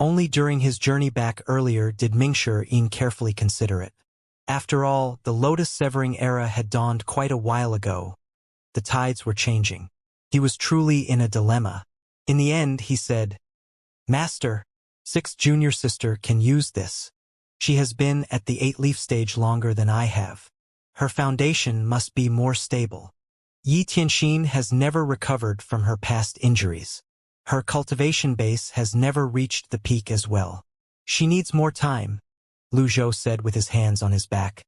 Only during his journey back earlier did Mingshi carefully consider it. After all, the lotus-severing era had dawned quite a while ago. The tides were changing. He was truly in a dilemma. In the end, he said, "Master, Sixth junior sister can use this. She has been at the 8-leaf stage longer than I have. Her foundation must be more stable. Yi Tianxin has never recovered from her past injuries. Her cultivation base has never reached the peak as well. She needs more time," Lu Zhou said with his hands on his back.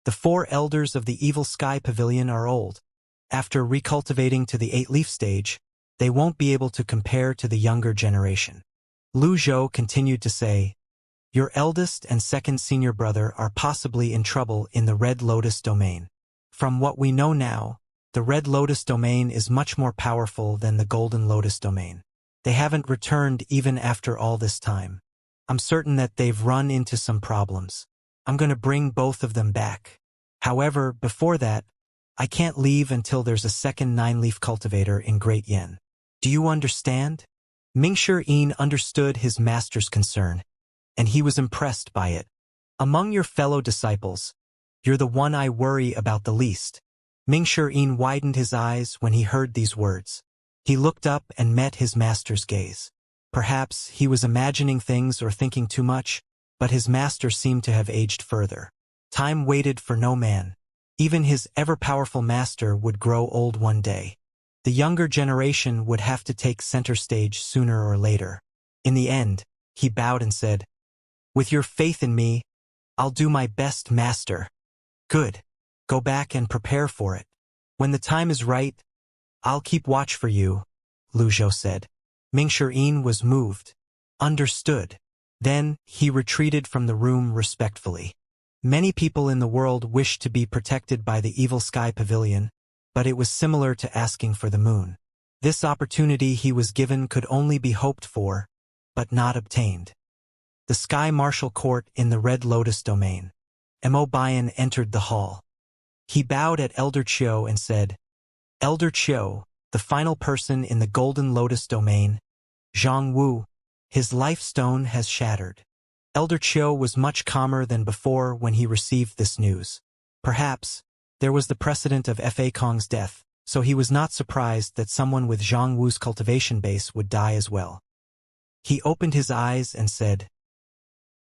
"The 4 elders of the Evil Sky Pavilion are old. After recultivating to the 8-leaf stage, they won't be able to compare to the younger generation." Lu Zhou continued to say, "Your eldest and second senior brother are possibly in trouble in the Red Lotus domain. From what we know now, the Red Lotus domain is much more powerful than the Golden Lotus domain. They haven't returned even after all this time. I'm certain that they've run into some problems. I'm going to bring both of them back. However, before that, I can't leave until there's a second 9-leaf cultivator in Great Yen. Do you understand?" Mingshi understood his master's concern, and he was impressed by it. "Among your fellow disciples, you're the one I worry about the least." Mingshi widened his eyes when he heard these words. He looked up and met his master's gaze. Perhaps he was imagining things or thinking too much, but his master seemed to have aged further. Time waited for no man. Even his ever-powerful master would grow old one day. The younger generation would have to take center stage sooner or later. In the end, he bowed and said, "With your faith in me, I'll do my best, master." "Good. Go back and prepare for it. When the time is right, I'll keep watch for you," Lu Zhou said. Mingshi was moved. Understood. Then, he retreated from the room respectfully. Many people in the world wished to be protected by the Evil Sky Pavilion, but it was similar to asking for the moon. This opportunity he was given could only be hoped for, but not obtained. The Sky Martial Court in the Red Lotus domain. Mo Bian entered the hall. He bowed at Elder Chiu and said, "Elder Chiu, the final person in the Golden Lotus domain, Zhang Wu, his life stone has shattered." Elder Chiu was much calmer than before when he received this news. Perhaps, there was the precedent of Fa Kong's death, so he was not surprised that someone with Zhang Wu's cultivation base would die as well. He opened his eyes and said,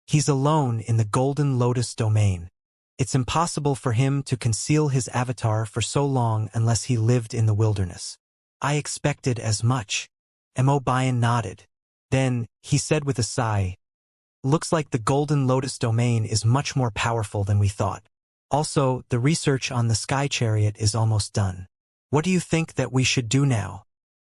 "He's alone in the Golden Lotus domain. It's impossible for him to conceal his avatar for so long unless he lived in the wilderness. I expected as much." Mo Bian nodded. Then, he said with a sigh, "Looks like the Golden Lotus domain is much more powerful than we thought. Also, the research on the Sky Chariot is almost done. What do you think that we should do now?"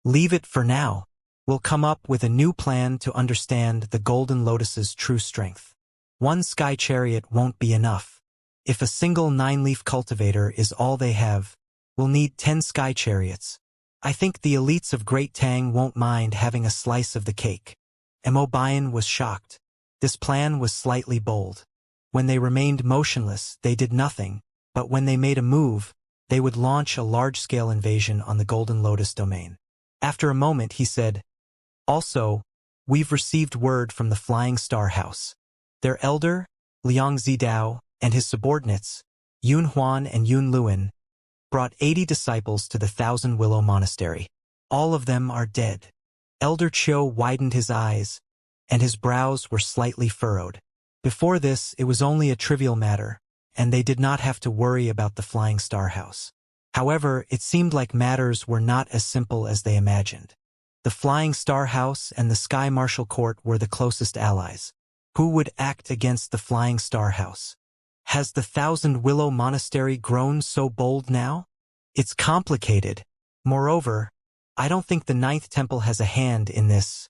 "Leave it for now. We'll come up with a new plan to understand the Golden Lotus's true strength. One Sky Chariot won't be enough. If a single 9-leaf cultivator is all they have, we'll need 10 Sky Chariots. I think the elites of Great Tang won't mind having a slice of the cake." Mo Bian was shocked. This plan was slightly bold. When they remained motionless, they did nothing, but when they made a move, they would launch a large-scale invasion on the Golden Lotus domain. After a moment, he said, "Also, we've received word from the Flying Star House. Their elder, Liang Zidao, and his subordinates, Yun Huan and Yun Luan, brought 80 disciples to the Thousand Willow Monastery. All of them are dead." Elder Chiu widened his eyes, and his brows were slightly furrowed. Before this, it was only a trivial matter, and they did not have to worry about the Flying Star House. However, it seemed like matters were not as simple as they imagined. The Flying Star House and the Sky Martial Court were the closest allies. Who would act against the Flying Star House? Has the Thousand Willow Monastery grown so bold now? It's complicated. Moreover, I don't think the Ninth Temple has a hand in this,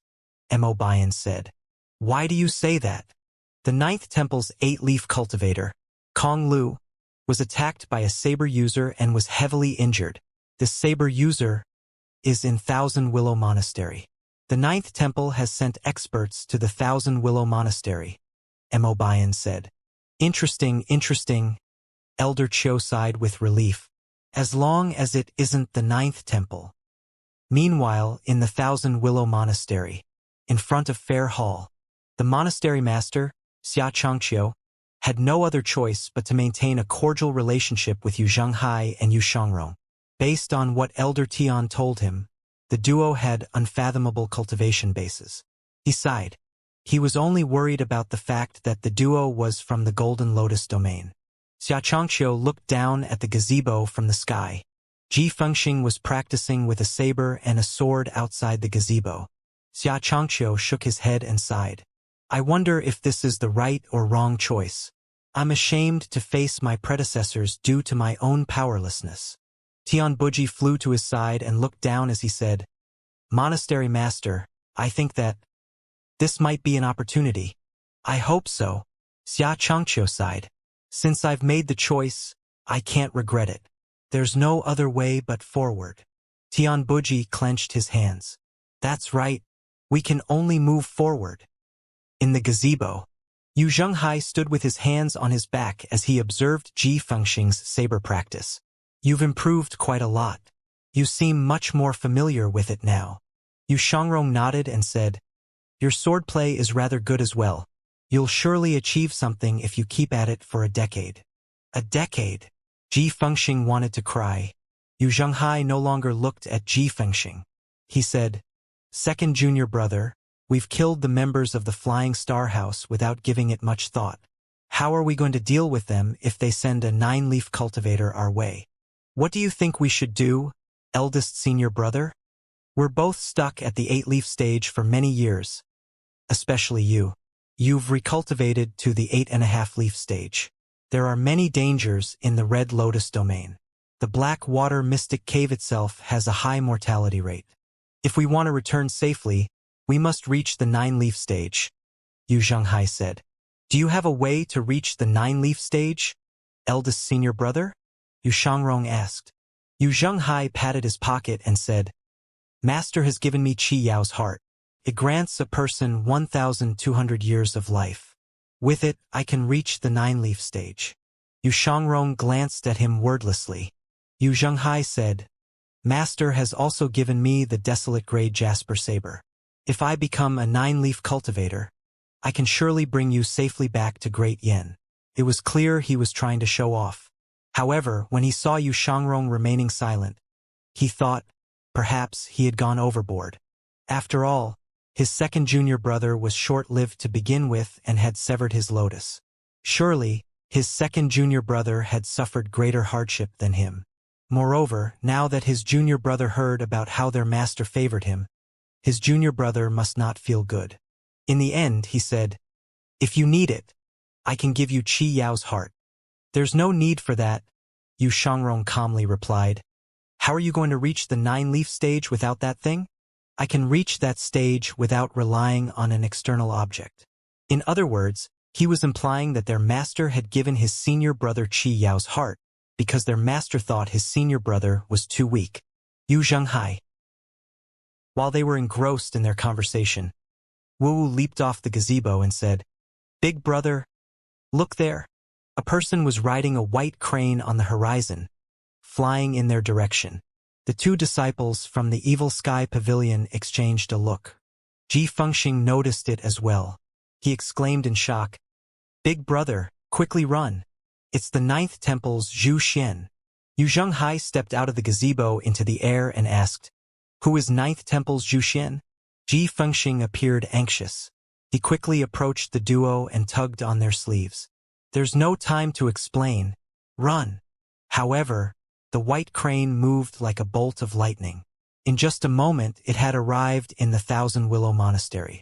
Mo Bian said. Why do you say that? The Ninth Temple's 8-leaf cultivator, Kong Lu, was attacked by a saber user and was heavily injured. This saber user is in Thousand Willow Monastery. The Ninth Temple has sent experts to the Thousand Willow Monastery, Mo Bian said. Interesting, Elder Chiu sighed with relief. As long as it isn't the Ninth Temple. Meanwhile, in the Thousand Willow Monastery, in front of Fair Hall, The monastery master, Xianxia, had no other choice but to maintain a cordial relationship with Yu Zhenghai and Yu Shangrong. Based on what Elder Tian told him, the duo had unfathomable cultivation bases. He sighed. He was only worried about the fact that the duo was from the Golden Lotus domain. Xianxia looked down at the gazebo from the sky. Ji Fengxing was practicing with a saber and a sword outside the gazebo. Xianxia shook his head and sighed. I wonder if this is the right or wrong choice. I'm ashamed to face my predecessors due to my own powerlessness. Tian Buji flew to his side and looked down as he said, Monastery Master, I think that this might be an opportunity. I hope so. Xianxia sighed. Since I've made the choice, I can't regret it. There's no other way but forward. Tian Buji clenched his hands. That's right. We can only move forward. In the gazebo, Yu Zhenghai stood with his hands on his back as he observed Ji Fengxing's saber practice. You've improved quite a lot. You seem much more familiar with it now. Yu Shangrong nodded and said, Your swordplay is rather good as well. You'll surely achieve something if you keep at it for a decade. A decade? Ji Fengxing wanted to cry. Yu Zhenghai no longer looked at Ji Fengxing. He said, Second junior brother, we've killed the members of the Flying Star House without giving it much thought. How are we going to deal with them if they send a 9-leaf cultivator our way? What do you think we should do, eldest senior brother? We're both stuck at the 8-leaf stage for many years. Especially you. You've recultivated to the 8.5-leaf stage. There are many dangers in the Red Lotus domain. The Black Water Mystic Cave itself has a high mortality rate. If we want to return safely, we must reach the 9-leaf stage, Yu Zhenghai said. Do you have a way to reach the 9-leaf stage, eldest senior brother? Yu Shangrong asked. Yu Zhenghai patted his pocket and said, Master has given me Qi Yao's heart. It grants a person 1,200 years of life. With it, I can reach the 9-leaf stage. Yu Shangrong glanced at him wordlessly. Yu Zhenghai said, Master has also given me the desolate gray jasper saber. If I become a 9-leaf cultivator, I can surely bring you safely back to Great Yen. It was clear he was trying to show off. However, when he saw Yu Shangrong remaining silent, he thought, perhaps he had gone overboard. After all, his second junior brother was short-lived to begin with and had severed his lotus. Surely, his second junior brother had suffered greater hardship than him. Moreover, now that his junior brother heard about how their master favored him, his junior brother must not feel good. In the end, he said, If you need it, I can give you Qi Yao's heart. There's no need for that, Yu Shangrong calmly replied. How are you going to reach the 9-leaf stage without that thing? I can reach that stage without relying on an external object. In other words, he was implying that their master had given his senior brother Qi Yao's heart, because their master thought his senior brother was too weak. Yu Zhenghai. While they were engrossed in their conversation, Wu leaped off the gazebo and said, Big brother, look there. A person was riding a white crane on the horizon, flying in their direction. The two disciples from the Evil Sky Pavilion exchanged a look. Ji Fengxing noticed it as well. He exclaimed in shock, Big brother, quickly run. It's the 9th Temple's Zhu Xian. Yu Zhenghai stepped out of the gazebo into the air and asked, Who is 9th Temple's Zhu Xian? Ji Fengxing appeared anxious. He quickly approached the duo and tugged on their sleeves. There's no time to explain. Run. However, the white crane moved like a bolt of lightning. In just a moment, it had arrived in the Thousand Willow Monastery.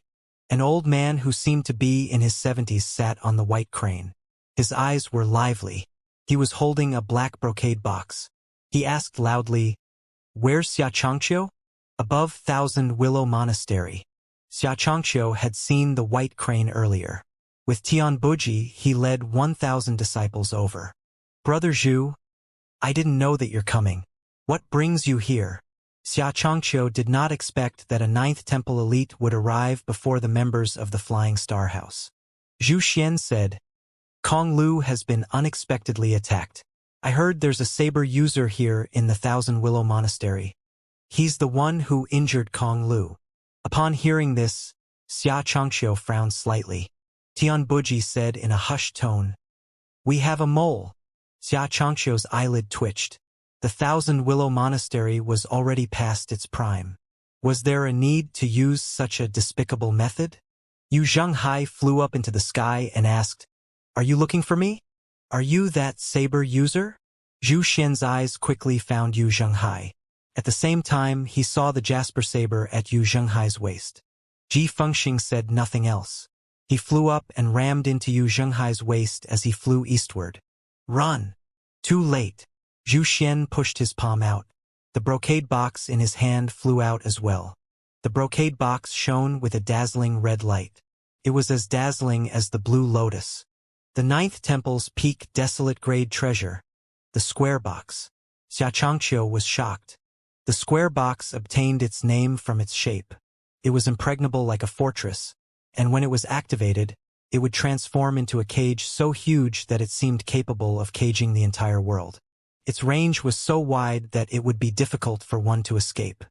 An old man who seemed to be in his 70s sat on the white crane. His eyes were lively. He was holding a black brocade box. He asked loudly, Where's Xianxia? Above Thousand Willow Monastery. Xianxia had seen the white crane earlier. With Tian Buji, he led 1,000 disciples over. Brother Zhu, I didn't know that you're coming. What brings you here? Xianxia did not expect that a 9th Temple elite would arrive before the members of the Flying Star House. Zhu Xian said, Kong Lu has been unexpectedly attacked. I heard there's a saber user here in the Thousand Willow Monastery. He's the one who injured Kong Lu. Upon hearing this, Xianxia frowned slightly. Tianbuji said in a hushed tone, "We have a mole." Xianxia's eyelid twitched. The Thousand Willow Monastery was already past its prime. Was there a need to use such a despicable method? Yu Zhenghai flew up into the sky and asked, "Are you looking for me? Are you that saber user?" Zhu Xian's eyes quickly found Yu Zhenghai. At the same time, he saw the jasper saber at Yu Zhenghai's waist. Ji Fengxing said nothing else. He flew up and rammed into Yu Zhenghai's waist as he flew eastward. "Run!" Too late. Zhu Xian pushed his palm out. The brocade box in his hand flew out as well. The brocade box shone with a dazzling red light. It was as dazzling as the blue lotus. The Ninth Temple's peak desolate grade treasure. The square box. Xianxia was shocked. The square box obtained its name from its shape. It was impregnable like a fortress, and when it was activated, it would transform into a cage so huge that it seemed capable of caging the entire world. Its range was so wide that it would be difficult for one to escape.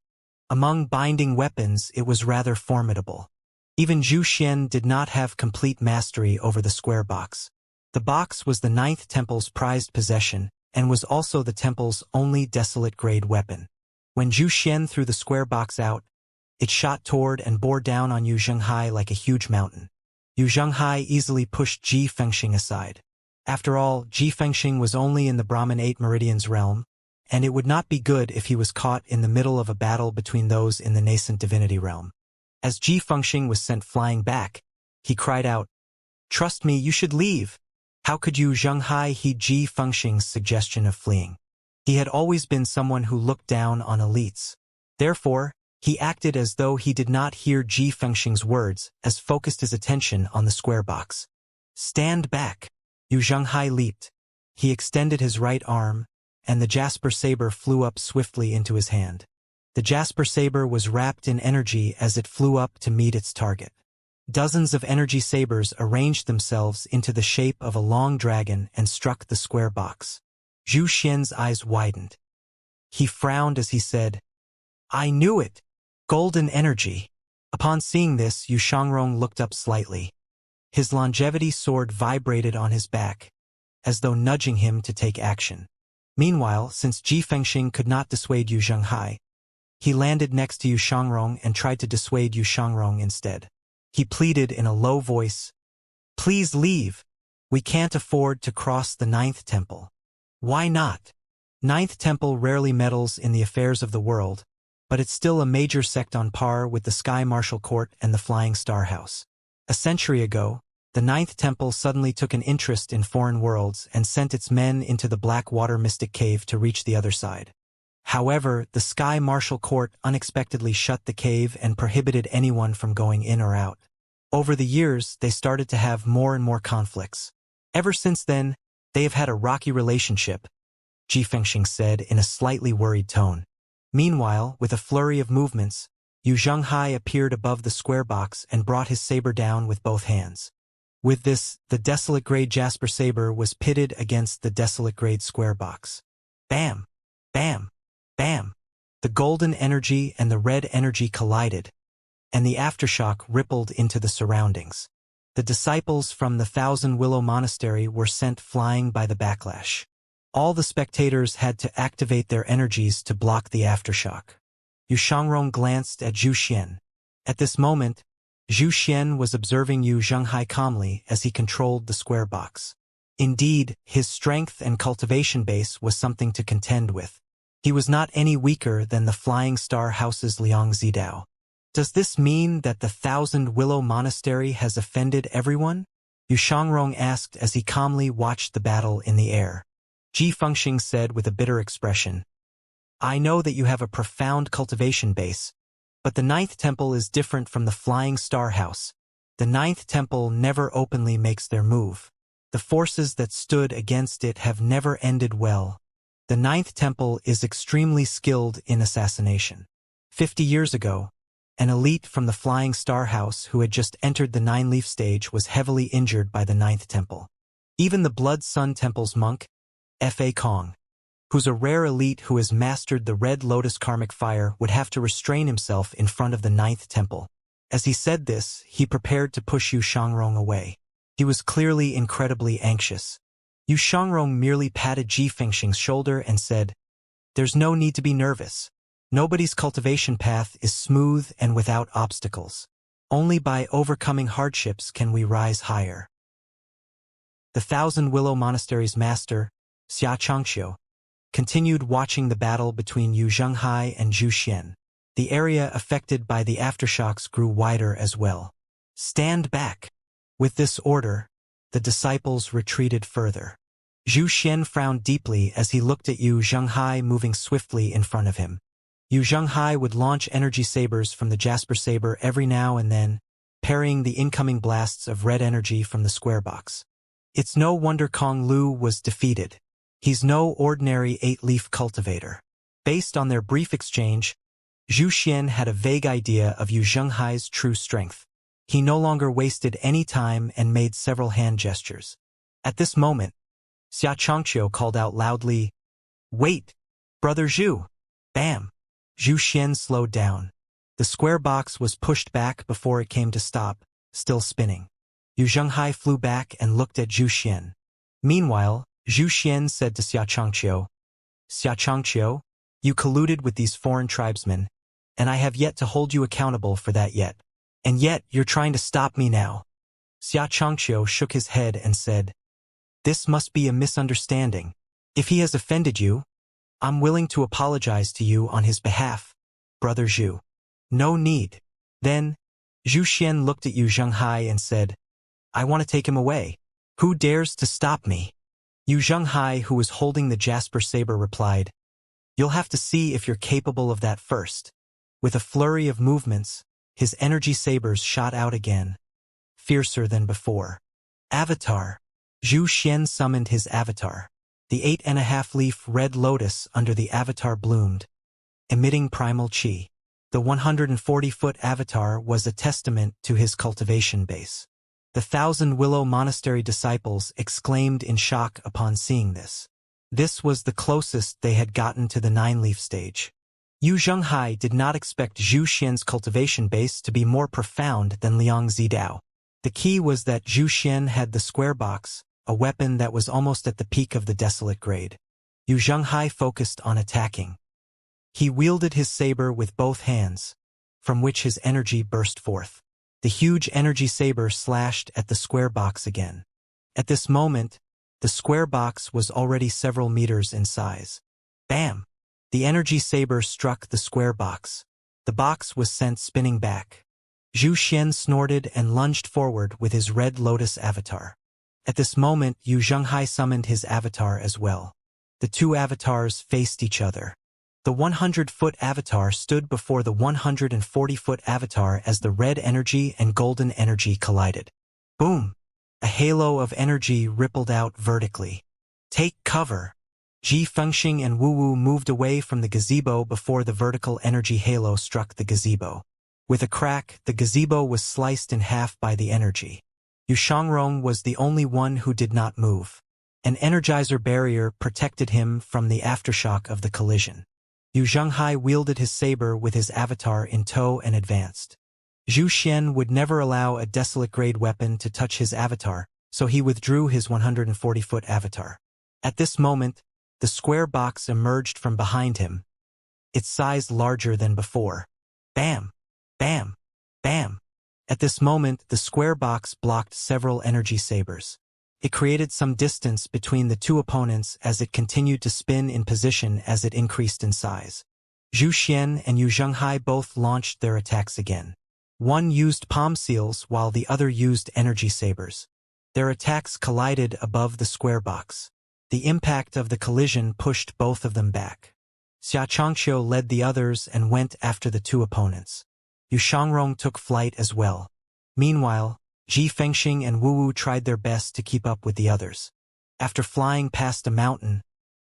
Among binding weapons, it was rather formidable. Even Zhu Xian did not have complete mastery over the square box. The box was the Ninth Temple's prized possession, and was also the temple's only desolate-grade weapon. When Zhu Xian threw the square box out, it shot toward and bore down on Yu Zhenghai like a huge mountain. Yu Zhenghai easily pushed Ji Fengxing aside. After all, Ji Fengxing was only in the Brahman 8 Meridians realm, and it would not be good if he was caught in the middle of a battle between those in the nascent divinity realm. As Ji Fengxing was sent flying back, he cried out, "Trust me, you should leave." How could Yu Zhenghai heed Ji Fengxing's suggestion of fleeing? He had always been someone who looked down on elites. Therefore, he acted as though he did not hear Ji Fengxing's words, as focused his attention on the square box. "Stand back." Yu Zhenghai leaped. He extended his right arm, and the jasper saber flew up swiftly into his hand. The jasper saber was wrapped in energy as it flew up to meet its target. Dozens of energy sabers arranged themselves into the shape of a long dragon and struck the square box. Zhu Xian's eyes widened. He frowned as he said, "I knew it! Golden energy!" Upon seeing this, Yu Shangrong looked up slightly. His longevity sword vibrated on his back, as though nudging him to take action. Meanwhile, since Ji Fengxing could not dissuade Yu Zhenghai, he landed next to Yu Shangrong and tried to dissuade Yu Shangrong instead. He pleaded in a low voice, "Please leave. We can't afford to cross the Ninth Temple." "Why not?" Ninth Temple rarely meddles in the affairs of the world, but it's still a major sect on par with the Sky Martial Court and the Flying Star House. A century ago, the Ninth Temple suddenly took an interest in foreign worlds and sent its men into the Blackwater Mystic Cave to reach the other side. However, the Sky Martial Court unexpectedly shut the cave and prohibited anyone from going in or out. Over the years, they started to have more and more conflicts. Ever since then, they have had a rocky relationship, Ji Fengxing said in a slightly worried tone. Meanwhile, with a flurry of movements, Yu Zhenghai appeared above the square box and brought his saber down with both hands. With this, the desolate-grade jasper saber was pitted against the desolate-grade square box. Bam! Bam! Bam! The golden energy and the red energy collided, and the aftershock rippled into the surroundings. The disciples from the Thousand Willow Monastery were sent flying by the backlash. All the spectators had to activate their energies to block the aftershock. Yu Shangrong glanced at Zhu Xian. At this moment, Zhu Xian was observing Yu Zhenghai calmly as he controlled the square box. Indeed, his strength and cultivation base was something to contend with. He was not any weaker than the Flying Star House's Liang Zidao. Does this mean that the Thousand Willow Monastery has offended everyone? Yu Shangrong asked as he calmly watched the battle in the air. Ji Fengxing said with a bitter expression, "I know that you have a profound cultivation base, but the Ninth Temple is different from the Flying Star House. The Ninth Temple never openly makes their move. The forces that stood against it have never ended well. The Ninth Temple is extremely skilled in assassination. 50 years ago, an elite from the Flying Star House who had just entered the Nine-Leaf stage was heavily injured by the Ninth Temple. Even the Blood Sun Temple's monk, Fa Kong, who's a rare elite who has mastered the Red Lotus karmic fire, would have to restrain himself in front of the Ninth Temple. As he said this, he prepared to push Yu Shangrong away. He was clearly incredibly anxious. Yu Shangrong merely patted Ji Fengxing's shoulder and said, "There's no need to be nervous. Nobody's cultivation path is smooth and without obstacles. Only by overcoming hardships can we rise higher." The Thousand Willow Monastery's master, Xianxia, continued watching the battle between Yu Zhenghai and Zhu Xian. The area affected by the aftershocks grew wider as well. "Stand back." With this order, the disciples retreated further. Zhu Xian frowned deeply as he looked at Yu Zhenghai moving swiftly in front of him. Yu Zhenghai would launch energy sabers from the Jasper Saber every now and then, parrying the incoming blasts of red energy from the square box. It's no wonder Kong Lu was defeated. He's no ordinary 8-leaf cultivator. Based on their brief exchange, Zhu Xian had a vague idea of Yu Zhenghai's true strength. He no longer wasted any time and made several hand gestures. At this moment, Xianxia called out loudly, "Wait, Brother Zhu!" Bam! Zhu Xian slowed down. The square box was pushed back before it came to stop, still spinning. Yu Zhenghai flew back and looked at Zhu Xian. Meanwhile, Zhu Xian said to Xianxia, "Xianxia, you colluded with these foreign tribesmen, and I have yet to hold you accountable for that yet. And yet you're trying to stop me now." Xianxia shook his head and said, "This must be a misunderstanding. If he has offended you, I'm willing to apologize to you on his behalf, Brother Zhu." "No need." Then, Zhu Xian looked at Yu Zhenghai and said, "I want to take him away. Who dares to stop me?" Yu Zhenghai, who was holding the Jasper Saber, replied, "You'll have to see if you're capable of that first." With a flurry of movements, his energy sabers shot out again, fiercer than before. Avatar. Zhu Xian summoned his avatar. The 8.5-leaf red lotus under the avatar bloomed, emitting primal chi. The 140-foot avatar was a testament to his cultivation base. The Thousand Willow Monastery disciples exclaimed in shock upon seeing this. This was the closest they had gotten to the 9-leaf stage. Yu Zhenghai did not expect Zhu Xian's cultivation base to be more profound than Liang Zidao. The key was that Zhu Xian had the square box, a weapon that was almost at the peak of the desolate grade. Yu Zhenghai focused on attacking. He wielded his saber with both hands, from which his energy burst forth. The huge energy saber slashed at the square box again. At this moment, the square box was already several meters in size. Bam! The energy saber struck the square box. The box was sent spinning back. Zhu Xian snorted and lunged forward with his red lotus avatar. At this moment, Yu Zhenghai summoned his avatar as well. The two avatars faced each other. The 100-foot avatar stood before the 140-foot avatar as the red energy and golden energy collided. Boom! A halo of energy rippled out vertically. "Take cover!" Ji Fengxing and Wu Wu moved away from the gazebo before the vertical energy halo struck the gazebo. With a crack, the gazebo was sliced in half by the energy. Yu Shangrong was the only one who did not move. An energizer barrier protected him from the aftershock of the collision. Yu Zhenghai wielded his saber with his avatar in tow and advanced. Zhu Xian would never allow a desolate-grade weapon to touch his avatar, so he withdrew his 140-foot avatar. At this moment, the square box emerged from behind him, its size larger than before. Bam! Bam! Bam! At this moment, the square box blocked several energy sabers. It created some distance between the two opponents as it continued to spin in position as it increased in size. Zhu Xian and Yu Zhenghai both launched their attacks again. One used palm seals while the other used energy sabers. Their attacks collided above the square box. The impact of the collision pushed both of them back. Xianxia led the others and went after the two opponents. Yu Shangrong took flight as well. Meanwhile, Ji Fengxing and Wu Wu tried their best to keep up with the others. After flying past a mountain,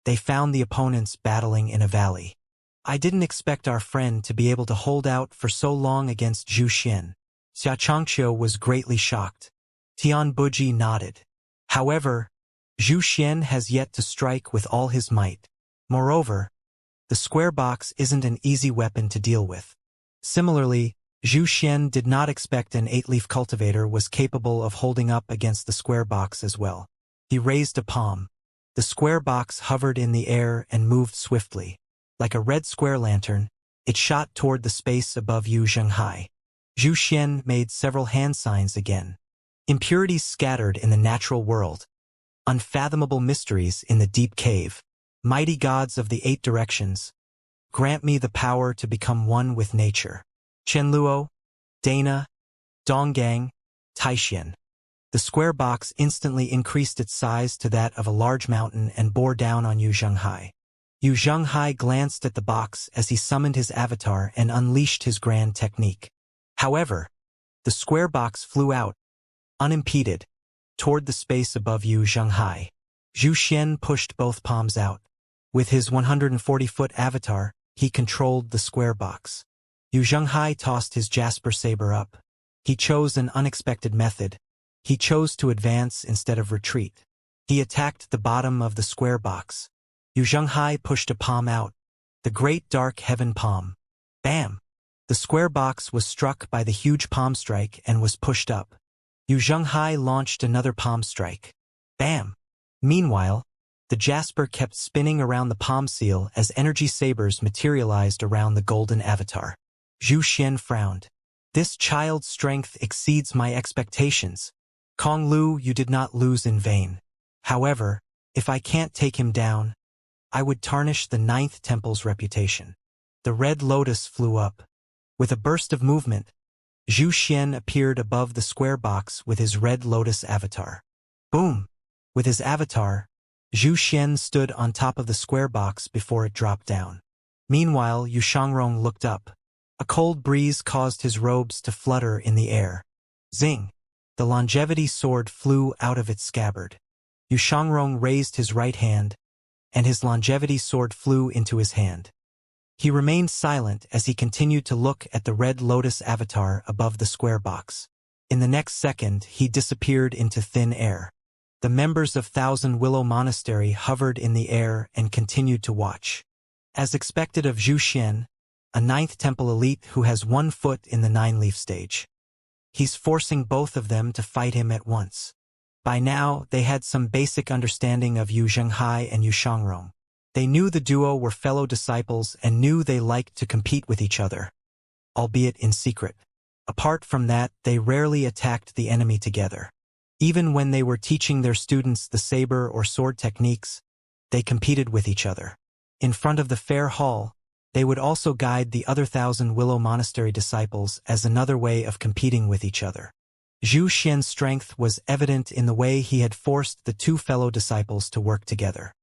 they found the opponents battling in a valley. "I didn't expect our friend to be able to hold out for so long against Zhu Xian." Xianxia was greatly shocked. Tian Buji nodded. However, Zhu Xian has yet to strike with all his might. Moreover, the square box isn't an easy weapon to deal with. Similarly, Zhu Xian did not expect an 8-leaf cultivator was capable of holding up against the square box as well. He raised a palm. The square box hovered in the air and moved swiftly. Like a red square lantern, it shot toward the space above Yu Zhenghai. Zhu Xian made several hand signs again. Impurities scattered in the natural world. Unfathomable mysteries in the deep cave. Mighty gods of the 8 directions, grant me the power to become one with nature. Chenluo, Dana, Donggang, Taixian. The square box instantly increased its size to that of a large mountain and bore down on Yu Zhenghai. Yu Zhenghai glanced at the box as he summoned his avatar and unleashed his grand technique. However, the square box flew out, unimpeded, toward the space above Yu Zhenghai. Zhu Xian pushed both palms out. With his 140-foot avatar, he controlled the square box. Yu Zhenghai tossed his jasper saber up. He chose an unexpected method. He chose to advance instead of retreat. He attacked the bottom of the square box. Yu Zhenghai pushed a palm out. The great dark heaven palm. Bam! The square box was struck by the huge palm strike and was pushed up. Yu Zhenghai launched another palm strike. Bam! Meanwhile, the jasper kept spinning around the palm seal as energy sabers materialized around the golden avatar. Zhu Xian frowned. This child's strength exceeds my expectations. Kong Lu, you did not lose in vain. However, if I can't take him down, I would tarnish the 9th Temple's reputation. The red lotus flew up. With a burst of movement, Zhu Xian appeared above the square box with his red lotus avatar. Boom! With his avatar, Zhu Xian stood on top of the square box before it dropped down. Meanwhile, Yu Shangrong looked up. A cold breeze caused his robes to flutter in the air. Zing! The longevity sword flew out of its scabbard. Yu Shangrong raised his right hand, and his longevity sword flew into his hand. He remained silent as he continued to look at the red lotus avatar above the square box. In the next second, he disappeared into thin air. The members of Thousand Willow Monastery hovered in the air and continued to watch. As expected of Zhu Xian, a 9th Temple elite who has 1 foot in the 9-leaf stage. He's forcing both of them to fight him at once. By now, they had some basic understanding of Yu Zhenghai and Yu Shangrong. They knew the duo were fellow disciples and knew they liked to compete with each other, albeit in secret. Apart from that, they rarely attacked the enemy together. Even when they were teaching their students the saber or sword techniques, they competed with each other. In front of the fair hall, they would also guide the other Thousand Willow Monastery disciples as another way of competing with each other. Zhu Xian's strength was evident in the way he had forced the 2 fellow disciples to work together.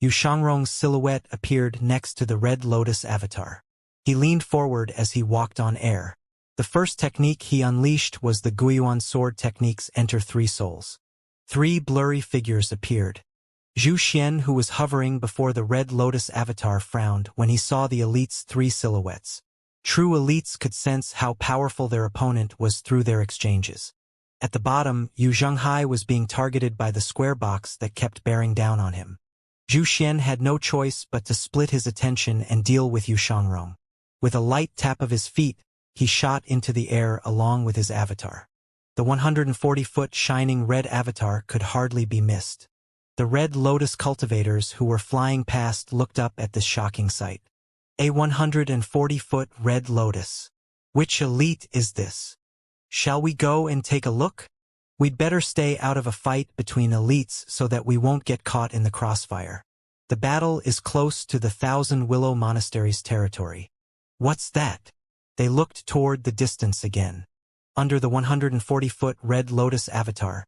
Yu Shangrong's silhouette appeared next to the red lotus avatar. He leaned forward as he walked on air. The first technique he unleashed was the Guiyuan sword technique's Enter 3 Souls. 3 blurry figures appeared. Zhu Xian, who was hovering before the red lotus avatar, frowned when he saw the elite's 3 silhouettes. True elites could sense how powerful their opponent was through their exchanges. At the bottom, Yu Zhenghai was being targeted by the square box that kept bearing down on him. Zhu Xian had no choice but to split his attention and deal with Yu Shangrong. With a light tap of his feet, he shot into the air along with his avatar. The 140-foot shining red avatar could hardly be missed. The red lotus cultivators who were flying past looked up at this shocking sight. A 140-foot red lotus. Which elite is this? Shall we go and take a look? We'd better stay out of a fight between elites so that we won't get caught in the crossfire. The battle is close to the Thousand Willow Monastery's territory. What's that? They looked toward the distance again. Under the 140-foot red lotus avatar,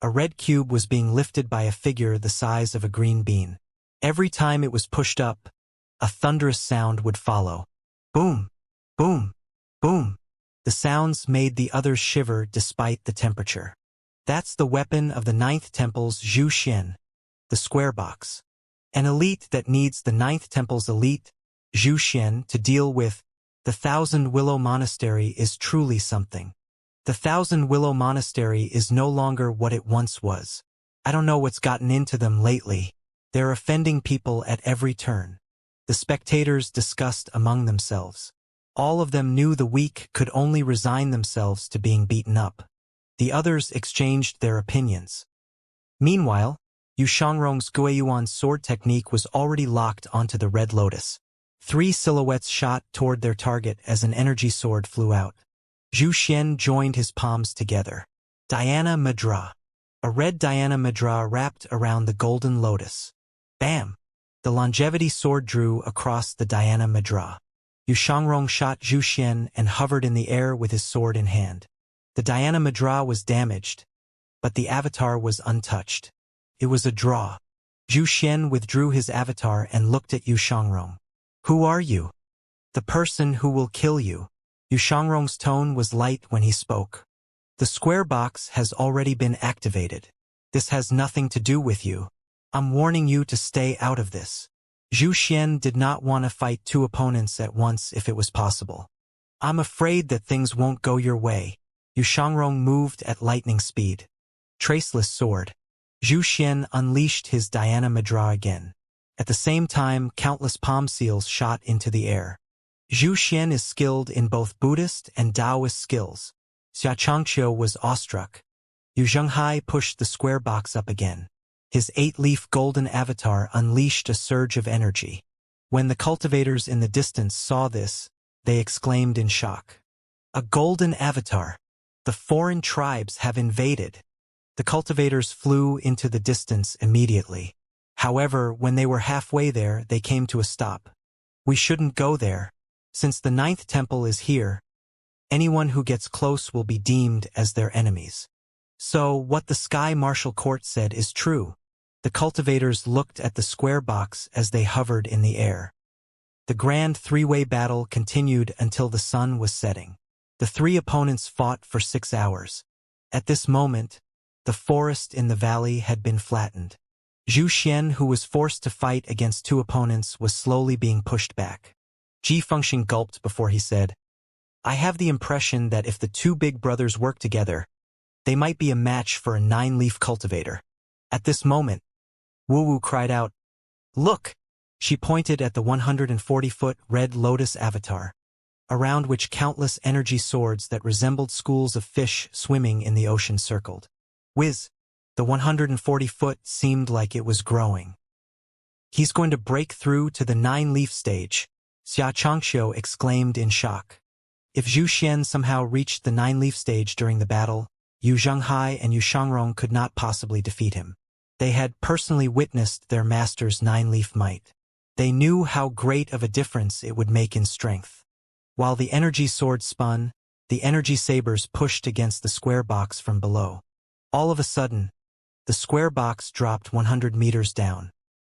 a red cube was being lifted by a figure the size of a green bean. Every time it was pushed up, a thunderous sound would follow. Boom! Boom! Boom! The sounds made the others shiver despite the temperature. That's the weapon of the 9th Temple's Zhu Xian, the square box. An elite that needs the 9th Temple's elite, Zhu Xian, to deal with. The Thousand Willow Monastery is truly something. The Thousand Willow Monastery is no longer what it once was. I don't know what's gotten into them lately. They're offending people at every turn. The spectators discussed among themselves. All of them knew the weak could only resign themselves to being beaten up. The others exchanged their opinions. Meanwhile, Yu Shangrong's Guiyuan sword technique was already locked onto the Red Lotus. 3 silhouettes shot toward their target as an energy sword flew out. Zhu Xian joined his palms together. Dhyana Mudra. A red Dhyana Mudra wrapped around the golden lotus. Bam! The longevity sword drew across the Dhyana Mudra. Yu Shangrong shot Zhu Xian and hovered in the air with his sword in hand. The Dhyana Mudra was damaged, but the avatar was untouched. It was a draw. Zhu Xian withdrew his avatar and looked at Yu Shangrong. Who are you? The person who will kill you. Yu Shangrong's tone was light when he spoke. The square box has already been activated. This has nothing to do with you. I'm warning you to stay out of this. Zhu Xian did not want to fight 2 opponents at once if it was possible. I'm afraid that things won't go your way. Yu Shangrong moved at lightning speed. Traceless sword. Zhu Xian unleashed his Dhyana Mudra again. At the same time, countless palm seals shot into the air. Zhu Xian is skilled in both Buddhist and Taoist skills. Xianxia was awestruck. Yu Zhenghai pushed the square box up again. His 8-leaf golden avatar unleashed a surge of energy. When the cultivators in the distance saw this, they exclaimed in shock. A golden avatar! The foreign tribes have invaded. The cultivators flew into the distance immediately. However, when they were halfway there, they came to a stop. We shouldn't go there. Since the 9th temple is here, anyone who gets close will be deemed as their enemies. So, what the Sky Martial Court said is true. The cultivators looked at the square box as they hovered in the air. The grand 3-way battle continued until the sun was setting. The 3 opponents fought for 6 hours. At this moment, the forest in the valley had been flattened. Zhu Xian, who was forced to fight against 2 opponents, was slowly being pushed back. Ji Fengxing gulped before he said, I have the impression that if the 2 big brothers work together, they might be a match for a 9-leaf cultivator. At this moment, Wu Wu cried out, Look! She pointed at the 140-foot red lotus avatar, around which countless energy swords that resembled schools of fish swimming in the ocean circled. Whiz! The 140-foot seemed like it was growing. He's going to break through to the 9-leaf stage, Xianxia exclaimed in shock. If Zhu Xian somehow reached the 9-leaf stage during the battle, Yu Zhenghai and Yu Shangrong could not possibly defeat him. They had personally witnessed their master's 9-leaf might. They knew how great of a difference it would make in strength. While the energy sword spun, the energy sabers pushed against the square box from below. All of a sudden, the square box dropped 100 meters down.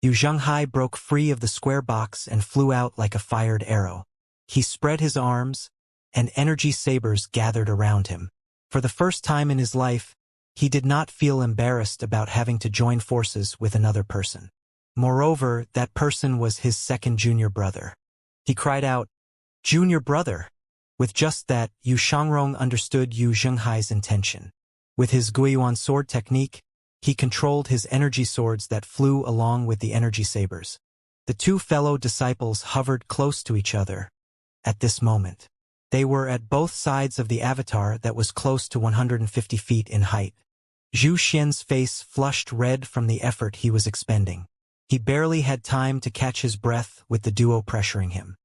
Yu Zhenghai broke free of the square box and flew out like a fired arrow. He spread his arms, and energy sabers gathered around him. For the first time in his life, he did not feel embarrassed about having to join forces with another person. Moreover, that person was his second junior brother. He cried out, Junior brother! With just that, Yu Shangrong understood Yu Zhenghai's intention. With his Guiyuan sword technique, he controlled his energy swords that flew along with the energy sabers. The 2 fellow disciples hovered close to each other. At this moment, they were at both sides of the avatar that was close to 150 feet in height. Zhu Xian's face flushed red from the effort he was expending. He barely had time to catch his breath with the duo pressuring him.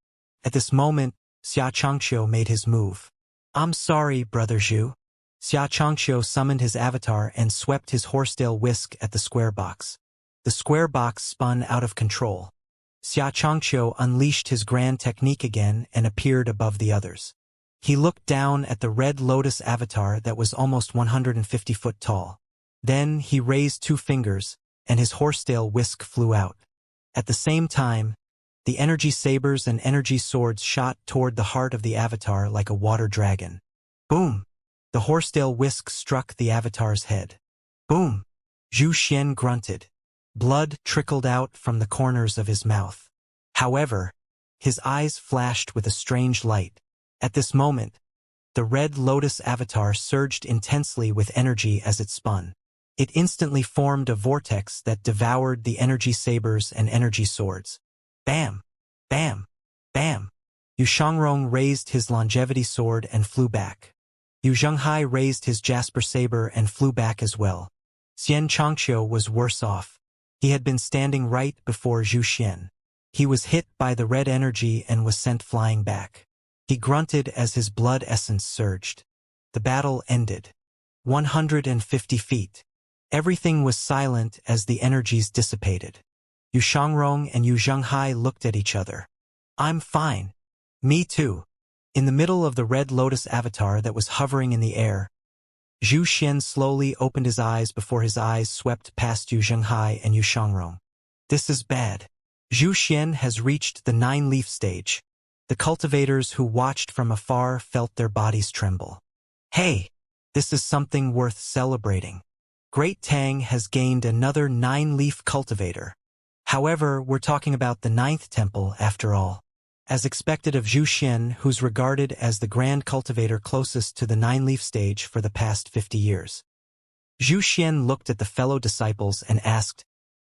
At this moment, Xianxia made his move. I'm sorry, Brother Zhu. Xianxia summoned his avatar and swept his horsetail whisk at the square box. The square box spun out of control. Xianxia unleashed his grand technique again and appeared above the others. He looked down at the red lotus avatar that was almost 150 foot tall. Then he raised 2 fingers, and his horsetail whisk flew out. At the same time, the energy sabers and energy swords shot toward the heart of the avatar like a water dragon. Boom! The horsetail whisk struck the avatar's head. Boom! Zhu Xian grunted. Blood trickled out from the corners of his mouth. However, his eyes flashed with a strange light. At this moment, the red lotus avatar surged intensely with energy as it spun. It instantly formed a vortex that devoured the energy sabers and energy swords. Bam! Bam! Bam! Yu Shangrong raised his longevity sword and flew back. Yu Zhenghai raised his jasper saber and flew back as well. Xianxia was worse off. He had been standing right before Zhu Xian. He was hit by the red energy and was sent flying back. He grunted as his blood essence surged. The battle ended. 150 feet. Everything was silent as the energies dissipated. Yu Shangrong and Yu Zhenghai looked at each other. I'm fine. Me too. In the middle of the red lotus avatar that was hovering in the air, Zhu Xian slowly opened his eyes before his eyes swept past Yu Zhenghai and Yu Shangrong. This is bad. Zhu Xian has reached the 9-leaf stage. The cultivators who watched from afar felt their bodies tremble. Hey, this is something worth celebrating. Great Tang has gained another 9-leaf cultivator. However, we're talking about the 9th temple after all. As expected of Zhu Xian, who's regarded as the grand cultivator closest to the 9-leaf stage for the past 50 years. Zhu Xian looked at the fellow disciples and asked,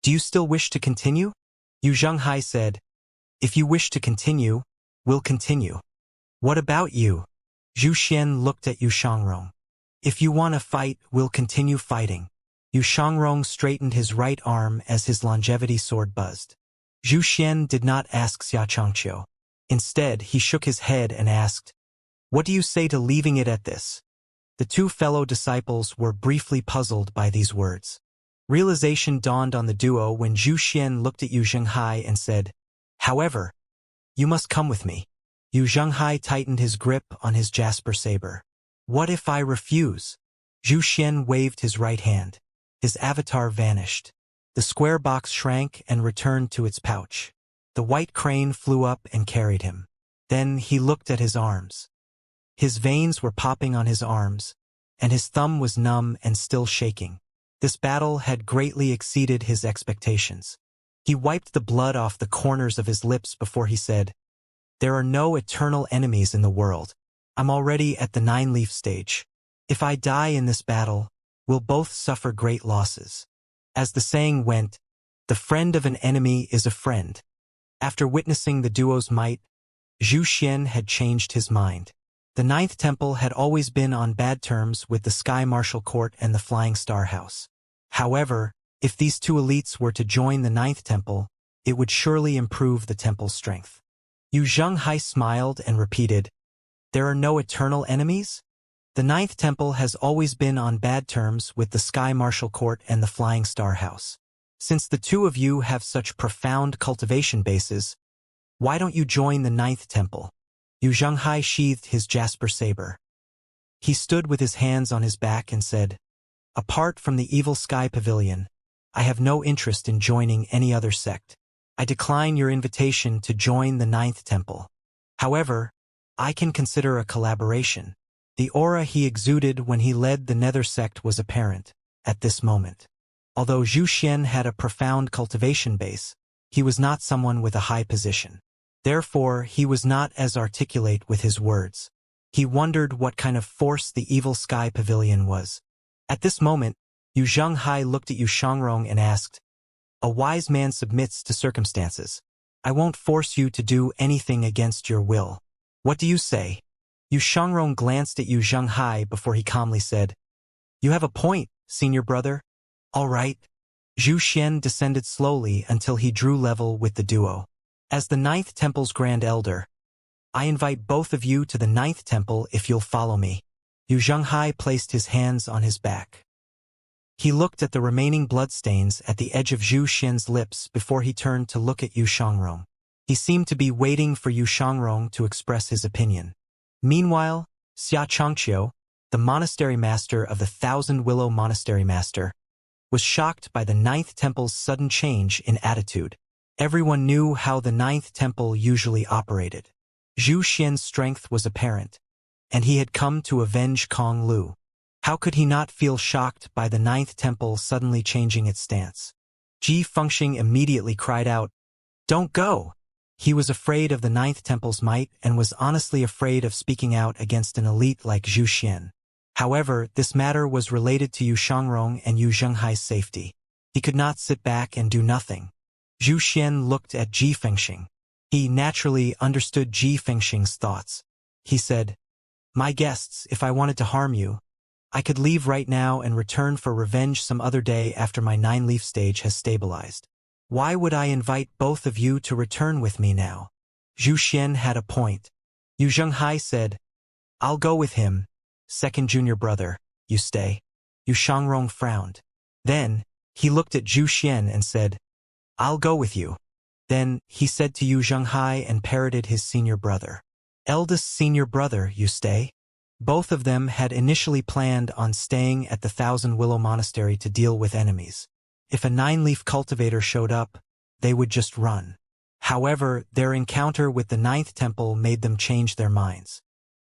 "Do you still wish to continue?" Yu Zhenghai said, "If you wish to continue, we'll continue." "What about you?" Zhu Xian looked at Yu Shangrong. "If you want to fight, we'll continue fighting." Yu Shangrong straightened his right arm as his longevity sword buzzed. Zhu Xian did not ask Xianxia. Instead, he shook his head and asked, "What do you say to leaving it at this?" The two fellow disciples were briefly puzzled by these words. Realization dawned on the duo when Zhu Xian looked at Yu Zhenghai and said, "However, you must come with me." Yu Zhenghai tightened his grip on his jasper saber. "What if I refuse?" Zhu Xian waved his right hand. His avatar vanished. The square box shrank and returned to its pouch. The white crane flew up and carried him. Then he looked at his arms. His veins were popping on his arms, and his thumb was numb and still shaking. This battle had greatly exceeded his expectations. He wiped the blood off the corners of his lips before he said, "There are no eternal enemies in the world. I'm already at the 9-leaf stage. If I die in this battle, we'll both suffer great losses." As the saying went, the friend of an enemy is a friend. After witnessing the duo's might, Zhu Xian had changed his mind. The 9th temple had always been on bad terms with the Sky Martial Court and the Flying Star House. However, if these two elites were to join the 9th temple, it would surely improve the temple's strength. Yu Zhenghai smiled and repeated, "There are no eternal enemies?" The 9th temple has always been on bad terms with the Sky Martial Court and the Flying Star House. Since the two of you have such profound cultivation bases, why don't you join the 9th temple? Yu Zhenghai sheathed his jasper saber. He stood with his hands on his back and said, "Apart from the Evil Sky Pavilion, I have no interest in joining any other sect. I decline your invitation to join the 9th temple. However, I can consider a collaboration." The aura he exuded when he led the Nether sect was apparent at this moment. Although Zhu Xian had a profound cultivation base, he was not someone with a high position. Therefore, he was not as articulate with his words. He wondered what kind of force the Evil Sky Pavilion was. At this moment, Yu Zhenghai looked at Yu Shangrong and asked, "A wise man submits to circumstances. I won't force you to do anything against your will. What do you say?" Yu Shangrong glanced at Yu Zhenghai before he calmly said, "You have a point, senior brother. All right." Zhu Xian descended slowly until he drew level with the duo. "As the 9th temple's grand elder, I invite both of you to the 9th temple if you'll follow me." Yu Zhenghai placed his hands on his back. He looked at the remaining bloodstains at the edge of Zhu Xian's lips before he turned to look at Yu Shangrong. He seemed to be waiting for Yu Shangrong to express his opinion. Meanwhile, Xianxia, the monastery master of the Thousand Willow Monastery Master, was shocked by the 9th temple's sudden change in attitude. Everyone knew how the 9th temple usually operated. Zhu Xian's strength was apparent, and he had come to avenge Kong Lu. How could he not feel shocked by the 9th temple suddenly changing its stance? Ji Fengxing immediately cried out, "Don't go!" He was afraid of the 9th temple's might and was honestly afraid of speaking out against an elite like Zhu Xian. However, this matter was related to Yu Shangrong and Yu Zhenghai's safety. He could not sit back and do nothing. Zhu Xian looked at Ji Fengxing. He naturally understood Ji Fengxing's thoughts. He said, "My guests, if I wanted to harm you, I could leave right now and return for revenge some other day after my 9-leaf stage has stabilized. Why would I invite both of you to return with me now?" Zhu Xian had a point. Yu Zhenghai said, "I'll go with him, second junior brother, you stay." Yu Shangrong frowned. Then, he looked at Zhu Xian and said, "I'll go with you." Then, he said to Yu Zhenghai and parroted his senior brother. "Eldest senior brother, you stay?" Both of them had initially planned on staying at the Thousand Willow Monastery to deal with enemies. If a 9-leaf cultivator showed up, they would just run. However, their encounter with the 9th temple made them change their minds.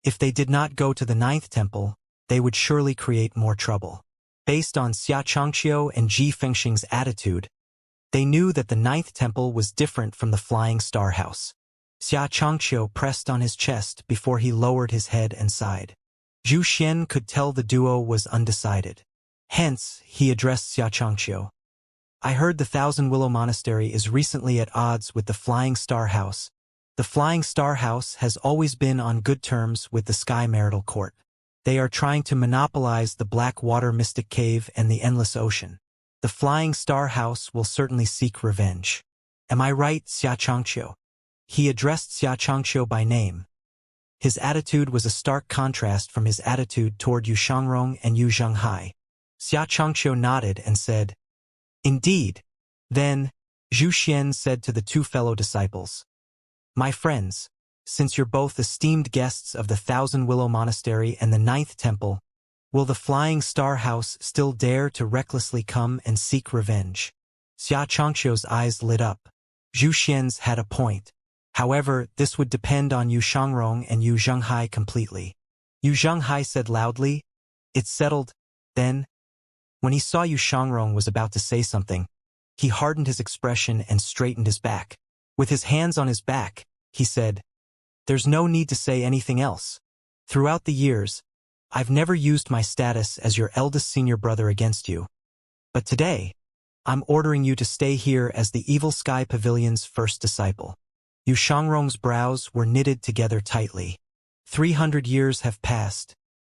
If they did not go to the 9th temple, they would surely create more trouble. Based on Xianxia and Ji Fengxing's attitude, they knew that the 9th temple was different from the Flying Star House. Xianxia pressed on his chest before he lowered his head and sighed. Zhu Xian could tell the duo was undecided. Hence, he addressed Xianxia. "I heard the Thousand Willow Monastery is recently at odds with the Flying Star House. The Flying Star House has always been on good terms with the Sky Marital Court. They are trying to monopolize the Black Water Mystic Cave and the Endless Ocean. The Flying Star House will certainly seek revenge. Am I right, Xianxia?" He addressed Xianxia by name. His attitude was a stark contrast from his attitude toward Yu Shangrong and Yu Zhenghai. Xianxia nodded and said, "Indeed." Then, Zhu Xian said to the two fellow disciples, "My friends, since you're both esteemed guests of the Thousand Willow Monastery and the 9th Temple, will the Flying Star House still dare to recklessly come and seek revenge?" Xianxia's eyes lit up. Zhu Xian's had a point. However, this would depend on Yu Shangrong and Yu Zhenghai completely. Yu Zhenghai said loudly, "It's settled." Then, when he saw Yu Shangrong was about to say something, he hardened his expression and straightened his back. With his hands on his back, he said, "There's no need to say anything else. Throughout the years, I've never used my status as your eldest senior brother against you. But today, I'm ordering you to stay here as the Evil Sky Pavilion's first disciple." Yu Shangrong's brows were knitted together tightly. 300 years have passed,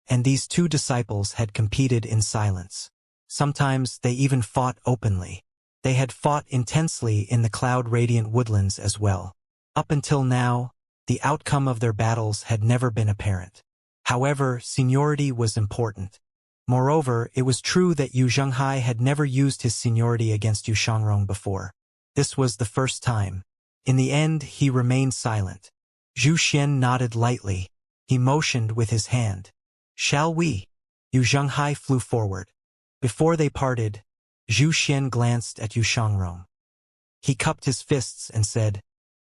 and these two disciples had competed in silence. Sometimes they even fought openly. They had fought intensely in the cloud-radiant woodlands as well. Up until now, the outcome of their battles had never been apparent. However, seniority was important. Moreover, it was true that Yu Zhenghai had never used his seniority against Yu Shangrong before. This was the first time. In the end, he remained silent. Zhu Xian nodded lightly. He motioned with his hand. "Shall we?" Yu Zhenghai flew forward. Before they parted, Zhu Xian glanced at Yu Shangrong. He cupped his fists and said,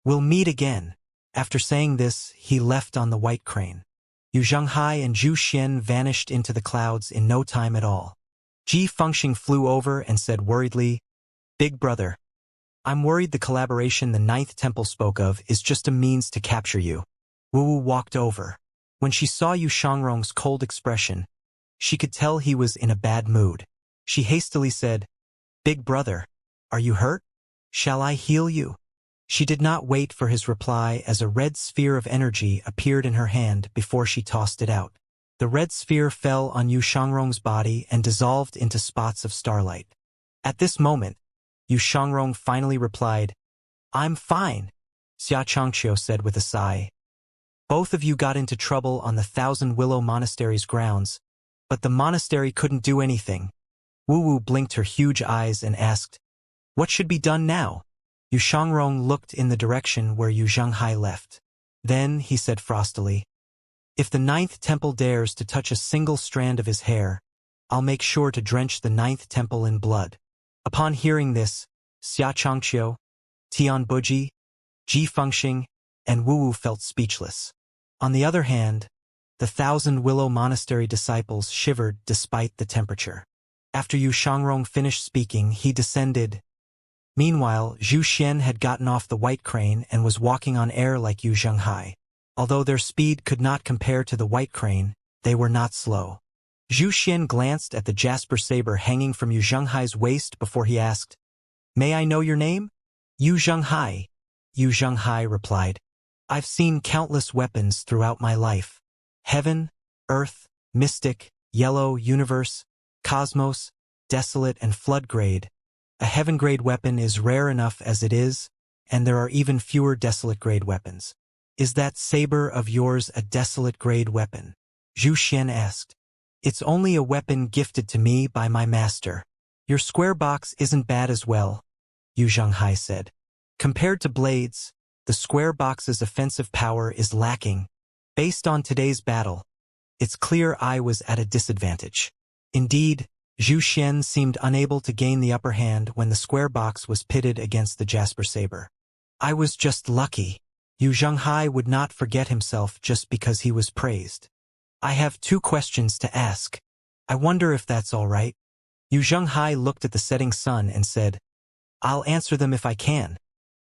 "We'll meet again." After saying this, he left on the white crane. Yu Zhenghai and Zhu Xian vanished into the clouds in no time at all. Ji Fengxing flew over and said worriedly, "Big brother, I'm worried the collaboration the 9th Temple spoke of is just a means to capture you." Wu walked over. When she saw Yu Shangrong's cold expression, she could tell he was in a bad mood. She hastily said, "Big brother, are you hurt? Shall I heal you?" She did not wait for his reply as a red sphere of energy appeared in her hand before she tossed it out. The red sphere fell on Yu Shangrong's body and dissolved into spots of starlight. At this moment, Yu Shangrong finally replied, "I'm fine," Xianxia said with a sigh. "Both of you got into trouble on the Thousand Willow Monastery's grounds, but the monastery couldn't do anything." Wu blinked her huge eyes and asked, "What should be done now?" Yu Shangrong looked in the direction where Yu Zhenghai left. Then he said frostily, "If the 9th Temple dares to touch a single strand of his hair, I'll make sure to drench the 9th Temple in blood." Upon hearing this, Xianxia, Tianbuji, Ji Fengxing, and Wu felt speechless. On the other hand, the Thousand Willow Monastery disciples shivered despite the temperature. After Yu Shangrong finished speaking, he descended. Meanwhile, Zhu Xian had gotten off the white crane and was walking on air like Yu Zhenghai. Although their speed could not compare to the white crane, they were not slow. Zhu Xian glanced at the jasper saber hanging from Yu Zhenghai's waist before he asked, "May I know your name?" "Yu Zhenghai." Yu Zhenghai replied. I've seen countless weapons throughout my life. Heaven, Earth, Mystic, Yellow, Universe, Cosmos, Desolate and Flood grade. A heaven-grade weapon is rare enough as it is, and there are even fewer Desolate-grade weapons. Is that saber of yours a Desolate-grade weapon? Zhu Xian asked. It's only a weapon gifted to me by my master. Your square box isn't bad as well, Yu Zhenghai said. Compared to blades, the square box's offensive power is lacking. Based on today's battle, it's clear I was at a disadvantage. Indeed, Zhu Xian seemed unable to gain the upper hand when the square box was pitted against the jasper saber. I was just lucky. Yu Zhenghai would not forget himself just because he was praised. I have 2 questions to ask. I wonder if that's all right. Yu Zhenghai looked at the setting sun and said, I'll answer them if I can.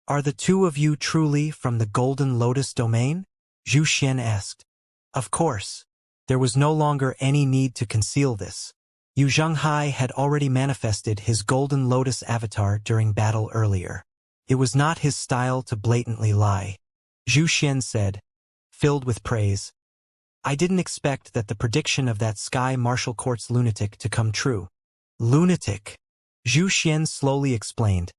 Are the 2 of you truly from the Golden Lotus domain? Zhu Xian asked. Of course. There was no longer any need to conceal this. Yu Zhenghai had already manifested his Golden Lotus avatar during battle earlier. It was not his style to blatantly lie. Zhu Xian said, filled with praise. I didn't expect that the prediction of that Sky Martial Court's lunatic to come true. Lunatic? Zhu Xian slowly explained.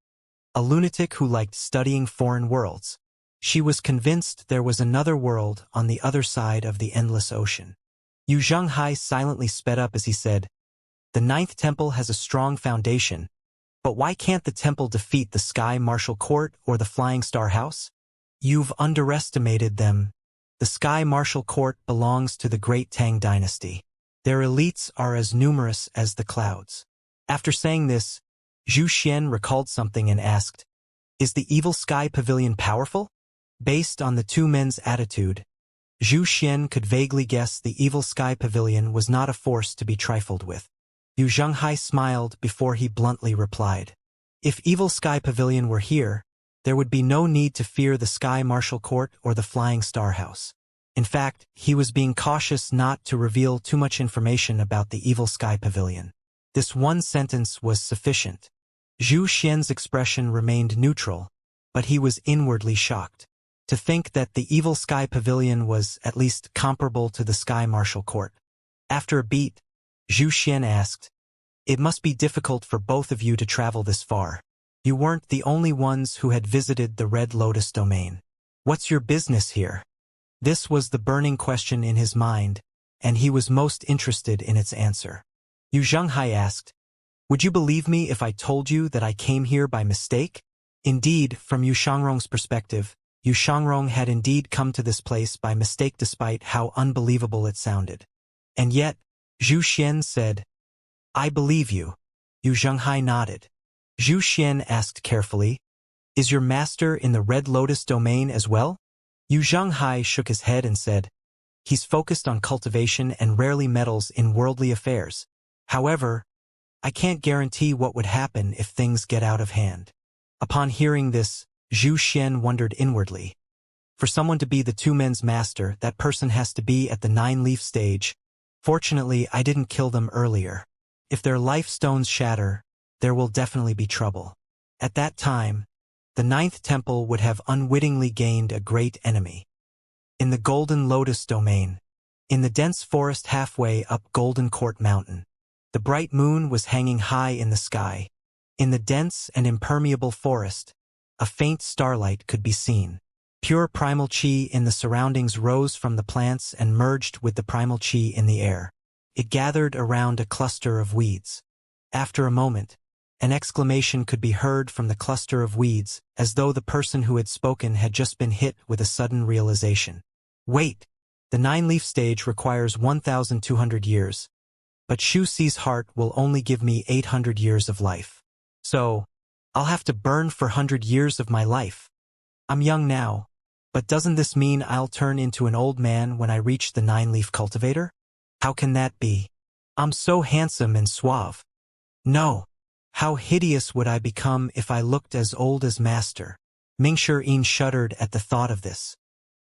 A lunatic who liked studying foreign worlds. She was convinced there was another world on the other side of the endless ocean. Yu Zhenghai silently sped up as he said, The 9th temple has a strong foundation, but why can't the temple defeat the Sky Martial Court or the Flying Star House? You've underestimated them. The Sky Martial Court belongs to the Great Tang dynasty. Their elites are as numerous as the clouds. After saying this, Zhu Xian recalled something and asked, Is the Evil Sky Pavilion powerful? Based on the 2 men's attitude, Zhu Xian could vaguely guess the Evil Sky Pavilion was not a force to be trifled with. Yu Zhenghai smiled before he bluntly replied, If Evil Sky Pavilion were here, there would be no need to fear the Sky Martial Court or the Flying Star House. In fact, he was being cautious not to reveal too much information about the Evil Sky Pavilion. This one sentence was sufficient. Zhu Xian's expression remained neutral, but he was inwardly shocked. To think that the Evil Sky Pavilion was at least comparable to the Sky Martial Court. After a beat, Zhu Xian asked, It must be difficult for both of you to travel this far. You weren't the only ones who had visited the Red Lotus domain. What's your business here? This was the burning question in his mind, and he was most interested in its answer. Yu Zhenghai asked, Would you believe me if I told you that I came here by mistake? Indeed, from Yu Shangrong's perspective, Yu Shangrong had indeed come to this place by mistake despite how unbelievable it sounded. And yet, Zhu Xian said, I believe you. Yu Zhenghai nodded. Zhu Xian asked carefully, Is your master in the Red Lotus domain as well? Yu Zhenghai shook his head and said, He's focused on cultivation and rarely meddles in worldly affairs. However, I can't guarantee what would happen if things get out of hand. Upon hearing this, Zhu Xian wondered inwardly. For someone to be the 2 men's master, that person has to be at the 9-leaf stage. Fortunately, I didn't kill them earlier. If their life stones shatter, there will definitely be trouble. At that time, the 9th temple would have unwittingly gained a great enemy. In the Golden Lotus domain, in the dense forest halfway up Golden Court Mountain, the bright moon was hanging high in the sky. In the dense and impermeable forest, a faint starlight could be seen. Pure primal chi in the surroundings rose from the plants and merged with the primal chi in the air. It gathered around a cluster of weeds. After a moment, an exclamation could be heard from the cluster of weeds, as though the person who had spoken had just been hit with a sudden realization. Wait! The 9-leaf stage requires 1,200 years. But Shu Xi's heart will only give me 800 years of life. So, I'll have to burn for 100 years of my life. I'm young now, but doesn't this mean I'll turn into an old man when I reach the 9-leaf cultivator? How can that be? I'm so handsome and suave. No. How hideous would I become if I looked as old as Master? Mingshi shuddered at the thought of this.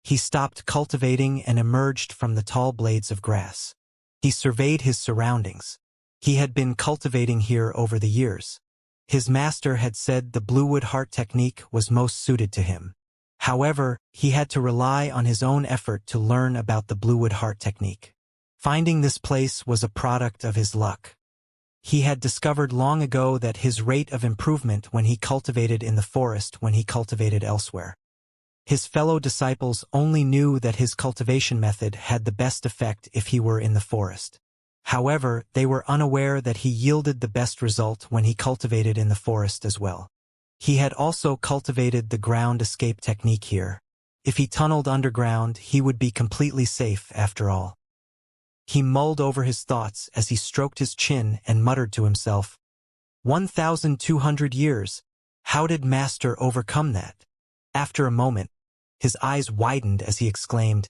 He stopped cultivating and emerged from the tall blades of grass. He surveyed his surroundings. He had been cultivating here over the years. His master had said the bluewood heart technique was most suited to him. However, he had to rely on his own effort to learn about the Bluewood Heart technique. Finding this place was a product of his luck. He had discovered long ago that his rate of improvement when he cultivated in the forest when he cultivated elsewhere. His fellow disciples only knew that his cultivation method had the best effect if he were in the forest. However, they were unaware that he yielded the best result when he cultivated in the forest as well. He had also cultivated the ground escape technique here. If he tunneled underground, he would be completely safe after all. He mulled over his thoughts as he stroked his chin and muttered to himself, 1,200 years. How did Master overcome that? After a moment, his eyes widened as he exclaimed,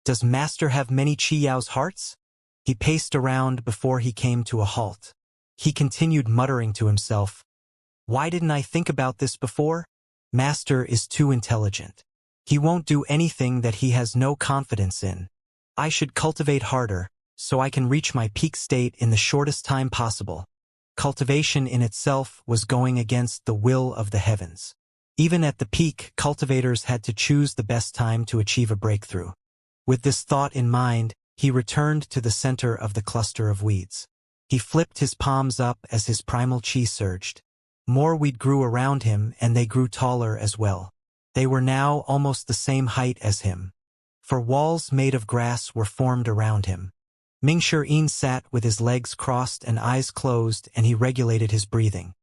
Does Master have many Qiyao's hearts? He paced around before he came to a halt. He continued muttering to himself, Why didn't I think about this before? Master is too intelligent. He won't do anything that he has no confidence in. I should cultivate harder, so I can reach my peak state in the shortest time possible. Cultivation in itself was going against the will of the heavens. Even at the peak, cultivators had to choose the best time to achieve a breakthrough. With this thought in mind, he returned to the center of the cluster of weeds. He flipped his palms up as his primal chi surged. More weed grew around him, and they grew taller as well. They were now almost the same height as him. For walls made of grass were formed around him. Mingshi sat with his legs crossed and eyes closed, and he regulated his breathing.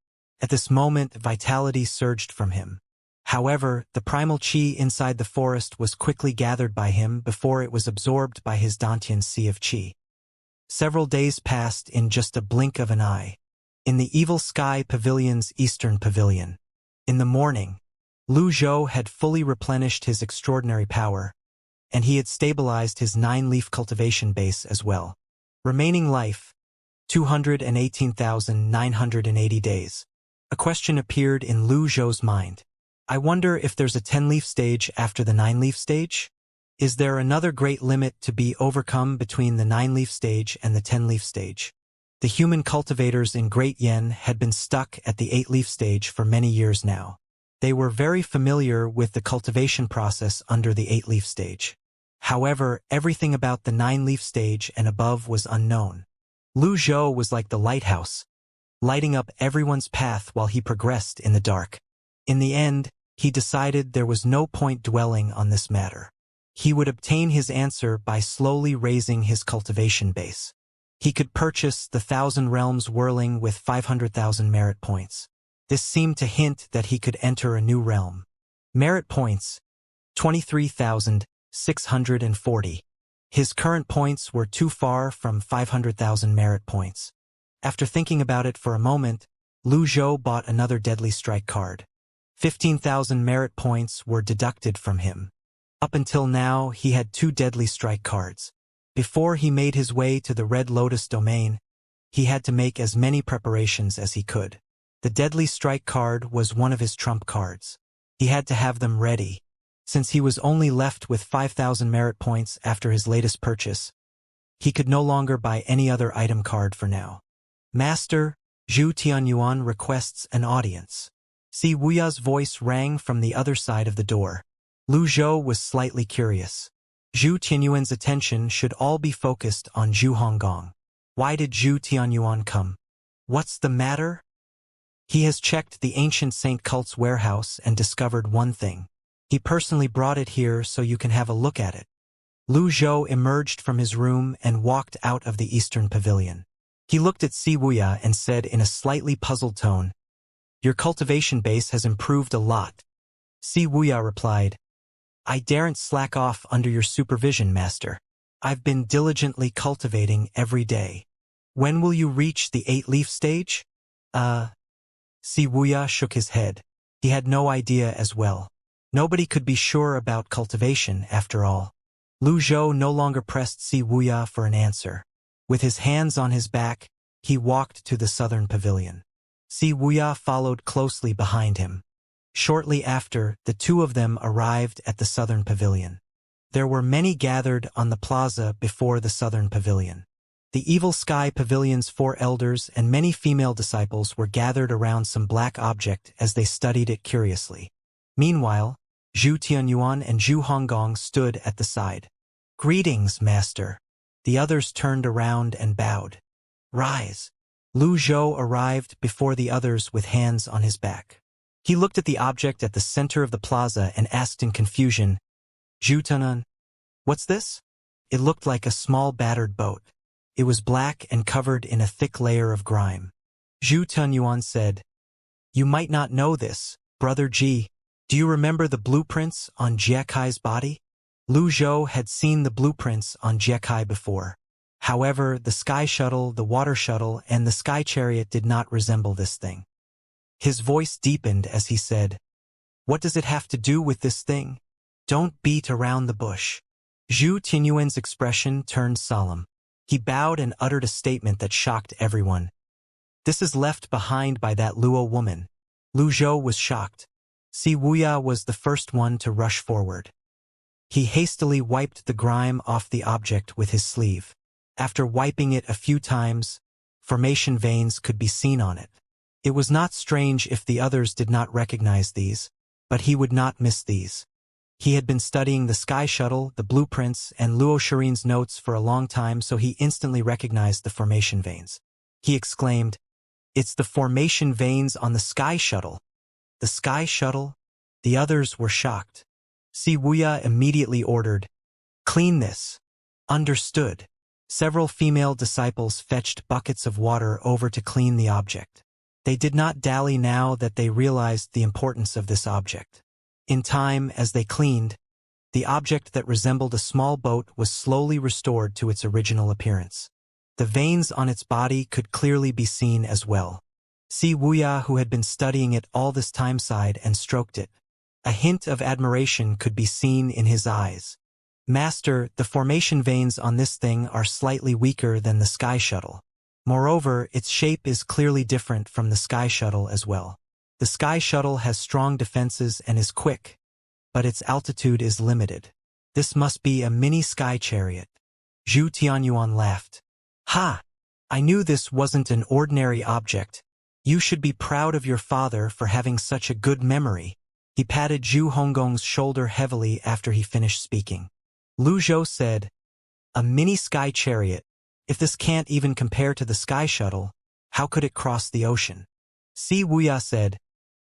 At this moment, vitality surged from him. However, the primal chi inside the forest was quickly gathered by him before it was absorbed by his Dantian sea of chi. Several days passed in just a blink of an eye. In the Evil Sky Pavilion's eastern pavilion. In the morning, Lu Zhou had fully replenished his extraordinary power, and he had stabilized his 9-leaf cultivation base as well. Remaining life, 218,980 days. A question appeared in Lu Zhou's mind. I wonder if there's a 10-leaf stage after the 9-leaf stage? Is there another great limit to be overcome between the 9-leaf stage and the 10-leaf stage? The human cultivators in Great Yen had been stuck at the 8-leaf stage for many years now. They were very familiar with the cultivation process under the 8-leaf stage. However, everything about the 9-leaf stage and above was unknown. Lu Zhou was like the lighthouse, lighting up everyone's path while he progressed in the dark. In the end, he decided there was no point dwelling on this matter. He would obtain his answer by slowly raising his cultivation base. He could purchase the 1,000 realms whirling with 500,000 merit points. This seemed to hint that he could enter a new realm. Merit points, 23,640. His current points were too far from 500,000 merit points. After thinking about it for a moment, Lu Zhou bought another deadly strike card. 15,000 merit points were deducted from him. Up until now, he had 2 deadly strike cards. Before he made his way to the Red Lotus domain, he had to make as many preparations as he could. The deadly strike card was one of his trump cards. He had to have them ready. Since he was only left with 5,000 merit points after his latest purchase, he could no longer buy any other item card for now. Master, Zhu Tianyuan requests an audience. Si Wuya's voice rang from the other side of the door. Lu Zhou was slightly curious. Zhu Tianyuan's attention should all be focused on Zhu Honggong. Why did Zhu Tianyuan come? What's the matter? He has checked the ancient Saint Cult's warehouse and discovered one thing. He personally brought it here so you can have a look at it. Lu Zhou emerged from his room and walked out of the eastern pavilion. He looked at Si Wuya and said in a slightly puzzled tone, Your cultivation base has improved a lot. Si Wuya replied, I daren't slack off under your supervision, Master. I've been diligently cultivating every day. When will you reach the 8-leaf stage? Si Wuya shook his head. He had no idea as well. Nobody could be sure about cultivation, after all. Lu Zhou no longer pressed Si Wuya for an answer. With his hands on his back, he walked to the southern pavilion. Si Wuya followed closely behind him. Shortly after, the two of them arrived at the southern pavilion. There were many gathered on the plaza before the southern pavilion. The Evil Sky Pavilion's 4 elders and many female disciples were gathered around some black object as they studied it curiously. Meanwhile, Zhu Tianyuan and Zhu Honggong stood at the side. "Greetings, master." The others turned around and bowed. "Rise." Lu Zhou arrived before the others with hands on his back. He looked at the object at the center of the plaza and asked in confusion, "Zhu Tianyuan, what's this?" It looked like a small battered boat. It was black and covered in a thick layer of grime. Zhu Tianyuan said, "You might not know this, Brother Ji. Do you remember the blueprints on Jiekai's body?" Lu Zhou had seen the blueprints on Jiekai before. However, the sky shuttle, the water shuttle, and the sky chariot did not resemble this thing. His voice deepened as he said, "What does it have to do with this thing? Don't beat around the bush." Zhu Tianyuan's expression turned solemn. He bowed and uttered a statement that shocked everyone. "This is left behind by that Luo woman." Lu Zhou was shocked. Si Wuya was the first one to rush forward. He hastily wiped the grime off the object with his sleeve. After wiping it a few times, formation veins could be seen on it. It was not strange if the others did not recognize these, but he would not miss these. He had been studying the sky shuttle, the blueprints, and Luo Shirin's notes for a long time, so he instantly recognized the formation veins. He exclaimed, "It's the formation veins on the sky shuttle." The sky shuttle? The others were shocked. Si Wuya immediately ordered, "Clean this." Understood. Several female disciples fetched buckets of water over to clean the object. They did not dally now that they realized the importance of this object. In time, as they cleaned, the object that resembled a small boat was slowly restored to its original appearance. The veins on its body could clearly be seen as well. Si Wuya, who had been studying it all this time, sighed and stroked it. A hint of admiration could be seen in his eyes. "Master, the formation veins on this thing are slightly weaker than the sky shuttle. Moreover, its shape is clearly different from the sky shuttle as well. The sky shuttle has strong defenses and is quick, but its altitude is limited. This must be a mini sky chariot." Zhu Tianyuan laughed. "Ha! I knew this wasn't an ordinary object. You should be proud of your father for having such a good memory." He patted Zhu Honggong's shoulder heavily after he finished speaking. Lu Zhou said, "A mini sky chariot. If this can't even compare to the sky shuttle, how could it cross the ocean?" Si Wuya said,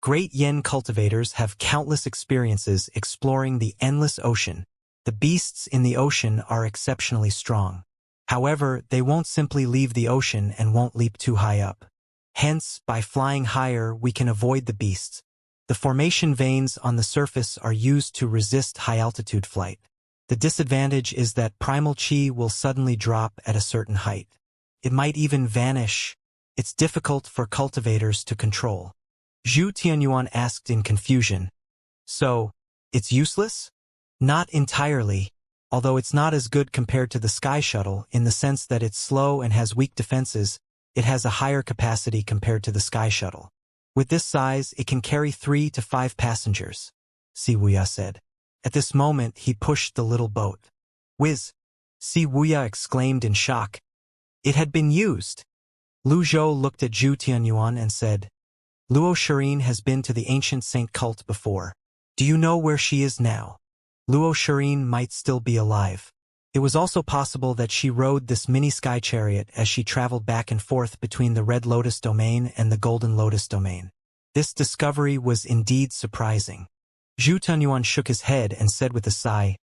"Great Yen cultivators have countless experiences exploring the endless ocean. The beasts in the ocean are exceptionally strong. However, they won't simply leave the ocean and won't leap too high up. Hence, by flying higher, we can avoid the beasts. The formation veins on the surface are used to resist high-altitude flight. The disadvantage is that primal chi will suddenly drop at a certain height. It might even vanish. It's difficult for cultivators to control." Zhu Tianyuan asked in confusion, "So, it's useless?" "Not entirely, although it's not as good compared to the sky shuttle in the sense that it's slow and has weak defenses. It has a higher capacity compared to the sky shuttle. With this size, it can carry 3 to 5 passengers," Si Wuya said. At this moment, he pushed the little boat. "Whiz!" Si Wuya exclaimed in shock. It had been used. Lu Zhou looked at Zhu Tianyuan and said, "Luo Shirin has been to the ancient saint cult before. Do you know where she is now?" Luo Shirin might still be alive. It was also possible that she rode this mini sky chariot as she traveled back and forth between the Red Lotus domain and the Golden Lotus domain. This discovery was indeed surprising. Zhu Tianyuan shook his head and said with a sigh,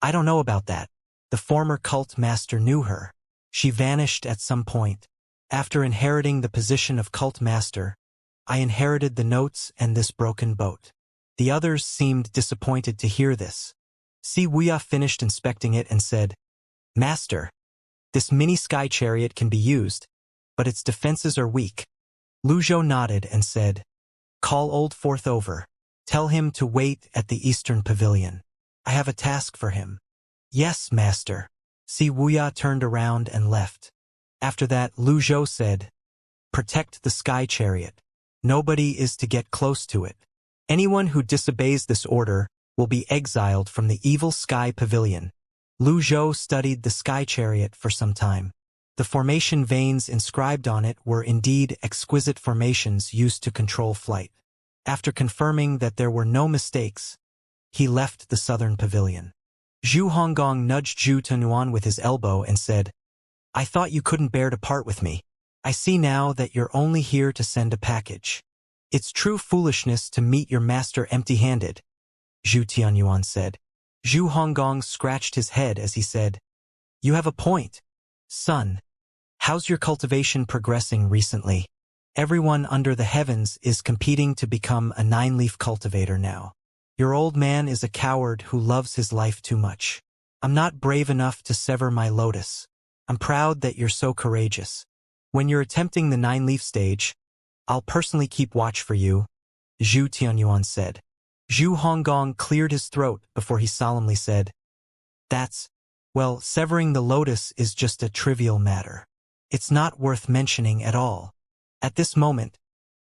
"I don't know about that. The former cult master knew her. She vanished at some point. After inheriting the position of cult master, I inherited the notes and this broken boat." The others seemed disappointed to hear this. Si Wuya finished inspecting it and said, "Master, this mini sky chariot can be used, but its defenses are weak." Lu Zhou nodded and said, "Call Old Fourth over. Tell him to wait at the Eastern Pavilion. I have a task for him." "Yes, master." Si Wuya turned around and left. After that, Lu Zhou said, "Protect the sky chariot. Nobody is to get close to it. Anyone who disobeys this order will be exiled from the evil sky pavilion." Lu Zhou studied the sky chariot for some time. The formation veins inscribed on it were indeed exquisite formations used to control flight. After confirming that there were no mistakes, he left the southern pavilion. Zhu Honggong nudged Zhu Tianyuan with his elbow and said, I thought you couldn't bear to part with me. I see now that you're only here to send a package. It's true foolishness to meet your master empty-handed, Zhu Tianyuan said. Zhu Honggong scratched his head as he said, You have a point, son. How's your cultivation progressing recently? Everyone under the heavens is competing to become a 9-leaf cultivator now. Your old man is a coward who loves his life too much. I'm not brave enough to sever my lotus. I'm proud that you're so courageous. When you're attempting the 9-leaf stage, I'll personally keep watch for you, Zhu Tianyuan said. Zhu Honggong cleared his throat before he solemnly said, Well, severing the lotus is just a trivial matter. It's not worth mentioning at all. At this moment,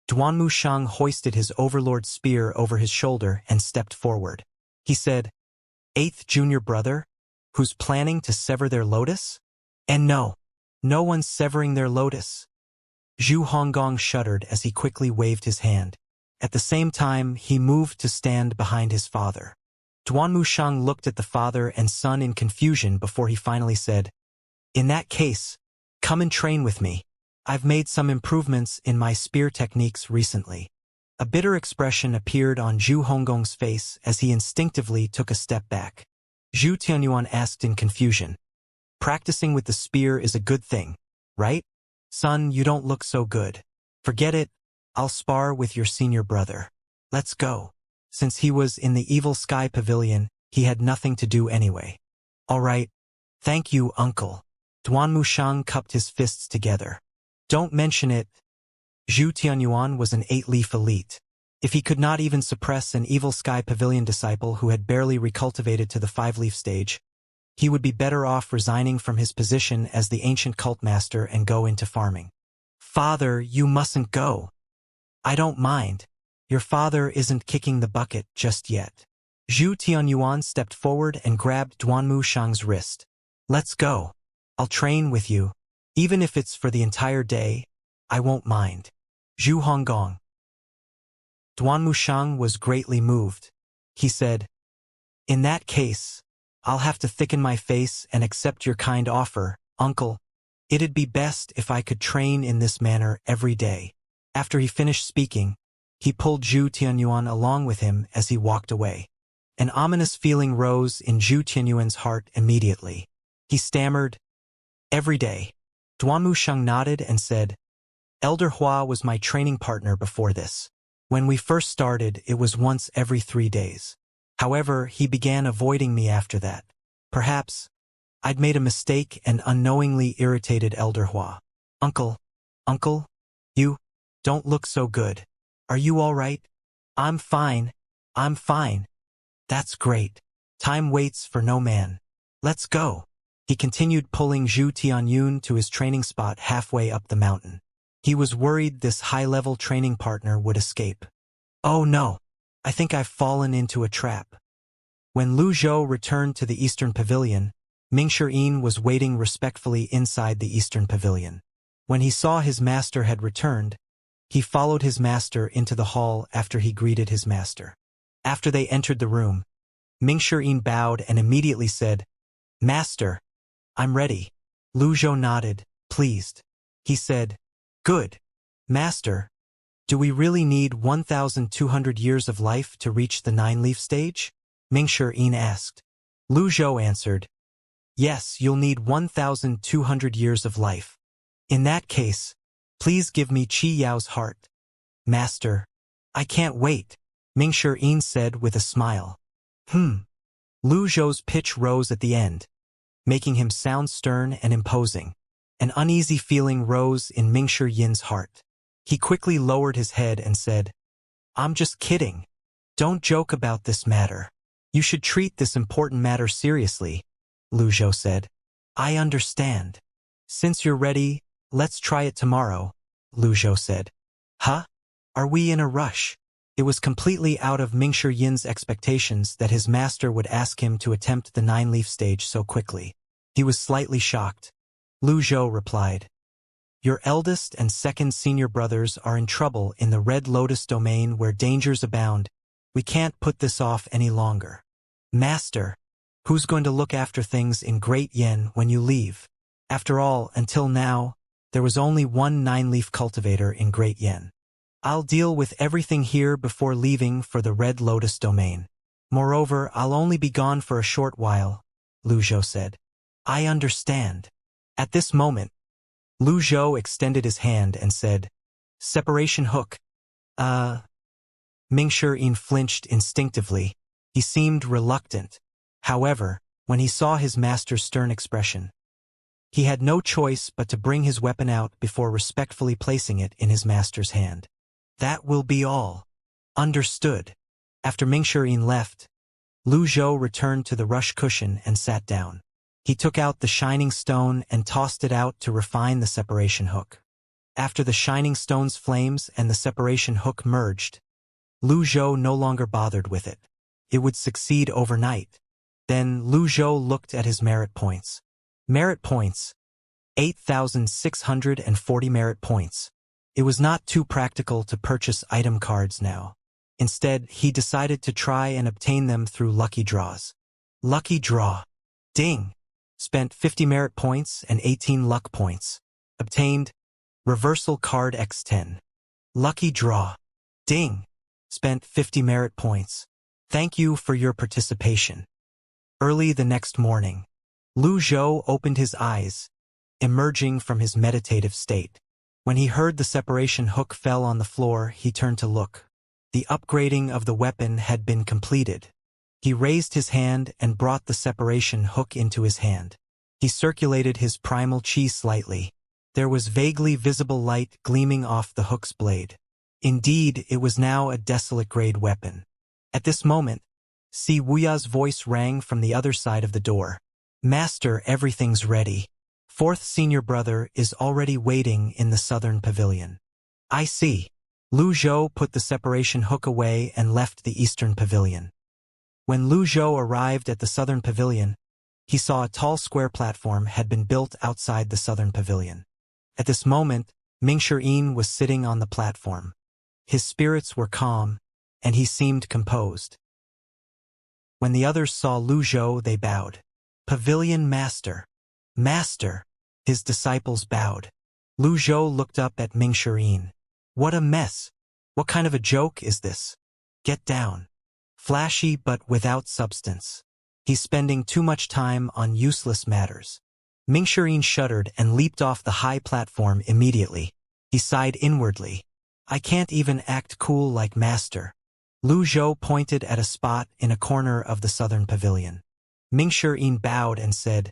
Duanmu Shang hoisted his overlord spear over his shoulder and stepped forward. He said, 8th junior brother, who's planning to sever their lotus? And no one's severing their lotus. Zhu Honggong shuddered as he quickly waved his hand. At the same time, he moved to stand behind his father. Duanmu Shang looked at the father and son in confusion before he finally said, In that case, come and train with me. I've made some improvements in my spear techniques recently. A bitter expression appeared on Zhu Honggong's face as he instinctively took a step back. Zhu Tianyuan asked in confusion, Practicing with the spear is a good thing, right? Son, you don't look so good. Forget it, I'll spar with your senior brother. Let's go. Since he was in the Evil Sky Pavilion, he had nothing to do anyway. All right. Thank you, uncle. Duanmu Shang cupped his fists together. Don't mention it. Zhu Tianyuan was an 8-leaf elite. If he could not even suppress an Evil Sky Pavilion disciple who had barely recultivated to the 5-leaf stage, he would be better off resigning from his position as the ancient cult master and go into farming. Father, you mustn't go. I don't mind. Your father isn't kicking the bucket just yet. Zhu Tianyuan stepped forward and grabbed Duanmu Shang's wrist. Let's go. I'll train with you. Even if it's for the entire day, I won't mind. Zhu Honggong. Duanmu Shang was greatly moved. He said, In that case, I'll have to thicken my face and accept your kind offer, uncle. It'd be best if I could train in this manner every day. After he finished speaking, he pulled Zhu Tianyuan along with him as he walked away. An ominous feeling rose in Zhu Tianyuan's heart immediately. He stammered, Every day. Duanmu Shang nodded and said, Elder Hua was my training partner before this. When we first started, it was once every 3 days. However, he began avoiding me after that. Perhaps I'd made a mistake and unknowingly irritated Elder Hua. Uncle, you don't look so good. Are you all right? I'm fine. That's great. Time waits for no man. Let's go. He continued pulling Zhu Tianyuan to his training spot halfway up the mountain. He was worried this high-level training partner would escape. Oh no, I think I've fallen into a trap. When Lu Zhou returned to the Eastern Pavilion, Mingshi was waiting respectfully inside the Eastern Pavilion. When he saw his master had returned, he followed his master into the hall after he greeted his master. After they entered the room, Mingshi bowed and immediately said, Master, I'm ready. Lu Zhou nodded, pleased. He said, Good. Master, do we really need 1,200 years of life to reach the 9-leaf stage? Mingshi asked. Lu Zhou answered, Yes, you'll need 1,200 years of life. In that case, please give me Qi Yao's heart. Master, I can't wait, Mingshi said with a smile. Lu Zhou's pitch rose at the end, making him sound stern and imposing. An uneasy feeling rose in Mingshi heart. He quickly lowered his head and said, I'm just kidding. Don't joke about this matter. You should treat this important matter seriously, Lu Zhou said. I understand. Since you're ready, let's try it tomorrow, Lu Zhou said. Huh? Are we in a rush? It was completely out of Mingshi expectations that his master would ask him to attempt the 9-leaf stage so quickly. He was slightly shocked. Lu Zhou replied, Your eldest and second senior brothers are in trouble in the Red Lotus domain where dangers abound. We can't put this off any longer. Master, who's going to look after things in Great Yen when you leave? After all, until now, there was only one 9-leaf cultivator in Great Yen. I'll deal with everything here before leaving for the Red Lotus domain. Moreover, I'll only be gone for a short while, Lu Zhou said. I understand. At this moment, Lu Zhou extended his hand and said, Separation hook. Mingshi flinched instinctively. He seemed reluctant. However, when he saw his master's stern expression, he had no choice but to bring his weapon out before respectfully placing it in his master's hand. That will be all. Understood. After Mingshi left, Lu Zhou returned to the rush cushion and sat down. He took out the shining stone and tossed it out to refine the separation hook. After the shining stone's flames and the separation hook merged, Lu Zhou no longer bothered with it. It would succeed overnight. Then Lu Zhou looked at his merit points. Merit points. 8,640 merit points. It was not too practical to purchase item cards now. Instead, he decided to try and obtain them through lucky draws. Lucky draw. Ding! Spent 50 merit points and 18 luck points. Obtained. Reversal card X10. Lucky draw. Ding! Spent 50 merit points. Thank you for your participation. Early the next morning, Lu Zhou opened his eyes, emerging from his meditative state. When he heard the separation hook fell on the floor, he turned to look. The upgrading of the weapon had been completed. He raised his hand and brought the separation hook into his hand. He circulated his primal chi slightly. There was vaguely visible light gleaming off the hook's blade. Indeed, it was now a desolate-grade weapon. At this moment, Si Wuya's voice rang from the other side of the door. Master, everything's ready. Fourth senior brother is already waiting in the southern pavilion. I see. Lu Zhou put the separation hook away and left the eastern pavilion. When Lu Zhou arrived at the southern pavilion, he saw a tall square platform had been built outside the southern pavilion. At this moment, Mingshi was sitting on the platform. His spirits were calm, and he seemed composed. When the others saw Lu Zhou, they bowed. Pavilion Master. Master. His disciples bowed. Lu Zhou looked up at Mingshi. What a mess. What kind of a joke is this? Get down. Flashy but without substance. He's spending too much time on useless matters. Mingshi shuddered and leaped off the high platform immediately. He sighed inwardly. I can't even act cool like Master. Lu Zhou pointed at a spot in a corner of the southern pavilion. Mingshi bowed and said,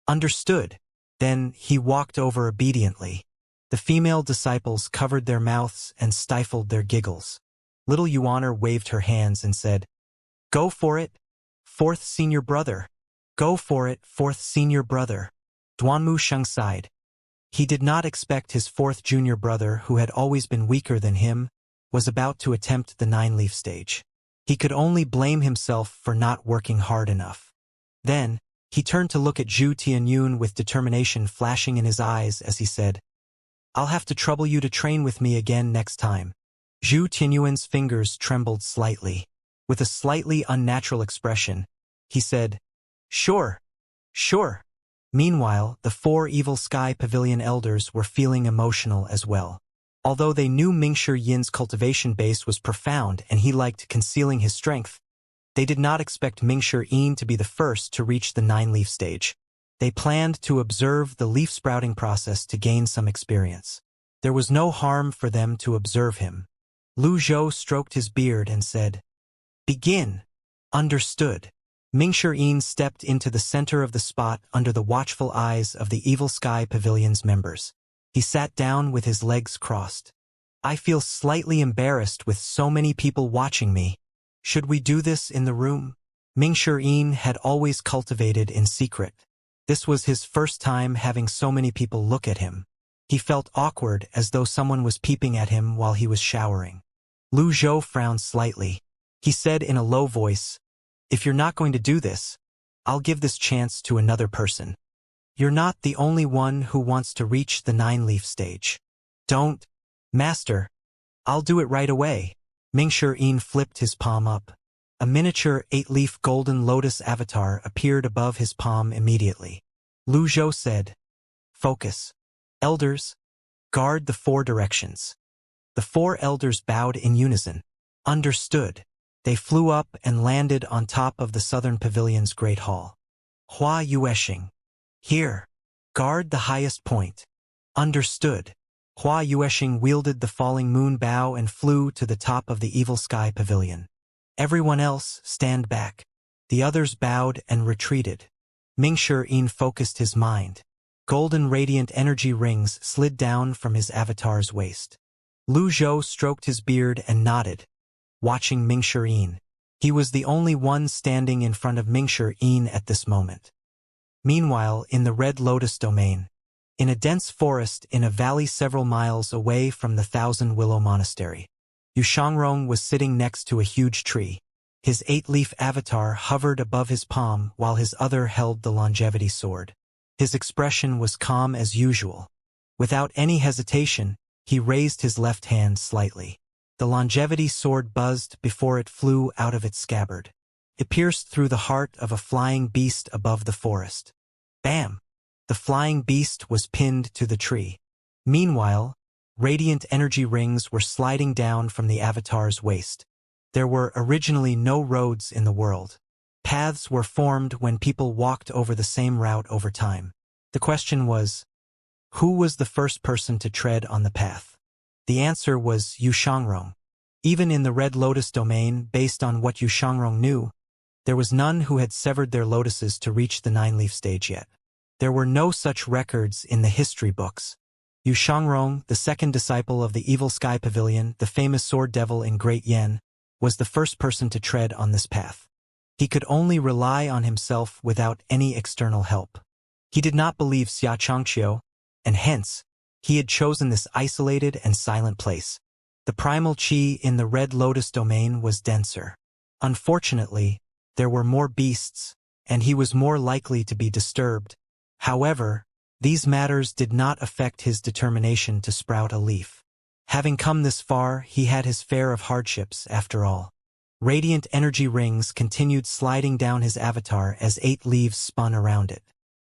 Understood. Then he walked over obediently. The female disciples covered their mouths and stifled their giggles. Little Yuaner waved her hands and said, Go for it, fourth senior brother. Go for it, fourth senior brother. Duanmu Sheng sighed. He did not expect his fourth junior brother, who had always been weaker than him, was about to attempt the 9-leaf stage. He could only blame himself for not working hard enough. Then, he turned to look at Zhu Tianyun with determination flashing in his eyes as he said, I'll have to trouble you to train with me again next time. Zhu Tianyun's fingers trembled slightly. With a slightly unnatural expression, he said, Sure, sure. Meanwhile, the 4 Evil Sky Pavilion elders were feeling emotional as well. Although they knew Mingshi Yin's cultivation base was profound and he liked concealing his strength, they did not expect Mingshi Yin to be the first to reach the 9-leaf stage. They planned to observe the leaf sprouting process to gain some experience. There was no harm for them to observe him. Lu Zhou stroked his beard and said, Begin. Understood. Mingshi Yin stepped into the center of the spot under the watchful eyes of the Evil Sky Pavilion's members. He sat down with his legs crossed. I feel slightly embarrassed with so many people watching me. Should we do this in the room? Mingshi Yin had always cultivated in secret. This was his first time having so many people look at him. He felt awkward, as though someone was peeping at him while he was showering. Lu Zhou frowned slightly. He said in a low voice, If you're not going to do this, I'll give this chance to another person. You're not the only one who wants to reach the 9-leaf stage. Don't. Master. I'll do it right away. Mingshi flipped his palm up. A miniature 8-leaf golden lotus avatar appeared above his palm immediately. Lu Zhou said, "Focus. Elders, guard the 4 directions." The 4 elders bowed in unison. Understood. They flew up and landed on top of the southern pavilion's great hall. Hua Yueshing. Here. Guard the highest point. Understood. Hua Yueshing wielded the falling moon bow and flew to the top of the evil sky pavilion. Everyone else, stand back. The others bowed and retreated. Mingshi focused his mind. Golden radiant energy rings slid down from his avatar's waist. Lu Zhou stroked his beard and nodded, watching Mingshi. He was the only one standing in front of Mingshi at this moment. Meanwhile, in the Red Lotus domain, in a dense forest in a valley several miles away from the Thousand Willow Monastery, Xianxia was sitting next to a huge tree. His 8-leaf avatar hovered above his palm while his other held the longevity sword. His expression was calm as usual. Without any hesitation, he raised his left hand slightly. The longevity sword buzzed before it flew out of its scabbard. It pierced through the heart of a flying beast above the forest. Bam! The flying beast was pinned to the tree. Meanwhile, radiant energy rings were sliding down from the avatar's waist. There were originally no roads in the world. Paths were formed when people walked over the same route over time. The question was, who was the first person to tread on the path? The answer was Xianxia. Even in the Red Lotus domain, based on what Xianxia knew, there was none who had severed their lotuses to reach the 9-leaf stage yet. There were no such records in the history books. Xianxia, the second disciple of the Evil Sky Pavilion, the famous sword devil in Great Yen, was the first person to tread on this path. He could only rely on himself without any external help. He did not believe Xianxia, and hence, he had chosen this isolated and silent place. The primal chi in the Red Lotus domain was denser. Unfortunately, there were more beasts, and he was more likely to be disturbed. However, these matters did not affect his determination to sprout a leaf. Having come this far, he had his fare of hardships, after all. Radiant energy rings continued sliding down his avatar as 8 leaves spun around it.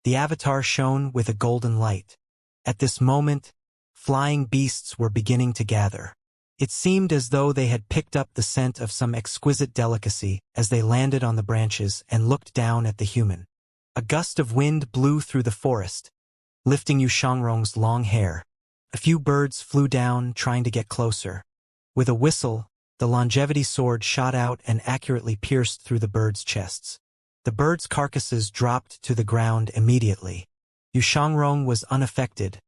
The avatar shone with a golden light. At this moment, flying beasts were beginning to gather. It seemed as though they had picked up the scent of some exquisite delicacy as they landed on the branches and looked down at the human. A gust of wind blew through the forest, lifting Xianxia's long hair. A few birds flew down, trying to get closer. With a whistle, the longevity sword shot out and accurately pierced through the birds' chests. The birds' carcasses dropped to the ground immediately. Xianxia was unaffected,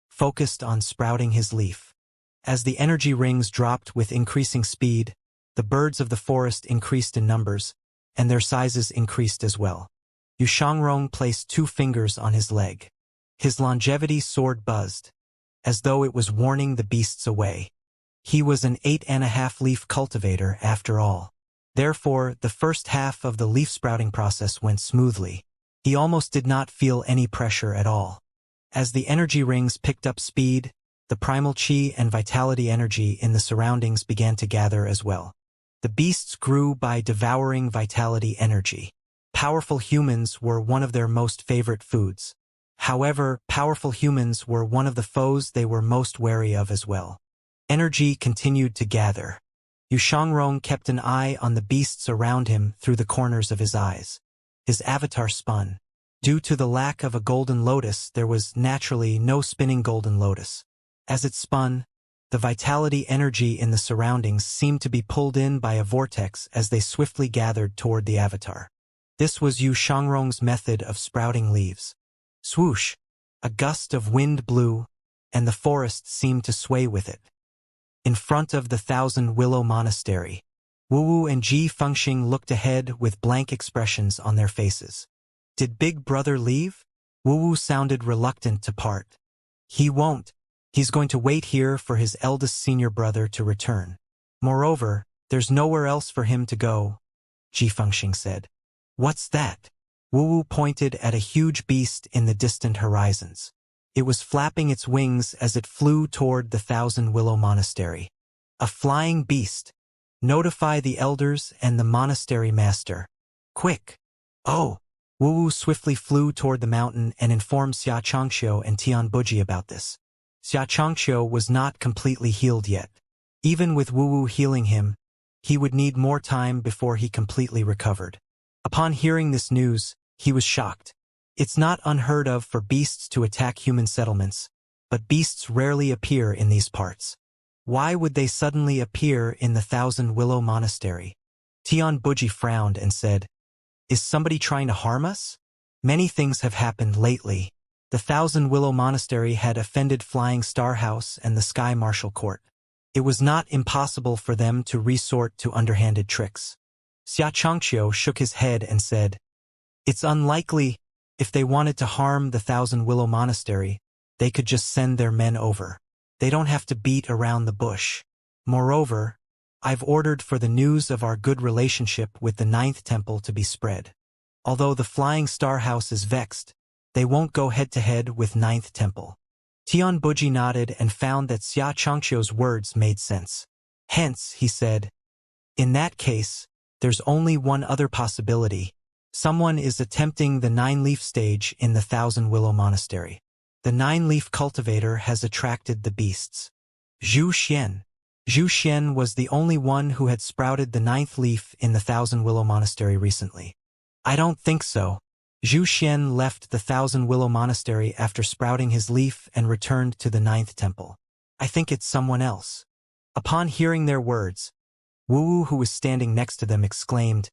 focused on sprouting his leaf. As the energy rings dropped with increasing speed, the birds of the forest increased in numbers, and their sizes increased as well. Xianxia placed 2 fingers on his leg. His longevity sword buzzed, as though it was warning the beasts away. He was an 8.5-leaf cultivator after all. Therefore, the first half of the leaf sprouting process went smoothly. He almost did not feel any pressure at all. As the energy rings picked up speed, the primal chi and vitality energy in the surroundings began to gather as well. The beasts grew by devouring vitality energy. Powerful humans were one of their most favorite foods. However, powerful humans were one of the foes they were most wary of as well. Energy continued to gather. Xianxia kept an eye on the beasts around him through the corners of his eyes. His avatar spun. Due to the lack of a golden lotus, there was naturally no spinning golden lotus. As it spun, the vitality energy in the surroundings seemed to be pulled in by a vortex as they swiftly gathered toward the avatar. This was Xianxia's method of sprouting leaves. Swoosh! A gust of wind blew, and the forest seemed to sway with it. In front of the Thousand Willow Monastery, Wuwu and Ji Fengxing looked ahead with blank expressions on their faces. Did Big Brother leave? Wuwu sounded reluctant to part. He won't. He's going to wait here for his eldest senior brother to return. Moreover, there's nowhere else for him to go, Ji Fengxing said. What's that? Wuwu pointed at a huge beast in the distant horizons. It was flapping its wings as it flew toward the Thousand Willow Monastery. A flying beast. Notify the elders and the monastery master. Quick! Oh! Wu swiftly flew toward the mountain and informed Xianxia and Tianbuji about this. Xianxia was not completely healed yet. Even with Wu healing him, he would need more time before he completely recovered. Upon hearing this news, he was shocked. It's not unheard of for beasts to attack human settlements, but beasts rarely appear in these parts. Why would they suddenly appear in the Thousand Willow Monastery? Tianbuji frowned and said, "Is somebody trying to harm us?" Many things have happened lately. The Thousand Willow Monastery had offended Flying Star House and the Sky Marshal Court. It was not impossible for them to resort to underhanded tricks. Xianxia shook his head and said, "It's unlikely. If they wanted to harm the Thousand Willow Monastery, they could just send their men over. They don't have to beat around the bush. Moreover, I've ordered for the news of our good relationship with the Ninth Temple to be spread. Although the Flying Star House is vexed, they won't go head-to-head with Ninth Temple." Tianbuji nodded and found that Xianxia's words made sense. Hence, he said, "In that case, there's only one other possibility. Someone is attempting the Nine-Leaf stage in the Thousand Willow Monastery. The Nine-Leaf cultivator has attracted the beasts." Zhu Xian was the only one who had sprouted the ninth leaf in the Thousand Willow Monastery recently. "I don't think so." Zhu Xian left the Thousand Willow Monastery after sprouting his leaf and returned to the Ninth Temple. "I think it's someone else." Upon hearing their words, Wu, who was standing next to them, exclaimed,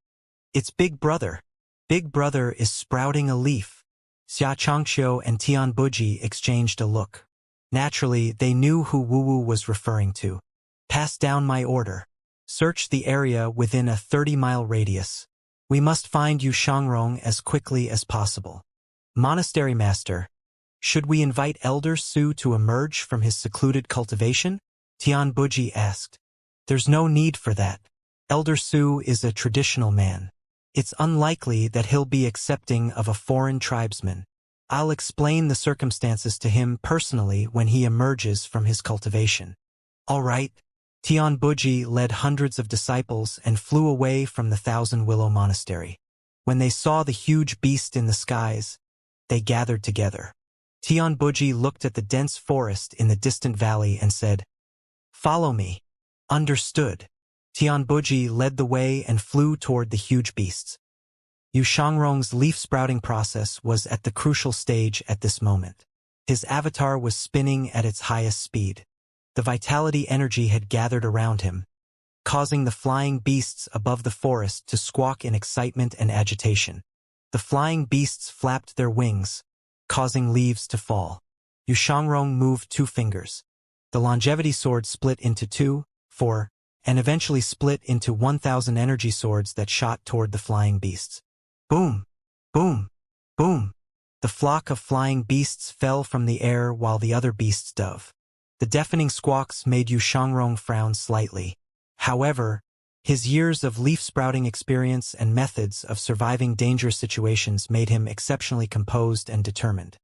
"It's Big Brother. Big Brother is sprouting a leaf." Xianxia and Tianbuji exchanged a look. Naturally, they knew who Wu was referring to. "Pass down my order. Search the area within a 30-mile radius. We must find Yu Shangrong as quickly as possible." "Monastery Master, should we invite Elder Su to emerge from his secluded cultivation?" Tianbuji asked. "There's no need for that. Elder Su is a traditional man. It's unlikely that he'll be accepting of a foreign tribesman. I'll explain the circumstances to him personally when he emerges from his cultivation." "All right." Tianbuji led hundreds of disciples and flew away from the Thousand Willow Monastery. When they saw the huge beast in the skies, they gathered together. Tianbuji looked at the dense forest in the distant valley and said, "Follow me." "Understood." Tianbuji led the way and flew toward the huge beasts. Yu Shangrong's leaf-sprouting process was at the crucial stage at this moment. His avatar was spinning at its highest speed. The vitality energy had gathered around him, causing the flying beasts above the forest to squawk in excitement and agitation. The flying beasts flapped their wings, causing leaves to fall. Yu Shangrong moved 2 fingers. The longevity sword split into 2, 4, and eventually split into 1,000 energy swords that shot toward the flying beasts. Boom! Boom! Boom! The flock of flying beasts fell from the air while the other beasts dove. The deafening squawks made Yu Shangrong frown slightly. However, his years of leaf-sprouting experience and methods of surviving dangerous situations made him exceptionally composed and determined.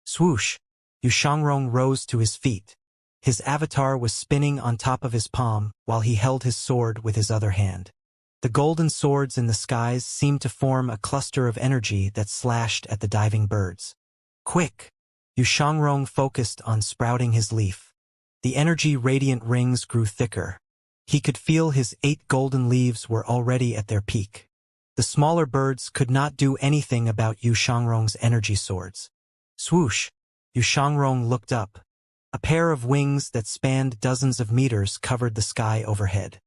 Swoosh! Yu Shangrong rose to his feet. His avatar was spinning on top of his palm while he held his sword with his other hand. The golden swords in the skies seemed to form a cluster of energy that slashed at the diving birds. Quick! Yu Shangrong focused on sprouting his leaf. The energy-radiant rings grew thicker. He could feel his 8 golden leaves were already at their peak. The smaller birds could not do anything about Yu Shangrong's energy swords. Swoosh! Yu Shangrong looked up. A pair of wings that spanned dozens of meters covered the sky overhead.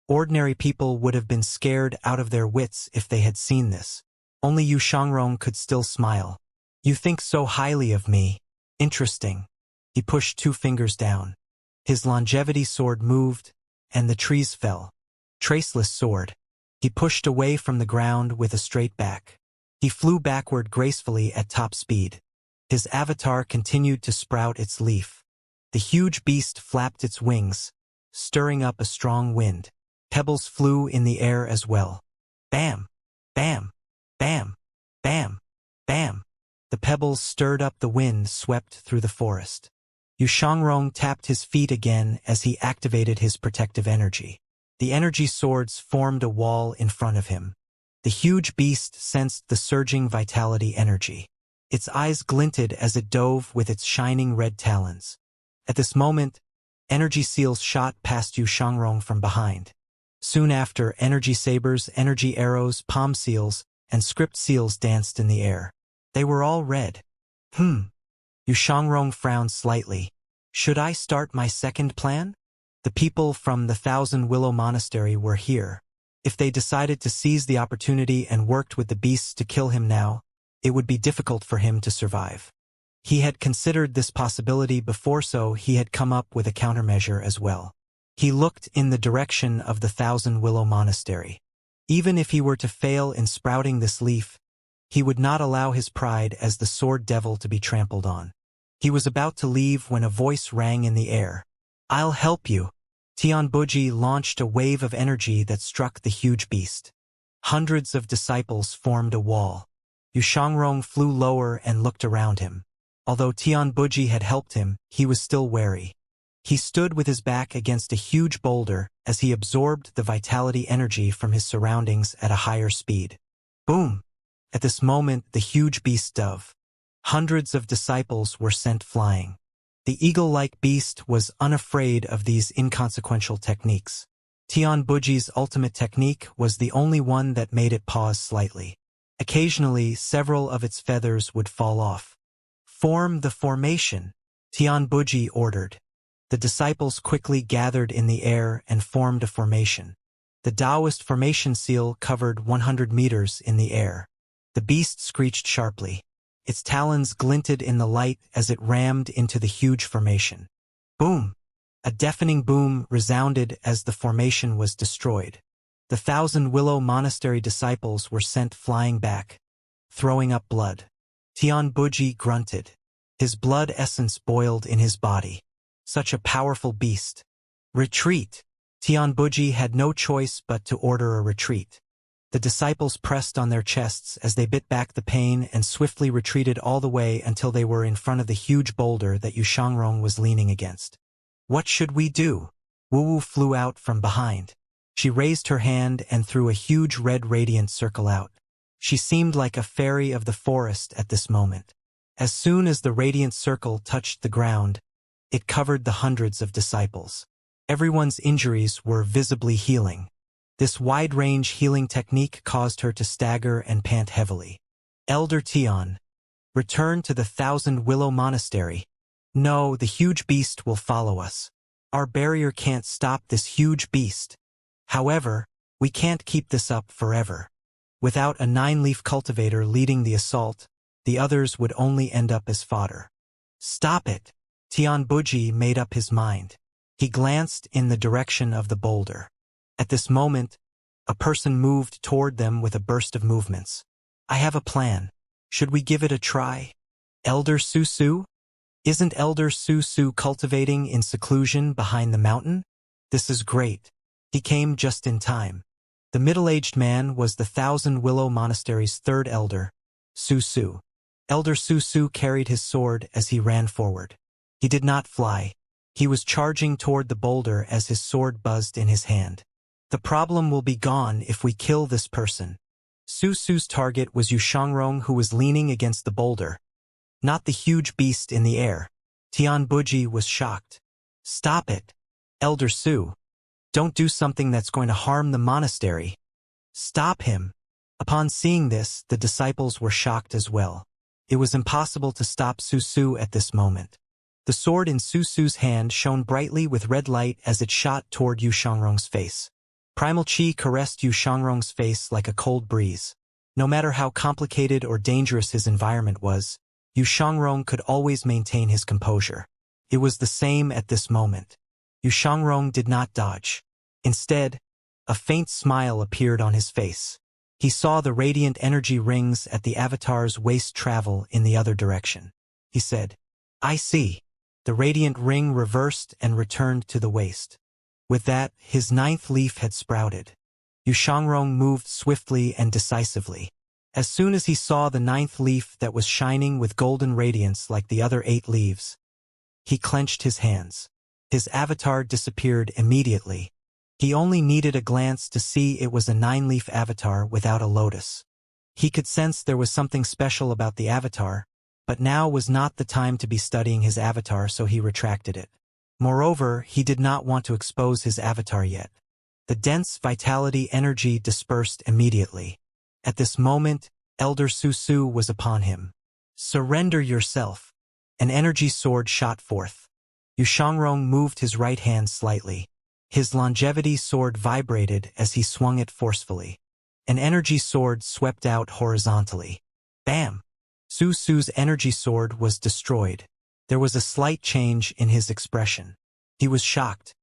Ordinary people would have been scared out of their wits if they had seen this. Only Yu Shangrong could still smile. "You think so highly of me. Interesting." He pushed 2 fingers down. His longevity sword moved, and the trees fell. Traceless sword. He pushed away from the ground with a straight back. He flew backward gracefully at top speed. His avatar continued to sprout its leaf. The huge beast flapped its wings, stirring up a strong wind. Pebbles flew in the air as well. Bam! Bam! Bam! Bam! Bam! The pebbles stirred up the wind swept through the forest. Yu Shangrong tapped his feet again as he activated his protective energy. The energy swords formed a wall in front of him. The huge beast sensed the surging vitality energy. Its eyes glinted as it dove with its shining red talons. At this moment, energy seals shot past Xianxia from behind. Soon after, energy sabers, energy arrows, palm seals, and script seals danced in the air. They were all red. Xianxia frowned slightly. Should I start my second plan? The people from the Thousand Willow Monastery were here. If they decided to seize the opportunity and worked with the beasts to kill him now, it would be difficult for him to survive. He had considered this possibility before, so he had come up with a countermeasure as well. He looked in the direction of the Thousand Willow Monastery. Even if he were to fail in sprouting this leaf, he would not allow his pride as the sword devil to be trampled on. He was about to leave when a voice rang in the air. "I'll help you." Tianbuji launched a wave of energy that struck the huge beast. Hundreds of disciples formed a wall. Xianxia flew lower and looked around him. Although Tianbuji had helped him, he was still wary. He stood with his back against a huge boulder as he absorbed the vitality energy from his surroundings at a higher speed. Boom! At this moment, the huge beast dove. Hundreds of disciples were sent flying. The eagle-like beast was unafraid of these inconsequential techniques. Tianbuji's ultimate technique was the only one that made it pause slightly. Occasionally, several of its feathers would fall off. "Form the formation," Tianbuji ordered. The disciples quickly gathered in the air and formed a formation. The Taoist formation seal covered 100 meters in the air. The beast screeched sharply. Its talons glinted in the light as it rammed into the huge formation. Boom! A deafening boom resounded as the formation was destroyed. The Thousand Willow Monastery disciples were sent flying back, throwing up blood. Tianbuji grunted. His blood essence boiled in his body. Such a powerful beast. Retreat! Tianbuji had no choice but to order a retreat. The disciples pressed on their chests as they bit back the pain and swiftly retreated all the way until they were in front of the huge boulder that Xianxia was leaning against. "What should we do?" Wu flew out from behind. She raised her hand and threw a huge red radiant circle out. She seemed like a fairy of the forest at this moment. As soon as the radiant circle touched the ground, it covered the hundreds of disciples. Everyone's injuries were visibly healing. This wide-range healing technique caused her to stagger and pant heavily. "Elder Tian, return to the Thousand Willow Monastery. No, the huge beast will follow us. Our barrier can't stop this huge beast. However, we can't keep this up forever. Without a 9-leaf cultivator leading the assault, the others would only end up as fodder." "Stop it!" Tianbuji made up his mind. He glanced in the direction of the boulder. At this moment, a person moved toward them with a burst of movements. "I have a plan. Should we give it a try?" "Elder Susu? Isn't Elder Susu cultivating in seclusion behind the mountain? This is great." He came just in time. The middle-aged man was the Thousand Willow Monastery's third elder, Susu. Elder Susu carried his sword as he ran forward. He did not fly. He was charging toward the boulder as his sword buzzed in his hand. "The problem will be gone if we kill this person." Susu's target was Xianxia, who was leaning against the boulder, not the huge beast in the air. Tianbuji was shocked. "Stop it, Elder Su. Don't do something that's going to harm the monastery. Stop him." Upon seeing this, the disciples were shocked as well. It was impossible to stop Susu at this moment. The sword in Susu's hand shone brightly with red light as it shot toward Xianxia's face. Primal Qi caressed Xianxia's face like a cold breeze. No matter how complicated or dangerous his environment was, Xianxia could always maintain his composure. It was the same at this moment. Xianxia did not dodge. Instead, a faint smile appeared on his face. He saw the radiant energy rings at the avatar's waist travel in the other direction. He said, "I see." The radiant ring reversed and returned to the waist. With that, his 9th leaf had sprouted. Xianxia moved swiftly and decisively. As soon as he saw the 9th leaf that was shining with golden radiance like the other 8 leaves, he clenched his hands. His avatar disappeared immediately. He only needed a glance to see it was a 9-leaf avatar without a lotus. He could sense there was something special about the avatar, but now was not the time to be studying his avatar, so he retracted it. Moreover, he did not want to expose his avatar yet. The dense vitality energy dispersed immediately. At this moment, Elder Susu was upon him. "Surrender yourself." An energy sword shot forth. Xianxia moved his right hand slightly. His longevity sword vibrated as he swung it forcefully. An energy sword swept out horizontally. Bam! Susu's energy sword was destroyed. There was a slight change in his expression. He was shocked.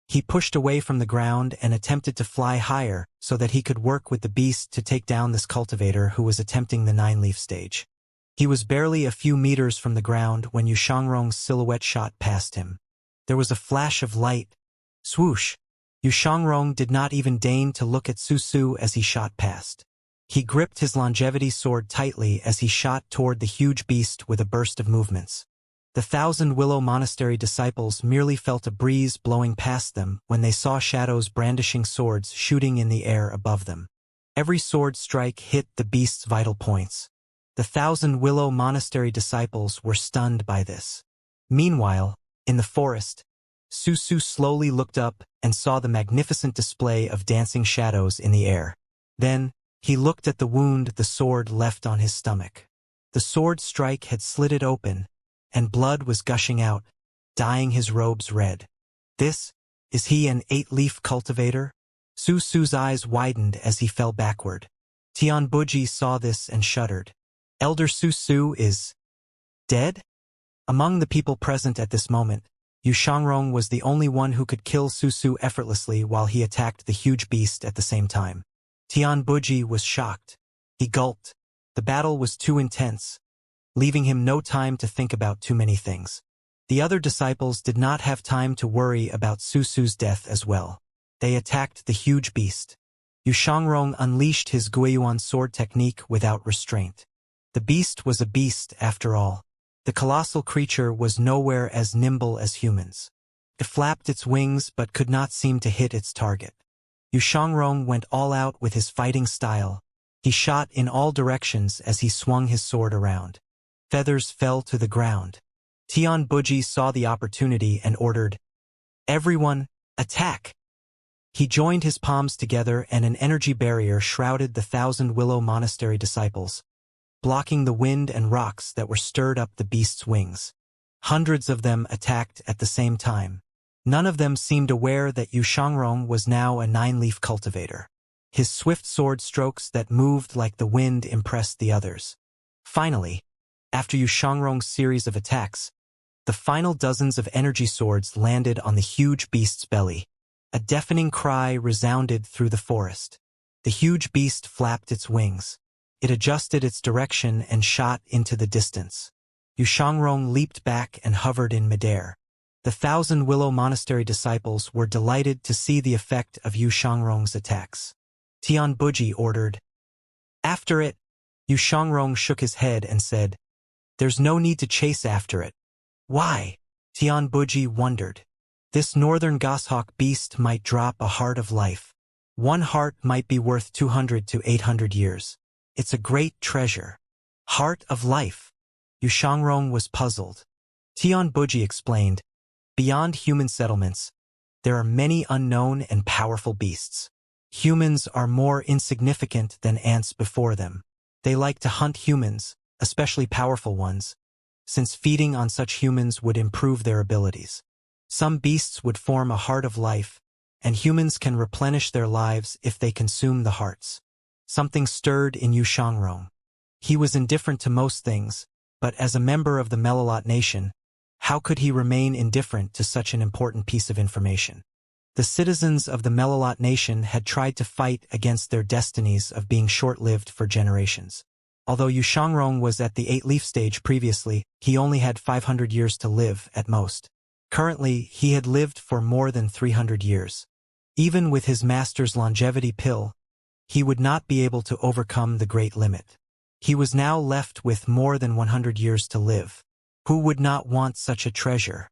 He pushed away from the ground and attempted to fly higher so that he could work with the beast to take down this cultivator who was attempting the 9-leaf stage. He was barely a few meters from the ground when Xianxia's silhouette shot past him. There was a flash of light. Swoosh! Xianxia did not even deign to look at Susu as he shot past. He gripped his longevity sword tightly as he shot toward the huge beast with a burst of movements. The 1,000 Willow Monastery disciples merely felt a breeze blowing past them when they saw shadows brandishing swords shooting in the air above them. Every sword strike hit the beast's vital points. The 1,000 Willow Monastery disciples were stunned by this. Meanwhile, in the forest, Susu slowly looked up and saw the magnificent display of dancing shadows in the air. Then, he looked at the wound the sword left on his stomach. The sword strike had slit it open, and blood was gushing out, dyeing his robes red. Is he an 8-leaf cultivator? Susu's eyes widened as he fell backward. Tianbuji saw this and shuddered. Elder Susu is dead? Among the people present at this moment, Xianxia was the only one who could kill Susu effortlessly while he attacked the huge beast at the same time. Tianbuji was shocked. He gulped. The battle was too intense, leaving him no time to think about too many things. The other disciples did not have time to worry about Susu's death as well. They attacked the huge beast. Xianxia unleashed his Guiyuan sword technique without restraint. The beast was a beast after all. The colossal creature was nowhere as nimble as humans. It flapped its wings but could not seem to hit its target. Xianxia went all out with his fighting style. He shot in all directions as he swung his sword around. Feathers fell to the ground. Tianbuji saw the opportunity and ordered, "Everyone, attack!" He joined his palms together and an energy barrier shrouded the 1,000 Willow Monastery disciples, blocking the wind and rocks that were stirred up the beast's wings. Hundreds of them attacked at the same time. None of them seemed aware that Xianxia was now a 9-leaf cultivator. His swift sword strokes that moved like the wind impressed the others. Finally, after Xianxia's series of attacks, the final dozens of energy swords landed on the huge beast's belly. A deafening cry resounded through the forest. The huge beast flapped its wings. It adjusted its direction and shot into the distance. Xianxia leaped back and hovered in midair. The 1,000 Willow Monastery disciples were delighted to see the effect of Xianxia's attacks. Tianbuji ordered, "After it." Xianxia shook his head and said, "There's no need to chase after it." Why? Tianbuji wondered. This northern goshawk beast might drop a heart of life. One heart might be worth 200 to 800 years. It's a great treasure. Heart of life. Xianxia was puzzled. Tianbuji explained, "Beyond human settlements, there are many unknown and powerful beasts. Humans are more insignificant than ants before them. They like to hunt humans, especially powerful ones, since feeding on such humans would improve their abilities. Some beasts would form a heart of life, and humans can replenish their lives if they consume the hearts." Something stirred in Xianxia. He was indifferent to most things, but as a member of the Melilot nation, how could he remain indifferent to such an important piece of information? The citizens of the Melilot nation had tried to fight against their destinies of being short-lived for generations. Although Xianxia was at the 8-leaf stage previously, he only had 500 years to live at most. Currently, he had lived for more than 300 years. Even with his master's longevity pill, he would not be able to overcome the great limit. He was now left with more than 100 years to live. Who would not want such a treasure?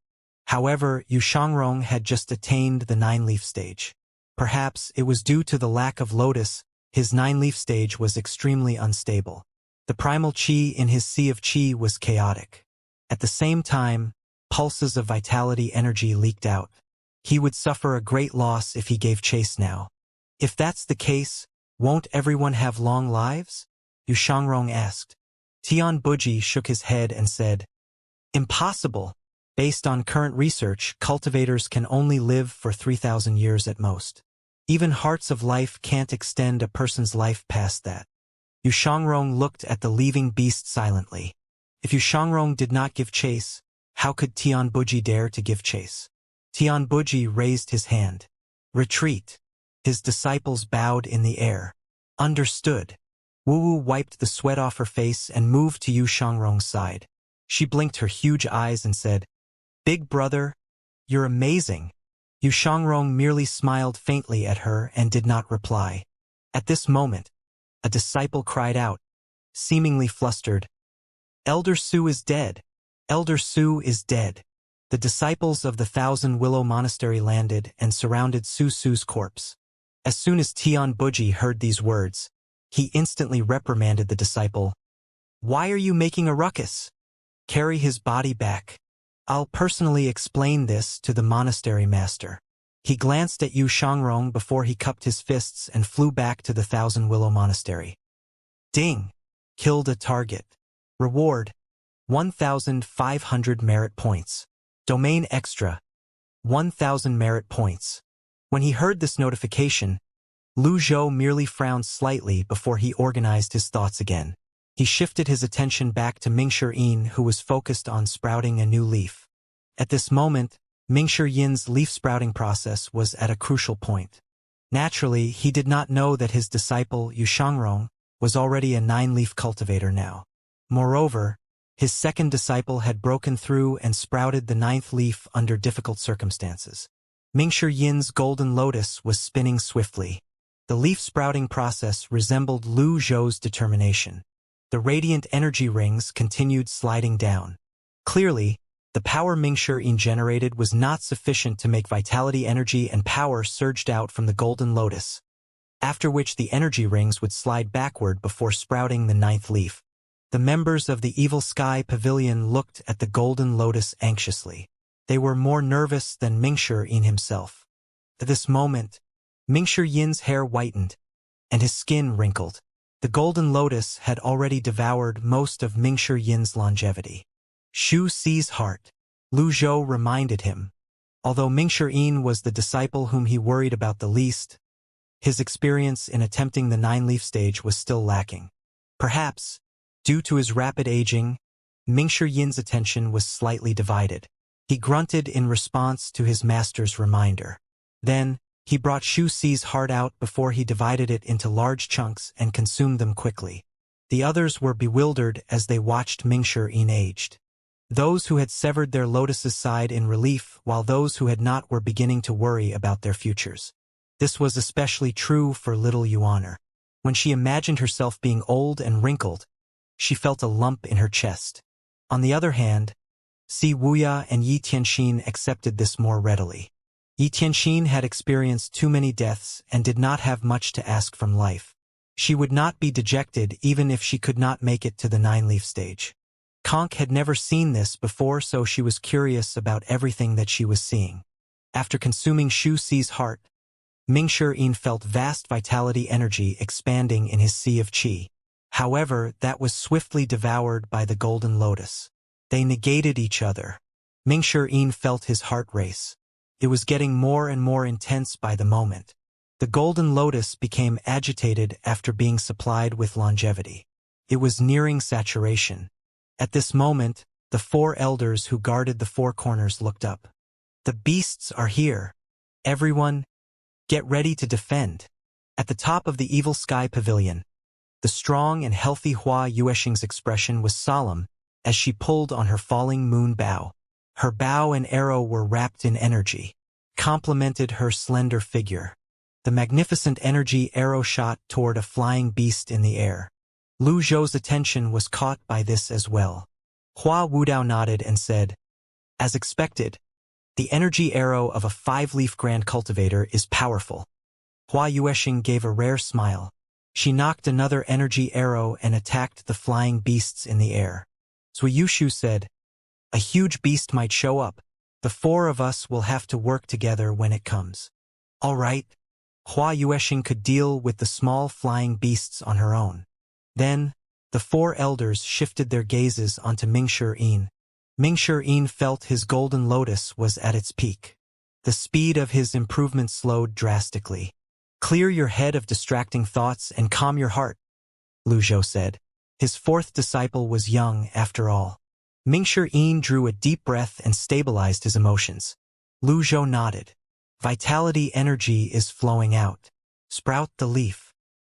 However, Xianxia had just attained the 9-leaf stage. Perhaps it was due to the lack of lotus, his 9-leaf stage was extremely unstable. The primal chi in his sea of chi was chaotic. At the same time, pulses of vitality energy leaked out. He would suffer a great loss if he gave chase now. If that's the case, won't everyone have long lives? Yu Shangrong asked. Tian Buji shook his head and said, Impossible. Based on current research, cultivators can only live for 3,000 years at most. Even hearts of life can't extend a person's life past that. Yu Shangrong looked at the leaving beast silently. If Yu Shangrong did not give chase, how could Tian Buji dare to give chase? Tian Buji raised his hand. Retreat. His disciples bowed in the air. Understood. Wu Wu wiped the sweat off her face and moved to Yu Shangrong's side. She blinked her huge eyes and said, Big brother, you're amazing. Yu Shangrong merely smiled faintly at her and did not reply. At this moment, a disciple cried out, seemingly flustered, Elder Su is dead. Elder Su is dead. The disciples of the Thousand Willow Monastery landed and surrounded Su Su's corpse. As soon as Tian Buji heard these words, he instantly reprimanded the disciple. Why are you making a ruckus? Carry his body back. I'll personally explain this to the monastery master. He glanced at Yu Shangrong before he cupped his fists and flew back to the Thousand Willow Monastery. Ding! Killed a target. Reward: 1,500 merit points. Domain extra: 1,000 merit points. When he heard this notification, Lu Zhou merely frowned slightly before he organized his thoughts again. He shifted his attention back to Mingshi Yin, who was focused on sprouting a new leaf. At this moment, Mingshi Yin's leaf sprouting process was at a crucial point. Naturally, he did not know that his disciple, Yu Shangrong, was already a 9-leaf cultivator now. Moreover, his second disciple had broken through and sprouted the 9th leaf under difficult circumstances. Mingshi Yin's golden lotus was spinning swiftly. The leaf sprouting process resembled Lu Zhou's determination. The radiant energy rings continued sliding down. Clearly, the power Mingshi Yin generated was not sufficient to make vitality energy and power surged out from the golden lotus, after which the energy rings would slide backward before sprouting the 9th leaf. The members of the Evil Sky Pavilion looked at the golden lotus anxiously. They were more nervous than Mingshi Yin himself. At this moment, Mingshi Yin's hair whitened, and his skin wrinkled. The golden lotus had already devoured most of Mingshi Yin's longevity. Shu Si's heart. Lu Zhou reminded him. Although Mingshi Yin was the disciple whom he worried about the least, his experience in attempting the 9-leaf stage was still lacking. Perhaps, due to his rapid aging, Mingshi Yin's attention was slightly divided. He grunted in response to his master's reminder. Then, he brought Shu Si's heart out before he divided it into large chunks and consumed them quickly. The others were bewildered as they watched Mingshi Yin aged. Those who had severed their lotuses sighed in relief, while those who had not were beginning to worry about their futures. This was especially true for little Yuaner. When she imagined herself being old and wrinkled, she felt a lump in her chest. On the other hand, Si Wuya and Yi Tianxin accepted this more readily. Yi Tianxin had experienced too many deaths and did not have much to ask from life. She would not be dejected even if she could not make it to the 9-leaf stage. Conk had never seen this before, so she was curious about everything that she was seeing. After consuming Shu Si's heart, Mingshi Yin felt vast vitality energy expanding in his sea of qi. However, that was swiftly devoured by the golden lotus. They negated each other. Mingshi Yin felt his heart race. It was getting more and more intense by the moment. The golden lotus became agitated after being supplied with longevity. It was nearing saturation. At this moment, the 4 elders who guarded the 4 corners looked up. The beasts are here. Everyone, get ready to defend. At the top of the Evil Sky Pavilion, the strong and healthy Hua Yuexing's expression was solemn as she pulled on her falling moon bow. Her bow and arrow were wrapped in energy, complemented her slender figure. The magnificent energy arrow shot toward a flying beast in the air. Lu Zhou's attention was caught by this as well. Hua Wudao nodded and said, As expected, the energy arrow of a 5-leaf grand cultivator is powerful. Hua Yuexing gave a rare smile. She knocked another energy arrow and attacked the flying beasts in the air. Zui Yushu said, "A huge beast might show up. The four of us will have to work together when it comes." All right. Hua Yuexing could deal with the small flying beasts on her own. Then, the four elders shifted their gazes onto Mingshi. Mingshi felt his golden lotus was at its peak. The speed of his improvement slowed drastically. "Clear your head of distracting thoughts and calm your heart," Lu Zhou said. His fourth disciple was young, after all. Mingshi drew a deep breath and stabilized his emotions. Lu Zhou nodded. "Vitality energy is flowing out. Sprout the leaf."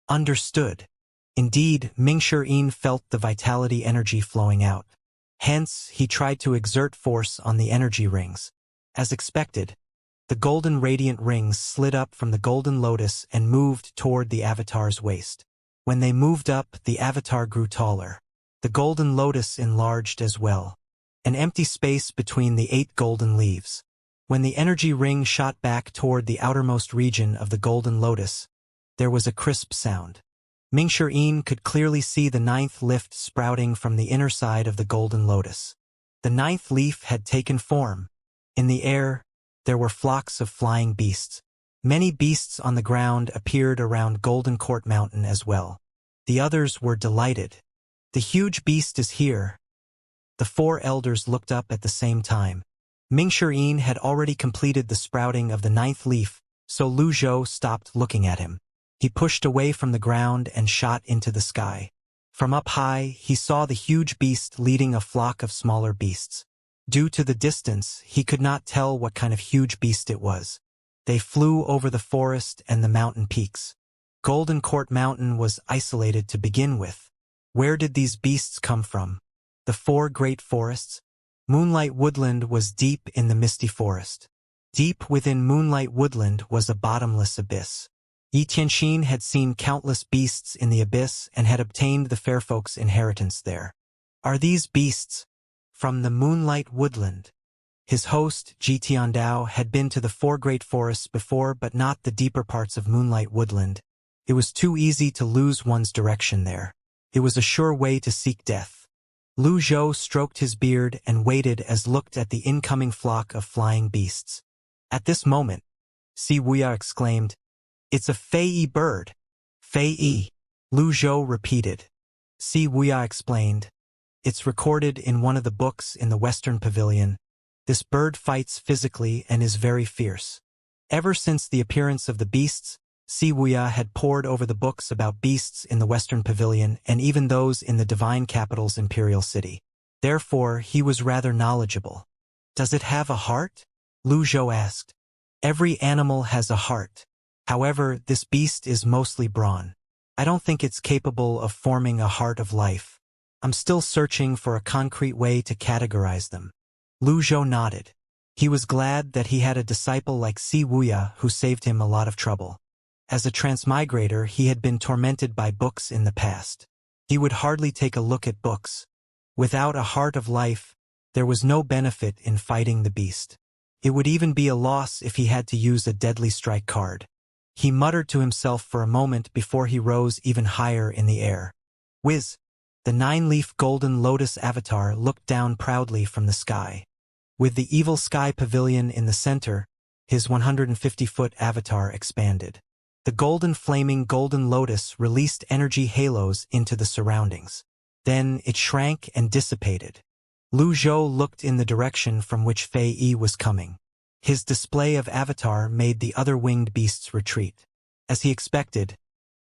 Understood. Indeed, Mingshi felt the vitality energy flowing out. Hence, he tried to exert force on the energy rings. As expected, the golden radiant rings slid up from the golden lotus and moved toward the avatar's waist. When they moved up, the avatar grew taller. The golden lotus enlarged as well. An empty space between the 8 golden leaves. When the energy ring shot back toward the outermost region of the golden lotus, there was a crisp sound. Mingshi could clearly see the 9th lift sprouting from the inner side of the golden lotus. The 9th leaf had taken form. In the air, there were flocks of flying beasts. Many beasts on the ground appeared around Golden Court Mountain as well. The others were delighted. "The huge beast is here." The 4 elders looked up at the same time. Mingshi had already completed the sprouting of the 9th leaf, so Lu Zhou stopped looking at him. He pushed away from the ground and shot into the sky. From up high, he saw the huge beast leading a flock of smaller beasts. Due to the distance, he could not tell what kind of huge beast it was. They flew over the forest and the mountain peaks. Golden Court Mountain was isolated to begin with. Where did these beasts come from? The 4 great forests? Moonlight Woodland was deep in the misty forest. Deep within Moonlight Woodland was a bottomless abyss. Yi Tianxin had seen countless beasts in the abyss and had obtained the fair folk's inheritance there. Are these beasts from the Moonlight Woodland? His host, Ji Tiandao, had been to the 4 great forests before, but not the deeper parts of Moonlight Woodland. It was too easy to lose one's direction there. It was a sure way to seek death. Lu Zhou stroked his beard and waited as looked at the incoming flock of flying beasts. At this moment, Wuxia exclaimed, "It's a Fei bird." "Fei," Lu Zhou repeated. Wuxia explained, "It's recorded in one of the books in the Western Pavilion. This bird fights physically and is very fierce." Ever since the appearance of the beasts, Wuxia had pored over the books about beasts in the Western Pavilion and even those in the divine capital's imperial city. Therefore, he was rather knowledgeable. "Does it have a heart?" Lu Zhou asked. "Every animal has a heart. However, this beast is mostly brawn. I don't think it's capable of forming a heart of life. I'm still searching for a concrete way to categorize them." Lu Zhou nodded. He was glad that he had a disciple like Wuxia who saved him a lot of trouble. As a transmigrator, he had been tormented by books in the past. He would hardly take a look at books. Without a heart of life, there was no benefit in fighting the beast. It would even be a loss if he had to use a deadly strike card. He muttered to himself for a moment before he rose even higher in the air. Whiz! The 9-leaf golden lotus avatar looked down proudly from the sky. With the evil sky pavilion in the center, his 150-foot avatar expanded. The golden flaming golden lotus released energy halos into the surroundings. Then it shrank and dissipated. Lu Zhou looked in the direction from which Fei Yi was coming. His display of avatar made the other winged beasts retreat. As he expected,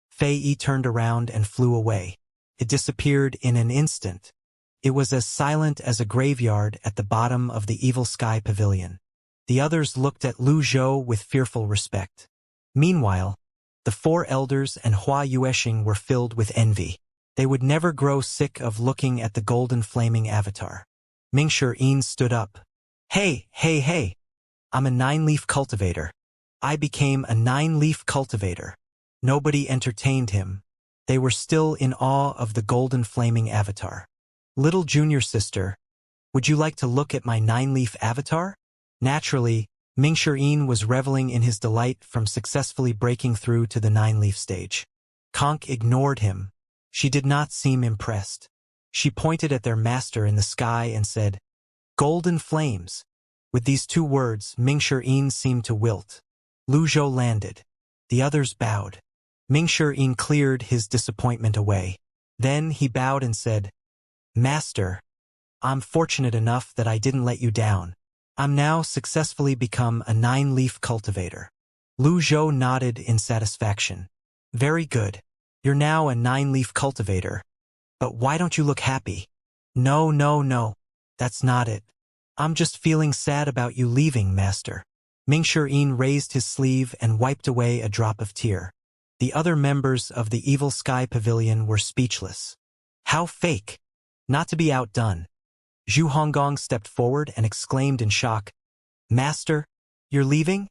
Fei Yi turned around and flew away. It disappeared in an instant. It was as silent as a graveyard at the bottom of the evil sky pavilion. The others looked at Lu Zhou with fearful respect. Meanwhile, the 4 elders and Hua Yuexing were filled with envy. They would never grow sick of looking at the golden flaming avatar. Mingshi stood up. Hey! I'm a 9-leaf cultivator. I became a 9-leaf cultivator." Nobody entertained him. They were still in awe of the golden flaming avatar. "Little junior sister, would you like to look at my 9-leaf avatar?" Naturally, Ming-Shi was reveling in his delight from successfully breaking through to the 9-leaf stage. Conk ignored him. She did not seem impressed. She pointed at their master in the sky and said, "Golden flames." With these 2 words, Ming-Shi seemed to wilt. Lu Zhou landed. The others bowed. Ming-Shi cleared his disappointment away. Then he bowed and said, "Master, I'm fortunate enough that I didn't let you down. I'm now successfully become a 9-leaf cultivator." Lu Zhou nodded in satisfaction. "Very good. You're now a 9-leaf cultivator. But why don't you look happy?" No. That's not it. I'm just feeling sad about you leaving, Master." Ming-Shi raised his sleeve and wiped away a drop of tear. The other members of the Evil Sky Pavilion were speechless. How fake! Not to be outdone, Zhu Honggong stepped forward and exclaimed in shock, "Master, you're leaving?"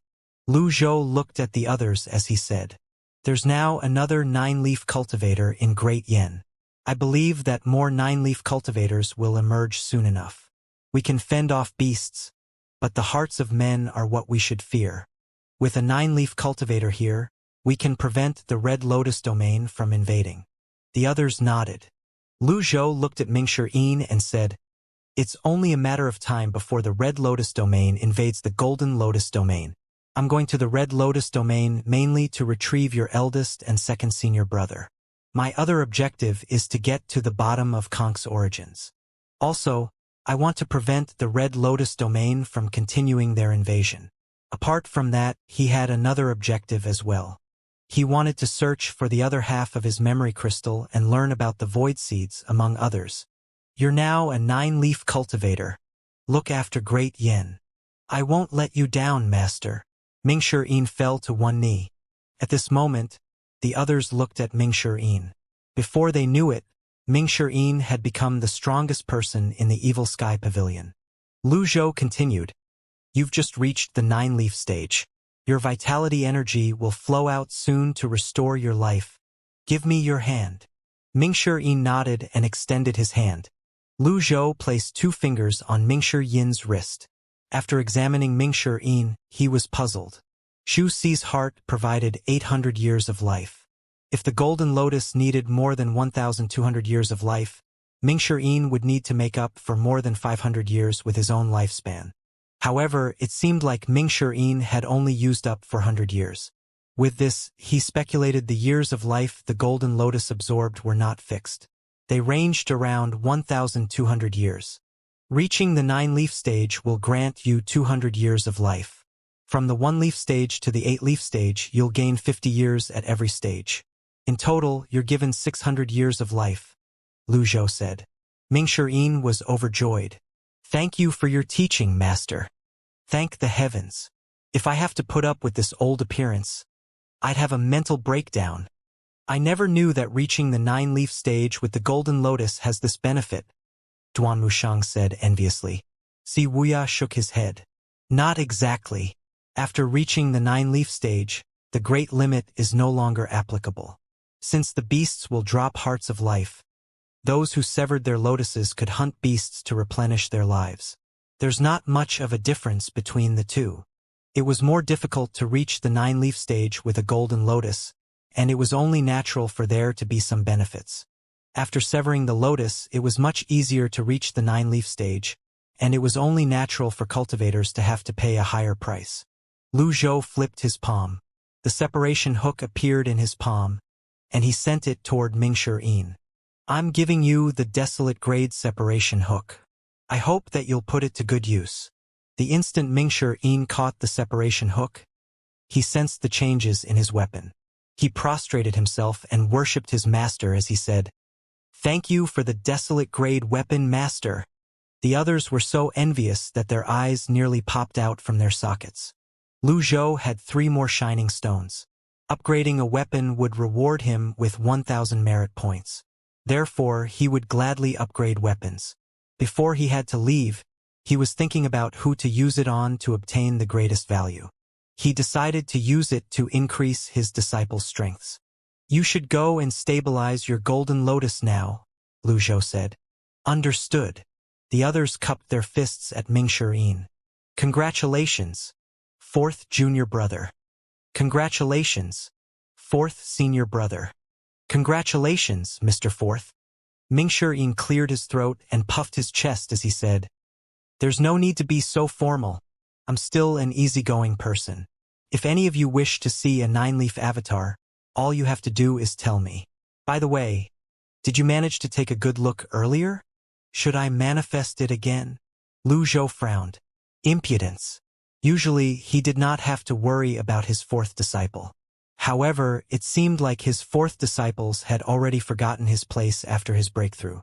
Lu Zhou looked at the others as he said, "There's now another 9-leaf cultivator in Great Yen. I believe that more 9-leaf cultivators will emerge soon enough. We can fend off beasts, but the hearts of men are what we should fear. With a 9-leaf cultivator here, we can prevent the Red Lotus domain from invading." The others nodded. Lu Zhou looked at Ming-Shi and said, "It's only a matter of time before the Red Lotus domain invades the Golden Lotus domain. I'm going to the Red Lotus domain mainly to retrieve your eldest and second senior brother. My other objective is to get to the bottom of Konk's origins. Also, I want to prevent the Red Lotus domain from continuing their invasion." Apart from that, he had another objective as well. He wanted to search for the other half of his memory crystal and learn about the void seeds, among others. "You're now a 9-leaf cultivator. Look after Great Yen. I won't let you down, Master." Ming-Shi fell to one knee. At this moment, the others looked at Ming-Shi. Before they knew it, Ming-Shi had become the strongest person in the Evil Sky Pavilion. Lu Zhou continued, "You've just reached the 9-leaf stage. Your vitality energy will flow out soon to restore your life. Give me your hand." Ming-Shi nodded and extended his hand. Lu Zhou placed 2 fingers on Ming-Shi's wrist. After examining Ming-Shi, he was puzzled. Xu Xi's heart provided 800 years of life. If the Golden Lotus needed more than 1,200 years of life, Ming-Shi would need to make up for more than 500 years with his own lifespan. However, it seemed like Ming-Shi had only used up 400 years. With this, he speculated the years of life the Golden Lotus absorbed were not fixed. They ranged around 1,200 years. Reaching the 9-leaf stage will grant you 200 years of life. From the 1-leaf stage to the 8-leaf stage, you'll gain 50 years at every stage. In total, you're given 600 years of life," Lu Zhou said. Ming-Shi was overjoyed. "Thank you for your teaching, Master. Thank the heavens. If I have to put up with this old appearance, I'd have a mental breakdown. I never knew that reaching the 9-leaf stage with the Golden Lotus has this benefit," Duan Mushang said enviously. Si Wuya shook his head. "Not exactly. After reaching the 9-leaf stage, the Great Limit is no longer applicable. Since the beasts will drop hearts of life, those who severed their lotuses could hunt beasts to replenish their lives. There's not much of a difference between the two. It was more difficult to reach the 9-leaf stage with a Golden Lotus, and it was only natural for there to be some benefits. After severing the lotus, it was much easier to reach the 9-leaf stage, and it was only natural for cultivators to have to pay a higher price." Lu Zhou flipped his palm. The separation hook appeared in his palm, and he sent it toward Ming-Shi. "I'm giving you the Desolate Grade separation hook. I hope that you'll put it to good use." The instant Ming-Shi caught the separation hook, he sensed the changes in his weapon. He prostrated himself and worshipped his master as he said, "Thank you for the Desolate Grade weapon, Master." The others were so envious that their eyes nearly popped out from their sockets. Lu Zhou had 3 more shining stones. Upgrading a weapon would reward him with 1,000 merit points. Therefore, he would gladly upgrade weapons. Before he had to leave, he was thinking about who to use it on to obtain the greatest value. He decided to use it to increase his disciples' strengths. "You should go and stabilize your Golden Lotus now," Lu Zhou said. "Understood." The others cupped their fists at Ming-Shi. "Congratulations. fourth junior brother. Congratulations, fourth senior brother. Congratulations, Mr. Fourth. Mingshi cleared his throat and puffed his chest as he said, "There's no need to be so formal. I'm still an easygoing person. If any of you wish to see a 9-leaf avatar, all you have to do is tell me. By the way, did you manage to take a good look earlier? Should I manifest it again?" Lu Zhou frowned. Impudence. Usually, he did not have to worry about his fourth disciple. However, it seemed like his fourth disciples had already forgotten his place after his breakthrough.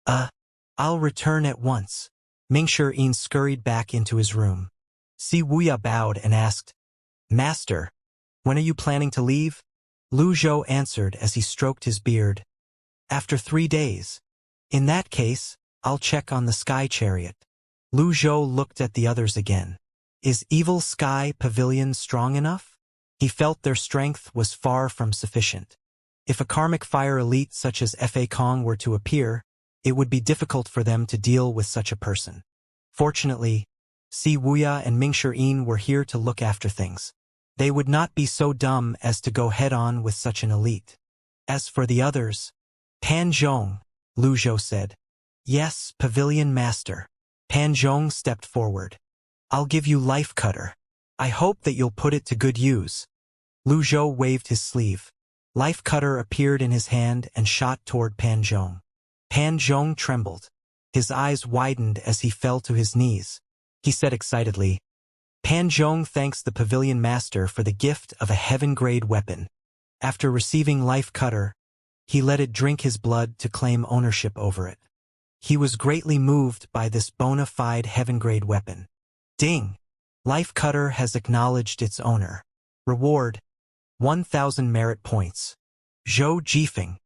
I'll return at once." Mingshi scurried back into his room. Si Wuya bowed and asked, "Master, when are you planning to leave?" Lu Zhou answered as he stroked his beard. "After 3 days. In that case, I'll check on the sky chariot." Lu Zhou looked at the others again. Is Evil Sky Pavilion strong enough? He felt their strength was far from sufficient. If a karmic fire elite such as Fa Kong were to appear, it would be difficult for them to deal with such a person. Fortunately, Si Wuya and Mingshi were here to look after things. They would not be so dumb as to go head-on with such an elite. As for the others, Pan Zhong, Lu Zhou said. "Yes, Pavilion Master." Pan Zhong stepped forward. "I'll give you Life Cutter. I hope that you'll put it to good use." Lu Zhou waved his sleeve. Life Cutter appeared in his hand and shot toward Pan Zhong. Pan Zhong trembled. His eyes widened as he fell to his knees. He said excitedly, "Pan Zhong thanks the Pavilion Master for the gift of a heaven-grade weapon." After receiving Life Cutter, he let it drink his blood to claim ownership over it. He was greatly moved by this bona fide heaven-grade weapon. Ding! Life Cutter has acknowledged its owner. Reward: 1,000 merit points. Zhou Jifeng,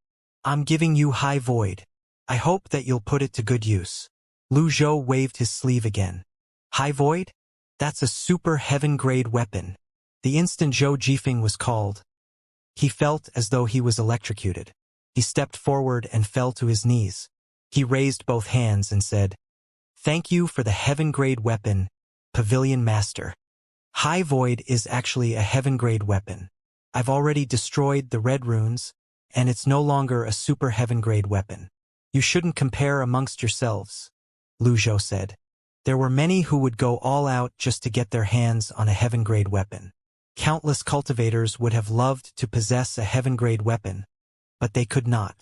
I'm giving you High Void. I hope that you'll put it to good use. Lu Zhou waved his sleeve again. High Void? That's a super heaven-grade weapon. The instant Zhou Jifeng was called, he felt as though he was electrocuted. He stepped forward and fell to his knees. He raised both hands and said, "Thank you for the heaven-grade weapon, Pavilion Master. High Void is actually a heaven-grade weapon. I've already destroyed the red runes, and it's no longer a super heaven-grade weapon. You shouldn't compare amongst yourselves," Lu Zhou said. There were many who would go all out just to get their hands on a heaven-grade weapon. Countless cultivators would have loved to possess a heaven-grade weapon, but they could not.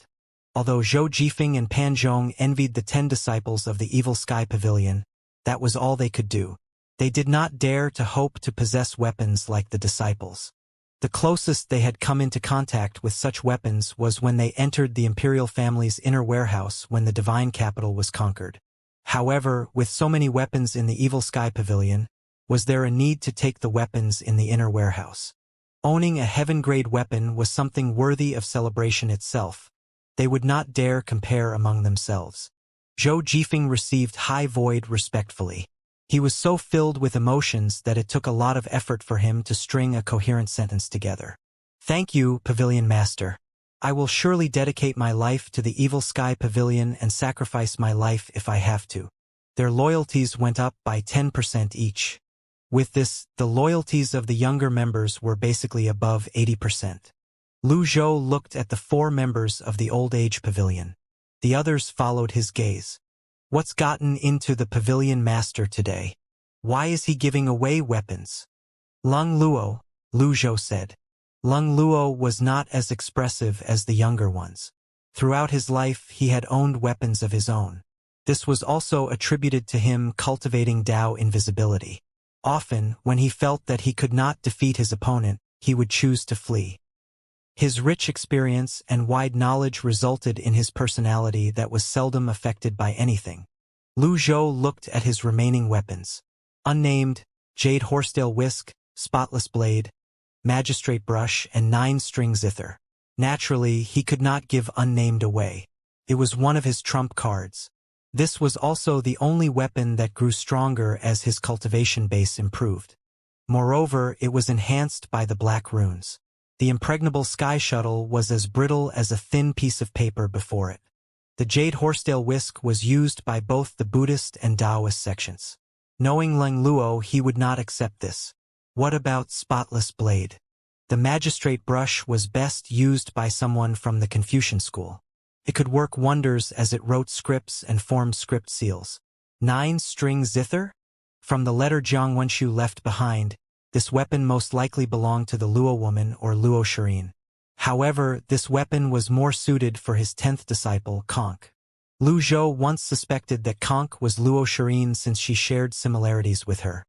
Although Zhou Jifeng and Pan Zhong envied the 10 disciples of the Evil Sky Pavilion, that was all they could do. They did not dare to hope to possess weapons like the disciples. The closest they had come into contact with such weapons was when they entered the imperial family's inner warehouse when the divine capital was conquered. However, with so many weapons in the Evil Sky Pavilion, was there a need to take the weapons in the inner warehouse? Owning a heaven-grade weapon was something worthy of celebration itself. They would not dare compare among themselves. Zhou Jifeng received High Void respectfully. He was so filled with emotions that it took a lot of effort for him to string a coherent sentence together. "Thank you, Pavilion Master. I will surely dedicate my life to the Evil Sky Pavilion and sacrifice my life if I have to." Their loyalties went up by 10% each. With this, the loyalties of the younger members were basically above 80%. Lu Zhou looked at the 4 members of the Old Age Pavilion. The others followed his gaze. What's gotten into the Pavilion Master today? Why is he giving away weapons? Lung Luo, Lu Zhou said. Lung Luo was not as expressive as the younger ones. Throughout his life, he had owned weapons of his own. This was also attributed to him cultivating Dao invisibility. Often, when he felt that he could not defeat his opponent, he would choose to flee. His rich experience and wide knowledge resulted in his personality that was seldom affected by anything. Lu Zhou looked at his remaining weapons. Unnamed, Jade Horsetail Whisk, Spotless Blade, Magistrate Brush, and 9-string Zither. Naturally, he could not give Unnamed away. It was one of his trump cards. This was also the only weapon that grew stronger as his cultivation base improved. Moreover, it was enhanced by the black runes. The impregnable sky shuttle was as brittle as a thin piece of paper before it. The Jade Horsetail Whisk was used by both the Buddhist and Taoist sections. Knowing Leng Luo, he would not accept this. What about spotless blade? The magistrate brush was best used by someone from the Confucian school. It could work wonders as it wrote scripts and formed script seals. 9-string zither? From the letter Jiang Wenshu left behind, this weapon most likely belonged to the Luo woman or Luo Shirin. However, this weapon was more suited for his 10th disciple, Conk. Lu Zhou once suspected that Conk was Luo Shirin since she shared similarities with her.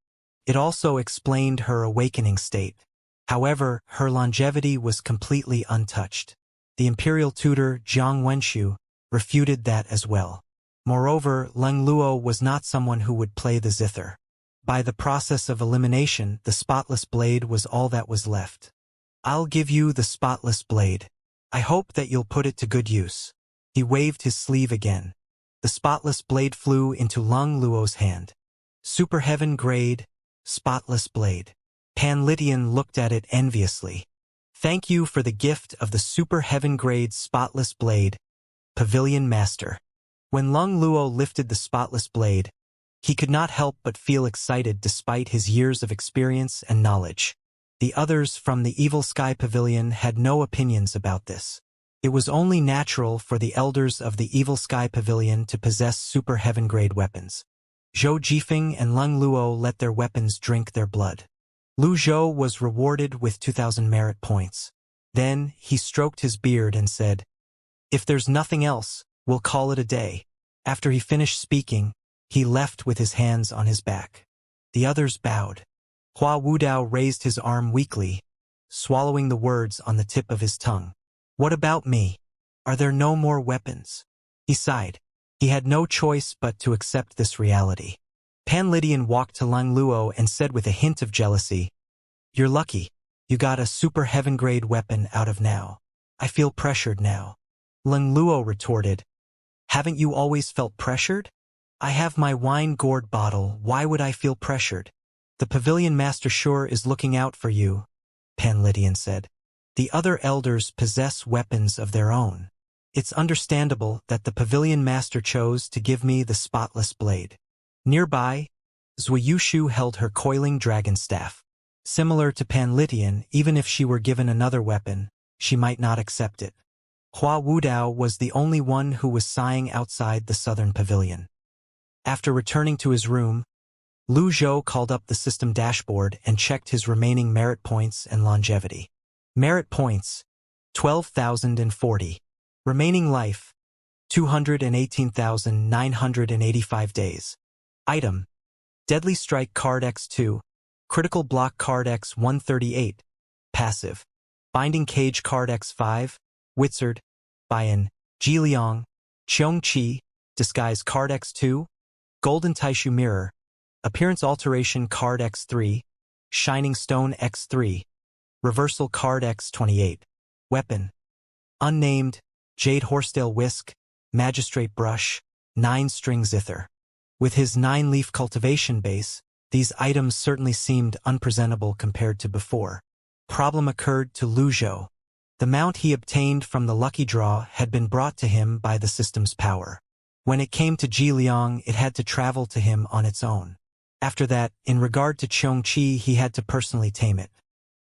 It also explained her awakening state. However, her longevity was completely untouched. The imperial tutor, Jiang Wenshu, refuted that as well. Moreover, Leng Luo was not someone who would play the zither. By the process of elimination, the spotless blade was all that was left. I'll give you the spotless blade. I hope that you'll put it to good use. He waved his sleeve again. The spotless blade flew into Leng Luo's hand. Super heaven grade, spotless blade. Pan Litian looked at it enviously. Thank you for the gift of the super heaven grade spotless blade, Pavilion Master. When Leng Luo lifted the spotless blade, he could not help but feel excited despite his years of experience and knowledge. The others from the Evil Sky Pavilion had no opinions about this. It was only natural for the elders of the Evil Sky Pavilion to possess super heaven-grade weapons. Zhou Jifeng and Leng Luo let their weapons drink their blood. Lu Zhou was rewarded with 2,000 merit points. Then he stroked his beard and said, "If there's nothing else, we'll call it a day." After he finished speaking, he left with his hands on his back. The others bowed. Hua Wudao raised his arm weakly, swallowing the words on the tip of his tongue. What about me? Are there no more weapons? He sighed. He had no choice but to accept this reality. Pan Litian walked to Leng Luo and said with a hint of jealousy, "You're lucky. You got a super heaven-grade weapon out of now. I feel pressured now." Leng Luo retorted, "Haven't you always felt pressured? I have my wine gourd bottle, why would I feel pressured?" "The Pavilion Master sure is looking out for you," Pan Litian said. "The other elders possess weapons of their own. It's understandable that the Pavilion Master chose to give me the spotless blade." Nearby, Zhuiyushu held her coiling dragon staff. Similar to Pan Litian, even if she were given another weapon, she might not accept it. Hua Wudao was the only one who was sighing outside the southern pavilion. After returning to his room, Lu Zhou called up the system dashboard and checked his remaining merit points and longevity. Merit points, 12,040. Remaining life, 218,985 days. Item, Deadly Strike card X2, Critical Block card X138, Passive, Binding Cage card X5, Wizard, Bayan, Jiliang, Xianxia, Disguise card X2, Golden Taishu Mirror, Appearance Alteration card X3, Shining Stone X3, Reversal card X28. Weapon, Unnamed, Jade Horsetail Whisk, Magistrate Brush, 9-string zither. With his 9-leaf cultivation base, these items certainly seemed unpresentable compared to before. Problem occurred to Lu Zhou. The mount he obtained from the lucky draw had been brought to him by the system's power. When it came to Jiliang, it had to travel to him on its own. After that, in regard to Xianxia, he had to personally tame it.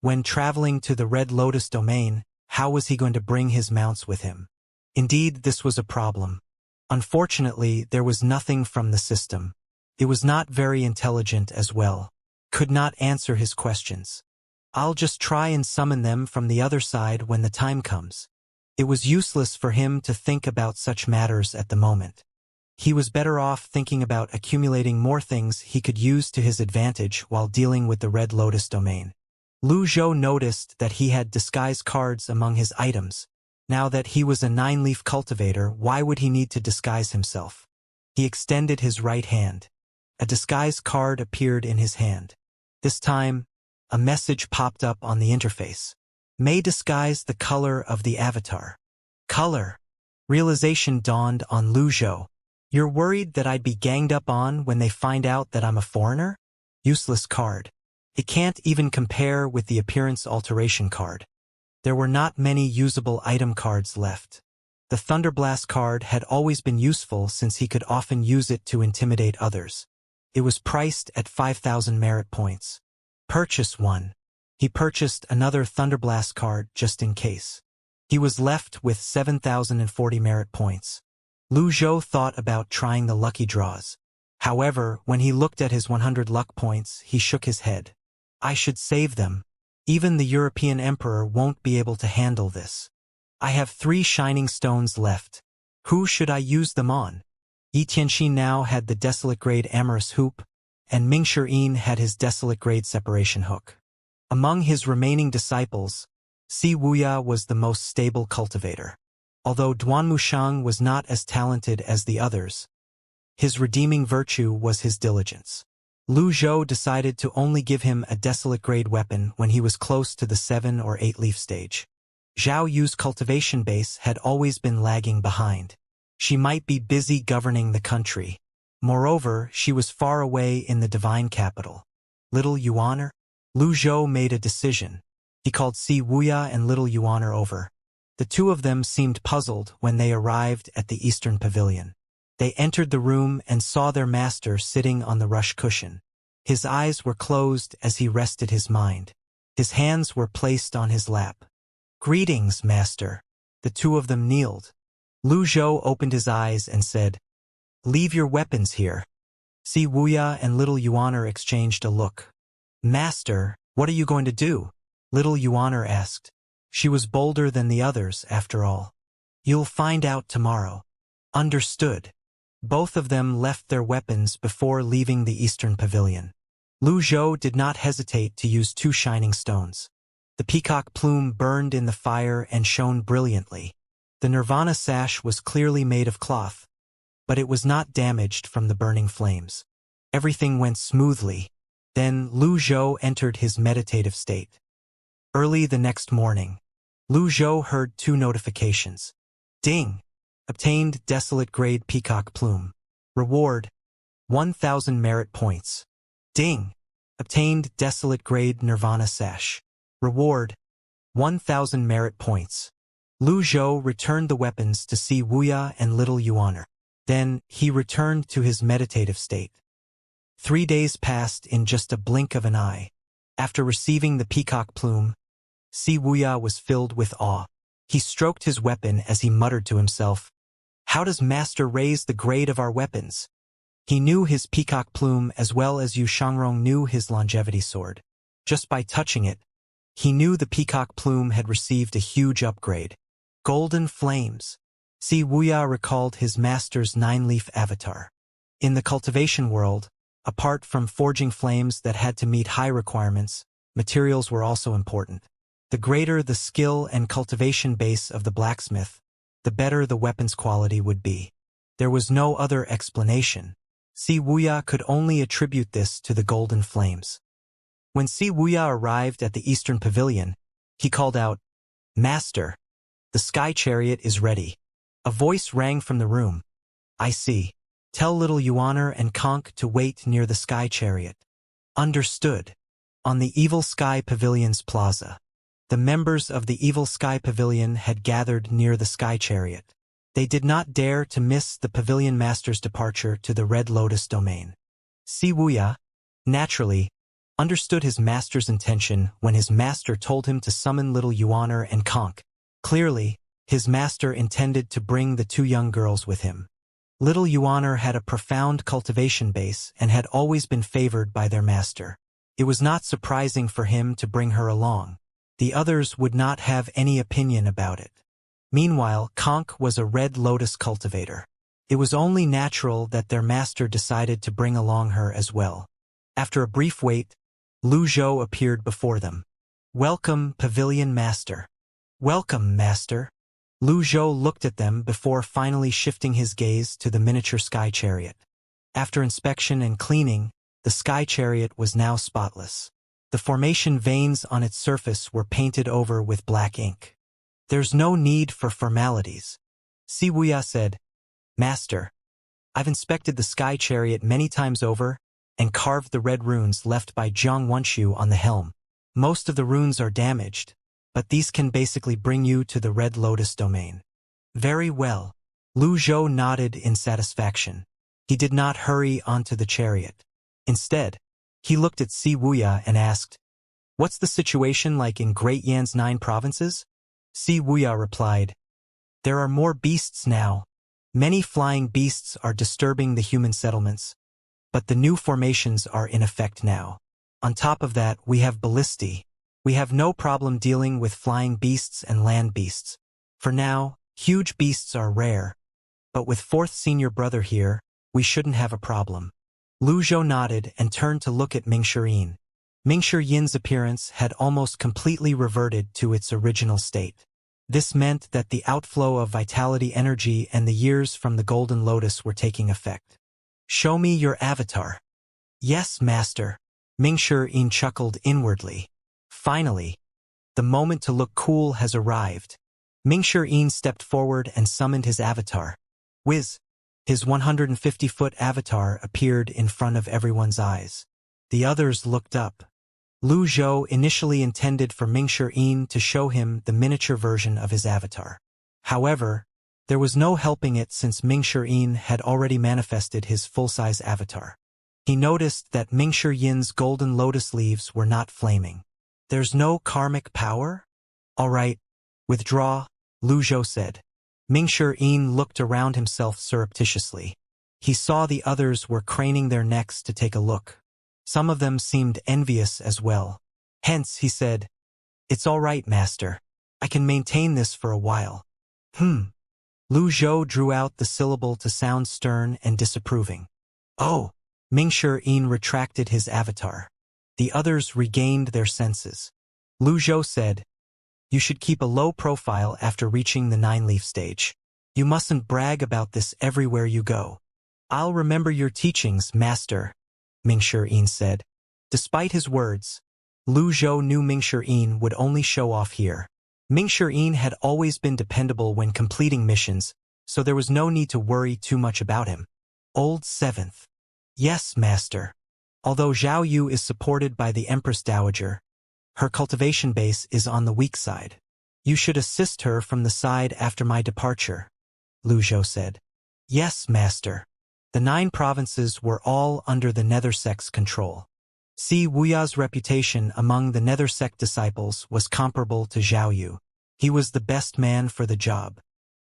When traveling to the Red Lotus domain, how was he going to bring his mounts with him? Indeed, this was a problem. Unfortunately, there was nothing from the system. It was not very intelligent as well. Could not answer his questions. I'll just try and summon them from the other side when the time comes. It was useless for him to think about such matters at the moment. He was better off thinking about accumulating more things he could use to his advantage while dealing with the Red Lotus domain. Lu Zhou noticed that he had disguise cards among his items. Now that he was a 9-leaf cultivator, why would he need to disguise himself? He extended his right hand. A disguise card appeared in his hand. This time, a message popped up on the interface. May disguise the color of the avatar. Color. Realization dawned on Lu Zhou. You're worried that I'd be ganged up on when they find out that I'm a foreigner? Useless card. It can't even compare with the appearance alteration card. There were not many usable item cards left. The Thunderblast card had always been useful since he could often use it to intimidate others. It was priced at 5,000 merit points. Purchase one. He purchased another Thunderblast card just in case. He was left with 7,040 merit points. Lu Zhou thought about trying the lucky draws. However, when he looked at his 100 luck points, he shook his head. I should save them. Even the European Emperor won't be able to handle this. I have 3 shining stones left. Who should I use them on? Yi Tianxi now had the Desolate Grade Amorous Hoop, and Ming Shi'in had his Desolate Grade Separation Hook. Among his remaining disciples, Si Wuya was the most stable cultivator. Although Duan Mushang was not as talented as the others, his redeeming virtue was his diligence. Lu Zhou decided to only give him a Desolate Grade weapon when he was close to the 7 or 8 leaf stage. Zhao Yu's cultivation base had always been lagging behind. She might be busy governing the country. Moreover, she was far away in the divine capital. Little Yuaner? Lu Zhou made a decision. He called Si Wuya and Little Yuaner over. The two of them seemed puzzled when they arrived at the Eastern Pavilion. They entered the room and saw their master sitting on the rush cushion. His eyes were closed as he rested his mind. His hands were placed on his lap. Greetings, master. The two of them kneeled. Lu Zhou opened his eyes and said, Leave your weapons here. Si Wuya and Little Yuaner exchanged a look. Master, what are you going to do? Little Yuaner asked. She was bolder than the others, after all. You'll find out tomorrow. Understood. Both of them left their weapons before leaving the Eastern Pavilion. Lu Zhou did not hesitate to use 2 shining stones. The peacock plume burned in the fire and shone brilliantly. The Nirvana sash was clearly made of cloth, but it was not damaged from the burning flames. Everything went smoothly. Then Lu Zhou entered his meditative state. Early the next morning, Lu Zhou heard 2 notifications. Ding! Obtained Desolate Grade Peacock Plume. Reward: 1,000 merit points. Ding! Obtained Desolate Grade Nirvana Sash. Reward: 1,000 merit points. Lu Zhou returned the weapons to Si Wuya and Little Yuaner. Then he returned to his meditative state. 3 days passed in just a blink of an eye. After receiving the peacock plume, Si Wuya was filled with awe. He stroked his weapon as he muttered to himself, How does Master raise the grade of our weapons? He knew his peacock plume as well as Yu Shangrong knew his longevity sword. Just by touching it, he knew the peacock plume had received a huge upgrade. Golden flames. Si Wuya recalled his master's 9-leaf avatar. In the cultivation world, apart from forging flames that had to meet high requirements, materials were also important. The greater the skill and cultivation base of the blacksmith, the better the weapon's quality would be. There was no other explanation. Si Wuya could only attribute this to the golden flames. When Si Wuya arrived at the Eastern Pavilion, he called out, Master, the sky chariot is ready. A voice rang from the room. I see. Tell Little Yuaner and Conk to wait near the sky chariot. Understood. On the Evil Sky Pavilion's plaza, the members of the Evil Sky Pavilion had gathered near the sky chariot. They did not dare to miss the pavilion master's departure to the Red Lotus domain. Si Wuya, naturally, understood his master's intention when his master told him to summon Little Yuaner and Conk. Clearly, his master intended to bring the 2 young girls with him. Little Yuaner had a profound cultivation base and had always been favored by their master. It was not surprising for him to bring her along. The others would not have any opinion about it. Meanwhile, Conk was a Red Lotus cultivator. It was only natural that their master decided to bring along her as well. After a brief wait, Lu Zhou appeared before them. Welcome, Pavilion Master. Welcome, Master. Lu Zhou looked at them before finally shifting his gaze to the miniature sky chariot. After inspection and cleaning, the sky chariot was now spotless. The formation veins on its surface were painted over with black ink. There's no need for formalities. Si Wuya said, Master, I've inspected the sky chariot many times over and carved the red runes left by Jiang Wenshu on the helm. Most of the runes are damaged, but these can basically bring you to the Red Lotus domain. Very well. Lu Zhou nodded in satisfaction. He did not hurry onto the chariot. Instead, He looked at Si Wuya and asked, "What's the situation like in Great Yan's 9 provinces?" Si Wuya replied, "There are more beasts now. Many flying beasts are disturbing the human settlements, but the new formations are in effect now. On top of that, we have ballistae. We have no problem dealing with flying beasts and land beasts. For now, huge beasts are rare, but with 4th senior brother here, we shouldn't have a problem." Lu Zhou nodded and turned to look at Mingshi Yin. Mingshi Yin's appearance had almost completely reverted to its original state. This meant that the outflow of vitality energy and the years from the Golden Lotus were taking effect. "Show me your avatar." "Yes, master." Mingshi Yin chuckled inwardly. Finally, the moment to look cool has arrived. Mingshi Yin stepped forward and summoned his avatar. Whiz! His 150-foot avatar appeared in front of everyone's eyes. The others looked up. Lu Zhou initially intended for Mingshi Yin to show him the miniature version of his avatar. However, there was no helping it since Mingshi Yin had already manifested his full-size avatar. He noticed that Mingshi Yin's golden lotus leaves were not flaming. "There's no karmic power?" "All right, withdraw," Lu Zhou said. Mingshi Yin looked around himself surreptitiously. He saw the others were craning their necks to take a look. Some of them seemed envious as well. Hence, he said, "It's all right, master. I can maintain this for a while." Lu Zhou drew out the syllable to sound stern and disapproving. "Oh!" Mingshi Yin retracted his avatar. The others regained their senses. Lu Zhou said, "You should keep a low profile after reaching the 9-leaf stage. You mustn't brag about this everywhere you go." "I'll remember your teachings, master," Mingshi Yin said. Despite his words, Lu Zhou knew Mingshi Yin would only show off here. Mingshi Yin had always been dependable when completing missions, so there was no need to worry too much about him. Old 7th. "Yes, master. Although Zhao Yu is supported by the Empress Dowager, her cultivation base is on the weak side. You should assist her from the side after my departure," Lu Zhou said. "Yes, master." The 9 provinces were all under the Nether Sect's control. Si Wuya's reputation among the Nether Sect disciples was comparable to Zhao Yu. He was the best man for the job.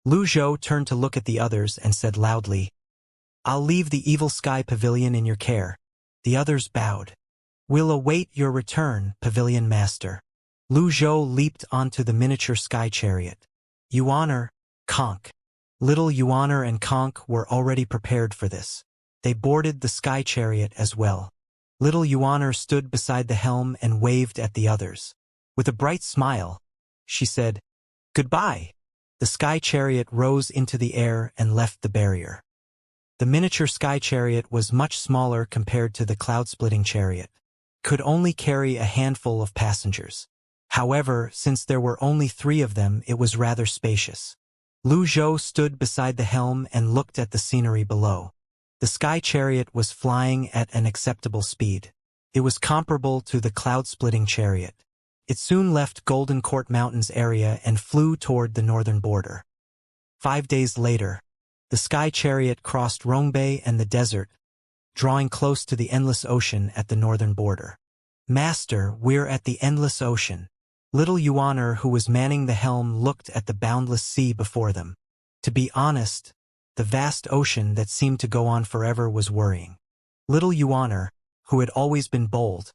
Lu Zhou turned to look at the others and said loudly, "I'll leave the Evil Sky Pavilion in your care." The others bowed. "We'll await your return, Pavilion Master." Lu Zhou leaped onto the miniature sky chariot. Yuaner, Conk. Little Yuaner and Conk were already prepared for this. They boarded the sky chariot as well. Little Yuaner stood beside the helm and waved at the others. With a bright smile, she said, "Goodbye." The sky chariot rose into the air and left the barrier. The miniature sky chariot was much smaller compared to the cloud-splitting chariot. Could only carry a handful of passengers. However, since there were only 3 of them, it was rather spacious. Lu Zhou stood beside the helm and looked at the scenery below. The sky chariot was flying at an acceptable speed. It was comparable to the cloud-splitting chariot. It soon left Golden Court Mountains area and flew toward the northern border. 5 days later, the sky chariot crossed Rongbei and the desert, drawing close to the endless ocean at the northern border. "Master, we're at the endless ocean." Little Yuaner, who was manning the helm, looked at the boundless sea before them. To be honest, the vast ocean that seemed to go on forever was worrying. Little Yuaner, who had always been bold,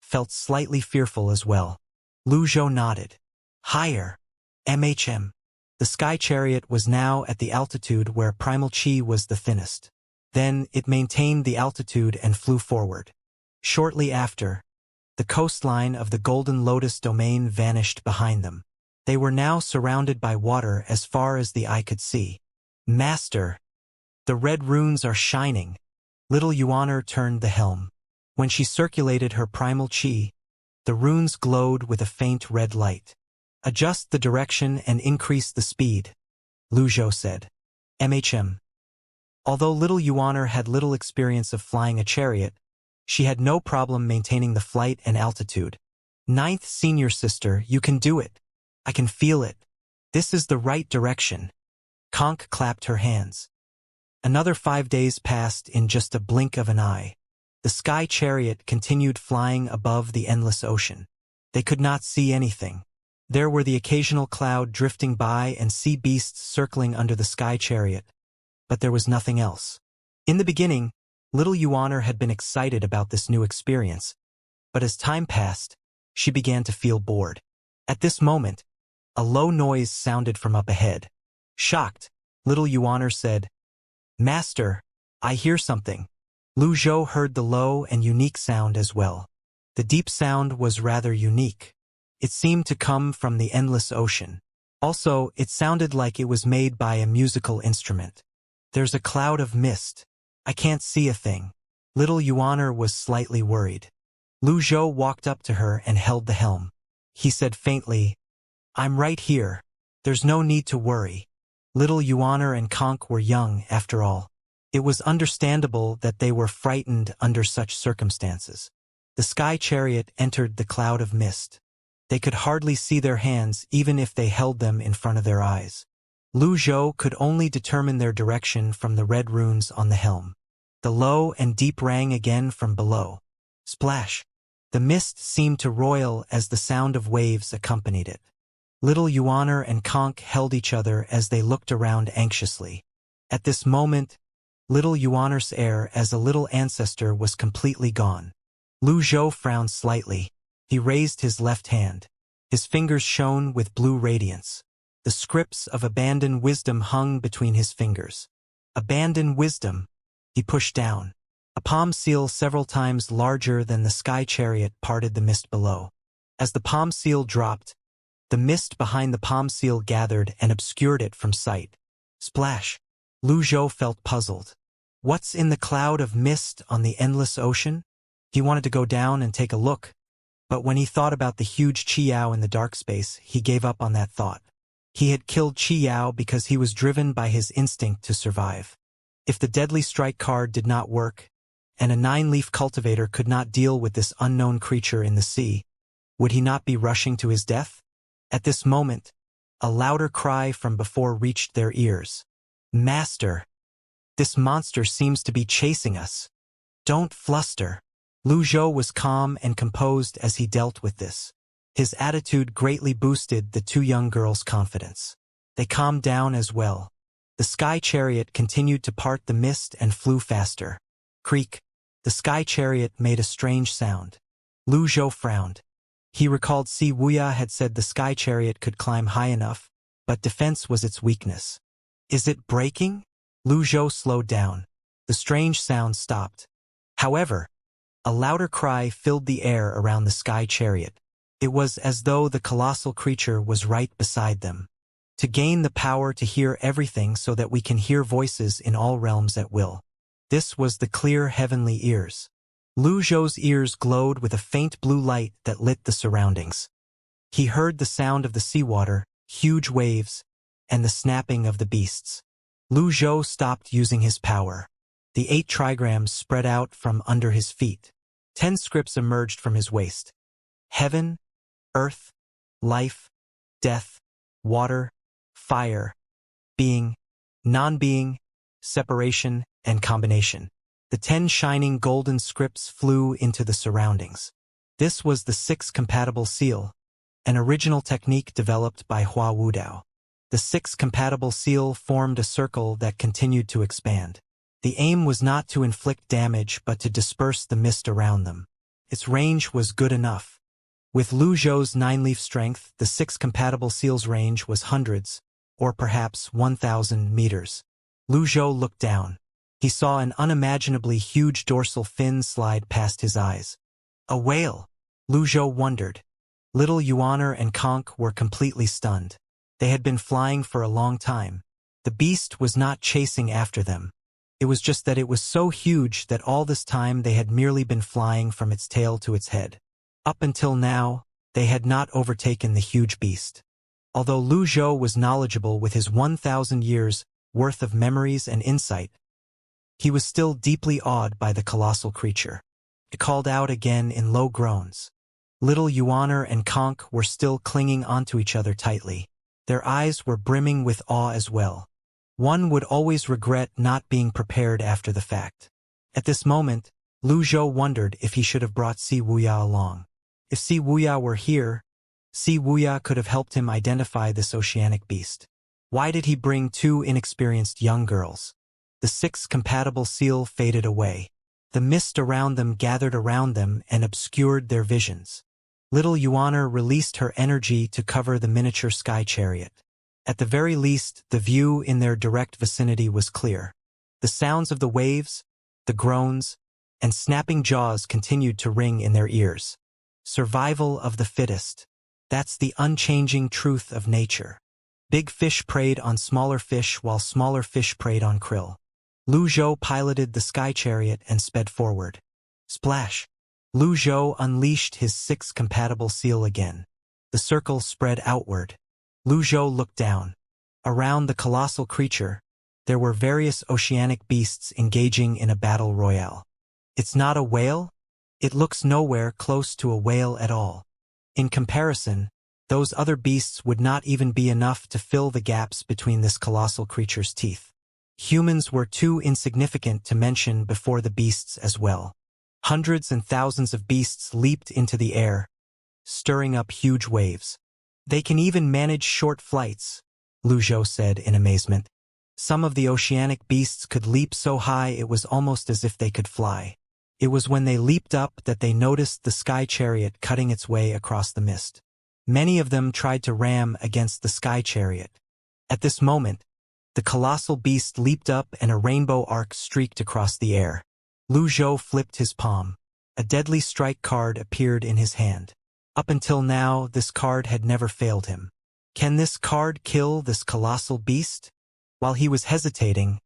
felt slightly fearful as well. Lu Zhou nodded. "Higher. MHM." The sky chariot was now at the altitude where primal chi was the thinnest. Then it maintained the altitude and flew forward. Shortly after, the coastline of the Golden Lotus domain vanished behind them. They were now surrounded by water as far as the eye could see. "Master, the red runes are shining." Little Yuaner turned the helm. When she circulated her primal chi, the runes glowed with a faint red light. "Adjust the direction and increase the speed," Lu Zhou said. MHM. Although little Yuaner had little experience of flying a chariot, she had no problem maintaining the flight and altitude. "Ninth senior sister, you can do it. I can feel it. This is the right direction." Conk clapped her hands. Another 5 days passed in just a blink of an eye. The sky chariot continued flying above the endless ocean. They could not see anything. There were the occasional cloud drifting by and sea beasts circling under the sky chariot, but there was nothing else. In the beginning, little Yuaner had been excited about this new experience, but as time passed, she began to feel bored. At this moment, a low noise sounded from up ahead. Shocked, little Yuaner said, "Master, I hear something." Lu Zhou heard the low and unique sound as well. The deep sound was rather unique. It seemed to come from the endless ocean. Also, it sounded like it was made by a musical instrument. "There's a cloud of mist. I can't see a thing." Little Yuaner was slightly worried. Lu Zhou walked up to her and held the helm. He said faintly, "I'm right here. There's no need to worry." Little Yuaner and Conk were young, after all. It was understandable that they were frightened under such circumstances. The sky chariot entered the cloud of mist. They could hardly see their hands even if they held them in front of their eyes. Lu Zhou could only determine their direction from the red runes on the helm. The low and deep rang again from below. Splash! The mist seemed to roil as the sound of waves accompanied it. Little Yuaner and Conk held each other as they looked around anxiously. At this moment, little Yuaner's air as a little ancestor was completely gone. Lu Zhou frowned slightly. He raised his left hand. His fingers shone with blue radiance. The scripts of abandoned wisdom hung between his fingers. Abandoned wisdom. He pushed down. A palm seal several times larger than the sky chariot parted the mist below. As the palm seal dropped, the mist behind the palm seal gathered and obscured it from sight. Splash! Lu Zhou felt puzzled. What's in the cloud of mist on the endless ocean? He wanted to go down and take a look, but when he thought about the huge Qiao in the dark space, he gave up on that thought. He had killed Qiao because he was driven by his instinct to survive. If the deadly strike card did not work, and a 9-leaf cultivator could not deal with this unknown creature in the sea, would he not be rushing to his death? At this moment, a louder cry from before reached their ears. "Master! This monster seems to be chasing us. Don't fluster." Lu Zhou was calm and composed as he dealt with this. His attitude greatly boosted the two young girls' confidence. They calmed down as well. The sky chariot continued to part the mist and flew faster. Creak! The sky chariot made a strange sound. Lu Zhou frowned. He recalled Si Wuya had said the sky chariot could climb high enough, but defense was its weakness. Is it breaking? Lu Zhou slowed down. The strange sound stopped. However, a louder cry filled the air around the sky chariot. It was as though the colossal creature was right beside them. To gain the power to hear everything so that we can hear voices in all realms at will. This was the clear heavenly ears. Lu Zhou's ears glowed with a faint blue light that lit the surroundings. He heard the sound of the seawater, huge waves, and the snapping of the beasts. Lu Zhou stopped using his power. The 8 trigrams spread out from under his feet. 10 scripts emerged from his waist. Heaven, earth, life, death, water, fire, being, non-being, separation, and combination. The 10 shining golden scripts flew into the surroundings. This was the 6 compatible seal, an original technique developed by Hua Wudao. The 6 compatible seal formed a circle that continued to expand. The aim was not to inflict damage but to disperse the mist around them. Its range was good enough. With Lu Zhou's 9-leaf strength, the 6 compatible seal's range was hundreds, or perhaps 1,000 meters. Lu Zhou looked down. He saw an unimaginably huge dorsal fin slide past his eyes. A whale! Lu Zhou wondered. Little Yuaner and Conk were completely stunned. They had been flying for a long time. The beast was not chasing after them. It was just that it was so huge that all this time they had merely been flying from its tail to its head. Up until now, they had not overtaken the huge beast. Although Lu Zhou was knowledgeable with his 1,000 years worth of memories and insight, he was still deeply awed by the colossal creature. It called out again in low groans. Little Yuaner and Conk were still clinging onto each other tightly. Their eyes were brimming with awe as well. One would always regret not being prepared after the fact. At this moment, Lu Zhou wondered if he should have brought Si Wuya along. If Si Wuya were here, Si Wuya could have helped him identify this oceanic beast. Why did he bring two inexperienced young girls? The six compatible seal faded away. The mist around them gathered around them and obscured their visions. Little Yuaner released her energy to cover the miniature sky chariot. At the very least, the view in their direct vicinity was clear. The sounds of the waves, the groans, and snapping jaws continued to ring in their ears. Survival of the fittest. That's the unchanging truth of nature. Big fish preyed on smaller fish while smaller fish preyed on krill. Lu Zhou piloted the sky chariot and sped forward. Splash! Lu Zhou unleashed his six compatible seal again. The circle spread outward. Lu Zhou looked down. Around the colossal creature, there were various oceanic beasts engaging in a battle royale. It's not a whale? It looks nowhere close to a whale at all. In comparison, those other beasts would not even be enough to fill the gaps between this colossal creature's teeth. Humans were too insignificant to mention before the beasts as well. Hundreds and thousands of beasts leaped into the air, stirring up huge waves. They can even manage short flights, Lu Zhou said in amazement. Some of the oceanic beasts could leap so high it was almost as if they could fly. It was when they leaped up that they noticed the sky chariot cutting its way across the mist. Many of them tried to ram against the sky chariot. At this moment, the colossal beast leaped up and a rainbow arc streaked across the air. Lu Zhou flipped his palm. A deadly strike card appeared in his hand. Up until now, this card had never failed him. Can this card kill this colossal beast? While he was hesitating,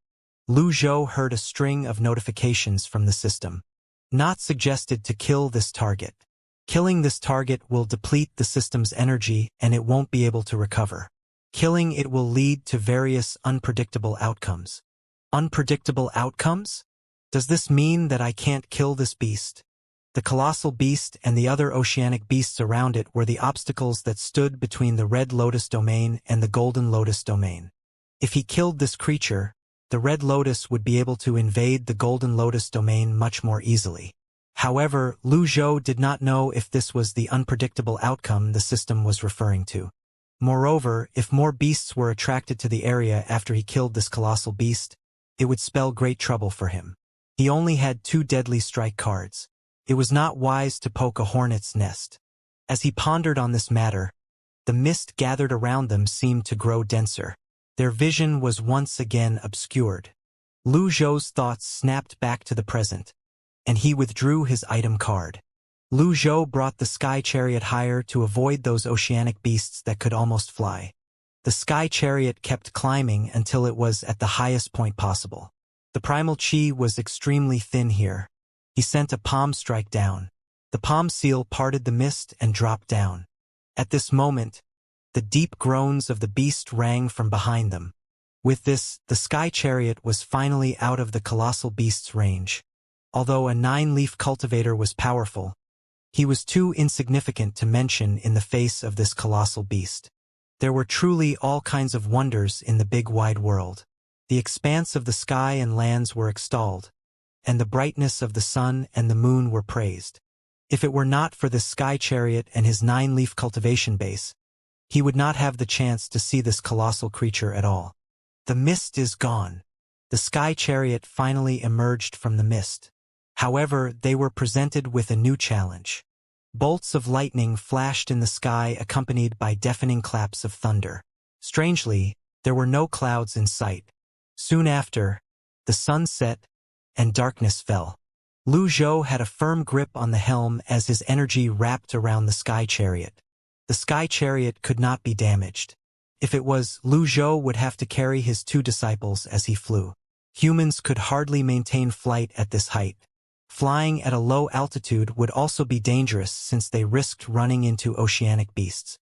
Lu Zhou heard a string of notifications from the system. Not suggested to kill this target. Killing this target will deplete the system's energy and it won't be able to recover. Killing it will lead to various unpredictable outcomes. Unpredictable outcomes? Does this mean that I can't kill this beast? The colossal beast and the other oceanic beasts around it were the obstacles that stood between the Red Lotus domain and the Golden Lotus domain. If he killed this creature, the Red Lotus would be able to invade the Golden Lotus domain much more easily. However, Lu Zhou did not know if this was the unpredictable outcome the system was referring to. Moreover, if more beasts were attracted to the area after he killed this colossal beast, it would spell great trouble for him. He only had 2 deadly strike cards. It was not wise to poke a hornet's nest. As he pondered on this matter, the mist gathered around them seemed to grow denser. Their vision was once again obscured. Lu Zhou's thoughts snapped back to the present, and he withdrew his item card. Lu Zhou brought the sky chariot higher to avoid those oceanic beasts that could almost fly. The sky chariot kept climbing until it was at the highest point possible. The primal chi was extremely thin here. He sent a palm strike down. The palm seal parted the mist and dropped down. At this moment, the deep groans of the beast rang from behind them. With this, the sky chariot was finally out of the colossal beast's range. Although a 9-leaf cultivator was powerful, he was too insignificant to mention in the face of this colossal beast. There were truly all kinds of wonders in the big wide world. The expanse of the sky and lands were extolled, and the brightness of the sun and the moon were praised. If it were not for this sky chariot and his 9-leaf cultivation base, he would not have the chance to see this colossal creature at all. The mist is gone. The sky chariot finally emerged from the mist. However, they were presented with a new challenge. Bolts of lightning flashed in the sky accompanied by deafening claps of thunder. Strangely, there were no clouds in sight. Soon after, the sun set and darkness fell. Lu Zhou had a firm grip on the helm as his energy wrapped around the sky chariot. The sky chariot could not be damaged. If it was, Lu Zhou would have to carry his 2 disciples as he flew. Humans could hardly maintain flight at this height. Flying at a low altitude would also be dangerous since they risked running into oceanic beasts.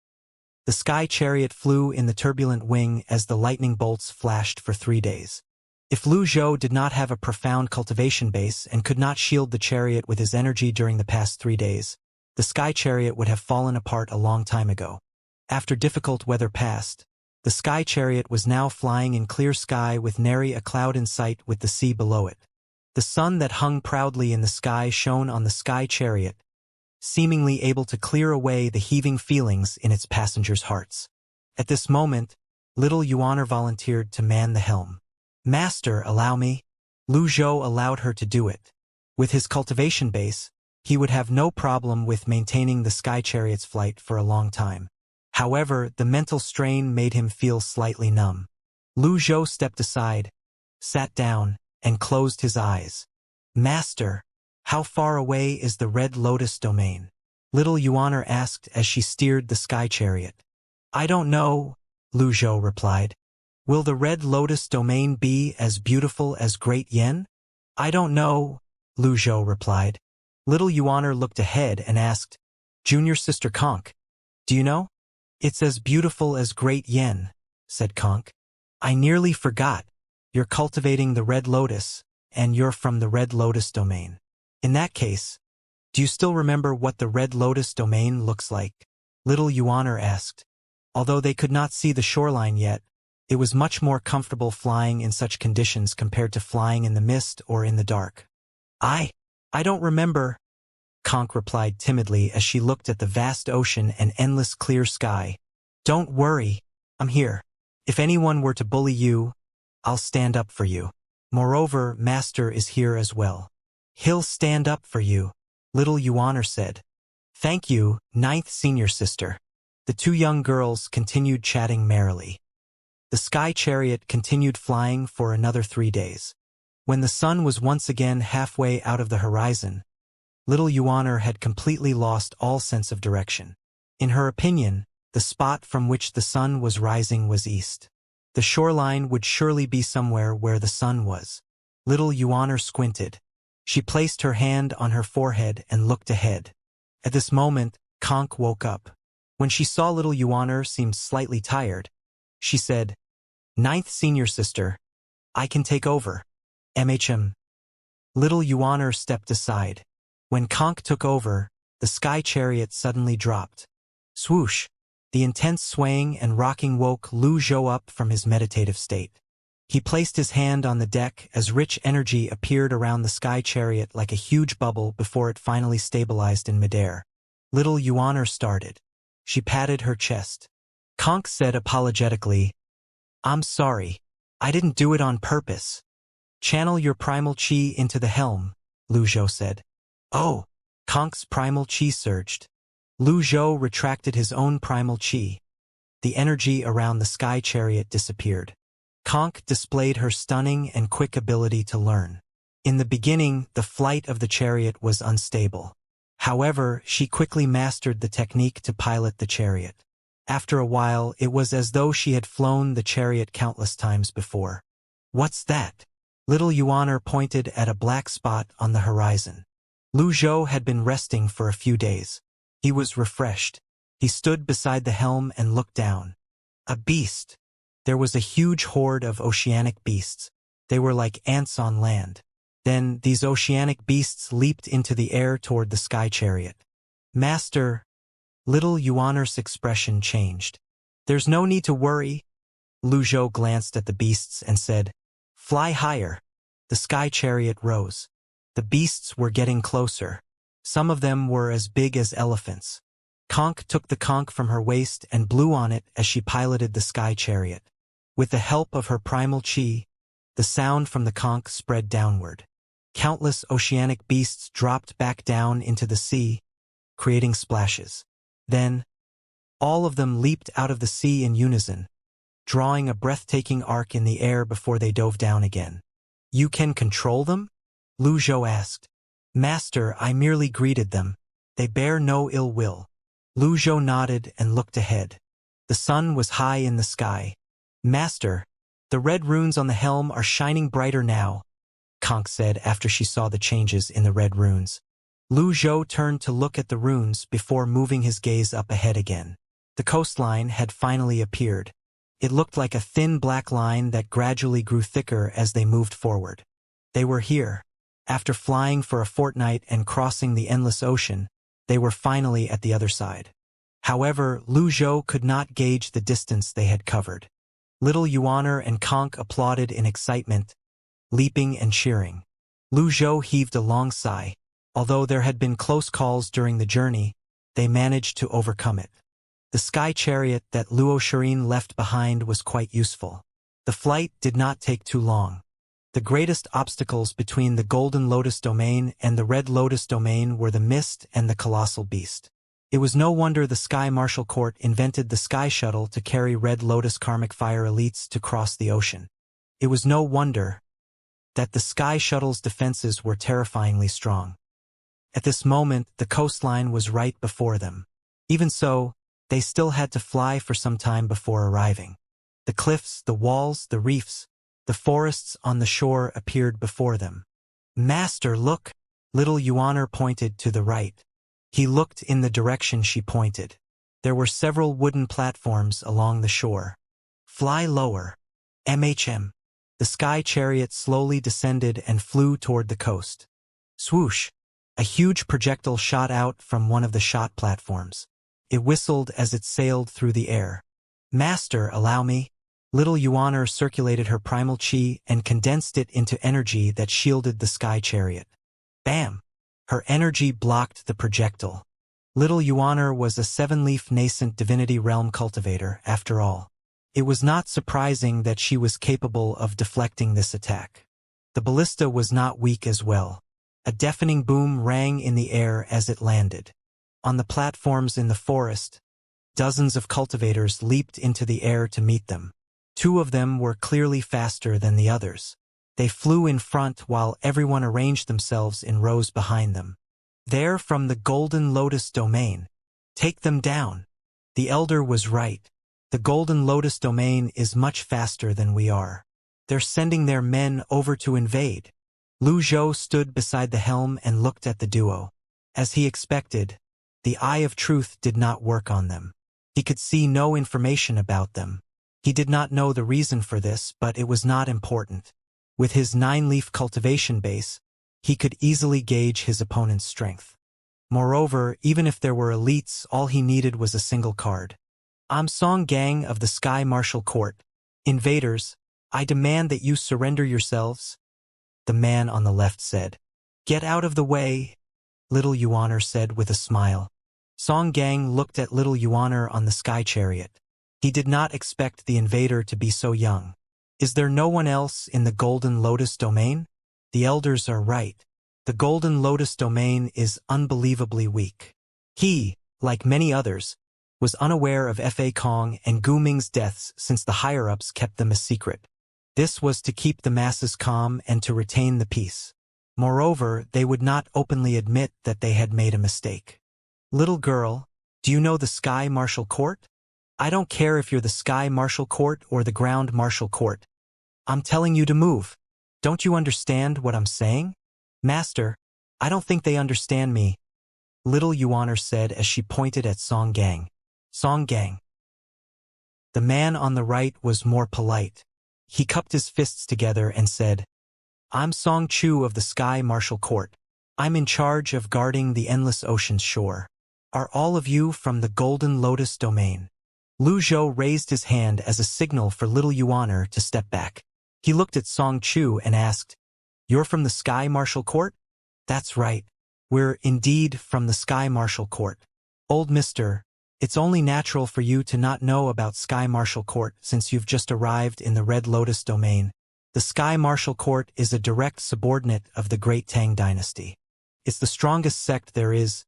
The sky chariot flew in the turbulent wing as the lightning bolts flashed for 3 days. If Lu Zhou did not have a profound cultivation base and could not shield the chariot with his energy during the past 3 days, the sky chariot would have fallen apart a long time ago. After difficult weather passed, the sky chariot was now flying in clear sky with nary a cloud in sight with the sea below it. The sun that hung proudly in the sky shone on the sky chariot, seemingly able to clear away the heaving feelings in its passengers' hearts. At this moment, little Yuan volunteered to man the helm. "Master, allow me." Lu Zhou allowed her to do it. With his cultivation base, he would have no problem with maintaining the sky chariot's flight for a long time. However, the mental strain made him feel slightly numb. Lu Zhou stepped aside, sat down, and closed his eyes. "Master, how far away is the Red Lotus domain?" Little Yuan asked as she steered the sky chariot. "I don't know," Lu Zhou replied. "Will the Red Lotus domain be as beautiful as Great Yen?" "I don't know," Lu Zhou replied. Little Yuan looked ahead and asked, "Junior sister Conk, do you know?" "It's as beautiful as Great Yen," said Conk. "I nearly forgot. You're cultivating the Red Lotus, and you're from the Red Lotus domain. In that case, do you still remember what the Red Lotus domain looks like?" Little Yuan asked. Although they could not see the shoreline yet, it was much more comfortable flying in such conditions compared to flying in the mist or in the dark. I don't remember," Conk replied timidly as she looked at the vast ocean and endless clear sky. "Don't worry, I'm here. If anyone were to bully you, I'll stand up for you. Moreover, Master is here as well. He'll stand up for you," Little Yuan said. "Thank you, ninth senior sister." The two young girls continued chatting merrily. The sky chariot continued flying for another 3 days. When the sun was once again halfway out of the horizon, little Yuan had completely lost all sense of direction. In her opinion, the spot from which the sun was rising was east. The shoreline would surely be somewhere where the sun was. Little Yuan squinted. She placed her hand on her forehead and looked ahead. At this moment, Conk woke up. When she saw little Yuan seemed slightly tired, she said, "Ninth senior sister, I can take over." Little Yuan stepped aside. When Conk took over, the sky chariot suddenly dropped. Swoosh! The intense swaying and rocking woke Lu Zhou up from his meditative state. He placed his hand on the deck as rich energy appeared around the sky chariot like a huge bubble before it finally stabilized in midair. Little Yuan started. She patted her chest. Conk said apologetically, "I'm sorry. I didn't do it on purpose." "Channel your primal chi into the helm," Lu Zhou said. "Oh!" Conk's primal chi surged. Lu Zhou retracted his own primal chi. The energy around the sky chariot disappeared. Conk displayed her stunning and quick ability to learn. In the beginning, the flight of the chariot was unstable. However, she quickly mastered the technique to pilot the chariot. After a while, it was as though she had flown the chariot countless times before. "What's that?" Little Yuan pointed at a black spot on the horizon. Lu Zhou had been resting for a few days. He was refreshed. He stood beside the helm and looked down. A beast. There was a huge horde of oceanic beasts. They were like ants on land. Then these oceanic beasts leaped into the air toward the sky chariot. "Master," little Yuan's expression changed. "There's no need to worry." Lu Zhou glanced at the beasts and said, "Fly higher." The sky chariot rose. The beasts were getting closer. Some of them were as big as elephants. Conk took the conch from her waist and blew on it as she piloted the sky chariot. With the help of her primal chi, the sound from the conch spread downward. Countless oceanic beasts dropped back down into the sea, creating splashes. Then, all of them leaped out of the sea in unison, drawing a breathtaking arc in the air before they dove down again. "You can control them?" Lu Zhou asked. "Master, I merely greeted them. They bear no ill will." Lu Zhou nodded and looked ahead. The sun was high in the sky. "Master, the red runes on the helm are shining brighter now," Conk said after she saw the changes in the red runes. Lu Zhou turned to look at the runes before moving his gaze up ahead again. The coastline had finally appeared. It looked like a thin black line that gradually grew thicker as they moved forward. They were here. After flying for a fortnight and crossing the endless ocean, they were finally at the other side. However, Lu Zhou could not gauge the distance they had covered. Little Yuan and Conk applauded in excitement, leaping and cheering. Lu Zhou heaved a long sigh. Although there had been close calls during the journey, they managed to overcome it. The sky chariot that Luo Shirin left behind was quite useful. The flight did not take too long. The greatest obstacles between the Golden Lotus domain and the Red Lotus domain were the mist and the colossal beast. It was no wonder the Sky Marshal Court invented the Sky Shuttle to carry Red Lotus Karmic Fire elites to cross the ocean. It was no wonder that the Sky Shuttle's defenses were terrifyingly strong. At this moment, the coastline was right before them. Even so, they still had to fly for some time before arriving. The cliffs, the walls, the reefs, the forests on the shore appeared before them. "Master, look!" Little Yuaner pointed to the right. He looked in the direction she pointed. There were several wooden platforms along the shore. "Fly lower." "MHM." The sky chariot slowly descended and flew toward the coast. Swoosh! A huge projectile shot out from one of the shot platforms. It whistled as it sailed through the air. "Master, allow me." Little Yuaner circulated her primal chi and condensed it into energy that shielded the sky chariot. Bam! Her energy blocked the projectile. Little Yuaner was a seven-leaf nascent divinity realm cultivator, after all. It was not surprising that she was capable of deflecting this attack. The ballista was not weak as well. A deafening boom rang in the air as it landed. On the platforms in the forest, dozens of cultivators leaped into the air to meet them. Two of them were clearly faster than the others. They flew in front while everyone arranged themselves in rows behind them. "They're from the Golden Lotus domain. Take them down." The elder was right. The Golden Lotus domain is much faster than we are. They're sending their men over to invade. Lu Zhou stood beside the helm and looked at the duo. As he expected, the Eye of Truth did not work on them. He could see no information about them. He did not know the reason for this, but it was not important. With his 9-leaf cultivation base, he could easily gauge his opponent's strength. Moreover, even if there were elites, all he needed was a single card. "I'm Song Gang of the Sky Marshal Court. Invaders, I demand that you surrender yourselves," the man on the left said. "Get out of the way," Little Yuaner said with a smile. Song Gang looked at Little Yuaner on the sky chariot. He did not expect the invader to be so young. "Is there no one else in the Golden Lotus domain?" The elders are right. The Golden Lotus domain is unbelievably weak. He, like many others, was unaware of Fa Kong and Gu Ming's deaths since the higher-ups kept them a secret. This was to keep the masses calm and to retain the peace. Moreover, they would not openly admit that they had made a mistake. "Little girl, do you know the Sky Marshal Court?" "I don't care if you're the Sky Marshal Court or the Ground Marshal Court. I'm telling you to move. Don't you understand what I'm saying?" "Master, I don't think they understand me," Little Yuaner said as she pointed at Song Gang. "Song Gang." The man on the right was more polite. He cupped his fists together and said, "I'm Song Chu of the Sky Marshal Court. I'm in charge of guarding the endless ocean's shore. Are all of you from the Golden Lotus domain?" Lu Zhou raised his hand as a signal for Little Yuaner to step back. He looked at Song Chu and asked, "You're from the Sky Marshal Court?" "That's right. We're indeed from the Sky Marshal Court." "Old mister, it's only natural for you to not know about Sky Marshal Court since you've just arrived in the Red Lotus domain. The Sky Marshal Court is a direct subordinate of the Great Tang dynasty. It's the strongest sect there is,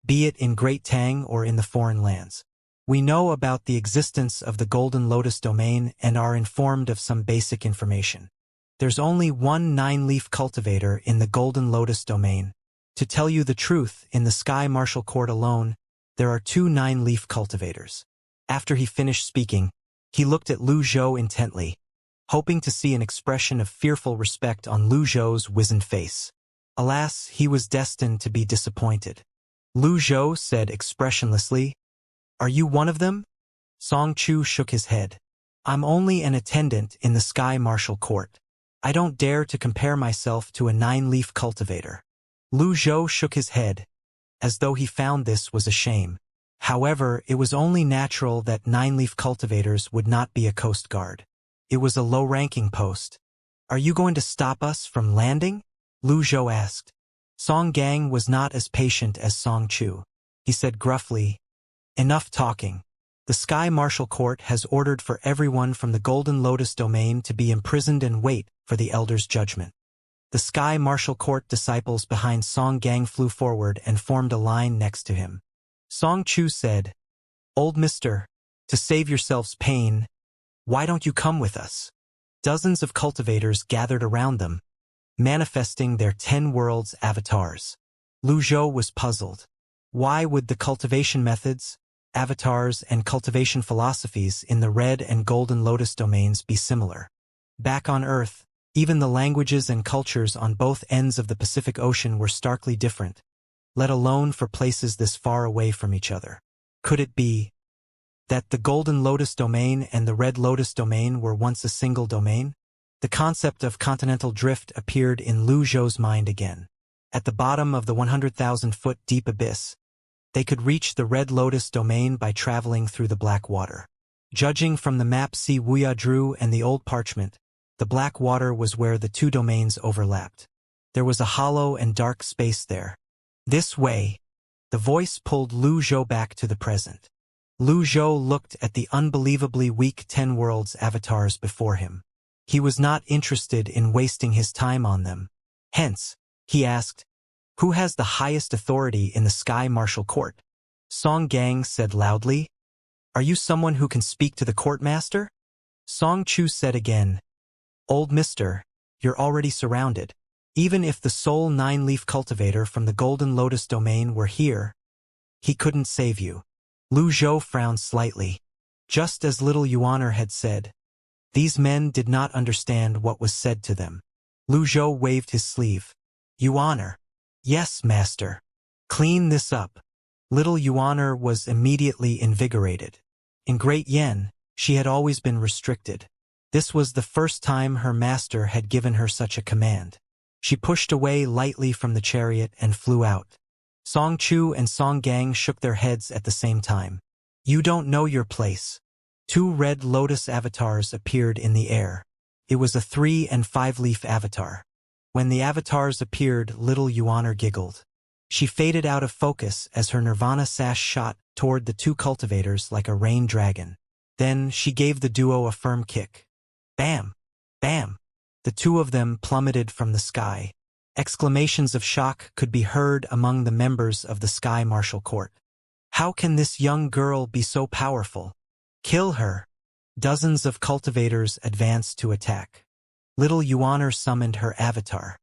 be it in Great Tang or in the foreign lands. We know about the existence of the Golden Lotus domain and are informed of some basic information. There's only one 9-leaf cultivator in the Golden Lotus domain. To tell you the truth, in the Sky Marshal Court alone, there are 2 9-leaf cultivators." After he finished speaking, he looked at Lu Zhou intently, hoping to see an expression of fearful respect on Lu Zhou's wizened face. Alas, he was destined to be disappointed. Lu Zhou said expressionlessly, "Are you one of them?" Song Chu shook his head. "I'm only an attendant in the Sky Marshal Court. I don't dare to compare myself to a 9-leaf cultivator." Lu Zhou shook his head, as though he found this was a shame. However, it was only natural that 9-leaf cultivators would not be a coast guard. It was a low-ranking post. "Are you going to stop us from landing?" Lu Zhou asked. Song Gang was not as patient as Song Chu. He said gruffly, "Enough talking. The Sky Martial Court has ordered for everyone from the Golden Lotus domain to be imprisoned and wait for the Elder's judgment." The Sky Martial Court disciples behind Song Gang flew forward and formed a line next to him. Song Chu said, "Old mister, to save yourselves pain, why don't you come with us?" Dozens of cultivators gathered around them, manifesting their 10 worlds avatars. Lu Zhou was puzzled. Why would the cultivation methods, avatars, and cultivation philosophies in the Red and Golden Lotus domains be similar? Back on Earth, even the languages and cultures on both ends of the Pacific Ocean were starkly different, let alone for places this far away from each other. Could it be that the Golden Lotus domain and the Red Lotus domain were once a single domain? The concept of continental drift appeared in Lu Zhou's mind again. At the bottom of the 100,000-foot deep abyss, they could reach the Red Lotus domain by traveling through the black water. Judging from the map Wuxia drew and the old parchment, the black water was where the two domains overlapped. There was a hollow and dark space there. This way. The voice pulled Lu Zhou back to the present. Lu Zhou looked at the unbelievably weak 10 worlds avatars before him. He was not interested in wasting his time on them. Hence, he asked, "Who has the highest authority in the Sky Martial Court?" Song Gang said loudly, "Are you someone who can speak to the courtmaster?" Song Chu said again, "Old mister, you're already surrounded. Even if the sole 9-leaf cultivator from the Golden Lotus domain were here, he couldn't save you." Lu Zhou frowned slightly. Just as little Yuaner had said, these men did not understand what was said to them. Lu Zhou waved his sleeve. "Yuaner." "Yes, master. Clean this up." Little Yuaner was immediately invigorated. In Great Yen, she had always been restricted. This was the first time her master had given her such a command. She pushed away lightly from the chariot and flew out. Song Chu and Song Gang shook their heads at the same time. "You don't know your place." 2 Red Lotus avatars appeared in the air. It was a 3- and 5-leaf avatar. When the avatars appeared, little Yuaner giggled. She faded out of focus as her Nirvana sash shot toward the 2 cultivators like a rain dragon. Then she gave the duo a firm kick. Bam! Bam! The 2 of them plummeted from the sky. Exclamations of shock could be heard among the members of the Sky Martial Court. How can this young girl be so powerful? Kill her! Dozens of cultivators advanced to attack. Little Yuaner summoned her avatar.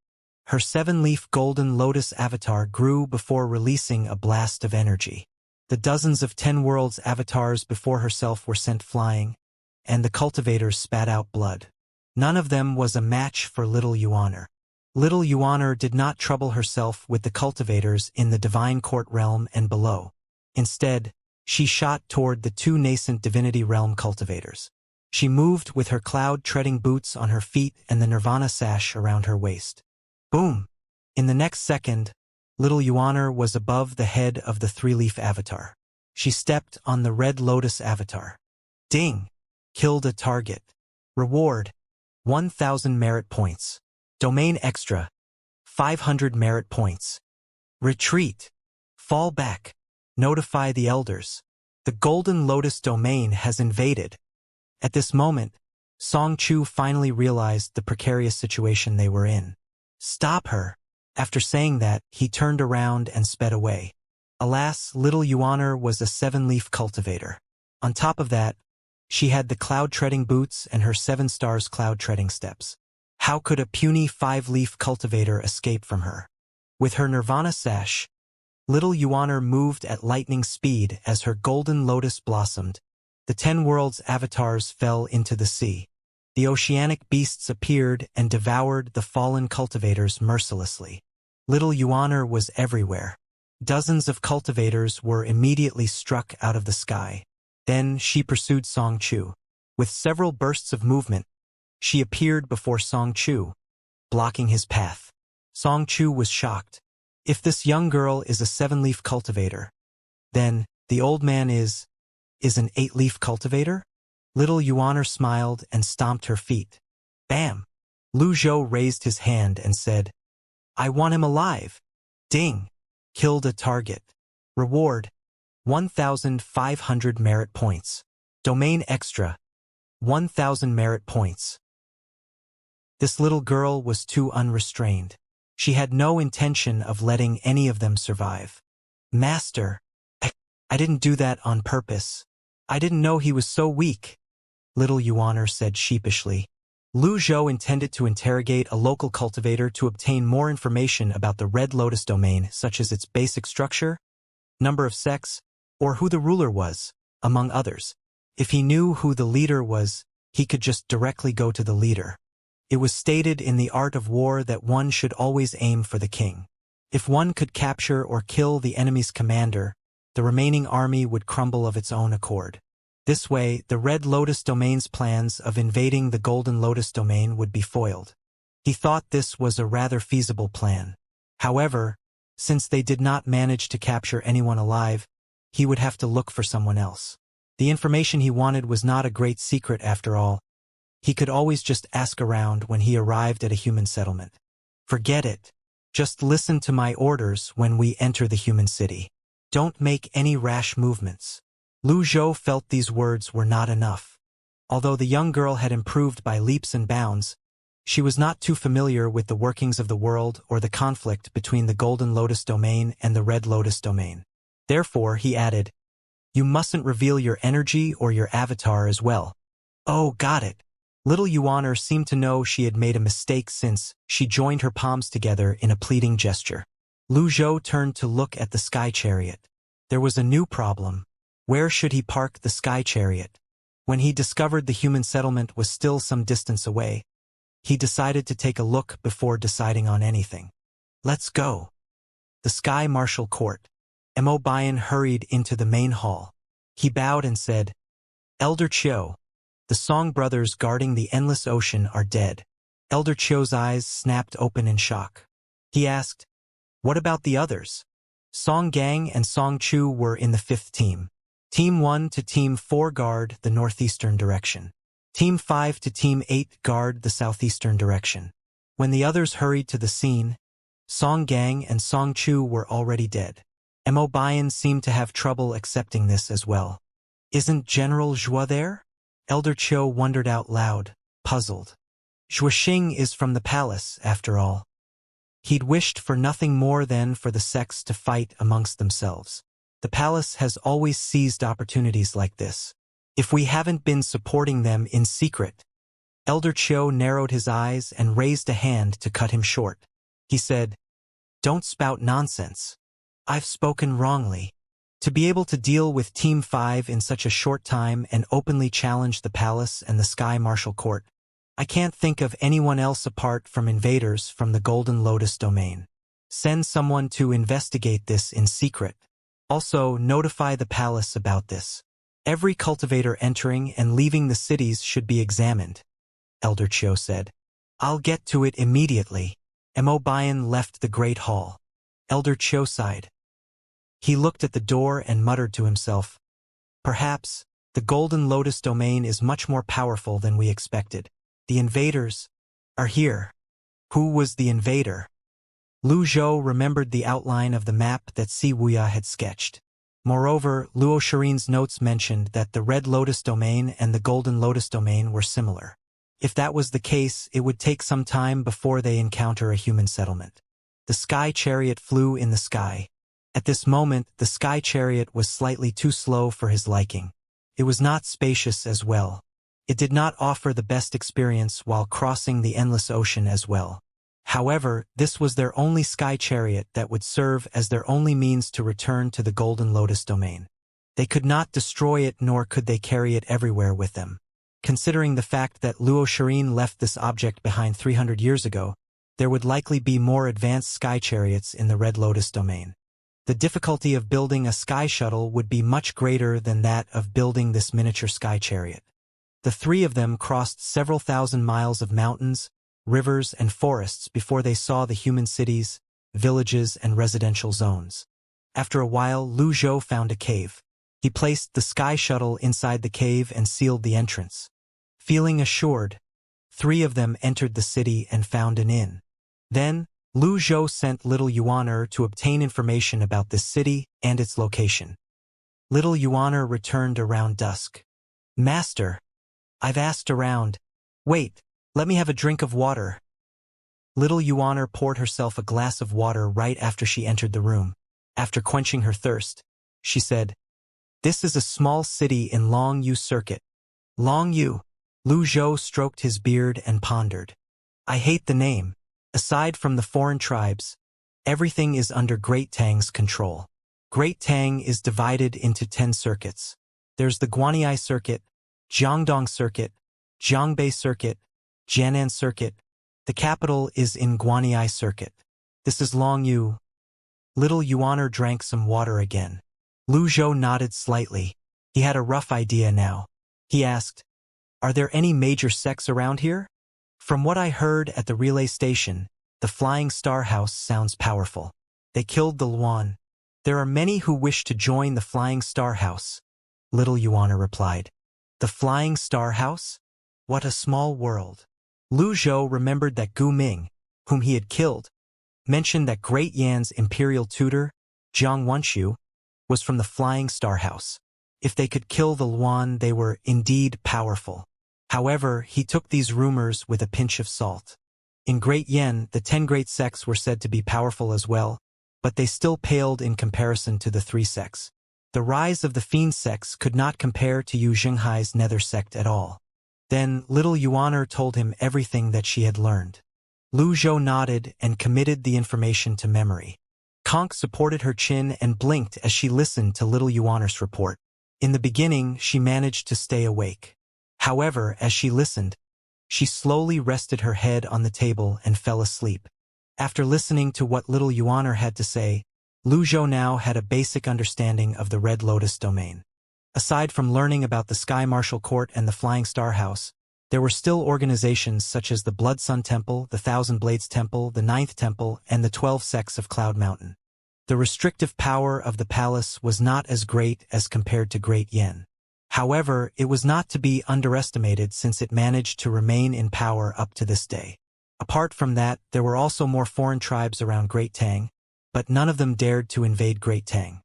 Her 7-leaf Golden Lotus avatar grew before releasing a blast of energy. The dozens of 10 worlds avatars before herself were sent flying, and the cultivators spat out blood. None of them was a match for little Yuaner. Little Yuaner did not trouble herself with the cultivators in the Divine Court realm and below. Instead, she shot toward the 2 nascent Divinity Realm cultivators. She moved with her cloud-treading boots on her feet and the Nirvana sash around her waist. Boom! In the next second, little Yuaner was above the head of the 3-leaf avatar. She stepped on the Red Lotus avatar. Ding! Killed a target. Reward: 1,000 merit points. Domain extra: 500 merit points. Retreat. Fall back. Notify the elders. The Golden Lotus domain has invaded. At this moment, Song Chu finally realized the precarious situation they were in. Stop her! After saying that, he turned around and sped away. Alas, little Yuaner was a 7-leaf cultivator. On top of that, she had the cloud-treading boots and her 7 stars cloud-treading steps. How could a puny 5-leaf cultivator escape from her? With her Nirvana sash, little Yuaner moved at lightning speed as her Golden Lotus blossomed. The 10 worlds avatars fell into the sea. The oceanic beasts appeared and devoured the fallen cultivators mercilessly. Little Yuaner was everywhere. Dozens of cultivators were immediately struck out of the sky. Then she pursued Song Chu. With several bursts of movement, she appeared before Song Chu, blocking his path. Song Chu was shocked. If this young girl is a 7-leaf cultivator, then the old man is an 8-leaf cultivator? Little Yuaner smiled and stomped her feet. Bam! Lu Zhou raised his hand and said, I want him alive. Ding. Killed a target. Reward. 1,500 merit points. Domain extra. 1,000 merit points. This little girl was too unrestrained. She had no intention of letting any of them survive. Master, I didn't do that on purpose. I didn't know he was so weak, little Yuaner said sheepishly. Lu Zhou intended to interrogate a local cultivator to obtain more information about the Red Lotus domain, such as its basic structure, number of sects, or who the ruler was, among others. If he knew who the leader was, he could just directly go to the leader. It was stated in the art of war that one should always aim for the king. If one could capture or kill the enemy's commander, the remaining army would crumble of its own accord. This way, the Red Lotus domain's plans of invading the Golden Lotus domain would be foiled. He thought this was a rather feasible plan. However, since they did not manage to capture anyone alive, he would have to look for someone else. The information he wanted was not a great secret after all. He could always just ask around when he arrived at a human settlement. Forget it. Just listen to my orders when we enter the human city. Don't make any rash movements. Lu Zhou felt these words were not enough. Although the young girl had improved by leaps and bounds, she was not too familiar with the workings of the world or the conflict between the Golden Lotus domain and the Red Lotus domain. Therefore, he added, "You mustn't reveal your energy or your avatar as well." Oh, got it. Little Yuaner seemed to know she had made a mistake since she joined her palms together in a pleading gesture. Lu Zhou turned to look at the sky chariot. There was a new problem. Where should he park the sky chariot? When he discovered the human settlement was still some distance away, he decided to take a look before deciding on anything. Let's go. The Sky Marshal Court. Mo Bian hurried into the main hall. He bowed and said, "Elder Chiu, the Song brothers guarding the endless ocean are dead." Elder Chiu's eyes snapped open in shock. He asked, "What about the others?" Song Gang and Song Chu were in the 5th team. Team 1 to Team 4 guard the northeastern direction. Team 5 to Team 8 guard the southeastern direction. When the others hurried to the scene, Song Gang and Song Chu were already dead. Mo Bian seemed to have trouble accepting this as well. "Isn't General Zhua there?" Elder Chiu wondered out loud, puzzled. Zhuoxing is from the palace, after all. He'd wished for nothing more than for the sects to fight amongst themselves. The palace has always seized opportunities like this. If we haven't been supporting them in secret. Elder Chiu narrowed his eyes and raised a hand to cut him short. He said, "Don't spout nonsense. I've spoken wrongly. To be able to deal with Team 5 in such a short time and openly challenge the palace and the Sky Marshal Court, I can't think of anyone else apart from invaders from the Golden Lotus domain. Send someone to investigate this in secret. Also, notify the palace about this. Every cultivator entering and leaving the cities should be examined," Elder Chiu said. "I'll get to it immediately." Mo Bian left the Great Hall. Elder Chiu sighed. He looked at the door and muttered to himself, "Perhaps, the Golden Lotus domain is much more powerful than we expected. The invaders are here." Who was the invader? Lu Zhou remembered the outline of the map that Si Wuya had sketched. Moreover, Luo Shirin's notes mentioned that the Red Lotus domain and the Golden Lotus domain were similar. If that was the case, it would take some time before they encounter a human settlement. The sky chariot flew in the sky. At this moment, the sky chariot was slightly too slow for his liking. It was not spacious as well. It did not offer the best experience while crossing the endless ocean as well. However, this was their only sky chariot that would serve as their only means to return to the Golden Lotus domain. They could not destroy it, nor could they carry it everywhere with them. Considering the fact that Luo Shirin left this object behind 300 years ago, there would likely be more advanced sky chariots in the Red Lotus domain. The difficulty of building a sky shuttle would be much greater than that of building this miniature sky chariot. The three of them crossed several thousand miles of mountains, rivers, and forests before they saw the human cities, villages, and residential zones. After a while, Lu Zhou found a cave. He placed the sky shuttle inside the cave and sealed the entrance. Feeling assured, three of them entered the city and found an inn. Then, Lu Zhou sent Little Yuaner to obtain information about this city and its location. Little Yuaner returned around dusk. Master, I've asked around. Wait, let me have a drink of water. Little Yuaner poured herself a glass of water right after she entered the room. After quenching her thirst, she said, "This is a small city in Long Yu Circuit." Long Yu. Lu Zhou stroked his beard and pondered. I hate the name. Aside from the foreign tribes, everything is under Great Tang's control. Great Tang is divided into 10 circuits. There's the Guanyi Circuit, Jiangdong Circuit, Jiangbei Circuit, Jianan Circuit. The capital is in Guanyi Circuit. This is Long Yu. Little Yuaner drank some water again. Lu Zhou nodded slightly. He had a rough idea now. He asked, "Are there any major sects around here?" From what I heard at the relay station, the Flying Star House sounds powerful. They killed the Luan. There are many who wish to join the Flying Star House, Little Yuaner replied. The Flying Star House? What a small world. Lu Zhou remembered that Gu Ming, whom he had killed, mentioned that Great Yan's imperial tutor, Jiang Wenxiu, was from the Flying Star House. If they could kill the Luan, they were indeed powerful. However, he took these rumors with a pinch of salt. In Great Yan, the 10 great sects were said to be powerful as well, but they still paled in comparison to the 3 sects. The rise of the Fiend sects could not compare to Yu Zhenghai's Nether sect at all. Then Little Yuaner told him everything that she had learned. Lu Zhou nodded and committed the information to memory. Conk supported her chin and blinked as she listened to Little Yuaner's report. In the beginning, she managed to stay awake. However, as she listened, she slowly rested her head on the table and fell asleep. After listening to what Little Yuaner had to say, Lu Zhou now had a basic understanding of the Red Lotus domain. Aside from learning about the Sky Martial Court and the Flying Star House, there were still organizations such as the Blood Sun Temple, the Thousand Blades Temple, the Ninth Temple, and the 12 sects of Cloud Mountain. The restrictive power of the palace was not as great as compared to Great Yan. However, it was not to be underestimated since it managed to remain in power up to this day. Apart from that, there were also more foreign tribes around Great Tang, but none of them dared to invade Great Tang.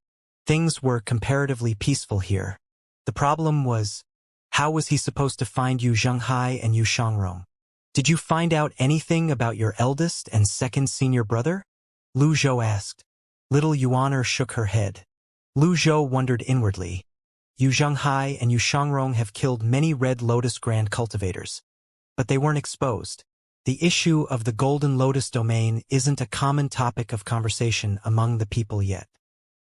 Things were comparatively peaceful here. The problem was, how was he supposed to find Yu Zhenghai and Yu Shangrong? Did you find out anything about your eldest and second senior brother? Lu Zhou asked. Little Yuaner shook her head. Lu Zhou wondered inwardly. Yu Zhenghai and Yu Shangrong have killed many Red Lotus Grand Cultivators, but they weren't exposed. The issue of the Golden Lotus domain isn't a common topic of conversation among the people yet.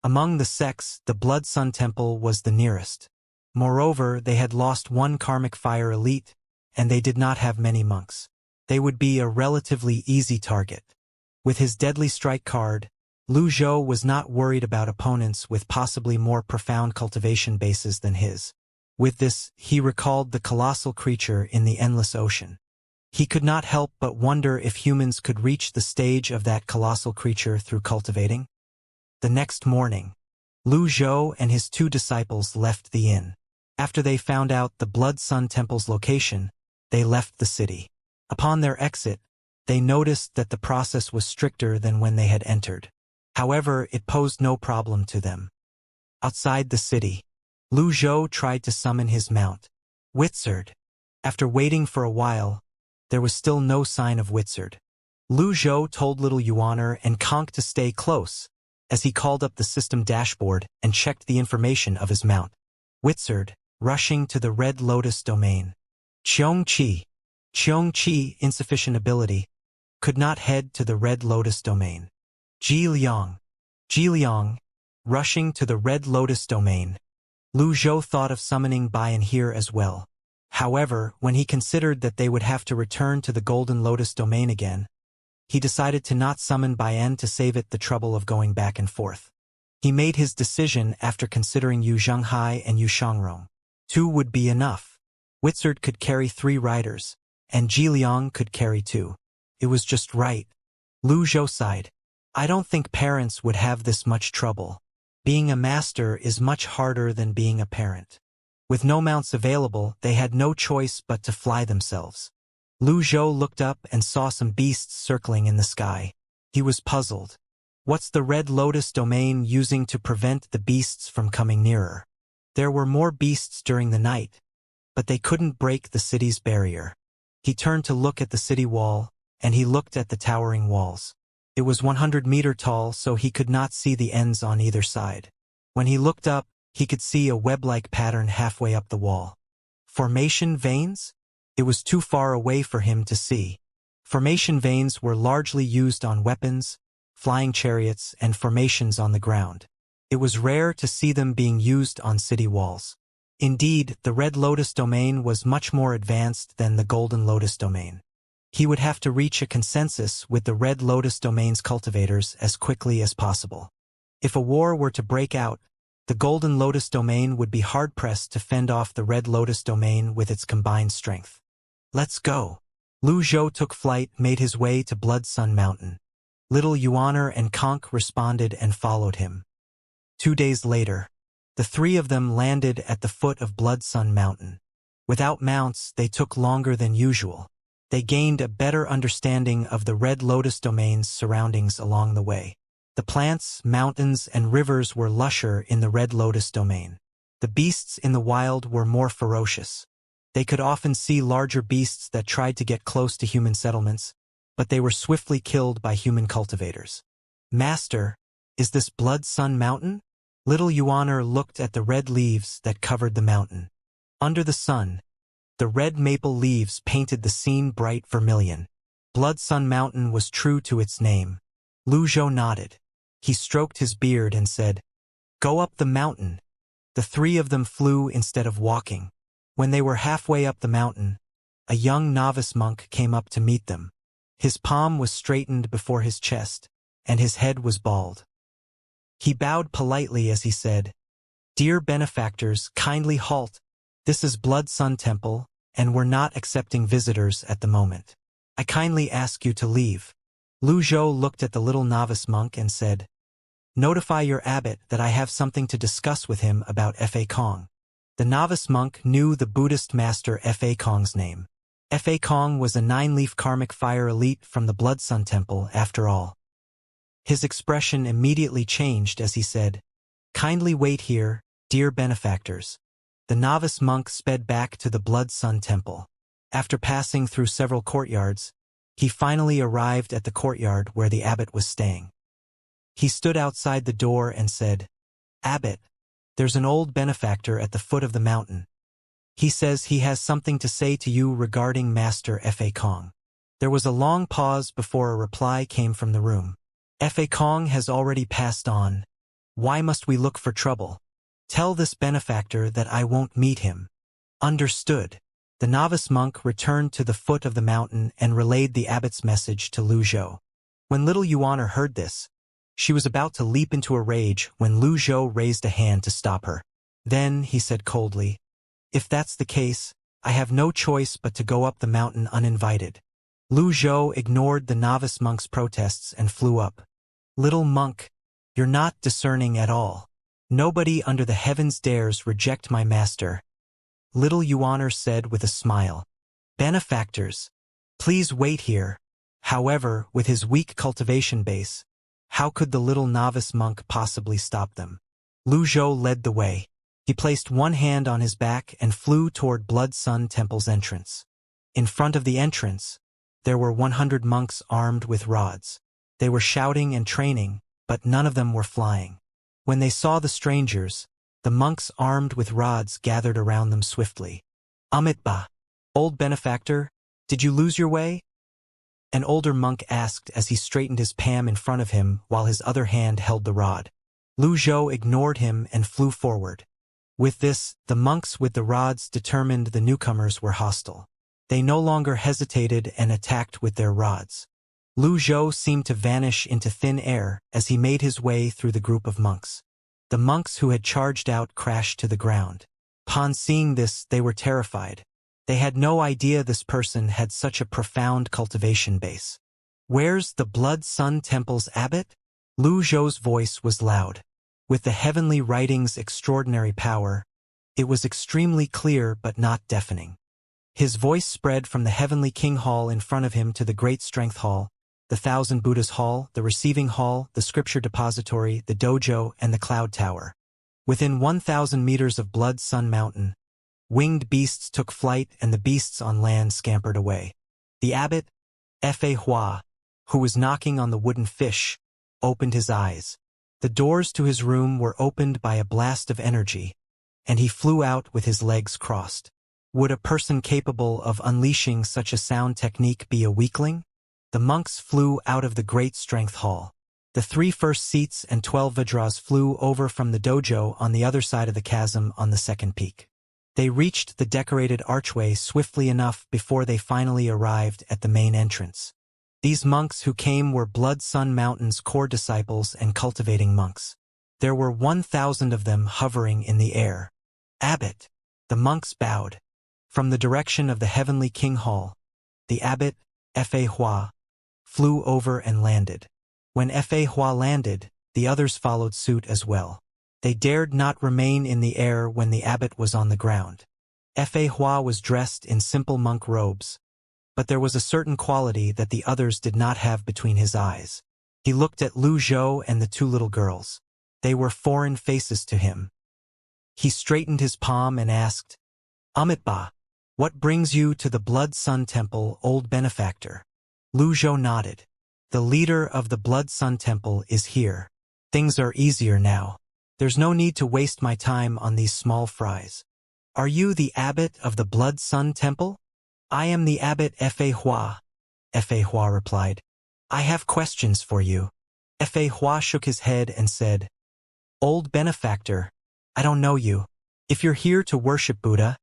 Among the sects, the Blood Sun Temple was the nearest. Moreover, they had lost one Karmic Fire elite, and they did not have many monks. They would be a relatively easy target. With his Deadly Strike card, Lu Zhou was not worried about opponents with possibly more profound cultivation bases than his. With this, he recalled the colossal creature in the endless ocean. He could not help but wonder if humans could reach the stage of that colossal creature through cultivating. The next morning, Lu Zhou and his 2 disciples left the inn. After they found out the Blood Sun Temple's location, they left the city. Upon their exit, they noticed that the process was stricter than when they had entered. However, it posed no problem to them. Outside the city, Lu Zhou tried to summon his mount, Witzard. After waiting for a while, there was still no sign of Witzard. Lu Zhou told Little Yuaner and Conk to stay close, as he called up the system dashboard and checked the information of his mount. Witzard, rushing to the Red Lotus domain. Xianxia, insufficient ability, could not head to the Red Lotus domain. Ji Liang, rushing to the Red Lotus domain. Lu Zhou thought of summoning Baian here as well. However, when he considered that they would have to return to the Golden Lotus domain again, he decided to not summon Baian to save it the trouble of going back and forth. He made his decision after considering Yu Zhenghai and Yu Shangrong. 2 would be enough. Witzard could carry 3 riders, and Ji Liang could carry 2. It was just right. Lu Zhou sighed. I don't think parents would have this much trouble. Being a master is much harder than being a parent. With no mounts available, they had no choice but to fly themselves. Lu Zhou looked up and saw some beasts circling in the sky. He was puzzled. What's the Red Lotus domain using to prevent the beasts from coming nearer? There were more beasts during the night, but they couldn't break the city's barrier. He turned to look at the city wall, and he looked at the towering walls. It was 100-meter tall, so he could not see the ends on either side. When he looked up, he could see a web-like pattern halfway up the wall. Formation veins? It was too far away for him to see. Formation veins were largely used on weapons, flying chariots, and formations on the ground. It was rare to see them being used on city walls. Indeed, the Red Lotus domain was much more advanced than the Golden Lotus domain. He would have to reach a consensus with the Red Lotus domain's cultivators as quickly as possible. If a war were to break out, the Golden Lotus domain would be hard-pressed to fend off the Red Lotus domain with its combined strength. Let's go. Lu Zhou took flight, made his way to Blood Sun Mountain. Little Yuaner and Conk responded and followed him. 2 days later, the three of them landed at the foot of Blood Sun Mountain. Without mounts, they took longer than usual. They gained a better understanding of the Red Lotus domain's surroundings along the way. The plants, mountains, and rivers were lusher in the Red Lotus domain. The beasts in the wild were more ferocious. They could often see larger beasts that tried to get close to human settlements, but they were swiftly killed by human cultivators. Master, is this Blood Sun Mountain? Little Yuaner looked at the red leaves that covered the mountain. Under the sun, the red maple leaves painted the scene bright vermilion. Blood Sun Mountain was true to its name. Lu Zhou nodded. He stroked his beard and said, "Go up the mountain." The three of them flew instead of walking. When they were halfway up the mountain, a young novice monk came up to meet them. His palm was straightened before his chest, and his head was bald. He bowed politely as he said, "Dear benefactors, kindly halt. This is Blood Sun Temple, and we're not accepting visitors at the moment. I kindly ask you to leave." Lu Zhou looked at the little novice monk and said, "Notify your abbot that I have something to discuss with him about Fa Kong." The novice monk knew the Buddhist master Fa Kong's name. Fa Kong was a 9-leaf karmic fire elite from the Blood Sun Temple, after all. His expression immediately changed as he said, "Kindly wait here, dear benefactors." The novice monk sped back to the Blood Sun Temple. After passing through several courtyards, he finally arrived at the courtyard where the abbot was staying. He stood outside the door and said, "Abbot, there's an old benefactor at the foot of the mountain. He says he has something to say to you regarding Master Fa Kong." There was a long pause before a reply came from the room. "Fa Kong has already passed on. Why must we look for trouble? Tell this benefactor that I won't meet him." Understood. The novice monk returned to the foot of the mountain and relayed the abbot's message to Lu Zhou. When little Yuaner heard this, she was about to leap into a rage when Lu Zhou raised a hand to stop her. Then he said coldly, "If that's the case, I have no choice but to go up the mountain uninvited." Lu Zhou ignored the novice monk's protests and flew up. "Little monk, you're not discerning at all. Nobody under the heavens dares reject my master," Little Yuaner said with a smile. "Benefactors, please wait here." However, with his weak cultivation base, how could the little novice monk possibly stop them? Lu Zhou led the way. He placed one hand on his back and flew toward Blood Sun Temple's entrance. In front of the entrance, there were 100 monks armed with rods. They were shouting and training, but none of them were flying. When they saw the strangers, the monks armed with rods gathered around them swiftly. "Amitba, old benefactor, did you lose your way?" An older monk asked as he straightened his palm in front of him while his other hand held the rod. Lu Zhou ignored him and flew forward. With this, the monks with the rods determined the newcomers were hostile. They no longer hesitated and attacked with their rods. Lu Zhou seemed to vanish into thin air as he made his way through the group of monks. The monks who had charged out crashed to the ground. Upon seeing this, they were terrified. They had no idea this person had such a profound cultivation base. "Where's the Blood Sun Temple's abbot?" Lu Zhou's voice was loud. With the heavenly writing's extraordinary power, it was extremely clear but not deafening. His voice spread from the heavenly king hall in front of him to the great strength hall, the Thousand Buddhas Hall, the Receiving Hall, the Scripture Depository, the Dojo, and the Cloud Tower. Within 1,000 meters of Blood Sun Mountain, winged beasts took flight and the beasts on land scampered away. The abbot, Fa Hua, who was knocking on the wooden fish, opened his eyes. The doors to his room were opened by a blast of energy, and he flew out with his legs crossed. Would a person capable of unleashing such a sound technique be a weakling? The monks flew out of the great strength hall. The 3 first seats and 12 Vajras flew over from the dojo on the other side of the chasm on the second peak. They reached the decorated archway swiftly enough before they finally arrived at the main entrance. These monks who came were Blood Sun Mountain's core disciples and cultivating monks. There were 1,000 of them hovering in the air. Abbot! The monks bowed. From the direction of the Heavenly King Hall, the abbot, Fa Hua, flew over and landed. When Fa Hua landed, the others followed suit as well. They dared not remain in the air when the abbot was on the ground. Fa Hua was dressed in simple monk robes, but there was a certain quality that the others did not have between his eyes. He looked at Lu Zhou and the 2 little girls. They were foreign faces to him. He straightened his palm and asked, "Amitba, what brings you to the Blood Sun Temple, old benefactor?" Lu Zhou nodded. "The leader of the Blood Sun Temple is here. Things are easier now. There's no need to waste my time on these small fries." "Are you the abbot of the Blood Sun Temple?" "I am the abbot Fa Hua," Fa Hua replied. "I have questions for you." Fa Hua shook his head and said, "Old benefactor, I don't know you. If you're here to worship Buddha,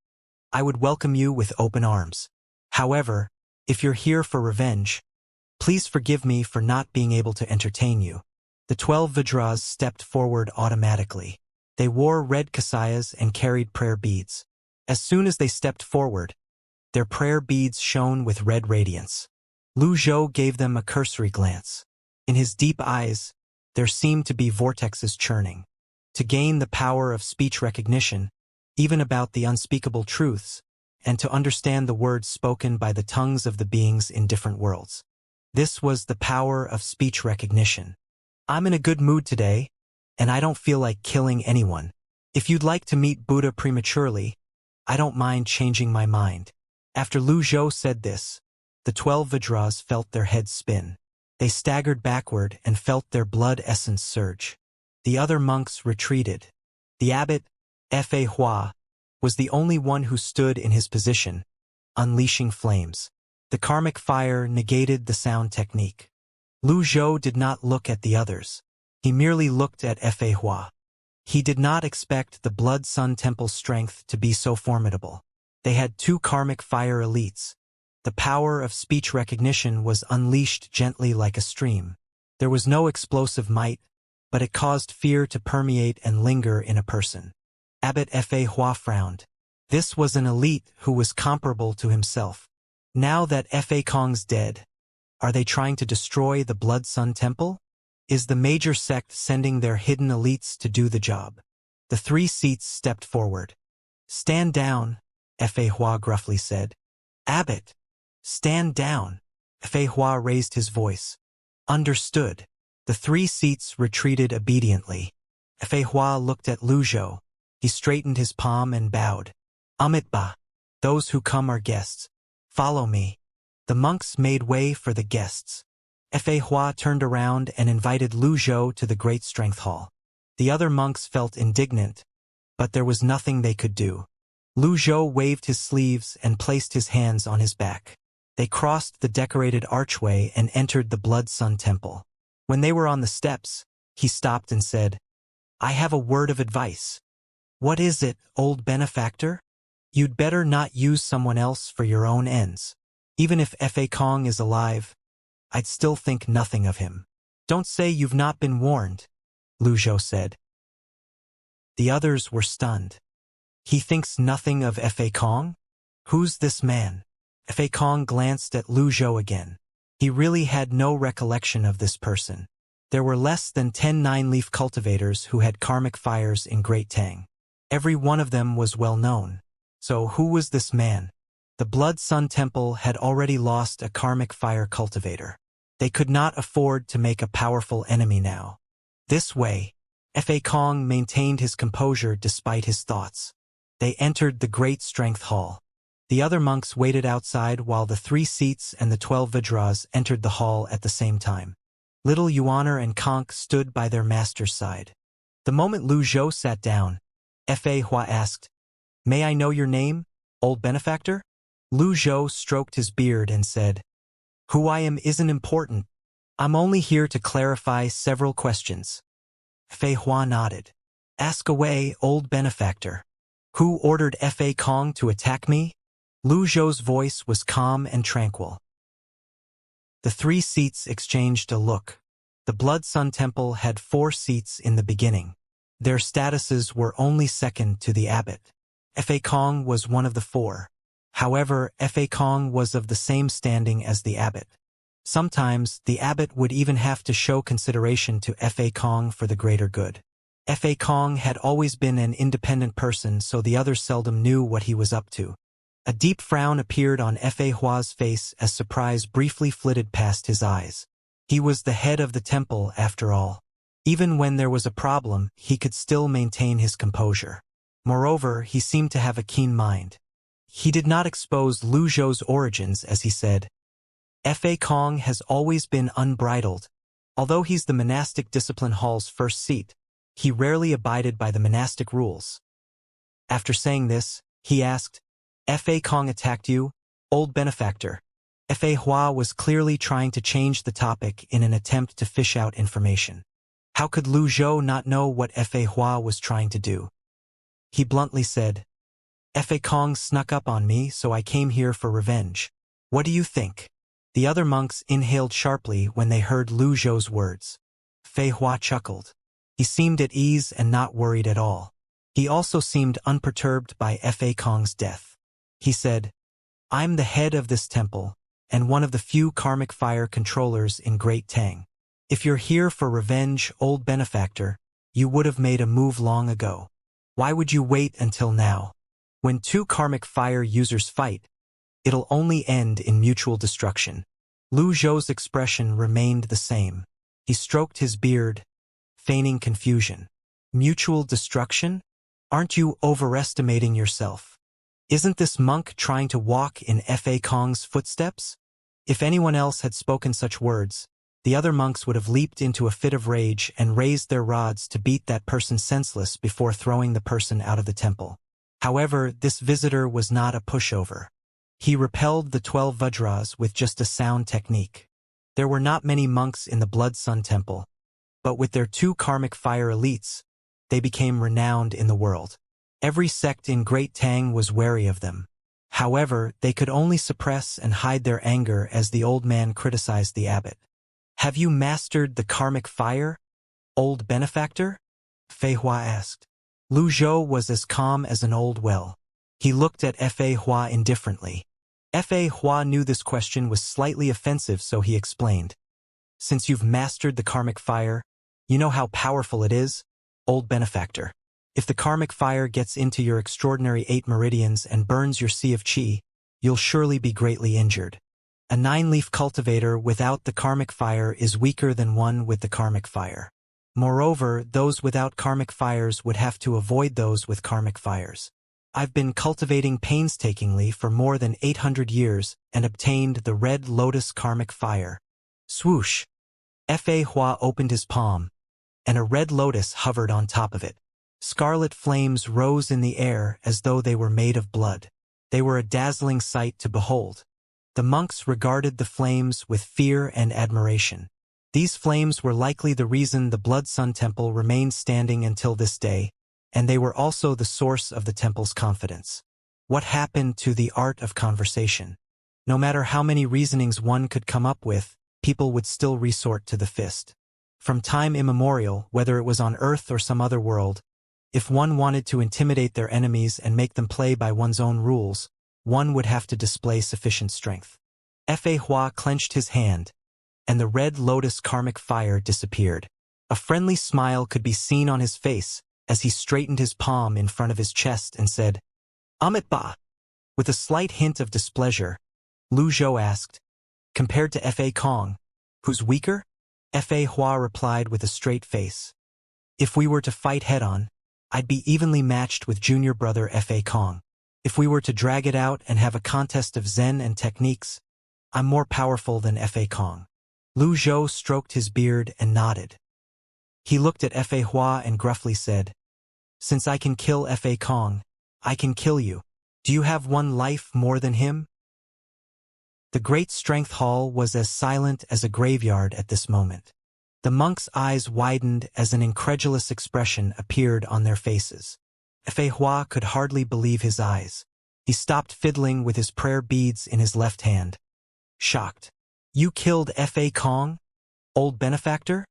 I would welcome you with open arms. However, if you're here for revenge, please forgive me for not being able to entertain you." The 12 Vajras stepped forward automatically. They wore red kasayas and carried prayer beads. As soon as they stepped forward, their prayer beads shone with red radiance. Lu Zhou gave them a cursory glance. In his deep eyes, there seemed to be vortexes churning. To gain the power of speech recognition, even about the unspeakable truths, and to understand the words spoken by the tongues of the beings in different worlds. This was the power of speech recognition. "I'm in a good mood today, and I don't feel like killing anyone. If you'd like to meet Buddha prematurely, I don't mind changing my mind." After Lu Zhou said this, the 12 Vajras felt their heads spin. They staggered backward and felt their blood essence surge. The other monks retreated. The abbot, Fa Hua, was the only one who stood in his position, unleashing flames. The karmic fire negated the sound technique. Lu Zhou did not look at the others. He merely looked at Fa Hua. He did not expect the Blood Sun Temple's strength to be so formidable. They had 2 karmic fire elites. The power of speech recognition was unleashed gently like a stream. There was no explosive might, but it caused fear to permeate and linger in a person. Abbot Fa Hua frowned. This was an elite who was comparable to himself. Now that Fa Kong's dead, are they trying to destroy the Blood Sun Temple? Is the major sect sending their hidden elites to do the job? The 3 seats stepped forward. "Stand down," Fa Hua gruffly said. "Abbot, stand down." Fa Hua raised his voice. "Understood." The 3 seats retreated obediently. Fa Hua looked at Lu Zhou. He straightened his palm and bowed. "Amitba, those who come are guests. Follow me." The monks made way for the guests. Fa Hua turned around and invited Lu Zhou to the Great Strength Hall. The other monks felt indignant, but there was nothing they could do. Lu Zhou waved his sleeves and placed his hands on his back. They crossed the decorated archway and entered the Blood Sun Temple. When they were on the steps, he stopped and said, "I have a word of advice." "What is it, old benefactor?" "You'd better not use someone else for your own ends. Even if Fa Kong is alive, I'd still think nothing of him." "Don't say you've not been warned," Lu Zhou said. The others were stunned. "He thinks nothing of Fa Kong? Who's this man?" Fa Kong glanced at Lu Zhou again. He really had no recollection of this person. There were less than 10 nine-leaf cultivators who had karmic fires in Great Tang. Every one of them was well known. So who was this man? The Blood Sun Temple had already lost a karmic fire cultivator. They could not afford to make a powerful enemy now. This way, Fa Kong maintained his composure despite his thoughts. They entered the Great Strength Hall. The other monks waited outside while the 3 seats and the 12 Vajras entered the hall at the same time. Little Yuaner and Conk stood by their master's side. The moment Lu Zhou sat down, Fa Hua asked, "May I know your name, old benefactor?" Lu Zhou stroked his beard and said, "Who I am isn't important. I'm only here to clarify several questions." Fei Hua nodded. "Ask away, old benefactor. Who ordered Fa Kong to attack me?" Lu Zhou's voice was calm and tranquil. The 3 seats exchanged a look. The Blood Sun Temple had 4 seats in the beginning. Their statuses were only second to the abbot. Fa Kong was one of the 4. However, Fa Kong was of the same standing as the abbot. Sometimes, the abbot would even have to show consideration to Fa Kong for the greater good. Fa Kong had always been an independent person, so the others seldom knew what he was up to. A deep frown appeared on Fa Hua's face as surprise briefly flitted past his eyes. He was the head of the temple, after all. Even when there was a problem, he could still maintain his composure. Moreover, he seemed to have a keen mind. He did not expose Lu Zhou's origins, as he said. Fa Kong has always been unbridled. Although he's the monastic discipline hall's first seat, he rarely abided by the monastic rules. After saying this, he asked, "Fa Kong attacked you, old benefactor?" Fa Hua was clearly trying to change the topic in an attempt to fish out information. How could Lu Zhou not know what Fa Hua was trying to do? He bluntly said, "Fa Kong snuck up on me, so I came here for revenge. What do you think?" The other monks inhaled sharply when they heard Lu Zhou's words. Fei Hua chuckled. He seemed at ease and not worried at all. He also seemed unperturbed by Fa Kong's death. He said, "I'm the head of this temple, and one of the few karmic fire controllers in Great Tang. If you're here for revenge, old benefactor, you would have made a move long ago. Why would you wait until now? When 2 karmic fire users fight, it'll only end in mutual destruction." Lu Zhou's expression remained the same. He stroked his beard, feigning confusion. Mutual destruction? Aren't you overestimating yourself? Isn't this monk trying to walk in Fa Kong's footsteps? If anyone else had spoken such words, the other monks would have leaped into a fit of rage and raised their rods to beat that person senseless before throwing the person out of the temple. However, this visitor was not a pushover. He repelled the 12 Vajras with just a sound technique. There were not many monks in the Blood Sun Temple, but with their 2 karmic fire elites, they became renowned in the world. Every sect in Great Tang was wary of them. However, they could only suppress and hide their anger as the old man criticized the abbot. "Have you mastered the karmic fire, old benefactor?" Fei Hua asked. Lu Zhou was as calm as an old well. He looked at Fa Hua indifferently. Fa Hua knew this question was slightly offensive, so he explained. "Since you've mastered the karmic fire, you know how powerful it is, old benefactor. If the karmic fire gets into your extraordinary 8 meridians and burns your sea of qi, you'll surely be greatly injured. A 9-leaf cultivator without the karmic fire is weaker than one with the karmic fire. Moreover, those without karmic fires would have to avoid those with karmic fires. I've been cultivating painstakingly for more than 800 years and obtained the red lotus karmic fire." Swoosh! Fa Hua opened his palm, and a red lotus hovered on top of it. Scarlet flames rose in the air as though they were made of blood. They were a dazzling sight to behold. The monks regarded the flames with fear and admiration. These flames were likely the reason the Blood Sun Temple remained standing until this day, and they were also the source of the temple's confidence. What happened to the art of conversation? No matter how many reasonings one could come up with, people would still resort to the fist. From time immemorial, whether it was on Earth or some other world, if one wanted to intimidate their enemies and make them play by one's own rules, one would have to display sufficient strength. Fa Hua clenched his hand, and the red lotus karmic fire disappeared. A friendly smile could be seen on his face as he straightened his palm in front of his chest and said, "Amit Ba." With a slight hint of displeasure, Lu Zhou asked, "Compared to Fa Kong, Who's weaker? Fa Hua replied with a straight face. If we were to fight head-on, I'd be evenly matched with junior brother Fa Kong. If we were to drag it out and have a contest of zen and techniques, I'm more powerful than Fa Kong. Lu Zhou stroked his beard and nodded. He looked at Fa Hua and gruffly said, Since I can kill Fa Kong, I can kill you. Do you have one life more than him? The Great Strength Hall was as silent as a graveyard at this moment. The monks' eyes widened as an incredulous expression appeared on their faces. Fa Hua could hardly believe his eyes. He stopped fiddling with his prayer beads in his left hand. Shocked. You killed Fa Kong? Old benefactor?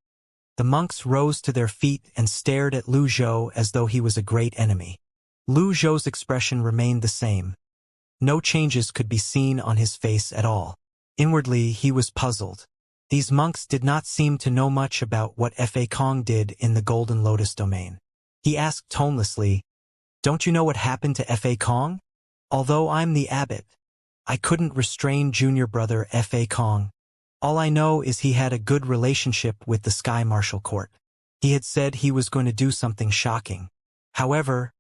The monks rose to their feet and stared at Lu Zhou as though he was a great enemy. Lu Zhou's expression remained the same. No changes could be seen on his face at all. Inwardly, he was puzzled. These monks did not seem to know much about what Fa Kong did in the Golden Lotus domain. He asked tonelessly, Don't you know what happened to Fa Kong? Although I'm the abbot, I couldn't restrain junior brother Fa Kong. All I know is he had a good relationship with the Sky Marshal Court. He had said he was going to do something shocking. However,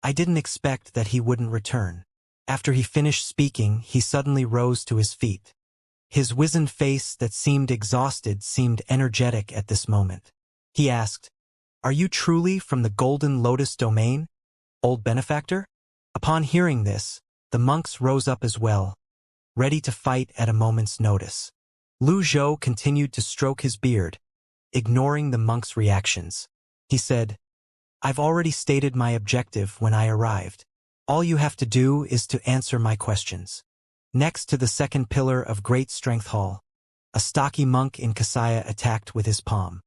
I didn't expect that he wouldn't return. After he finished speaking, he suddenly rose to his feet. His wizened face that seemed exhausted seemed energetic at this moment. He asked, Are you truly from the Golden Lotus domain, old benefactor? Upon hearing this, the monks rose up as well, ready to fight at a moment's notice. Lu Zhou continued to stroke his beard, ignoring the monks' reactions. He said, I've already stated my objective when I arrived. All you have to do is to answer my questions. Next to the second pillar of Great Strength Hall, a stocky monk in Xianxia attacked with his palm.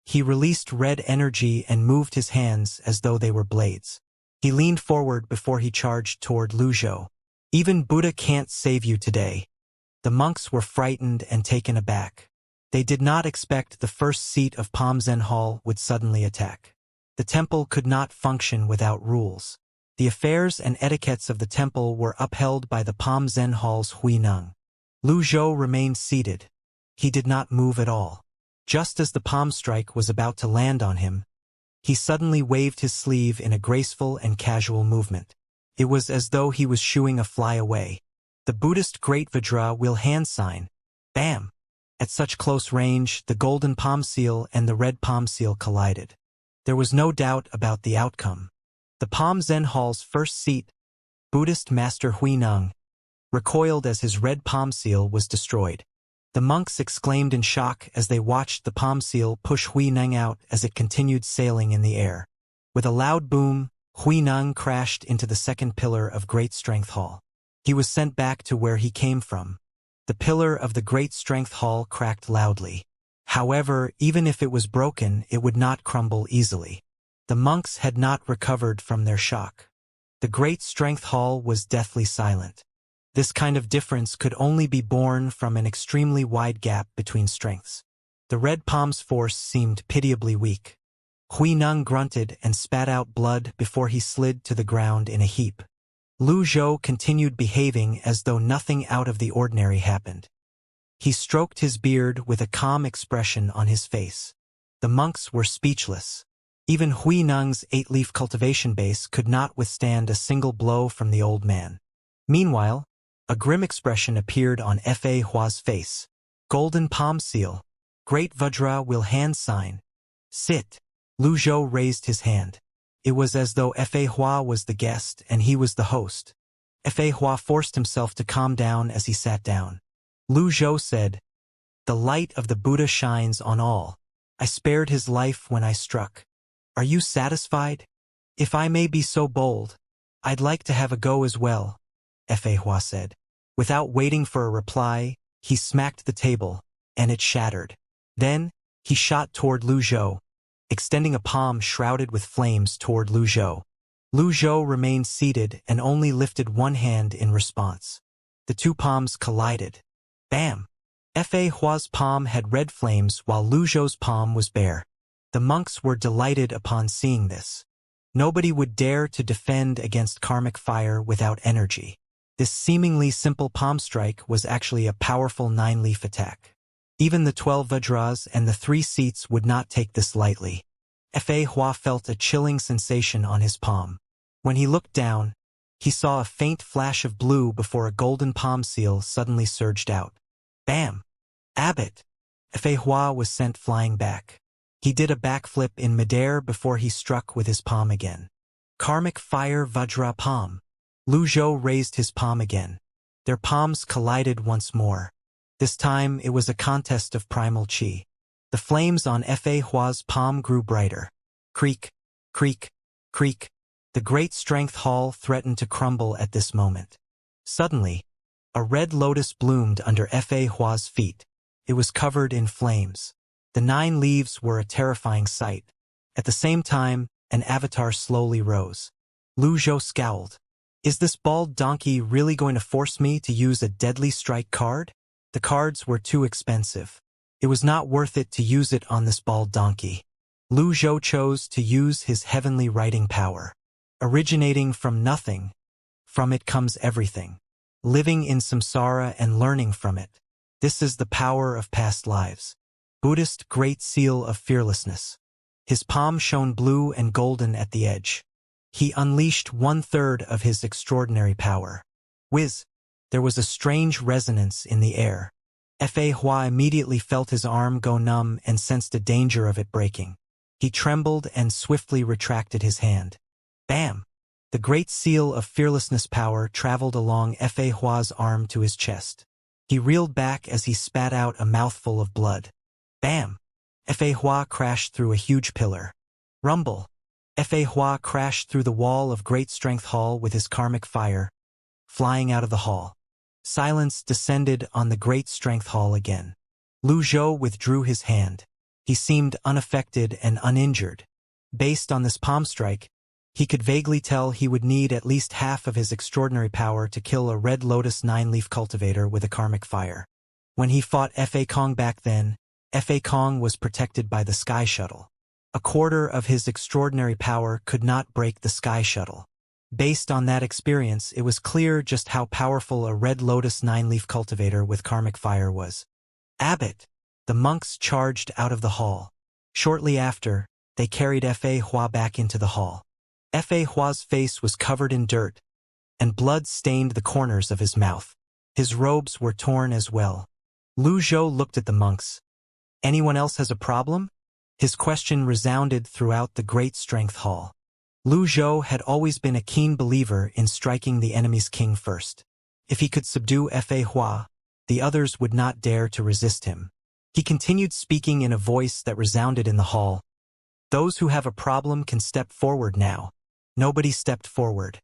He released red energy and moved his hands as though they were blades. He leaned forward before he charged toward Lu Zhou. Even Buddha can't save you today. The monks were frightened and taken aback. They did not expect the first seat of Palm Zen Hall would suddenly attack. The temple could not function without rules. The affairs and etiquettes of the temple were upheld by the Palm Zen Hall's Huineng. Lu Zhou remained seated. He did not move at all. Just as the palm strike was about to land on him, he suddenly waved his sleeve in a graceful and casual movement. It was as though he was shooing a fly away. The Buddhist Great Vajra will hand sign. Bam! At such close range, the golden palm seal and the red palm seal collided. There was no doubt about the outcome. The Palm Zen Hall's first seat, Buddhist Master Huineng, recoiled as his red palm seal was destroyed. The monks exclaimed in shock as they watched the palm seal push Huineng out as it continued sailing in the air. With a loud boom, Huineng crashed into the second pillar of Great Strength Hall. He was sent back to where he came from. The pillar of the Great Strength Hall cracked loudly. However, even if it was broken, it would not crumble easily. The monks had not recovered from their shock. The Great Strength Hall was deathly silent. This kind of difference could only be born from an extremely wide gap between strengths. The red palm's force seemed pitiably weak. Huineng grunted and spat out blood before he slid to the ground in a heap. Lu Zhou continued behaving as though nothing out of the ordinary happened. He stroked his beard with a calm expression on his face. The monks were speechless. Even Huineng's 8-leaf cultivation base could not withstand a single blow from the old man. Meanwhile, a grim expression appeared on Fa Hua's face. Golden palm seal. Great Vajra will hand sign. Sit. Lu Zhou raised his hand. It was as though Fa Hua was the guest and he was the host. Fa Hua forced himself to calm down as he sat down. Lu Zhou said, The light of the Buddha shines on all. I spared his life when I struck. Are you satisfied? If I may be so bold, I'd like to have a go as well, Fa Hua said. Without waiting for a reply, he smacked the table, and it shattered. Then, he shot toward Lu Zhou, extending a palm shrouded with flames toward Lu Zhou. Lu Zhou remained seated and only lifted one hand in response. The two palms collided. Bam! Fa Hua's palm had red flames while Lu Zhou's palm was bare. The monks were delighted upon seeing this. Nobody would dare to defend against karmic fire without energy. This seemingly simple palm strike was actually a powerful 9-leaf attack. Even the 12 Vajras and the 3 seats would not take this lightly. Fa Hua felt a chilling sensation on his palm. When he looked down, he saw a faint flash of blue before a golden palm seal suddenly surged out. Bam! Abbot! Fa Hua was sent flying back. He did a backflip in midair before he struck with his palm again. Karmic Fire Vajra Palm. Lu Zhou raised his palm again. Their palms collided once more. This time it was a contest of primal chi. The flames on Fa Hua's palm grew brighter. Creak, creak, creak. The great strength hall threatened to crumble at this moment. Suddenly, a red lotus bloomed under Fa Hua's feet. It was covered in flames. The 9 leaves were a terrifying sight. At the same time, an avatar slowly rose. Lu Zhou scowled. Is this bald donkey really going to force me to use a deadly strike card? The cards were too expensive. It was not worth it to use it on this bald donkey. Lu Zhou chose to use his heavenly writing power. Originating from nothing, from it comes everything. Living in samsara and learning from it. This is the power of past lives. Buddhist Great Seal of Fearlessness. His palm shone blue and golden at the edge. He unleashed 1/3 of his extraordinary power. Whiz! There was a strange resonance in the air. Fa Hua immediately felt his arm go numb and sensed a danger of it breaking. He trembled and swiftly retracted his hand. Bam! The Great Seal of Fearlessness power traveled along Fa Hua's arm to his chest. He reeled back as he spat out a mouthful of blood. Bam! Fa Hua crashed through a huge pillar. Rumble! Fa Hua crashed through the wall of Great Strength Hall with his karmic fire, flying out of the hall. Silence descended on the Great Strength Hall again. Lu Zhou withdrew his hand. He seemed unaffected and uninjured. Based on this palm strike, he could vaguely tell he would need at least half of his extraordinary power to kill a Red Lotus 9-leaf cultivator with a karmic fire. When he fought Fa Kong back then, Fa Kong was protected by the Sky Shuttle. A quarter of his extraordinary power could not break the Sky Shuttle. Based on that experience, it was clear just how powerful a Red Lotus 9-leaf cultivator with karmic fire was. Abbot! The monks charged out of the hall. Shortly after, they carried Fa Hua back into the hall. Fa Hua's face was covered in dirt, and blood stained the corners of his mouth. His robes were torn as well. Lu Zhou looked at the monks. Anyone else has a problem? His question resounded throughout the Great Strength Hall. Lu Zhou had always been a keen believer in striking the enemy's king first. If he could subdue Fa Hua, the others would not dare to resist him. He continued speaking in a voice that resounded in the hall. Those who have a problem can step forward now. Nobody stepped forward.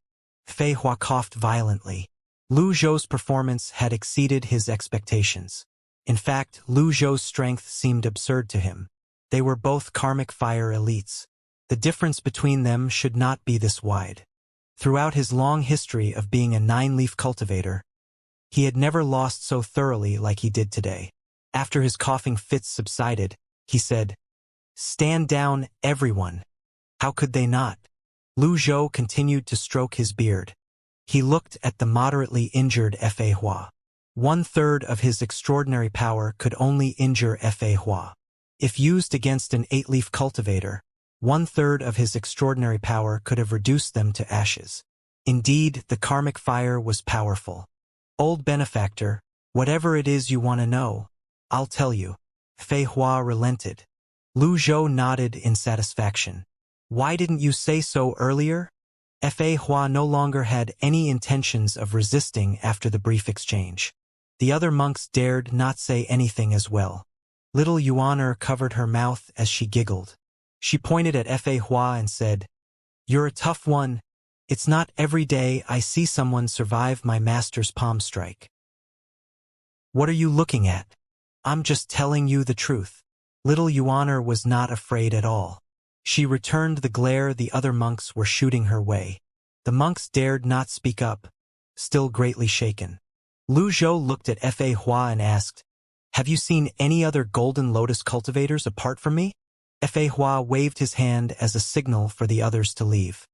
Fa Hua coughed violently. Lu Zhou's performance had exceeded his expectations. In fact, Lu Zhou's strength seemed absurd to him. They were both karmic fire elites. The difference between them should not be this wide. Throughout his long history of being a 9-leaf cultivator, he had never lost so thoroughly like he did today. After his coughing fits subsided, he said, "Stand down, everyone." How could they not? Lu Zhou continued to stroke his beard. He looked at the moderately injured Fa Hua. 1/3 of his extraordinary power could only injure Fa Hua. If used against an 8-leaf cultivator, 1/3 of his extraordinary power could have reduced them to ashes. Indeed, the karmic fire was powerful. Old benefactor, whatever it is you want to know, I'll tell you. Fa Hua relented. Lu Zhou nodded in satisfaction. Why didn't you say so earlier? Fa Hua no longer had any intentions of resisting after the brief exchange. The other monks dared not say anything as well. Little Yuaner covered her mouth as she giggled. She pointed at Fa Hua and said, "You're a tough one. It's not every day I see someone survive my master's palm strike." "What are you looking at?" "I'm just telling you the truth." Little Yuaner was not afraid at all. She returned the glare the other monks were shooting her way. The monks dared not speak up, still greatly shaken. Lu Zhou looked at Fa Hua and asked, "Have you seen any other golden lotus cultivators apart from me?" Fa Hua waved his hand as a signal for the others to leave.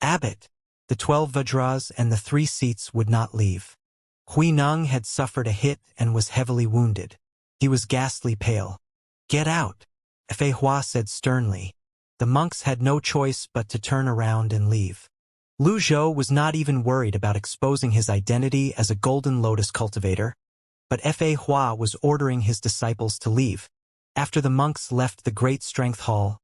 Abbot! The 12 Vajras and the 3 seats would not leave. Hui Neng had suffered a hit and was heavily wounded. He was ghastly pale. "Get out," Fei Hua said sternly. The monks had no choice but to turn around and leave. Lu Zhou was not even worried about exposing his identity as a Golden Lotus cultivator, but Fei Hua was ordering his disciples to leave. After the monks left the Great Strength Hall,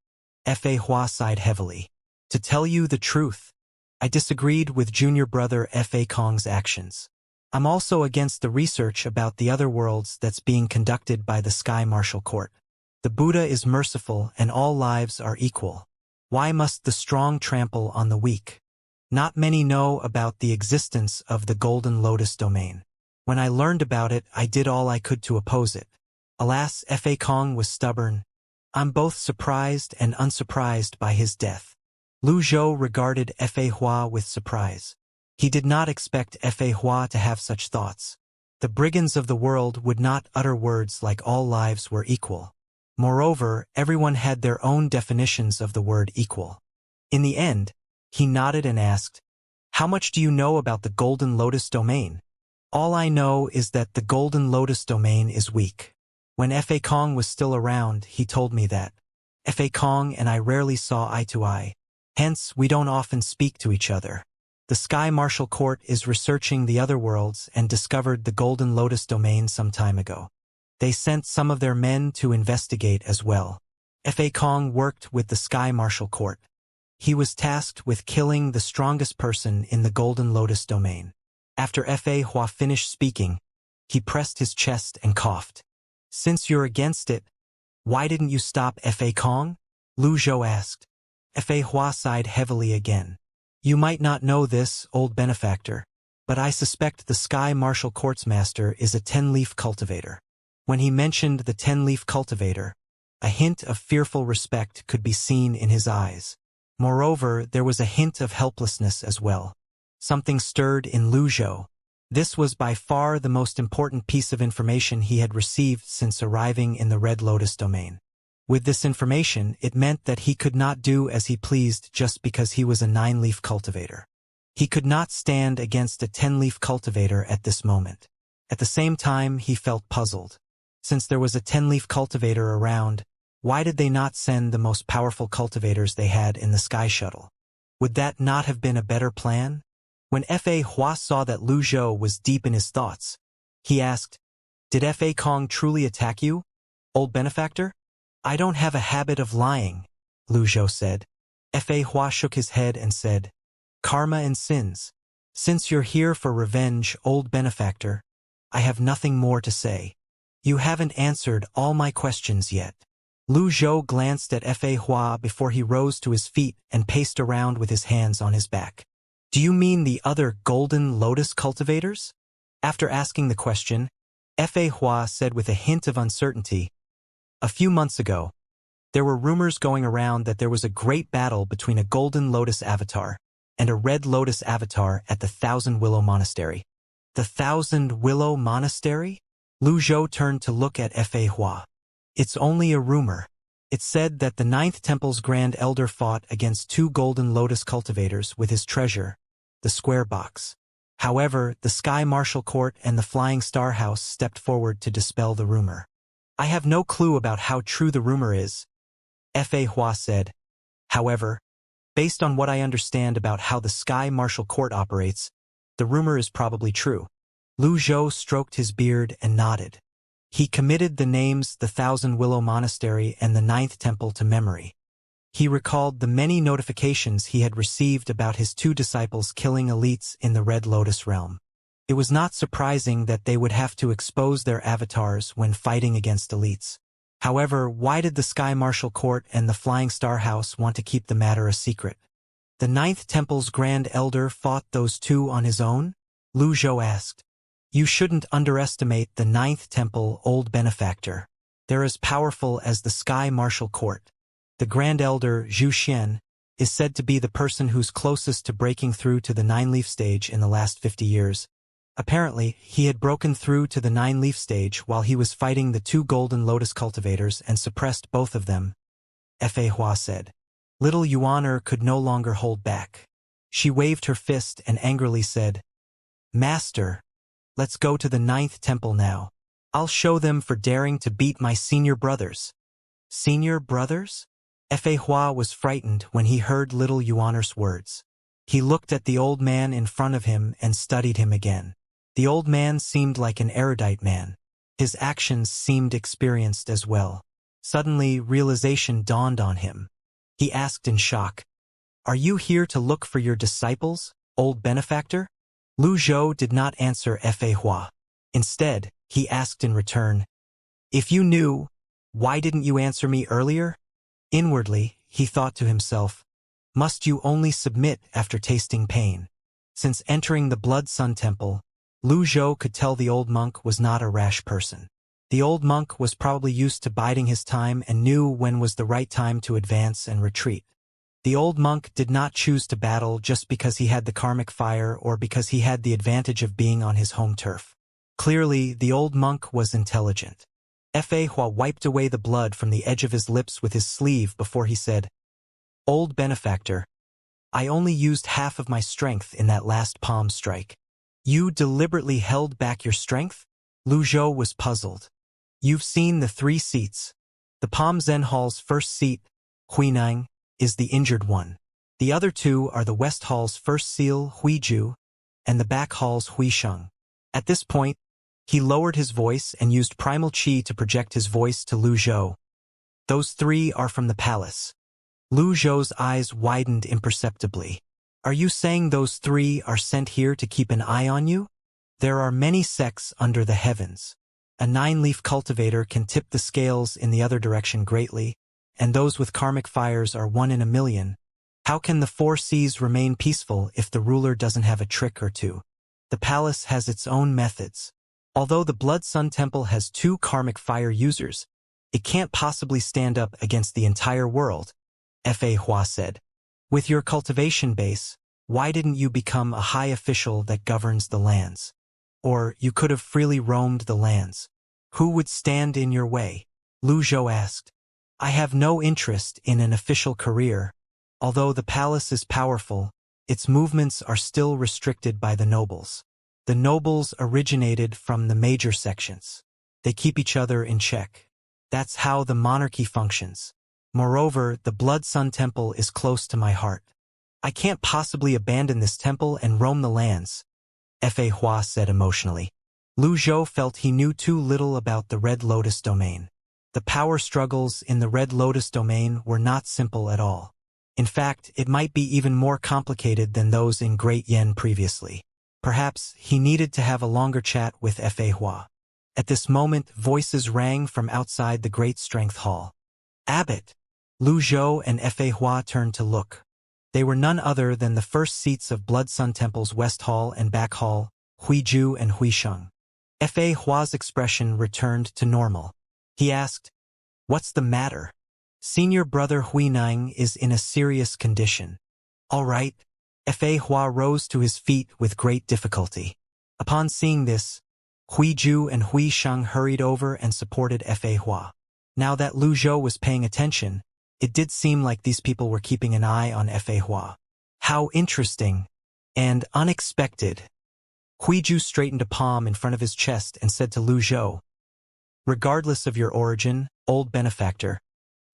Fei Hua sighed heavily. "To tell you the truth, I disagreed with junior brother Fei Kong's actions. I'm also against the research about the other worlds that's being conducted by the Sky Martial Court. The Buddha is merciful and all lives are equal. Why must the strong trample on the weak? Not many know about the existence of the Golden Lotus domain. When I learned about it, I did all I could to oppose it. Alas, Fei Kong was stubborn. I'm both surprised and unsurprised by his death." Lu Zhou regarded Fei Hua with surprise. He did not expect Fei Hua to have such thoughts. The brigands of the world would not utter words like all lives were equal. Moreover, everyone had their own definitions of the word equal. In the end, he nodded and asked, "How much do you know about the Golden Lotus domain?" "All I know is that the Golden Lotus domain is weak. When Fei Kong was still around, he told me that. Fei Kong and I rarely saw eye to eye. Hence, we don't often speak to each other. The Sky Martial Court is researching the other worlds and discovered the Golden Lotus domain some time ago. They sent some of their men to investigate as well. Fei Kong worked with the Sky Martial Court. He was tasked with killing the strongest person in the Golden Lotus domain." After Fei Hua finished speaking, he pressed his chest and coughed. "Since you're against it, why didn't you stop Fei Kong?" Lu Zhou asked. Fei Hua sighed heavily again. "You might not know this, old benefactor, but I suspect the Sky Martial Court's master is a 10-leaf cultivator." When he mentioned the 10-leaf cultivator, a hint of fearful respect could be seen in his eyes. Moreover, there was a hint of helplessness as well. Something stirred in Lu Zhou. This was by far the most important piece of information he had received since arriving in the Red Lotus domain. With this information, it meant that he could not do as he pleased just because he was a 9-leaf cultivator. He could not stand against a 10-leaf cultivator at this moment. At the same time, he felt puzzled. Since there was a 10-leaf cultivator around, why did they not send the most powerful cultivators they had in the Sky Shuttle? Would that not have been a better plan? When Fei Hua saw that Lu Zhou was deep in his thoughts, he asked, "Did Fei Kong truly attack you, old benefactor?" "I don't have a habit of lying," Lu Zhou said. Fei Hua shook his head and said, "Karma and sins. Since you're here for revenge, old benefactor, I have nothing more to say. You haven't answered all my questions yet." Lu Zhou glanced at Fei Hua before he rose to his feet and paced around with his hands on his back. "Do you mean the other Golden Lotus cultivators?" After asking the question, Fei Hua said with a hint of uncertainty, "A few months ago, there were rumors going around that there was a great battle between a Golden Lotus avatar and a Red Lotus avatar at the Thousand Willow Monastery." "The Thousand Willow Monastery?" Lu Zhou turned to look at Fei Hua. "It's only a rumor. It's said that the Ninth Temple's Grand Elder fought against 2 Golden Lotus cultivators with his treasure, the square box. However, the Sky Martial Court and the Flying Star House stepped forward to dispel the rumor." "I have no clue about how true the rumor is," Fei Hua said. "However, based on what I understand about how the Sky Martial Court operates, the rumor is probably true." Lu Zhou stroked his beard and nodded. He committed the names the Thousand Willow Monastery and the Ninth Temple to memory. He recalled the many notifications he had received about his 2 disciples killing elites in the Red Lotus realm. It was not surprising that they would have to expose their avatars when fighting against elites. However, why did the Sky Martial Court and the Flying Star House want to keep the matter a secret? "The Ninth Temple's Grand Elder fought those 2 on his own?" Lu Zhou asked. "You shouldn't underestimate the Ninth Temple, old benefactor. They're as powerful as the Sky Martial Court. The Grand Elder, Zhu Xian, is said to be the person who's closest to breaking through to the 9-leaf stage in the last 50 years. Apparently, he had broken through to the 9-leaf stage while he was fighting the 2 Golden Lotus cultivators and suppressed both of them," Fei Hua said. Little Yuaner could no longer hold back. She waved her fist and angrily said, "Master, let's go to the Ninth Temple now." I'll show them for daring to beat my senior brothers. Senior brothers? Fa Hua was frightened when he heard little Yuaner's words. He looked at the old man in front of him and studied him again. The old man seemed like an erudite man. His actions seemed experienced as well. Suddenly, realization dawned on him. He asked in shock, "Are you here to look for your disciples, old benefactor?" Lu Zhou did not answer Fa Hua. Instead, he asked in return, "If you knew, why didn't you answer me earlier?" Inwardly, he thought to himself, "Must you only submit after tasting pain?" Since entering the Blood Sun Temple, Lu Zhou could tell the old monk was not a rash person. The old monk was probably used to biding his time and knew when was the right time to advance and retreat. The old monk did not choose to battle just because he had the karmic fire or because he had the advantage of being on his home turf. Clearly, the old monk was intelligent. Fa Hua wiped away the blood from the edge of his lips with his sleeve before he said, "Old benefactor, I only used half of my strength in that last palm strike." "You deliberately held back your strength?" Lu Zhou was puzzled. "You've seen the 3 seats. The Palm Zen Hall's first seat, Huinang, is the injured one. The other 2 are the West Hall's first seal, Huiju, and the back hall's Huisheng." At this point, he lowered his voice and used primal qi to project his voice to Lu Zhou. "Those 3 are from the palace." Lu Zhou's eyes widened imperceptibly. "Are you saying those 3 are sent here to keep an eye on you? There are many sects under the heavens. A 9-leaf cultivator can tip the scales in the other direction greatly, and those with karmic fires are 1 in a million. How can the 4 seas remain peaceful if the ruler doesn't have a trick or 2? The palace has its own methods. Although the Blood Sun Temple has 2 karmic fire users, it can't possibly stand up against the entire world," Fa Hua said. "With your cultivation base, why didn't you become a high official that governs the lands? Or you could have freely roamed the lands. Who would stand in your way?" Lu Zhou asked. "I have no interest in an official career. Although the palace is powerful, its movements are still restricted by the nobles. The nobles originated from the major sections. They keep each other in check. That's how the monarchy functions. Moreover, the Blood Sun Temple is close to my heart. I can't possibly abandon this temple and roam the lands," Fa Hua said emotionally. Lu Zhou felt he knew too little about the Red Lotus domain. The power struggles in the Red Lotus domain were not simple at all. In fact, it might be even more complicated than those in Great Yen previously. Perhaps he needed to have a longer chat with Fa Hua. At this moment, voices rang from outside the Great Strength Hall. "Abbot!" Lu Zhou and Fa Hua turned to look. They were none other than the first seats of Blood Sun Temple's West Hall and Back Hall, Huiju and Huisheng. Fa Hua's expression returned to normal. He asked, "What's the matter?" "Senior brother Huinang is in a serious condition." "All right." Fa Hua rose to his feet with great difficulty. Upon seeing this, Huiju and Huisheng hurried over and supported Fa Hua. Now that Lu Zhou was paying attention, it did seem like these people were keeping an eye on Fa Hua. How interesting and unexpected. Huiju straightened a palm in front of his chest and said to Lu Zhou, "Regardless of your origin, old benefactor,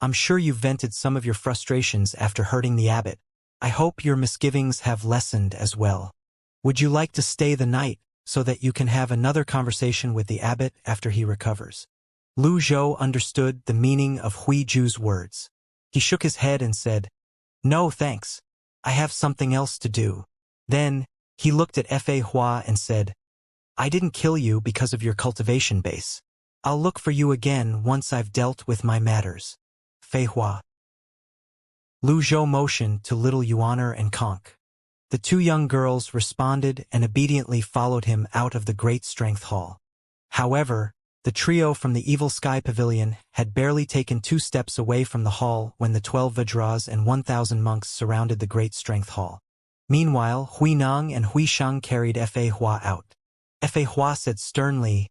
I'm sure you've vented some of your frustrations after hurting the abbot. I hope your misgivings have lessened as well. Would you like to stay the night so that you can have another conversation with the abbot after he recovers?" Lu Zhou understood the meaning of Huiju's words. He shook his head and said, "No thanks. I have something else to do." Then, he looked at Fa Hua and said, "I didn't kill you because of your cultivation base. I'll look for you again once I've dealt with my matters. Fei Hua." Lu Zhou motioned to little Yuaner and Conk. The 2 young girls responded and obediently followed him out of the Great Strength Hall. However, the trio from the Evil Sky Pavilion had barely taken 2 steps away from the hall when the 12 Vajras and 1,000 monks surrounded the Great Strength Hall. Meanwhile, Huinang and Huisheng carried Fa Hua out. Fa Hua said sternly,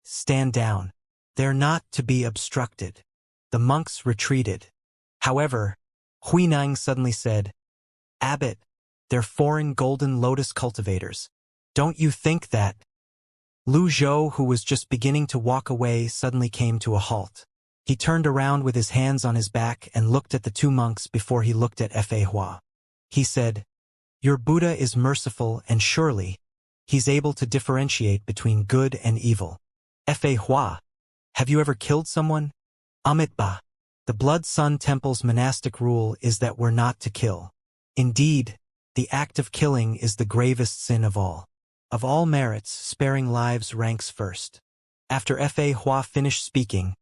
"Stand down. They're not to be obstructed." The monks retreated. However, Huinang suddenly said, "Abbot, they're foreign golden lotus cultivators. Don't you think that Lu Zhou, who was just beginning to walk away, suddenly came to a halt. He turned around with his hands on his back and looked at the two monks before he looked at Fa Hua. He said, "Your Buddha is merciful and surely he's able to differentiate between good and evil. Fa Hua, have you ever killed someone?" Ba. The Blood Sun Temple's monastic rule is that we're not to kill. Indeed, the act of killing is the gravest sin of all. Of all merits, sparing lives ranks first. After Fa Hua finished speaking,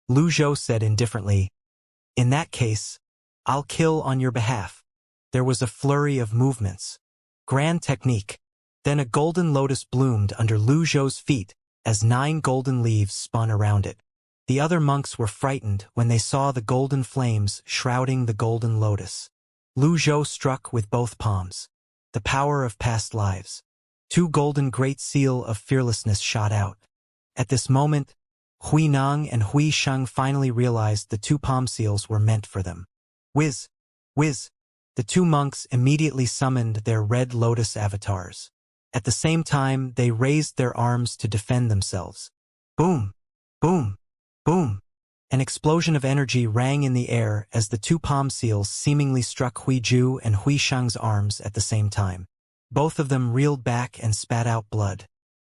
Lu Zhou said indifferently, "In that case, I'll kill on your behalf." There was a flurry of movements. Grand technique. Then a golden lotus bloomed under Lu Zhou's feet as 9 golden leaves spun around it. The other monks were frightened when they saw the golden flames shrouding the golden lotus. Lu Zhou struck with both palms. The power of past lives. 2 golden great seal of fearlessness shot out. At this moment, Hui Nang and Hui Sheng finally realized the 2 palm seals were meant for them. Whiz! Whiz! The 2 monks immediately summoned their red lotus avatars. At the same time, they raised their arms to defend themselves. Boom! Boom! Boom! An explosion of energy rang in the air as the 2 palm seals seemingly struck Hui Ju and Hui Sheng's arms at the same time. Both of them reeled back and spat out blood.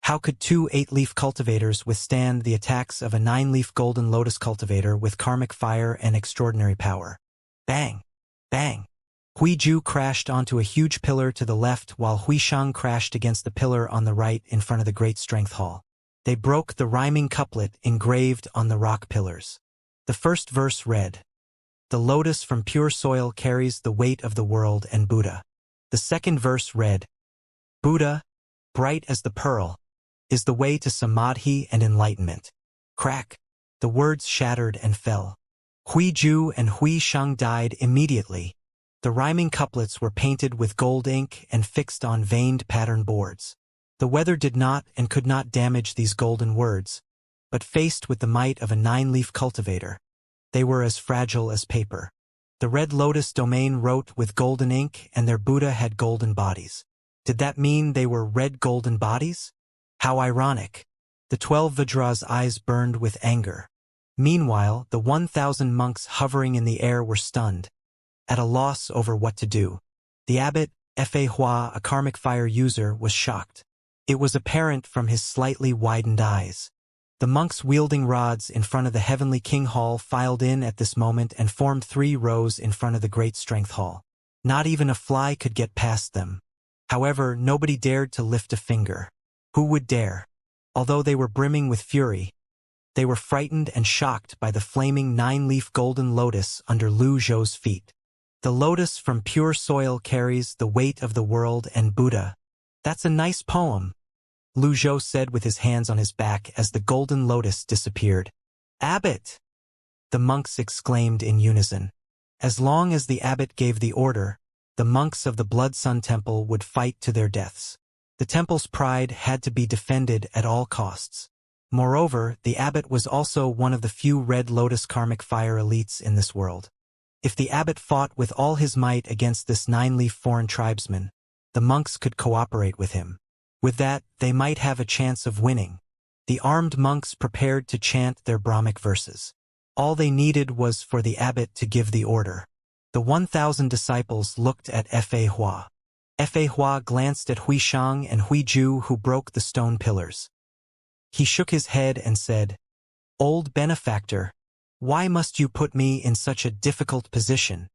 How could 2 8-leaf cultivators withstand the attacks of a 9-leaf golden lotus cultivator with karmic fire and extraordinary power? Bang! Bang! Hui Ju crashed onto a huge pillar to the left while Hui Sheng crashed against the pillar on the right in front of the Great Strength Hall. They broke the rhyming couplet engraved on the rock pillars. The first verse read, "The lotus from pure soil carries the weight of the world and Buddha." The second verse read, "Buddha, bright as the pearl, is the way to samadhi and enlightenment." Crack! The words shattered and fell. Hui Ju and Hui Sheng died immediately. The rhyming couplets were painted with gold ink and fixed on veined pattern boards. The weather did not and could not damage these golden words, but faced with the might of a 9-leaf cultivator, they were as fragile as paper. The Red Lotus domain wrote with golden ink and their Buddha had golden bodies. Did that mean they were red golden bodies? How ironic. The 12 Vajra's eyes burned with anger. Meanwhile, the 1,000 monks hovering in the air were stunned, at a loss over what to do. The abbot, Fa Hua, a karmic fire user, was shocked. It was apparent from his slightly widened eyes. The monks wielding rods in front of the Heavenly King Hall filed in at this moment and formed 3 rows in front of the Great Strength Hall. Not even a fly could get past them. However, nobody dared to lift a finger. Who would dare? Although they were brimming with fury, they were frightened and shocked by the flaming 9-leaf golden lotus under Lu Zhou's feet. The lotus from pure soil carries the weight of the world and Buddha. That's a nice poem, Lu Zhou said with his hands on his back as the golden lotus disappeared. Abbot! The monks exclaimed in unison. As long as the abbot gave the order, the monks of the Blood Sun Temple would fight to their deaths. The temple's pride had to be defended at all costs. Moreover, the abbot was also one of the few Red Lotus karmic fire elites in this world. If the abbot fought with all his might against this 9-leaf foreign tribesman, the monks could cooperate with him. With that, they might have a chance of winning. The armed monks prepared to chant their Brahmic verses. All they needed was for the abbot to give the order. The 1,000 disciples looked at Fa Hua. Fa Hua glanced at Hui Sheng and Hui Ju, who broke the stone pillars. He shook his head and said, "Old benefactor, why must you put me in such a difficult position?"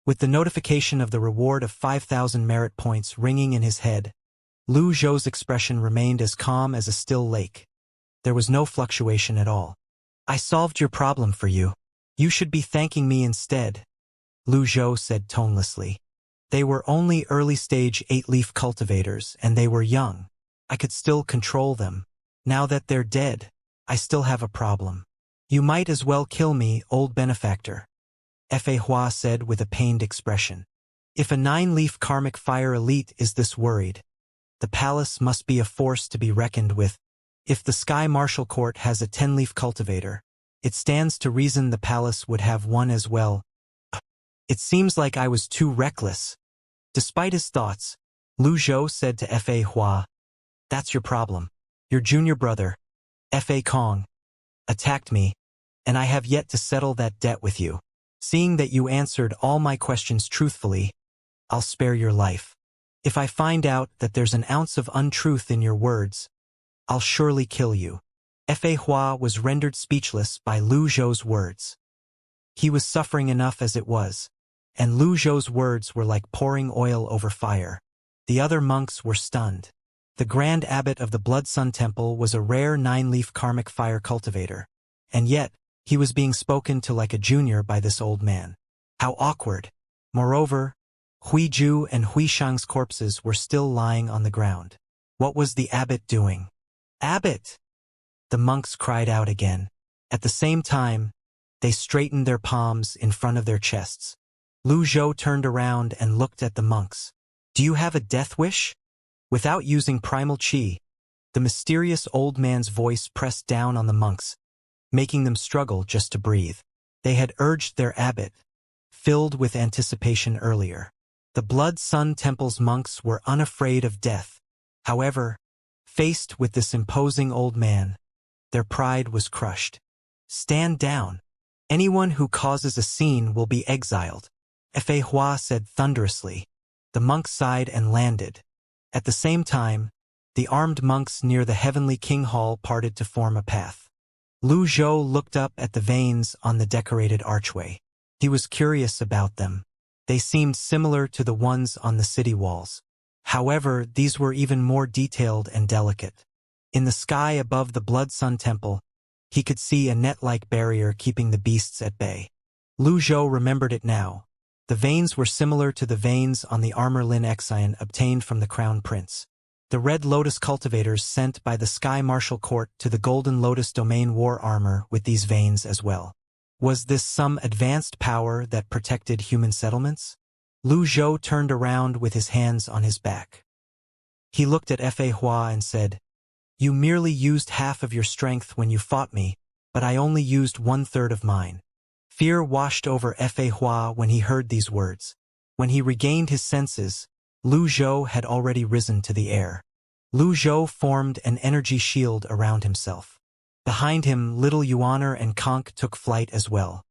With the notification of the reward of 5,000 merit points ringing in his head, Lu Zhou's expression remained as calm as a still lake. There was no fluctuation at all. "I solved your problem for you. You should be thanking me instead," Lu Zhou said tonelessly. "They were only early-stage 8-leaf cultivators, and they were young. I could still control them. Now that they're dead, I still have a problem. You might as well kill me, old benefactor," Fa Hua said with a pained expression. "If a 9-leaf karmic fire elite is this worried, the palace must be a force to be reckoned with. If the Sky Martial Court has a 10-leaf cultivator, it stands to reason the palace would have one as well. It seems like I was too reckless." Despite his thoughts, Lu Zhou said to Fa Hua, "That's your problem. Your junior brother, Fa Kong, attacked me, and I have yet to settle that debt with you. Seeing that you answered all my questions truthfully, I'll spare your life. If I find out that there's an ounce of untruth in your words, I'll surely kill you. Fa Hua was rendered speechless by Lu Zhou's words. He was suffering enough as it was, and Lu Zhou's words were like pouring oil over fire. The other monks were stunned. The Grand Abbot of the Blood Sun Temple was a rare 9-leaf karmic fire cultivator, and yet, he was being spoken to like a junior by this old man. How awkward. Moreover, Hui Ju and Hui Shang's corpses were still lying on the ground. What was the abbot doing? Abbot! The monks cried out again. At the same time, they straightened their palms in front of their chests. Lu Zhou turned around and looked at the monks. Do you have a death wish? Without using primal qi, the mysterious old man's voice pressed down on the monks, making them struggle just to breathe. They had urged their abbot, filled with anticipation earlier. The Blood Sun Temple's monks were unafraid of death. However, faced with this imposing old man, their pride was crushed. Stand down. Anyone who causes a scene will be exiled, Fa Hua said thunderously. The monks sighed and landed. At the same time, the armed monks near the Heavenly King Hall parted to form a path. Lu Zhou looked up at the veins on the decorated archway. He was curious about them. They seemed similar to the ones on the city walls. However, these were even more detailed and delicate. In the sky above the Blood Sun Temple, he could see a net-like barrier keeping the beasts at bay. Lu Zhou remembered it now. The veins were similar to the veins on the armor Lin Xian obtained from the Crown Prince. The Red Lotus cultivators sent by the Sky Martial Court to the Golden Lotus domain wore armor with these veins as well. Was this some advanced power that protected human settlements? Lu Zhou turned around with his hands on his back. He looked at Fa Hua and said, You merely used half of your strength when you fought me, but I only used 1/3 of mine. Fear washed over Fa Hua when he heard these words. When he regained his senses, Lu Zhou had already risen to the air. Lu Zhou formed an energy shield around himself. Behind him, little Yuaner and Conk took flight as well.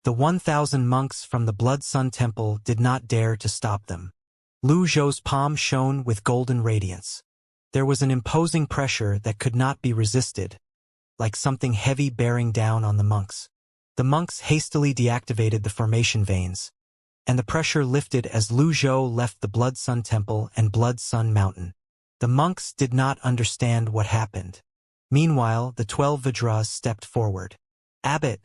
The 1,000 monks from the Blood Sun Temple did not dare to stop them. Lu Zhou's palm shone with golden radiance. There was an imposing pressure that could not be resisted, like something heavy bearing down on the monks. The monks hastily deactivated the formation veins, and the pressure lifted as Lu Zhou left the Blood Sun Temple and Blood Sun Mountain. The monks did not understand what happened. Meanwhile, the 12 Vajras stepped forward. Abbot,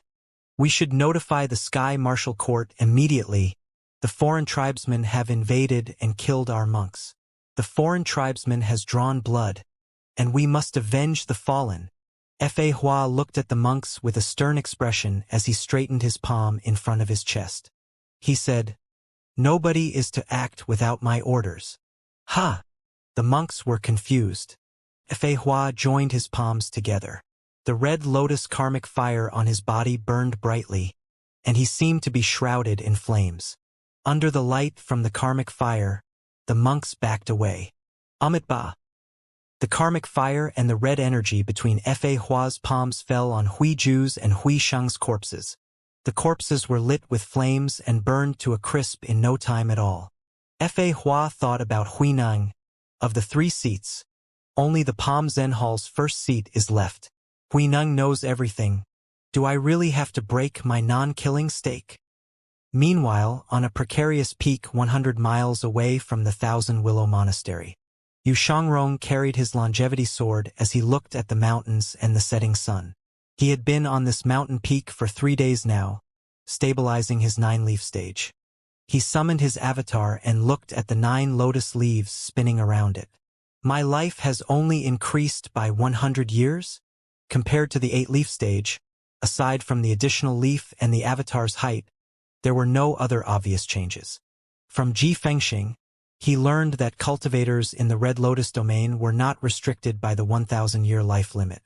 we should notify the Sky Martial Court immediately. The foreign tribesmen have invaded and killed our monks. The foreign tribesman has drawn blood, and we must avenge the fallen. Fa Hua looked at the monks with a stern expression as he straightened his palm in front of his chest. He said, Nobody is to act without my orders. Ha! The monks were confused. Fa Hua joined his palms together. The red lotus karmic fire on his body burned brightly, and he seemed to be shrouded in flames. Under the light from the karmic fire, the monks backed away. Amitba. The karmic fire and the red energy between Fa Hua's palms fell on Hui Ju's and Hui Shang's corpses. The corpses were lit with flames and burned to a crisp in no time at all. Fa Hua thought about Hui Nang. Of the 3 seats, only the Palm Zen Hall's first seat is left. Hui Nang knows everything. Do I really have to break my non-killing stake? Meanwhile, on a precarious peak 100 miles away from the Thousand Willow Monastery, Yu Shangrong carried his longevity sword as he looked at the mountains and the setting sun. He had been on this mountain peak for 3 days now, stabilizing his 9-leaf stage. He summoned his avatar and looked at the 9 lotus leaves spinning around it. My life has only increased by 100 years? Compared to the 8-leaf stage, aside from the additional leaf and the avatar's height, there were no other obvious changes. From Ji Fengxing, he learned that cultivators in the Red Lotus domain were not restricted by the 1,000-year life limit.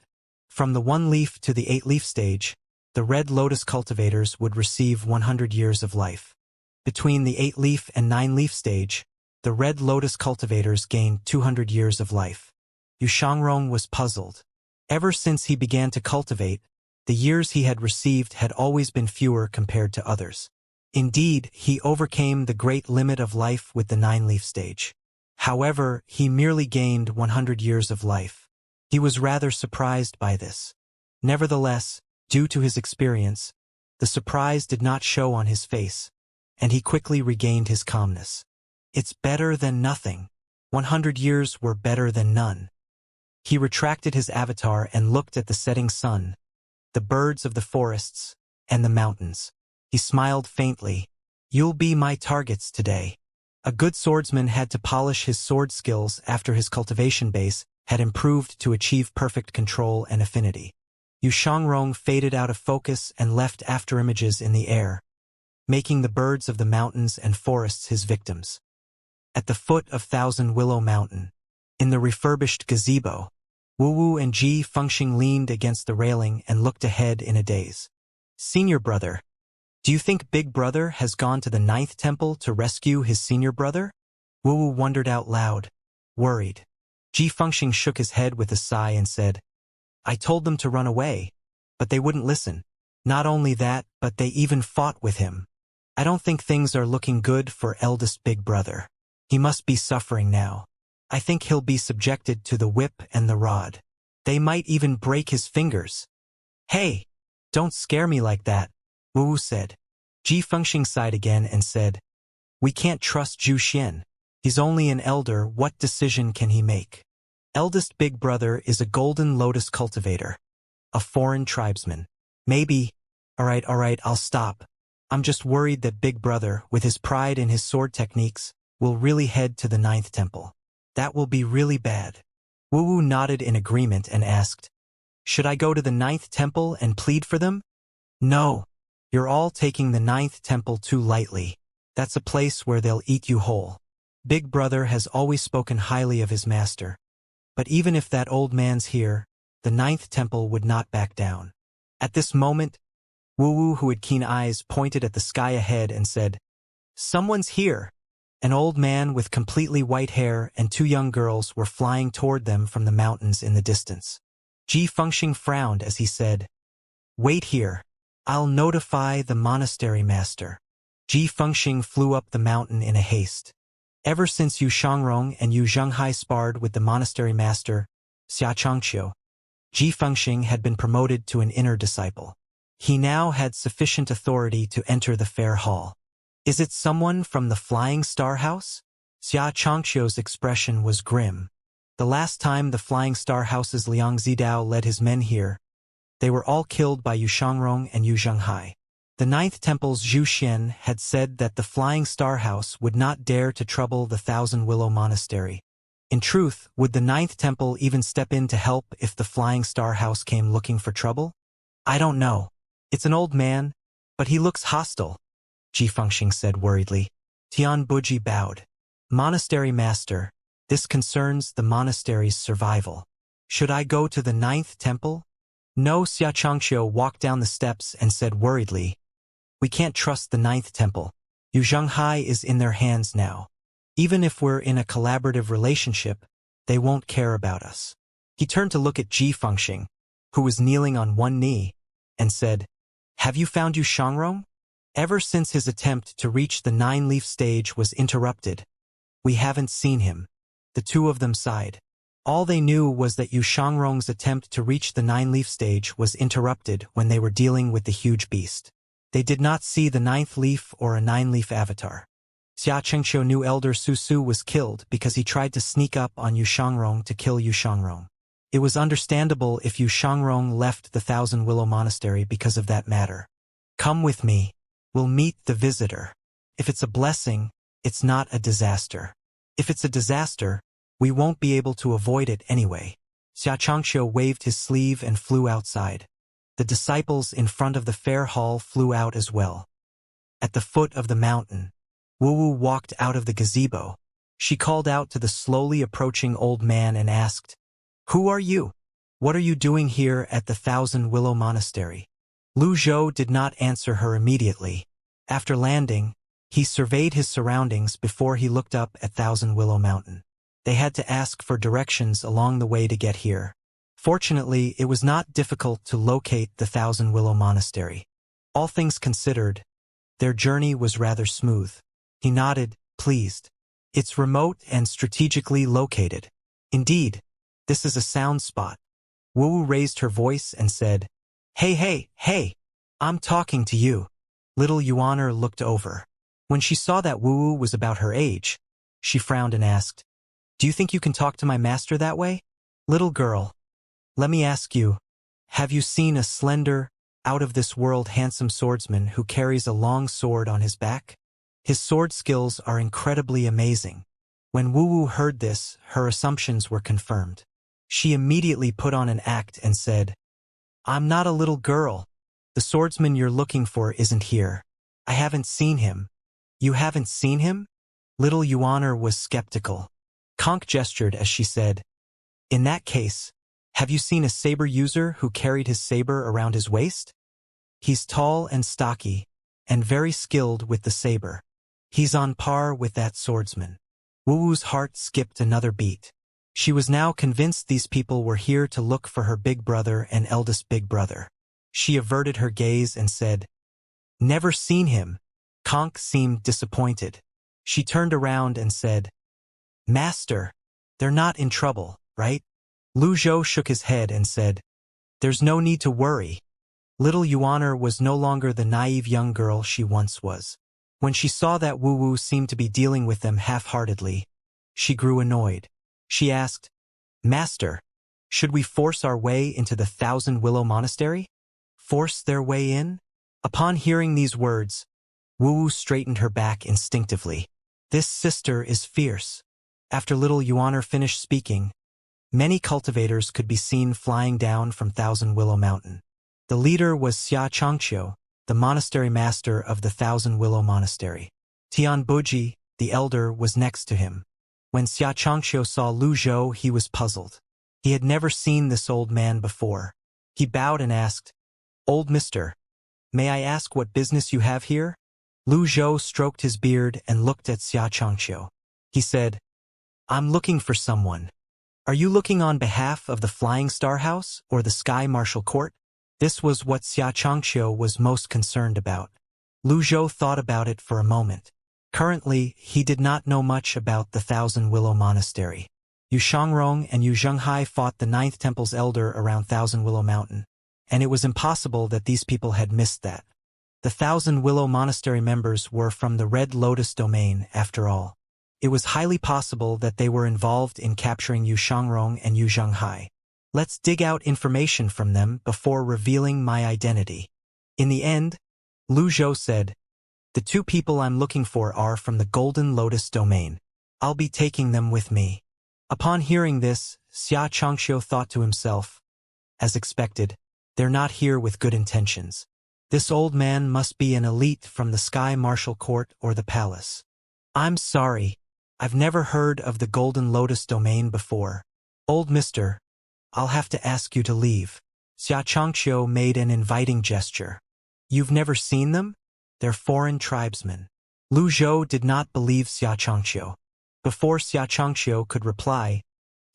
From the 1-leaf to the 8-leaf stage, the Red Lotus cultivators would receive 100 years of life. Between the 8-leaf and 9-leaf stage, the Red Lotus cultivators gained 200 years of life. Yu Shangrong was puzzled. Ever since he began to cultivate, the years he had received had always been fewer compared to others. Indeed, he overcame the great limit of life with the 9-leaf stage. However, he merely gained 100 years of life. He was rather surprised by this. Nevertheless, due to his experience, the surprise did not show on his face, and he quickly regained his calmness. It's better than nothing. 100 years were better than none. He retracted his avatar and looked at the setting sun, the birds of the forests, and the mountains. He smiled faintly. You'll be my targets today. A good swordsman had to polish his sword skills after his cultivation base had improved to achieve perfect control and affinity. Yu Shangrong faded out of focus and left afterimages in the air, making the birds of the mountains and forests his victims. At the foot of Thousand Willow Mountain, in the refurbished gazebo, Wu and Ji Fengxing leaned against the railing and looked ahead in a daze. Senior brother, do you think Big Brother has gone to the 9th temple to rescue his senior brother? Wu wondered out loud, worried. Ji Fengxing shook his head with a sigh and said, I told them to run away, but they wouldn't listen. Not only that, but they even fought with him. I don't think things are looking good for eldest Big Brother. He must be suffering now. I think he'll be subjected to the whip and the rod. They might even break his fingers. Hey, don't scare me like that, Wu said. Ji Fengxing sighed again and said, we can't trust Zhu Xian. He's only an elder, what decision can he make? Eldest Big Brother is a golden lotus cultivator. A foreign tribesman. Maybe. Alright, I'll stop. I'm just worried that Big Brother, with his pride in his sword techniques, will really head to the 9th temple. That will be really bad. Wu nodded in agreement and asked, should I go to the 9th temple and plead for them? No. You're all taking the 9th temple too lightly. That's a place where they'll eat you whole. Big Brother has always spoken highly of his master. But even if that old man's here, the 9th temple would not back down. At this moment, Wu, who had keen eyes, pointed at the sky ahead and said, someone's here. An old man with completely white hair and 2 young girls were flying toward them from the mountains in the distance. Ji Fengxing frowned as he said, wait here. I'll notify the monastery master. Ji Fengxing flew up the mountain in a haste. Ever since Yu Shangrong and Yu Zhenghai sparred with the monastery master, Xianxia, Ji Fengxing had been promoted to an inner disciple. He now had sufficient authority to enter the fair hall. Is it someone from the Flying Star House? Xianxia's expression was grim. The last time the Flying Star House's Liang Zidao led his men here, they were all killed by Yu Shangrong and Yu Zhenghai. The 9th Temple's Zhu Xian had said that the Flying Star House would not dare to trouble the Thousand Willow Monastery. In truth, would the 9th Temple even step in to help if the Flying Star House came looking for trouble? I don't know. It's an old man, but he looks hostile, Ji Fengxing said worriedly. Tian Buji bowed. Monastery Master, this concerns the monastery's survival. Should I go to the 9th Temple? No, Xianxia walked down the steps and said worriedly, we can't trust the 9th Temple. Yu Zhenghai is in their hands now. Even if we're in a collaborative relationship, they won't care about us. He turned to look at Ji Fengxing, who was kneeling on one knee, and said, have you found Yu Shangrong? Ever since his attempt to reach the 9-leaf stage was interrupted, we haven't seen him. The 2 of them sighed. All they knew was that Yu Shangrong's attempt to reach the 9-leaf stage was interrupted when they were dealing with the huge beast. They did not see the 9th leaf or a 9-leaf avatar. Xianxia knew Elder Su was killed because he tried to sneak up on Yu Shangrong to kill Yu Shangrong. It was understandable if Yu Shangrong left the Thousand Willow Monastery because of that matter. Come with me. We'll meet the visitor. If it's a blessing, it's not a disaster. If it's a disaster, we won't be able to avoid it anyway. Xianxia waved his sleeve and flew outside. The disciples in front of the fair hall flew out as well. At the foot of the mountain, Wu walked out of the gazebo. She called out to the slowly approaching old man and asked, who are you? What are you doing here at the Thousand Willow Monastery? Lu Zhou did not answer her immediately. After landing, he surveyed his surroundings before he looked up at Thousand Willow Mountain. They had to ask for directions along the way to get here. Fortunately, it was not difficult to locate the Thousand Willow Monastery. All things considered, their journey was rather smooth. He nodded, pleased. It's remote and strategically located. Indeed, this is a sound spot. Wu raised her voice and said, Hey, I'm talking to you. Little Yuaner looked over. When she saw that Wu was about her age, she frowned and asked, Do you think you can talk to my master that way? Little girl, let me ask you, have you seen a slender, out-of-this-world handsome swordsman who carries a long sword on his back? His sword skills are incredibly amazing. When Wu heard this, her assumptions were confirmed. She immediately put on an act and said, I'm not a little girl. The swordsman you're looking for isn't here. I haven't seen him. You haven't seen him? Little Yuaner was skeptical. Conk gestured as she said, In that case, have you seen a saber user who carried his saber around his waist? He's tall and stocky, and very skilled with the saber. He's on par with that swordsman. Wu's heart skipped another beat. She was now convinced these people were here to look for her big brother and eldest big brother. She averted her gaze and said, Never seen him. Conk seemed disappointed. She turned around and said, Master, they're not in trouble, right? Lu Zhou shook his head and said, There's no need to worry. Little Yuaner was no longer the naive young girl she once was. When she saw that Wu seemed to be dealing with them half-heartedly, she grew annoyed. She asked, Master, should we force our way into the Thousand Willow Monastery? Force their way in? Upon hearing these words, Wu straightened her back instinctively. This sister is fierce. After little Yuaner finished speaking, many cultivators could be seen flying down from Thousand Willow Mountain. The leader was Xianxia, the monastery master of the Thousand Willow Monastery. Tianbuji, the elder, was next to him. When Xianxia saw Lu Zhou, he was puzzled. He had never seen this old man before. He bowed and asked, Old mister, may I ask what business you have here? Lu Zhou stroked his beard and looked at Xianxia. He said, I'm looking for someone. Are you looking on behalf of the Flying Star House or the Sky Martial Court? This was what Xianxia was most concerned about. Lu Zhou thought about it for a moment. Currently, he did not know much about the Thousand Willow Monastery. Yu Shangrong and Yu Zhenghai fought the Ninth Temple's elder around Thousand Willow Mountain, and it was impossible that these people had missed that. The Thousand Willow Monastery members were from the Red Lotus domain, after all. It was highly possible that they were involved in capturing Yu Shangrong and Yu Zhenghai. Let's dig out information from them before revealing my identity. In the end, Lu Zhou said, The two people I'm looking for are from the Golden Lotus domain. I'll be taking them with me. Upon hearing this, Xianxia thought to himself, As expected, they're not here with good intentions. This old man must be an elite from the Sky Martial Court or the palace. I'm sorry, I've never heard of the Golden Lotus domain before. Old mister, I'll have to ask you to leave. Xianxia made an inviting gesture. You've never seen them? They're foreign tribesmen. Lu Zhou did not believe Xianxia. Before Xianxia could reply,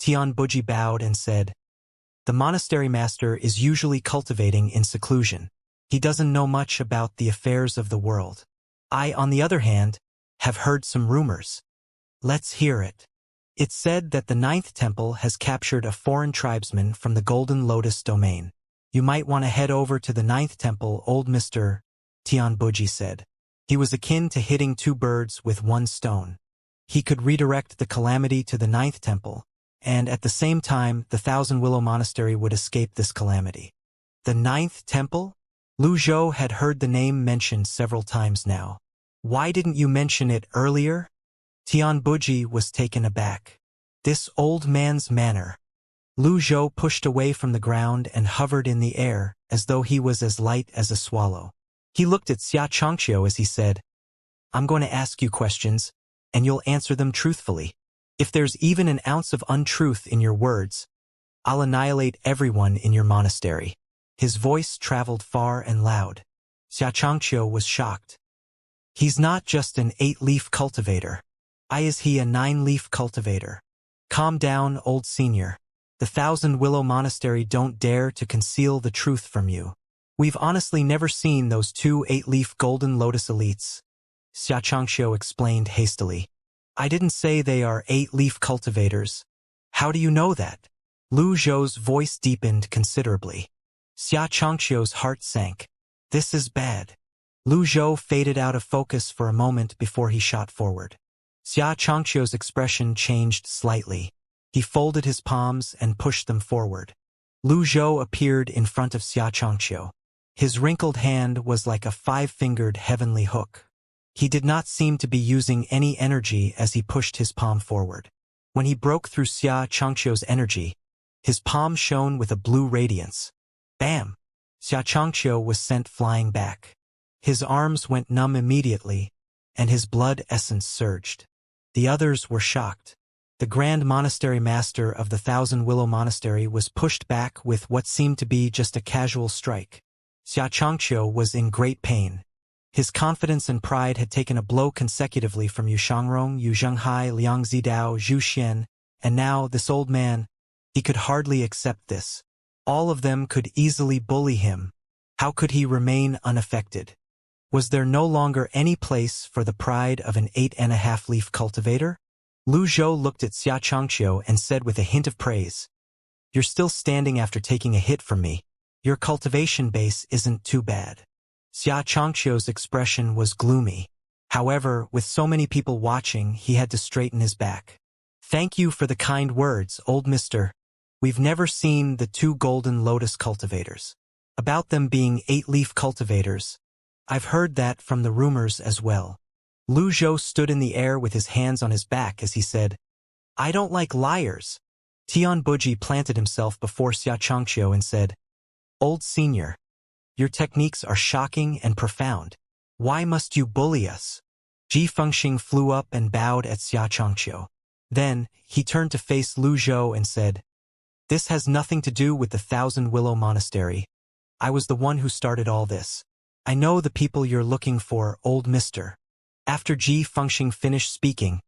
Tianbuji bowed and said, The monastery master is usually cultivating in seclusion. He doesn't know much about the affairs of the world. I, on the other hand, have heard some rumors. Let's hear it. It's said that the Ninth Temple has captured a foreign tribesman from the Golden Lotus domain. You might want to head over to the Ninth Temple, old Mr. Tianbuji said. He was akin to hitting two birds with one stone. He could redirect the calamity to the Ninth Temple, and at the same time the Thousand Willow Monastery would escape this calamity. The Ninth Temple? Lu Zhou had heard the name mentioned several times now. Why didn't you mention it earlier? Tianbuji was taken aback. This old man's manner. Lu Zhou pushed away from the ground and hovered in the air, as though he was as light as a swallow. He looked at Xianxia as he said, I'm going to ask you questions, and you'll answer them truthfully. If there's even an ounce of untruth in your words, I'll annihilate everyone in your monastery. His voice traveled far and loud. Xianxia was shocked. He's not just an 8-leaf cultivator. Is he a 9-leaf cultivator? Calm down, old senior. The Thousand Willow Monastery don't dare to conceal the truth from you. We've honestly never seen those two 8-leaf golden lotus elites, Xianxia explained hastily. I didn't say they are 8-leaf cultivators. How do you know that? Lu Zhou's voice deepened considerably. Xianxia's heart sank. This is bad. Lu Zhou faded out of focus for a moment before he shot forward. Xianxia's expression changed slightly. He folded his palms and pushed them forward. Lu Zhou appeared in front of Xianxia. His wrinkled hand was like a 5-fingered heavenly hook. He did not seem to be using any energy as he pushed his palm forward. When he broke through Xianxia's energy, his palm shone with a blue radiance. Bam! Xianxia was sent flying back. His arms went numb immediately, and his blood essence surged. The others were shocked. The Grand Monastery Master of the Thousand Willow Monastery was pushed back with what seemed to be just a casual strike. Xianxia was in great pain. His confidence and pride had taken a blow consecutively from Yu Shangrong, Yu Zhenghai, Liang Zidao, Zhu Xian, and now this old man. He could hardly accept this. All of them could easily bully him. How could he remain unaffected? Was there no longer any place for the pride of an 8.5-leaf cultivator? Lu Zhou looked at Xianxia and said with a hint of praise, "You're still standing after taking a hit from me. Your cultivation base isn't too bad." Xianxia's expression was gloomy. However, with so many people watching, he had to straighten his back. "Thank you for the kind words, old mister. We've never seen the two golden lotus cultivators. About them being 8-leaf cultivators, I've heard that from the rumors as well." Lu Zhou stood in the air with his hands on his back as he said, "I don't like liars." Tianbuji planted himself before Xianxia and said, "Old senior, your techniques are shocking and profound. Why must you bully us?" Ji Fengxing flew up and bowed at Xianxia. Then, he turned to face Lu Zhou and said, "This has nothing to do with the Thousand Willow Monastery. I was the one who started all this. I know the people you're looking for, old mister." After Ji Fengxing finished speaking,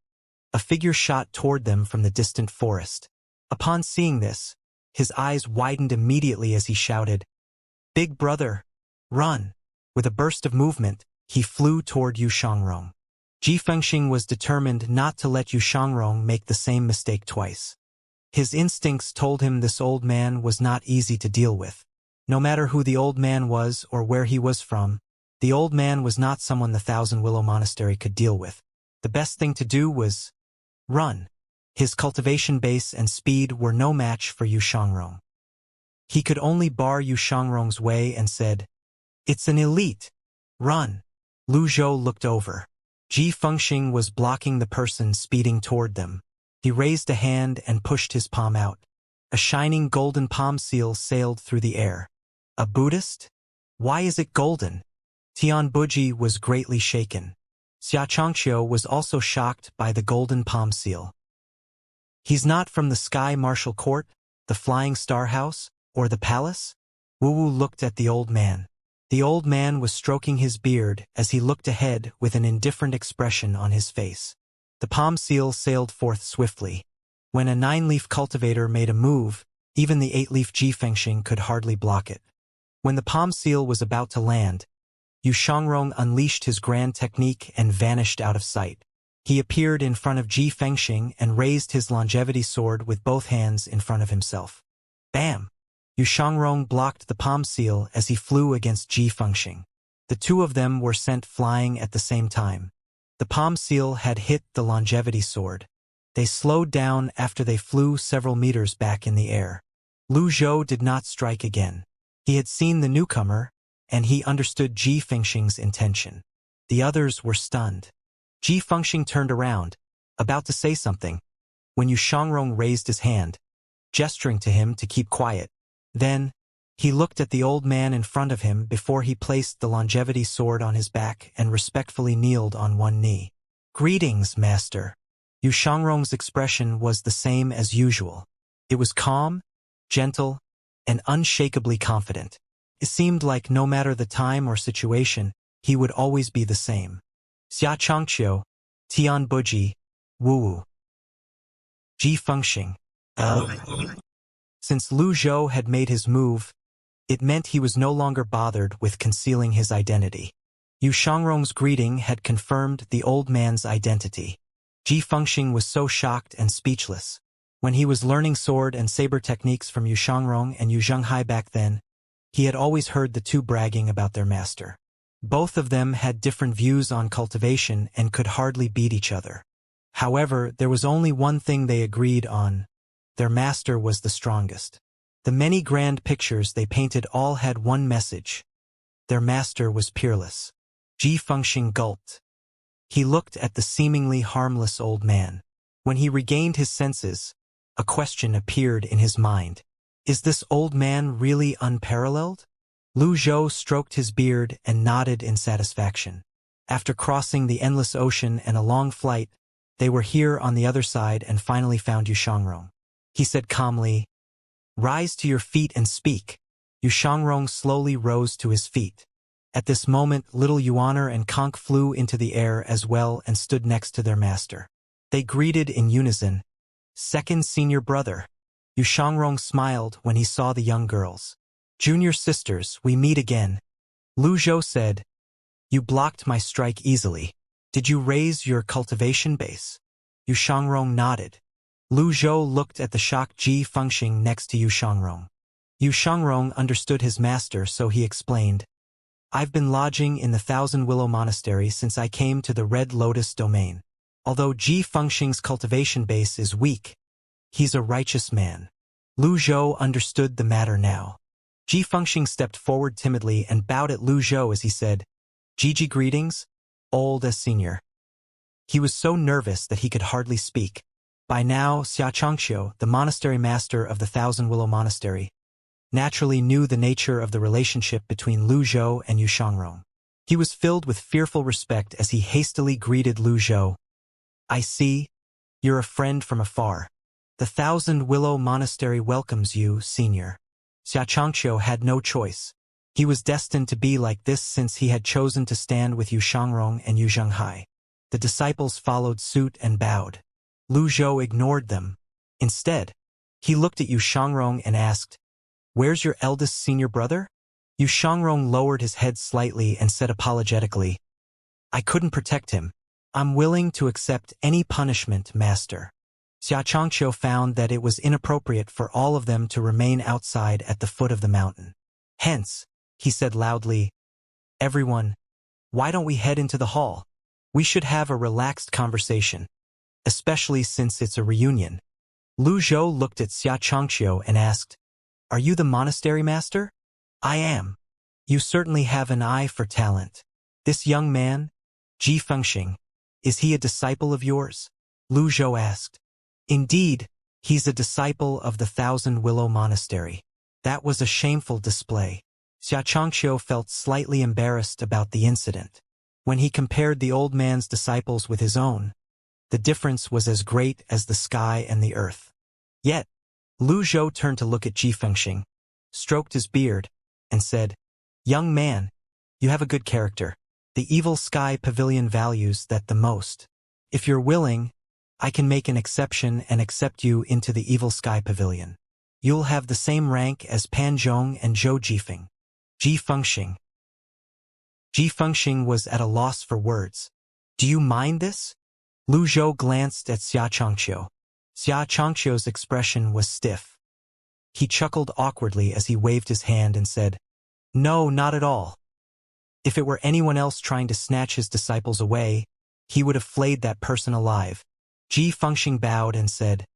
a figure shot toward them from the distant forest. Upon seeing this, his eyes widened immediately as he shouted, "Big brother, run!" With a burst of movement, he flew toward Yu Shangrong. Ji Fengxing was determined not to let Yu Shangrong make the same mistake twice. His instincts told him this old man was not easy to deal with. No matter who the old man was or where he was from, the old man was not someone the Thousand Willow Monastery could deal with. The best thing to do was run. His cultivation base and speed were no match for Yu Shangrong. He could only bar Yu Shangrong's way and said, "It's an elite. Run." Lu Zhou looked over. Ji Fengxing was blocking the person speeding toward them. He raised a hand and pushed his palm out. A shining golden palm seal sailed through the air. A Buddhist? Why is it golden? Tianbuji was greatly shaken. Xianxia was also shocked by the golden palm seal. He's not from the Sky Martial Court, the Flying Star House, or the palace? Wu looked at the old man. The old man was stroking his beard as he looked ahead with an indifferent expression on his face. The palm seal sailed forth swiftly. When a 9-leaf cultivator made a move, even the 8-leaf Ji Fengxing could hardly block it. When the palm seal was about to land, Yu Shangrong unleashed his grand technique and vanished out of sight. He appeared in front of Ji Fengxing and raised his longevity sword with both hands in front of himself. Bam! Yu Shangrong blocked the palm seal as he flew against Ji Fengxing. The two of them were sent flying at the same time. The palm seal had hit the longevity sword. They slowed down after they flew several meters back in the air. Lu Zhou did not strike again. He had seen the newcomer, and he understood Ji Fengxing's intention. The others were stunned. Ji Fengxing turned around, about to say something, when Yu Shangrong raised his hand, gesturing to him to keep quiet. Then, he looked at the old man in front of him before he placed the longevity sword on his back and respectfully kneeled on one knee. "Greetings, master." Yu Shangrong's expression was the same as usual. It was calm, gentle, and unshakably confident. It seemed like no matter the time or situation, he would always be the same. Xianxia, Tianbuji, Wu. Ji Fengxing. Since Lu Zhou had made his move, it meant he was no longer bothered with concealing his identity. Yu Shangrong's greeting had confirmed the old man's identity. Ji Fengxing was so shocked and speechless. When he was learning sword and saber techniques from Yu Shangrong and Yu Zhenghai back then, he had always heard the two bragging about their master. Both of them had different views on cultivation and could hardly beat each other. However, there was only one thing they agreed on. Their master was the strongest. The many grand pictures they painted all had one message. Their master was peerless. Ji Fengxing gulped. He looked at the seemingly harmless old man. When he regained his senses, a question appeared in his mind. Is this old man really unparalleled? Lu Zhou stroked his beard and nodded in satisfaction. After crossing the endless ocean and a long flight, they were here on the other side and finally found Yu Shangrong. He said calmly, "Rise to your feet and speak." Yu Shangrong slowly rose to his feet. At this moment, little Yuaner and Conk flew into the air as well and stood next to their master. They greeted in unison, "Second senior brother." Yu Shangrong smiled when he saw the young girls. "Junior sisters, we meet again." Lu Zhou said, "You blocked my strike easily. Did you raise your cultivation base?" Yu Shangrong nodded. Lu Zhou looked at the shocked Ji Fengxing next to Yu Shangrong. Yu Shangrong understood his master, so he explained, "I've been lodging in the Thousand Willow Monastery since I came to the Red Lotus domain. Although Ji Fengxing's cultivation base is weak, he's a righteous man." Lu Zhou understood the matter now. Ji Fengxing stepped forward timidly and bowed at Lu Zhou as he said, "Gigi greetings, old as senior." He was so nervous that he could hardly speak. By now, Xianxia, the monastery master of the Thousand Willow Monastery, naturally knew the nature of the relationship between Lu Zhou and Yu Shangrong. He was filled with fearful respect as he hastily greeted Lu Zhou. "I see, you're a friend from afar. The Thousand Willow Monastery welcomes you, senior." Xianxia had no choice. He was destined to be like this since he had chosen to stand with Yu Shangrong and Yu Zhenghai. The disciples followed suit and bowed. Lu Zhou ignored them. Instead, he looked at Yu Shangrong and asked, "Where's your eldest senior brother?" Yu Shangrong lowered his head slightly and said apologetically, "I couldn't protect him. I'm willing to accept any punishment, master." Xianxia found that it was inappropriate for all of them to remain outside at the foot of the mountain. Hence, he said loudly, "Everyone, why don't we head into the hall? We should have a relaxed conversation, especially since it's a reunion." Lu Zhou looked at Xianxia and asked, "Are you the monastery master?" "I am." "You certainly have an eye for talent. This young man, Ji Fengxing, is he a disciple of yours?" Lu Zhou asked. "Indeed, he's a disciple of the Thousand Willow Monastery." That was a shameful display. Xianxia felt slightly embarrassed about the incident. When he compared the old man's disciples with his own, the difference was as great as the sky and the earth. Yet, Lu Zhou turned to look at Ji Fengxing, stroked his beard, and said, "Young man, you have a good character. The Evil Sky Pavilion values that the most. If you're willing, I can make an exception and accept you into the Evil Sky Pavilion. You'll have the same rank as Pan Zhong and Zhou Jifeng." Ji Fengxing. Ji Fengxing was at a loss for words. "Do you mind this?" Lu Zhou glanced at Xianxia. Xianxia's expression was stiff. He chuckled awkwardly as he waved his hand and said, "No, not at all. If it were anyone else trying to snatch his disciples away, he would have flayed that person alive." Ji Fengxing bowed and said,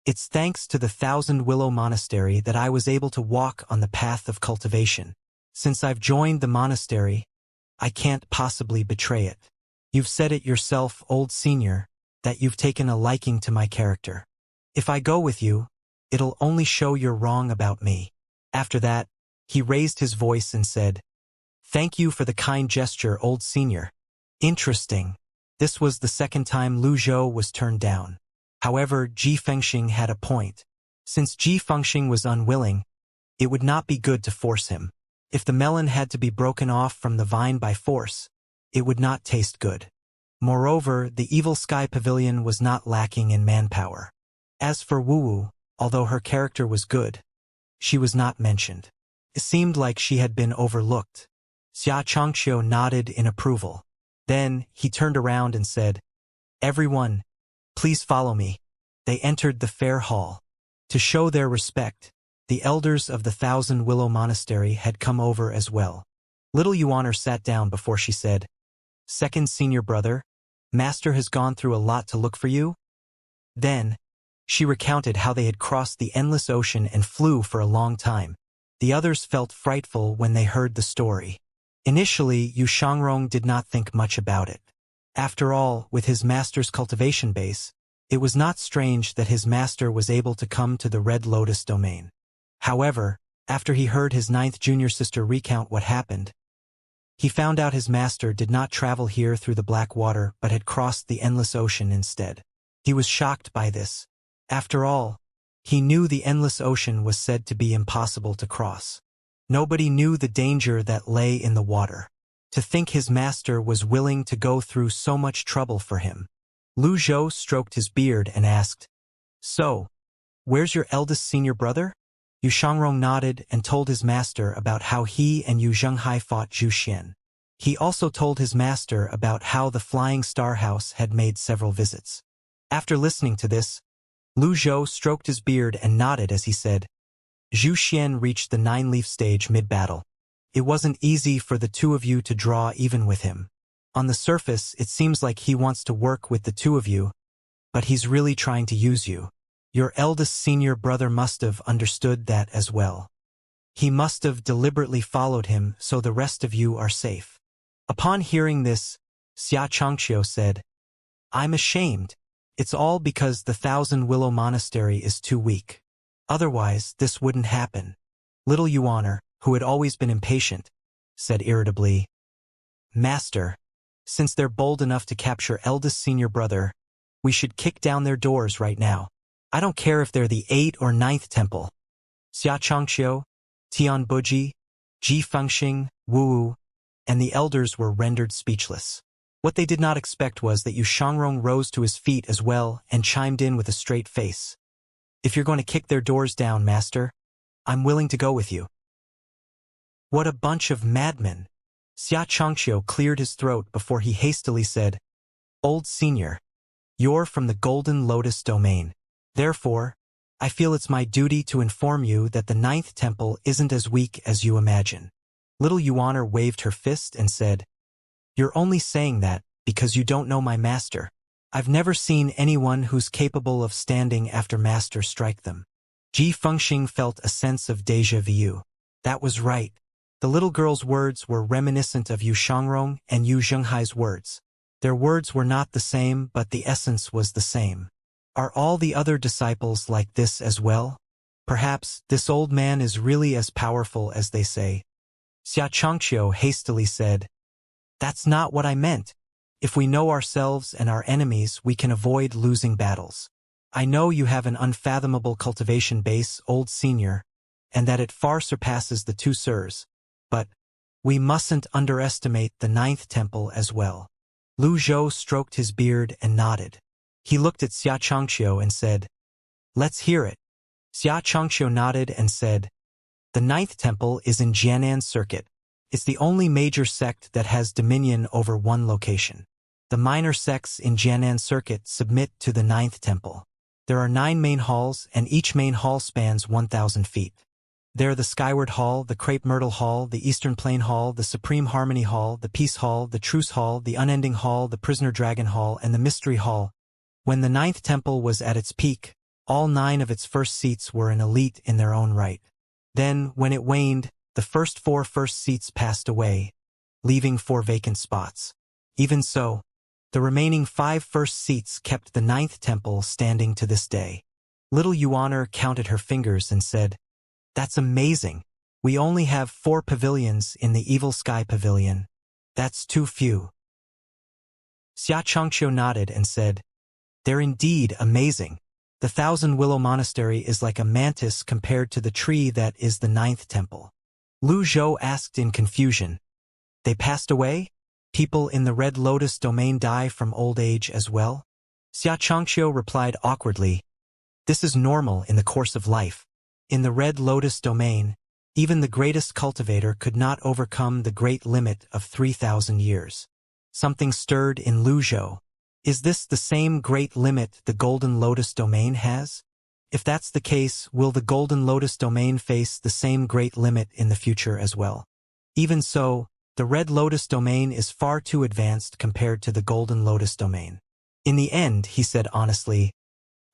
"It's thanks to the Thousand Willow Monastery that I was able to walk on the path of cultivation. Since I've joined the monastery, I can't possibly betray it. You've said it yourself, old senior, that you've taken a liking to my character. If I go with you, it'll only show you're wrong about me." After that, he raised his voice and said, "Thank you for the kind gesture, old senior." Interesting. This was the second time Lu Zhou was turned down. However, Ji Fengxing had a point. Since Ji Fengxing was unwilling, it would not be good to force him. If the melon had to be broken off from the vine by force, it would not taste good. Moreover, the Evil Sky Pavilion was not lacking in manpower. As for Wu, although her character was good, she was not mentioned. It seemed like she had been overlooked. Xianxia nodded in approval. Then, he turned around and said, "Everyone, please follow me." They entered the fair hall. To show their respect, the elders of the Thousand Willow Monastery had come over as well. Little Yuaner sat down before she said, "Second senior brother, Master has gone through a lot to look for you?" Then, she recounted how they had crossed the endless ocean and flew for a long time. The others felt frightful when they heard the story. Initially, Yu Shangrong did not think much about it. After all, with his master's cultivation base, it was not strange that his master was able to come to the Red Lotus domain. However, after he heard his ninth junior sister recount what happened, he found out his master did not travel here through the black water but had crossed the endless ocean instead. He was shocked by this. After all, he knew the endless ocean was said to be impossible to cross. Nobody knew the danger that lay in the water. To think his master was willing to go through so much trouble for him. Lu Zhou stroked his beard and asked, "So, where's your eldest senior brother?" Yu Shangrong nodded and told his master about how he and Yu Zhenghai fought Zhu Xian. He also told his master about how the Flying Star House had made several visits. After listening to this, Lu Zhou stroked his beard and nodded as he said, "Zhu Xian reached the 9-leaf stage mid-battle. It wasn't easy for the two of you to draw even with him. On the surface, it seems like he wants to work with the two of you, but he's really trying to use you. Your eldest senior brother must have understood that as well. He must have deliberately followed him so the rest of you are safe." Upon hearing this, Xianxia said, "I'm ashamed. It's all because the Thousand Willow Monastery is too weak. Otherwise, this wouldn't happen." Little Yuaner, who had always been impatient, said irritably, "Master, since they're bold enough to capture eldest senior brother, we should kick down their doors right now. I don't care if they're the 8th or 9th temple." Xianxia, Tian Buji, Ji Fengxing, Wu, and the elders were rendered speechless. What they did not expect was that Yu Shangrong rose to his feet as well and chimed in with a straight face. "If you're going to kick their doors down, Master, I'm willing to go with you." What a bunch of madmen! Xianxia cleared his throat before he hastily said, "Old senior, you're from the Golden Lotus domain. Therefore, I feel it's my duty to inform you that the 9th temple isn't as weak as you imagine." Little Yuaner waved her fist and said, "You're only saying that because you don't know my master. I've never seen anyone who's capable of standing after master strike them." Ji Fengxing felt a sense of déjà vu. That was right. The little girl's words were reminiscent of Yu Shangrong and Yu Zhenghai's words. Their words were not the same, but the essence was the same. Are all the other disciples like this as well? Perhaps this old man is really as powerful as they say. Xianxia hastily said, "That's not what I meant. If we know ourselves and our enemies, we can avoid losing battles. I know you have an unfathomable cultivation base, old senior, and that it far surpasses the two sirs, but we mustn't underestimate the 9th temple as well." Lu Zhou stroked his beard and nodded. He looked at Xianxia and said, "Let's hear it." Xianxia nodded and said, "The 9th temple is in Jianan Circuit. It's the only major sect that has dominion over one location. The minor sects in Jianan Circuit submit to the 9th temple. There are 9 main halls, and each main hall spans 1,000 feet. They're the Skyward Hall, the Crepe Myrtle Hall, the Eastern Plain Hall, the Supreme Harmony Hall, the Peace Hall, the Truce Hall, the Unending Hall, the Prisoner Dragon Hall, and the Mystery Hall. When the 9th temple was at its peak, all 9 of its first seats were an elite in their own right. Then, when it waned, the first 4 first seats passed away, leaving 4 vacant spots. Even so, the remaining 5 first seats kept the 9th temple standing to this day." Little Yuaner counted her fingers and said, "That's amazing. We only have 4 pavilions in the Evil Sky Pavilion. That's too few." Xianxia nodded and said, "They're indeed amazing. The Thousand Willow Monastery is like a mantis compared to the tree that is the 9th temple." Lu Zhou asked in confusion, "They passed away? People in the Red Lotus domain die from old age as well?" Xianxia replied awkwardly, This is normal in the course of life. In the Red Lotus domain, even the greatest cultivator could not overcome the great limit of 3,000 years. Something stirred in Lu Zhou. Is this the same great limit the Golden Lotus domain has? If that's the case, will the Golden Lotus domain face the same great limit in the future as well? Even so, the Red Lotus domain is far too advanced compared to the Golden Lotus domain. In the end, he said honestly,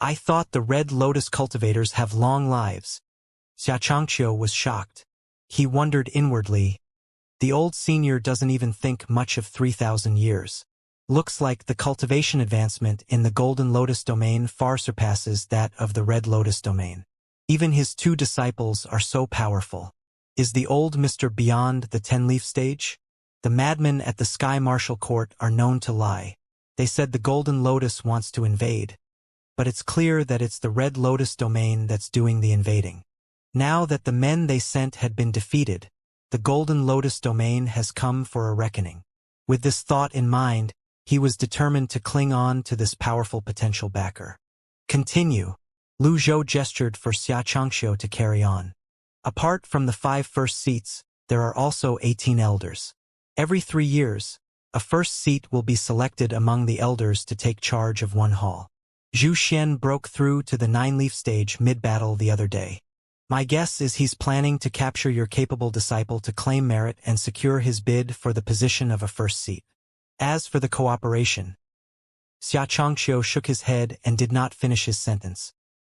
I thought the Red Lotus cultivators have long lives. Xianxia was shocked. He wondered inwardly. The old senior doesn't even think much of 3,000 years. Looks like the cultivation advancement in the Golden Lotus domain far surpasses that of the Red Lotus domain. Even his two disciples are so powerful. Is the old Mr. beyond the 10-leaf stage? The madmen at the Sky Marshal Court are known to lie. They said the Golden Lotus wants to invade. But it's clear that it's the Red Lotus domain that's doing the invading. Now that the men they sent had been defeated, the Golden Lotus domain has come for a reckoning. With this thought in mind, he was determined to cling on to this powerful potential backer. Continue. Lu Zhou gestured for Xianxia to carry on. Apart from the 5 first seats, there are also 18 elders. Every 3 years, a first seat will be selected among the elders to take charge of one hall. Zhu Xian broke through to the 9-leaf stage mid-battle the other day. My guess is he's planning to capture your capable disciple to claim merit and secure his bid for the position of a first seat. As for the cooperation, Xianxia shook his head and did not finish his sentence.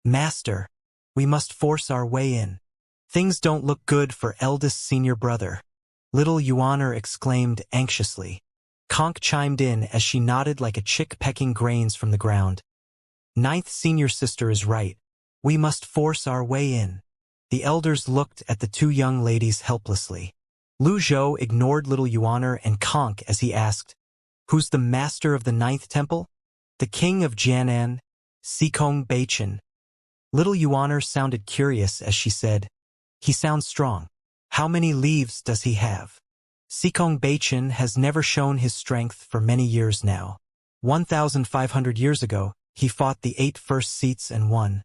Master, we must force our way in. Things don't look good for eldest senior brother. Little Yuaner exclaimed anxiously. Conk chimed in as she nodded like a chick pecking grains from the ground. 9th senior sister is right. We must force our way in. The elders looked at the 2 young ladies helplessly. Lu Zhou ignored little Yuaner and Conk as he asked, Who's the master of the 9th temple? The king of Jianan, Cultivation. Little Yuaner sounded curious as she said, He sounds strong. How many leaves does he have? Cultivation has never shown his strength for many years now. 1,500 years ago, he fought the 8 first seats and won,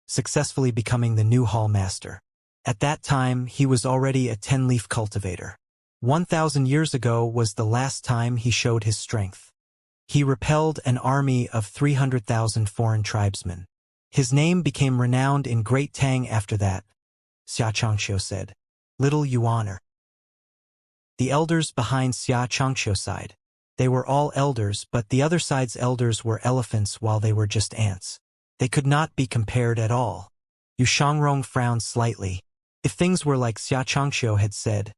successfully becoming the new hall master. At that time, he was already a 10-leaf cultivator. 1,000 years ago was the last time he showed his strength. He repelled an army of 300,000 foreign tribesmen. His name became renowned in Great Tang after that, Xianxia said. Little Yuaner. The elders behind Xianxia sighed. They were all elders, but the other side's elders were elephants while they were just ants. They could not be compared at all. Yu Shangrong frowned slightly. If things were like Xianxia had said,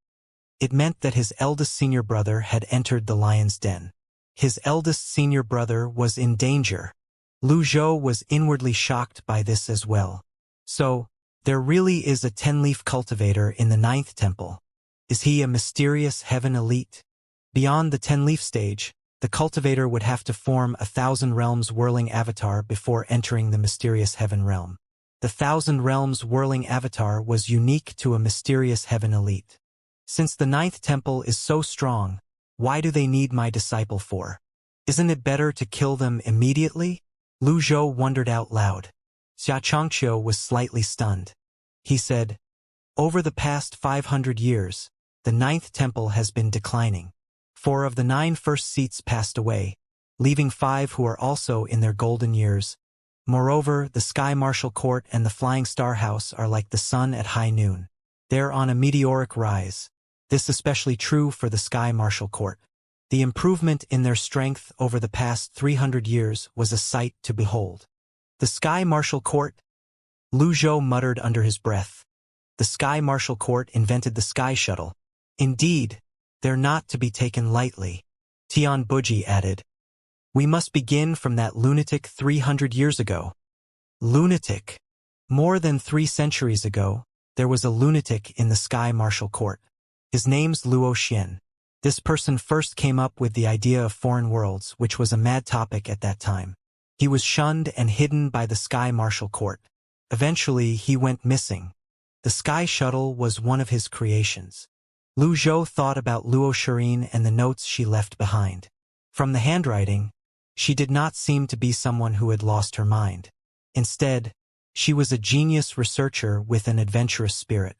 it meant that his eldest senior brother had entered the lion's den. His eldest senior brother was in danger. Lu Zhou was inwardly shocked by this as well. So, there really is a 10-leaf cultivator in the 9th temple. Is he a mysterious heaven elite? Beyond the 10-leaf stage, the cultivator would have to form a 1,000 realms whirling avatar before entering the mysterious heaven realm. The 1,000 realms whirling avatar was unique to a mysterious heaven elite. Since the 9th temple is so strong, why do they need my disciple for? Isn't it better to kill them immediately? Lu Zhou wondered out loud. Xianxia was slightly stunned. He said, Over the past 500 years, the 9th temple has been declining. 4 of the 9 first seats passed away, leaving 5 who are also in their golden years. Moreover, the Sky Marshal Court and the Flying Star House are like the sun at high noon. They're on a meteoric rise. This especially true for the Sky Marshal Court. The improvement in their strength over the past 300 years was a sight to behold. The Sky Marshal Court? Lu Zhou muttered under his breath. The Sky Marshal Court invented the Sky Shuttle. Indeed, they're not to be taken lightly. Tian Buji added. We must begin from that lunatic 300 years ago. Lunatic. More than 3 centuries ago, there was a lunatic in the Sky Marshal Court. His name's Luo Xian. This person first came up with the idea of foreign worlds, which was a mad topic at that time. He was shunned and hidden by the Sky Marshal Court. Eventually, he went missing. The Sky Shuttle was one of his creations. Lu Zhou thought about Luo Shirin and the notes she left behind. From the handwriting, she did not seem to be someone who had lost her mind. Instead, She was a genius researcher with an adventurous spirit.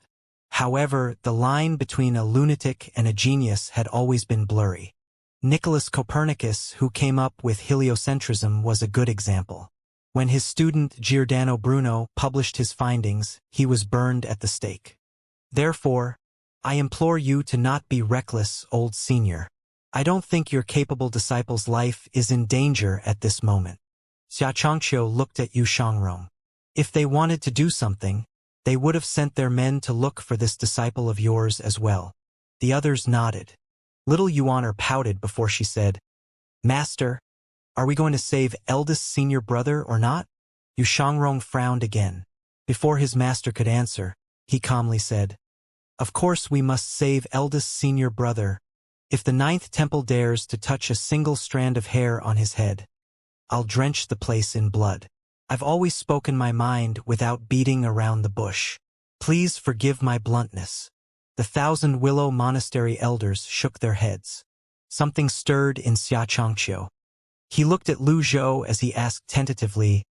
However, the line between a lunatic and a genius had always been blurry. Nicholas Copernicus, who came up with heliocentrism, was a good example. When his student Giordano Bruno published his findings, he was burned at the stake. Therefore, I implore you to not be reckless, old senior. I don't think your capable disciple's life is in danger at this moment. Xianxia looked at Yu Shangrong. If they wanted to do something, they would have sent their men to look for this disciple of yours as well. The others nodded. Little Yuan pouted before she said, Master, are we going to save eldest senior brother or not? Yu Shangrong frowned again. Before his master could answer, he calmly said, Of course we must save eldest senior brother. If the 9th temple dares to touch a single strand of hair on his head, I'll drench the place in blood. I've always spoken my mind without beating around the bush. Please forgive my bluntness. The Thousand Willow Monastery elders shook their heads. Something stirred in Xianxia. He looked at Lu Zhou as he asked tentatively,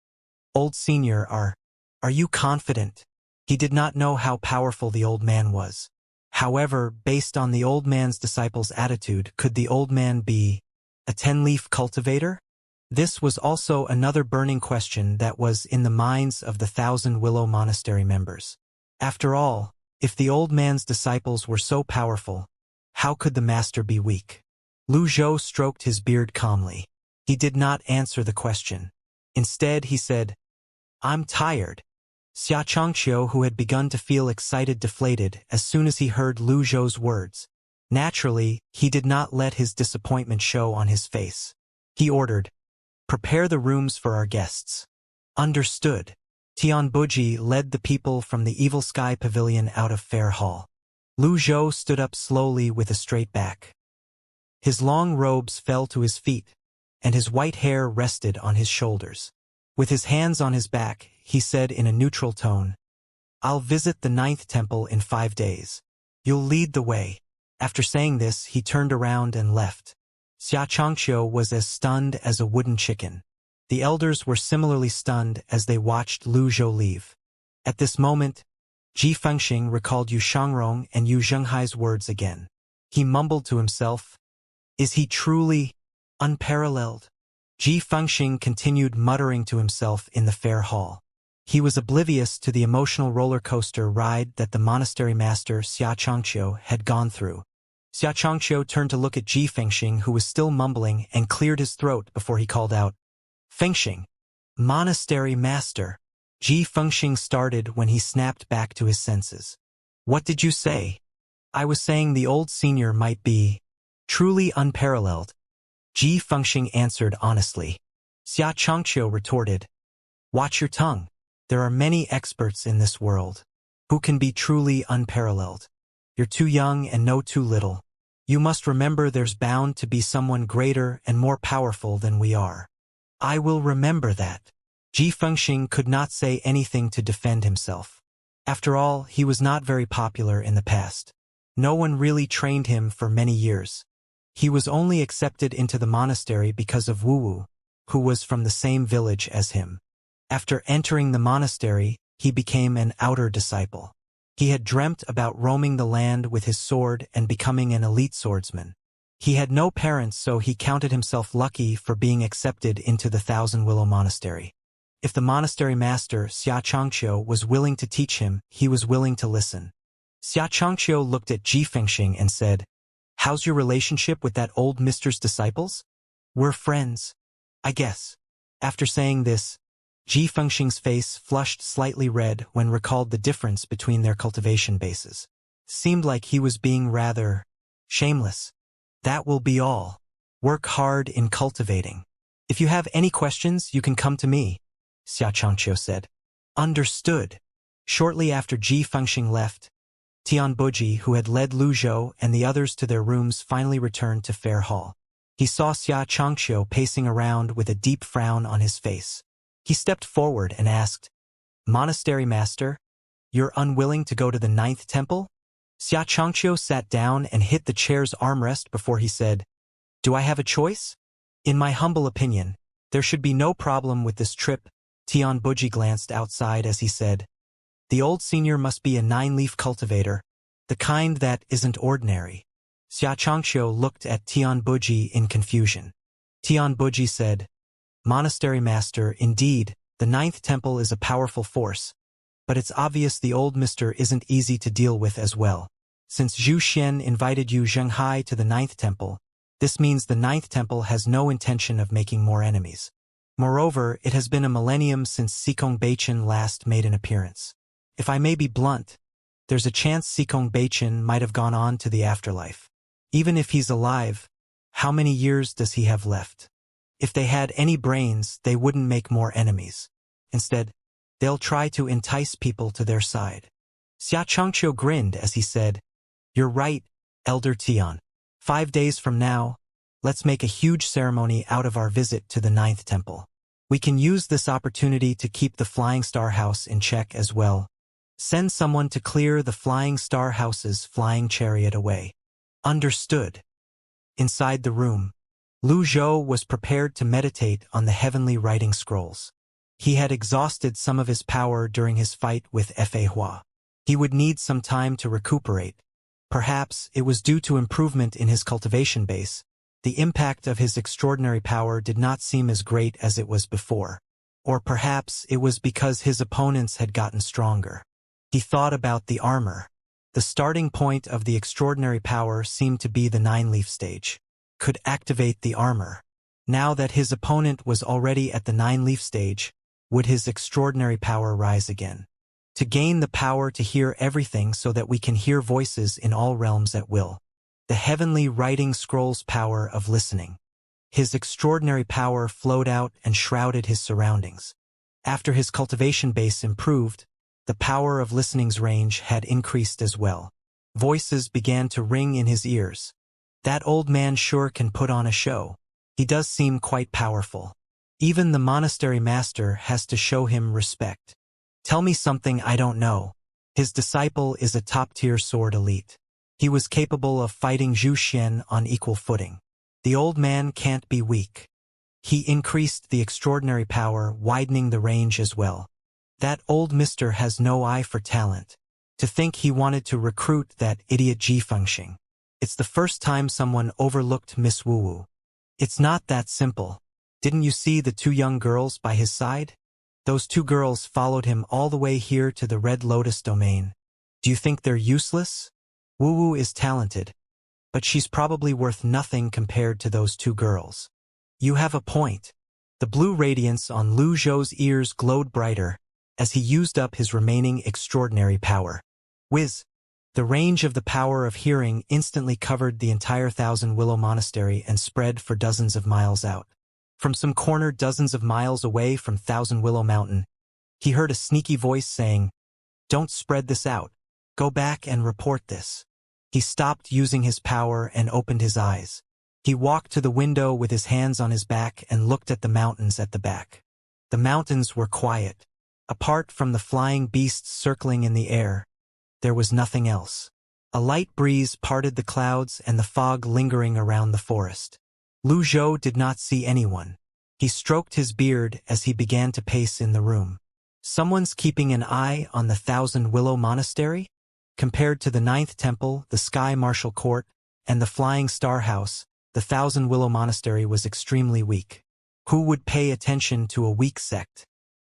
Old senior, are you confident? He did not know how powerful the old man was. However, based on the old man's disciple's attitude, could the old man be a 10-leaf cultivator? This was also another burning question that was in the minds of the Thousand Willow Monastery members. After all, if the old man's disciples were so powerful, how could the master be weak? Lu Zhou stroked his beard calmly. He did not answer the question. Instead, he said, I'm tired. Xianxia, who had begun to feel excited, deflated as soon as he heard Lu Zhou's words. Naturally, he did not let his disappointment show on his face. He ordered, Prepare the rooms for our guests. Understood. Tianbuji led the people from the Evil Sky Pavilion out of Fair Hall. Lu Zhou stood up slowly with a straight back. His long robes fell to his feet, and his white hair rested on his shoulders. With his hands on his back, he said in a neutral tone, I'll visit the 9th temple in 5 days. You'll lead the way. After saying this, he turned around and left. Xianxia was as stunned as a wooden chicken. The elders were similarly stunned as they watched Lu Zhou leave. At this moment, Ji Fengxing recalled Yu Shangrong and Yu Zhenghai's words again. He mumbled to himself, Is he truly unparalleled? Ji Fengxing continued muttering to himself in the fair hall. He was oblivious to the emotional roller coaster ride that the monastery master Xianxia had gone through. Xianxia turned to look at Ji Fengxing, who was still mumbling, and cleared his throat before he called out, Fengxing, monastery master. Ji Fengxing started when he snapped back to his senses. What did you say? I was saying the old senior might be truly unparalleled. Ji Fengxing answered honestly. Xianxia retorted, Watch your tongue. There are many experts in this world who can be truly unparalleled. You're too young and know too little. You must remember there's bound to be someone greater and more powerful than we are. I will remember that. Ji Fengxing could not say anything to defend himself. After all, he was not very popular in the past. No one really trained him for many years. He was only accepted into the monastery because of Wu, who was from the same village as him. After entering the monastery, he became an outer disciple. He had dreamt about roaming the land with his sword and becoming an elite swordsman. He had no parents, so he counted himself lucky for being accepted into the Thousand Willow Monastery. If the monastery master, Xianxia, was willing to teach him, he was willing to listen. Xianxia looked at Ji Fengxing and said, How's your relationship with that old mister's disciples? We're friends, I guess. After saying this, Ji Fengxing's face flushed slightly red when recalled the difference between their cultivation bases. Seemed like he was being rather shameless. That will be all. Work hard in cultivating. If you have any questions, you can come to me, Xianxia said. Understood. Shortly after Ji Fengxing left, Tianbuji, who had led Lu Zhou and the others to their rooms, finally returned to Fair Hall. He saw Xianxia pacing around with a deep frown on his face. He stepped forward and asked, Monastery master, you're unwilling to go to the 9th temple? Xianxia sat down and hit the chair's armrest before he said, Do I have a choice? In my humble opinion, there should be no problem with this trip, Tianbuji glanced outside as he said, "The old senior must be a 9-leaf cultivator, the kind that isn't ordinary." Xianxia looked at Tianbuji in confusion. Tianbuji said, "Monastery master, indeed, the 9th temple is a powerful force, but it's obvious the old mister isn't easy to deal with as well. Since Zhu Xian invited Yu Zhenghai to the 9th temple, this means the 9th temple has no intention of making more enemies. Moreover, it has been a millennium since Sikong Beichen last made an appearance. If I may be blunt, there's a chance Sikong Beichen might have gone on to the afterlife. Even if he's alive, how many years does he have left? If they had any brains, they wouldn't make more enemies. Instead, they'll try to entice people to their side." Xianxia grinned as he said, "You're right, Elder Tian. 5 days from now, let's make a huge ceremony out of our visit to the 9th temple. We can use this opportunity to keep the Flying Star House in check as well. Send someone to clear the Flying Star House's flying chariot away." "Understood." Inside the room, Lu Zhou was prepared to meditate on the heavenly writing scrolls. He had exhausted some of his power during his fight with Fa Hua. He would need some time to recuperate. Perhaps it was due to improvement in his cultivation base. The impact of his extraordinary power did not seem as great as it was before. Or perhaps it was because his opponents had gotten stronger. He thought about the armor. The starting point of the extraordinary power seemed to be the 9-leaf stage. Could activate the armor. Now that his opponent was already at the 9-leaf stage, would his extraordinary power rise again? To gain the power to hear everything so that we can hear voices in all realms at will. The heavenly writing scrolls power of listening. His extraordinary power flowed out and shrouded his surroundings. After his cultivation base improved, the power of listening's range had increased as well. Voices began to ring in his ears. That old man sure can put on a show. He does seem quite powerful. Even the monastery master has to show him respect. Tell me something I don't know. His disciple is a top-tier sword elite. He was capable of fighting Zhu Xian on equal footing. The old man can't be weak. He increased the extraordinary power, widening the range as well. That old mister has no eye for talent. To think he wanted to recruit that idiot Ji Fengxing. It's the first time someone overlooked Miss Wu Wu. It's not that simple. Didn't you see the 2 young girls by his side? Those 2 girls followed him all the way here to the Red Lotus domain. Do you think they're useless? Wu Wu is talented, but she's probably worth nothing compared to those 2 girls. You have a point. The blue radiance on Lu Zhou's ears glowed brighter as he used up his remaining extraordinary power. Whiz! The range of the power of hearing instantly covered the entire Thousand Willow Monastery and spread for dozens of miles out. From some corner dozens of miles away from Thousand Willow Mountain, he heard a sneaky voice saying, "Don't spread this out. Go back and report this." He stopped using his power and opened his eyes. He walked to the window with his hands on his back and looked at the mountains at the back. The mountains were quiet. Apart from the flying beasts circling in the air, there was nothing else. A light breeze parted the clouds and the fog lingering around the forest. Lu Zhou did not see anyone. He stroked his beard as he began to pace in the room. Someone's keeping an eye on the Thousand Willow Monastery? Compared to the 9th Temple, the Sky Martial Court, and the Flying Star House, the Thousand Willow Monastery was extremely weak. Who would pay attention to a weak sect?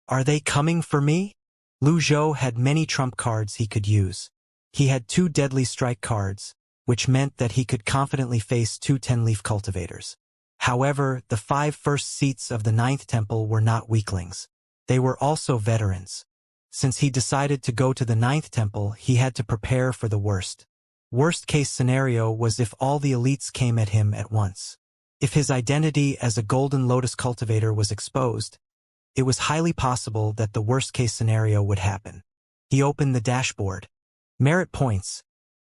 Are they coming for me? Lu Zhou had many trump cards he could use. He had 2 deadly strike cards, which meant that he could confidently face 2 10-leaf cultivators. However, the 5 first seats of the 9th Temple were not weaklings. They were also veterans. Since he decided to go to the 9th Temple, he had to prepare for the worst. Worst-case scenario was if all the elites came at him at once. If his identity as a Golden Lotus cultivator was exposed, it was highly possible that the worst-case scenario would happen. He opened the dashboard. Merit points,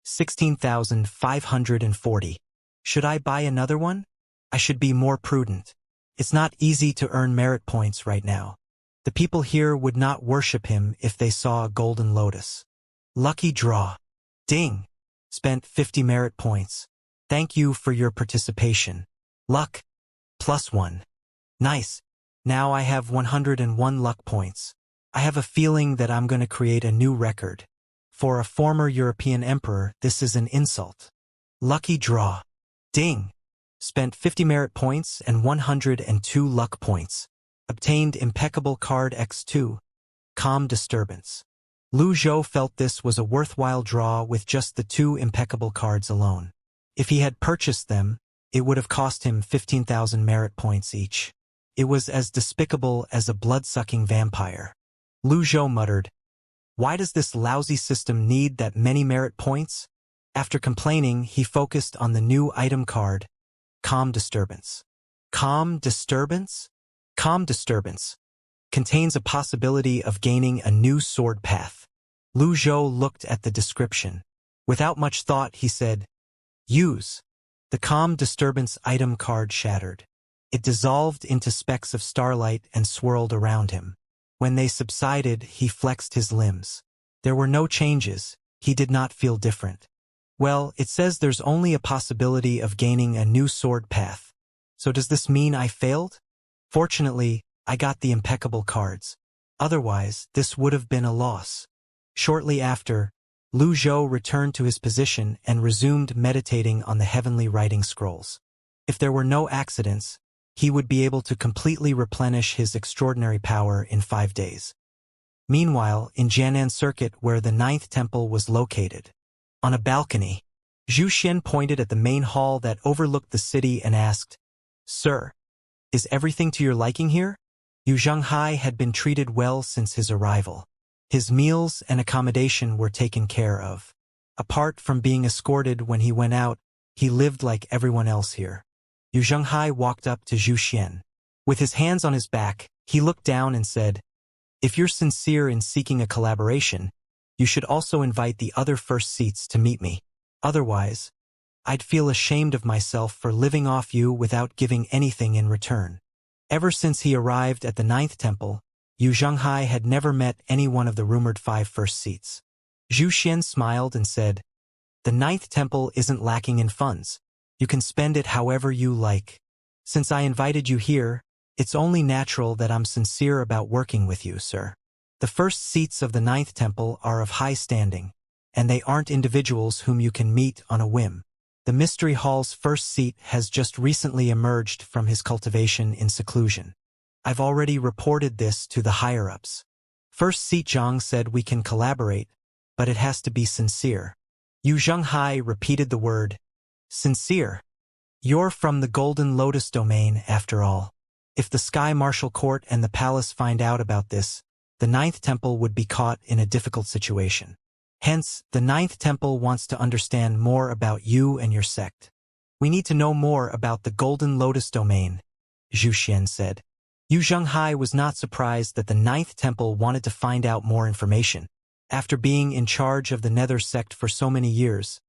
16,540. Should I buy another one? I should be more prudent. It's not easy to earn merit points right now. The people here would not worship him if they saw a golden lotus. Lucky draw. Ding! Spent 50 merit points. Thank you for your participation. Luck. +1. Nice. Now I have 101 luck points. I have a feeling that I'm going to create a new record. For a former European emperor, this is an insult. Lucky draw. Ding. Spent 50 merit points and 102 luck points. Obtained impeccable card X2. Calm disturbance. Lu Zhou felt this was a worthwhile draw with just the 2 impeccable cards alone. If he had purchased them, it would have cost him 15,000 merit points each. It was as despicable as a blood-sucking vampire. Lu Zhou muttered, "Why does this lousy system need that many merit points?" After complaining, he focused on the new item card, Calm Disturbance. Calm Disturbance? Calm Disturbance contains a possibility of gaining a new sword path. Lu Zhou looked at the description. Without much thought, he said, "Use." The Calm Disturbance item card shattered. It dissolved into specks of starlight and swirled around him. When they subsided, he flexed his limbs. There were no changes. He did not feel different. Well, it says there's only a possibility of gaining a new sword path. So does this mean I failed? Fortunately, I got the impeccable cards. Otherwise, this would have been a loss. Shortly after, Lu Zhou returned to his position and resumed meditating on the heavenly writing scrolls. If there were no accidents, he would be able to completely replenish his extraordinary power in 5 days. Meanwhile, in Jianan Circuit, where the 9th temple was located, on a balcony, Zhu Xian pointed at the main hall that overlooked the city and asked, "Sir, is everything to your liking here?" Yu Zhanghai had been treated well since his arrival. His meals and accommodation were taken care of. Apart from being escorted when he went out, he lived like everyone else here. Yu Zhanghai walked up to Zhu Xian. With his hands on his back, he looked down and said, "If you're sincere in seeking a collaboration, you should also invite the other first seats to meet me. Otherwise, I'd feel ashamed of myself for living off you without giving anything in return." Ever since he arrived at the 9th temple, Yu Zhanghai had never met any one of the rumored 5 first seats. Zhu Xian smiled and said, "The 9th temple isn't lacking in funds. You can spend it however you like. Since I invited you here, it's only natural that I'm sincere about working with you, sir. The first seats of the 9th temple are of high standing, and they aren't individuals whom you can meet on a whim. The Mystery Hall's first seat has just recently emerged from his cultivation in seclusion. I've already reported this to the higher-ups. First seat Zhang said we can collaborate, but it has to be sincere." Yu Zhanghai repeated the word, "Sincere. You're from the Golden Lotus domain, after all. If the Sky Martial Court and the palace find out about this, the 9th temple would be caught in a difficult situation. Hence, the 9th temple wants to understand more about you and your sect. We need to know more about the Golden Lotus domain," Zhu Xian said. Yu Zhanghai was not surprised that the 9th temple wanted to find out more information. After being in charge of the Nether sect for so many years,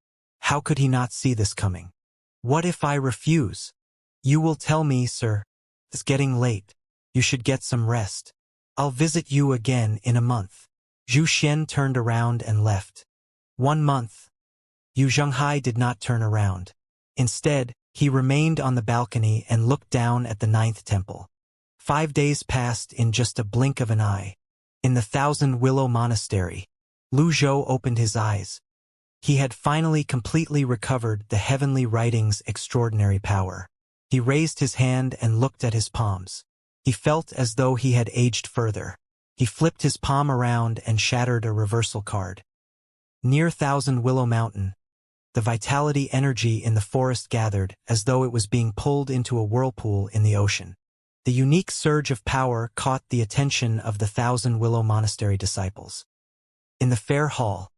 how could he not see this coming? "What if I refuse?" "You will tell me, sir. It's getting late. You should get some rest. I'll visit you again in a month." Zhu Xian turned around and left. 1 month. Yu Zhanghai did not turn around. Instead, he remained on the balcony and looked down at the 9th temple. 5 days passed in just a blink of an eye. In the Thousand Willow Monastery, Lu Zhou opened his eyes. He had finally completely recovered the heavenly writing's extraordinary power. He raised his hand and looked at his palms. He felt as though he had aged further. He flipped his palm around and shattered a reversal card. Near Thousand Willow Mountain, the vitality energy in the forest gathered as though it was being pulled into a whirlpool in the ocean. The unique surge of power caught the attention of the Thousand Willow Monastery disciples. In the fair hall,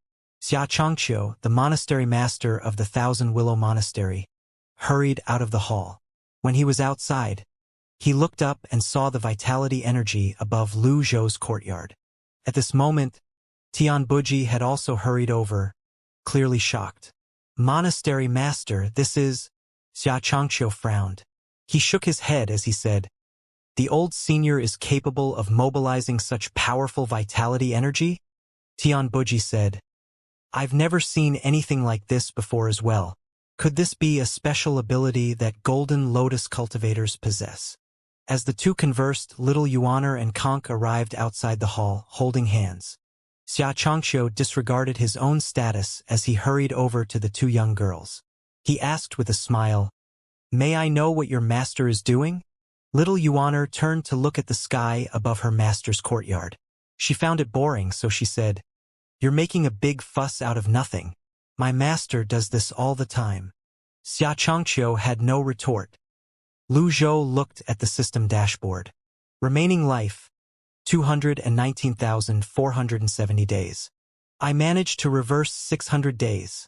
Xianxia, the monastery master of the Thousand Willow Monastery, hurried out of the hall. When he was outside, he looked up and saw the vitality energy above Lu Zhou's courtyard. At this moment, Tian Buji had also hurried over, clearly shocked. "Monastery master, this is..." Xianxia frowned. He shook his head as he said, "The old senior is capable of mobilizing such powerful vitality energy?" Tian Buji said, "I've never seen anything like this before as well. Could this be a special ability that Golden Lotus cultivators possess?" As the two conversed, little Yuaner and Conk arrived outside the hall, holding hands. Xianxia disregarded his own status as he hurried over to the two young girls. He asked with a smile, "May I know what your master is doing?" Little Yuaner turned to look at the sky above her master's courtyard. She found it boring, so she said, "You're making a big fuss out of nothing. My master does this all the time." Xianxia had no retort. Lu Zhou looked at the system dashboard. Remaining life, 219,470 days. I managed to reverse 600 days.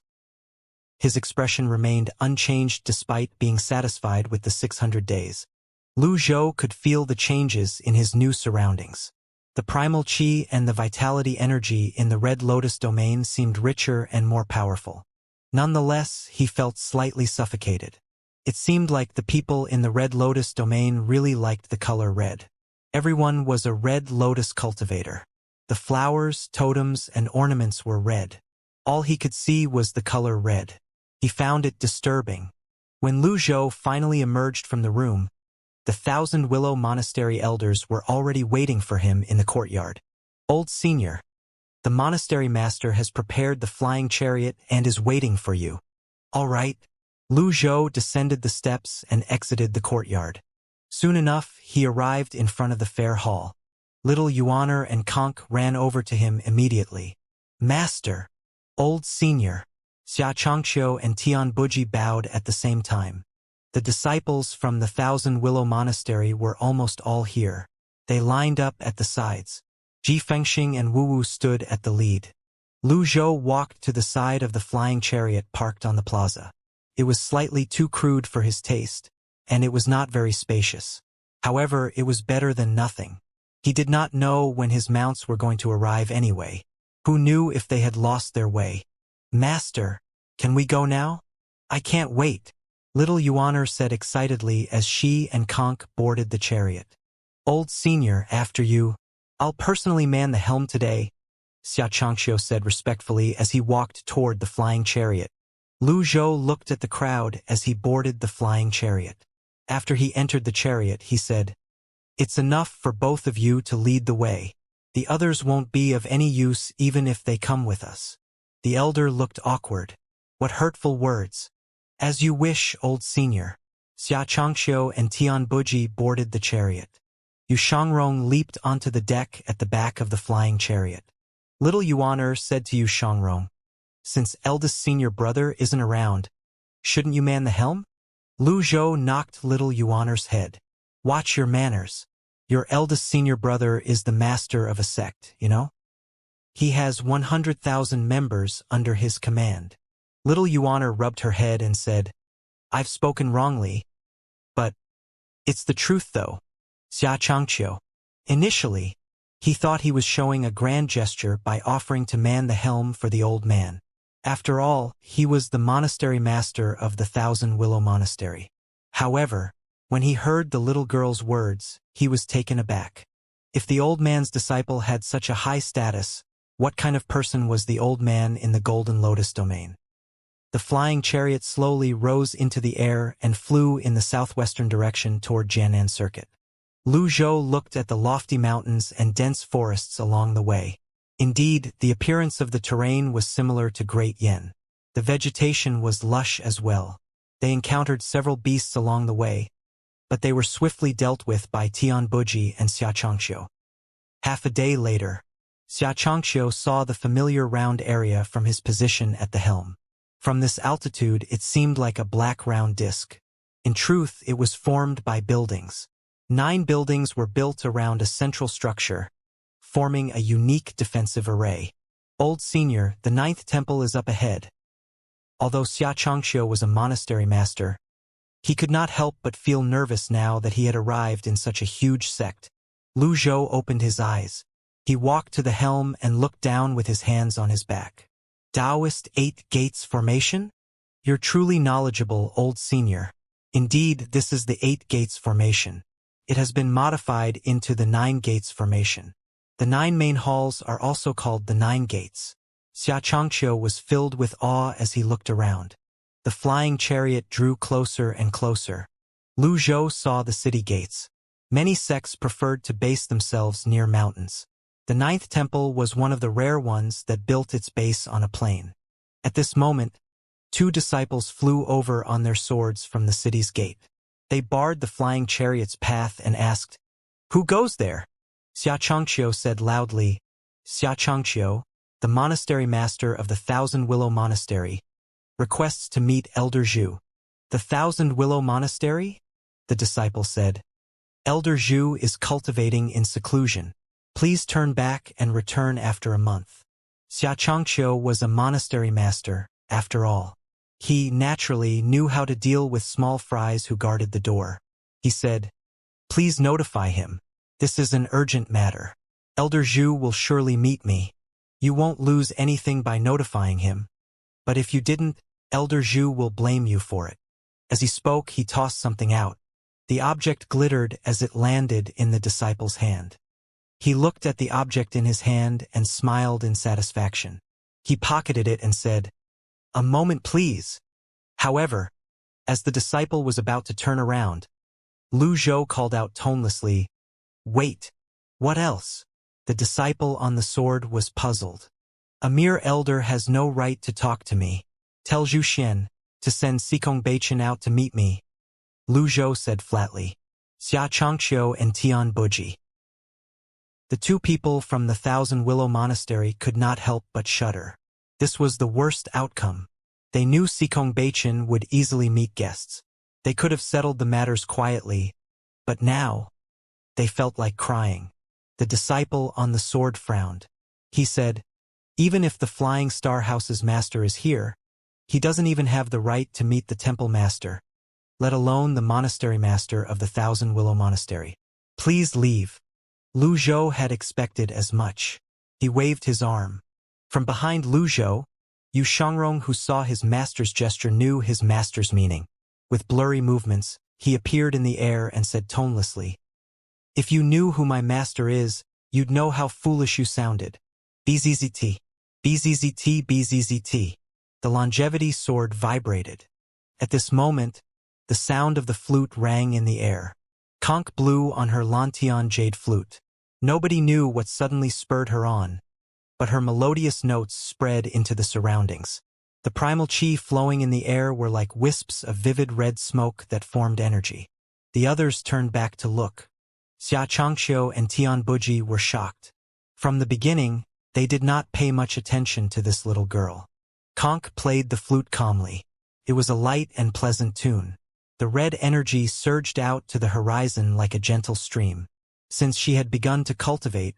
His expression remained unchanged despite being satisfied with the 600 days. Lu Zhou could feel the changes in his new surroundings. The primal qi and the vitality energy in the Red Lotus domain seemed richer and more powerful. Nonetheless, he felt slightly suffocated. It seemed like the people in the Red Lotus domain really liked the color red. Everyone was a Red Lotus cultivator. The flowers, totems, and ornaments were red. All he could see was the color red. He found it disturbing. When Lu Zhou finally emerged from the room, the Thousand Willow Monastery elders were already waiting for him in the courtyard. "Old Senior, the monastery master has prepared the flying chariot and is waiting for you." "All right." Lu Zhou descended the steps and exited the courtyard. Soon enough, he arrived in front of the fair hall. Little Yuaner and Conk ran over to him immediately. "Master!" "Old Senior!" Xianxia and Tianbuji bowed at the same time. The disciples from the Thousand Willow Monastery were almost all here. They lined up at the sides. Ji Fengxing and Wu Wu stood at the lead. Lu Zhou walked to the side of the flying chariot parked on the plaza. It was slightly too crude for his taste, and it was not very spacious. However, it was better than nothing. He did not know when his mounts were going to arrive anyway. Who knew if they had lost their way? "Master, can we go now?" "I can't wait," Little Yuaner said excitedly as she and Conk boarded the chariot. "Old Senior, after you. I'll personally man the helm today," Xianxia said respectfully as he walked toward the flying chariot. Lu Zhou looked at the crowd as he boarded the flying chariot. After he entered the chariot, he said, "It's enough for both of you to lead the way. The others won't be of any use even if they come with us." The elder looked awkward. What hurtful words. "As you wish, Old Senior." Xianxia and Tianbuji boarded the chariot. Yu Shangrong leaped onto the deck at the back of the flying chariot. Little Yuaner said to Yu Shangrong, "Since eldest senior brother isn't around, shouldn't you man the helm?" Lu Zhou knocked little Yuaner's head. "Watch your manners. Your eldest senior brother is the master of a sect, you know? He has 100,000 members under his command." Little Yuaner rubbed her head and said, "I've spoken wrongly, but it's the truth though." Xianxia. Initially, he thought he was showing a grand gesture by offering to man the helm for the old man. After all, he was the monastery master of the Thousand Willow Monastery. However, when he heard the little girl's words, he was taken aback. If the old man's disciple had such a high status, what kind of person was the old man in the Golden Lotus domain? The flying chariot slowly rose into the air and flew in the southwestern direction toward Jianan Circuit. Lu Zhou looked at the lofty mountains and dense forests along the way. Indeed, the appearance of the terrain was similar to Great Yen. The vegetation was lush as well. They encountered several beasts along the way, but they were swiftly dealt with by Tianbuji and Xianxia. Half a day later, Xianxia saw the familiar round area from his position at the helm. From this altitude, it seemed like a black round disk. In truth, it was formed by buildings. 9 buildings were built around a central structure, forming a unique defensive array. "Old Senior, the 9th temple is up ahead." Although Xianxia was a monastery master, he could not help but feel nervous now that he had arrived in such a huge sect. Lu Zhou opened his eyes. He walked to the helm and looked down with his hands on his back. "Taoist 8 Gates Formation? You're truly knowledgeable, Old Senior. Indeed, this is the 8 Gates Formation. It has been modified into the 9 Gates Formation. The 9 main halls are also called the 9 Gates." Xianxia was filled with awe as he looked around. The flying chariot drew closer and closer. Lu Zhou saw the city gates. Many sects preferred to base themselves near mountains. The ninth temple was one of the rare ones that built its base on a plain. At this moment, two disciples flew over on their swords from the city's gate. They barred the flying chariot's path and asked, "Who goes there?" Xianxia said loudly, "Xianxia, the monastery master of the Thousand Willow Monastery, requests to meet Elder Zhu." "The Thousand Willow Monastery?" the disciple said. "Elder Zhu is cultivating in seclusion. Please turn back and return after a month." Xianxia was a monastery master, after all. He, naturally, knew how to deal with small fries who guarded the door. He said, "Please notify him. This is an urgent matter. Elder Zhu will surely meet me. You won't lose anything by notifying him. But if you didn't, Elder Zhu will blame you for it." As he spoke, he tossed something out. The object glittered as it landed in the disciple's hand. He looked at the object in his hand and smiled in satisfaction. He pocketed it and said, "A moment, please." However, as the disciple was about to turn around, Lu Zhou called out tonelessly, "Wait, what else?" The disciple on the sword was puzzled. "A mere elder has no right to talk to me. Tell Zhu Xian to send Cultivation out to meet me," Lu Zhou said flatly. Xianxia and Tian Buji. The two people from the Thousand Willow Monastery could not help but shudder. This was the worst outcome. They knew Cultivation would easily meet guests. They could have settled the matters quietly, but now they felt like crying. The disciple on the sword frowned. He said, "Even if the Flying Star House's master is here, he doesn't even have the right to meet the temple master, let alone the monastery master of the Thousand Willow Monastery. Please leave." Lu Zhou had expected as much. He waved his arm. From behind Lu Zhou, Yu Shangrong, who saw his master's gesture, knew his master's meaning. With blurry movements, he appeared in the air and said tonelessly, "If you knew who my master is, you'd know how foolish you sounded. BZZT, BZZT, BZZT. The longevity sword vibrated. At this moment, the sound of the flute rang in the air. Conch blew on her Lantian jade flute. Nobody knew what suddenly spurred her on, but her melodious notes spread into the surroundings. The primal chi flowing in the air were like wisps of vivid red smoke that formed energy. The others turned back to look. Xianxia and Tian Buji were shocked. From the beginning, they did not pay much attention to this little girl. Conch played the flute calmly. It was a light and pleasant tune. The red energy surged out to the horizon like a gentle stream. Since she had begun to cultivate,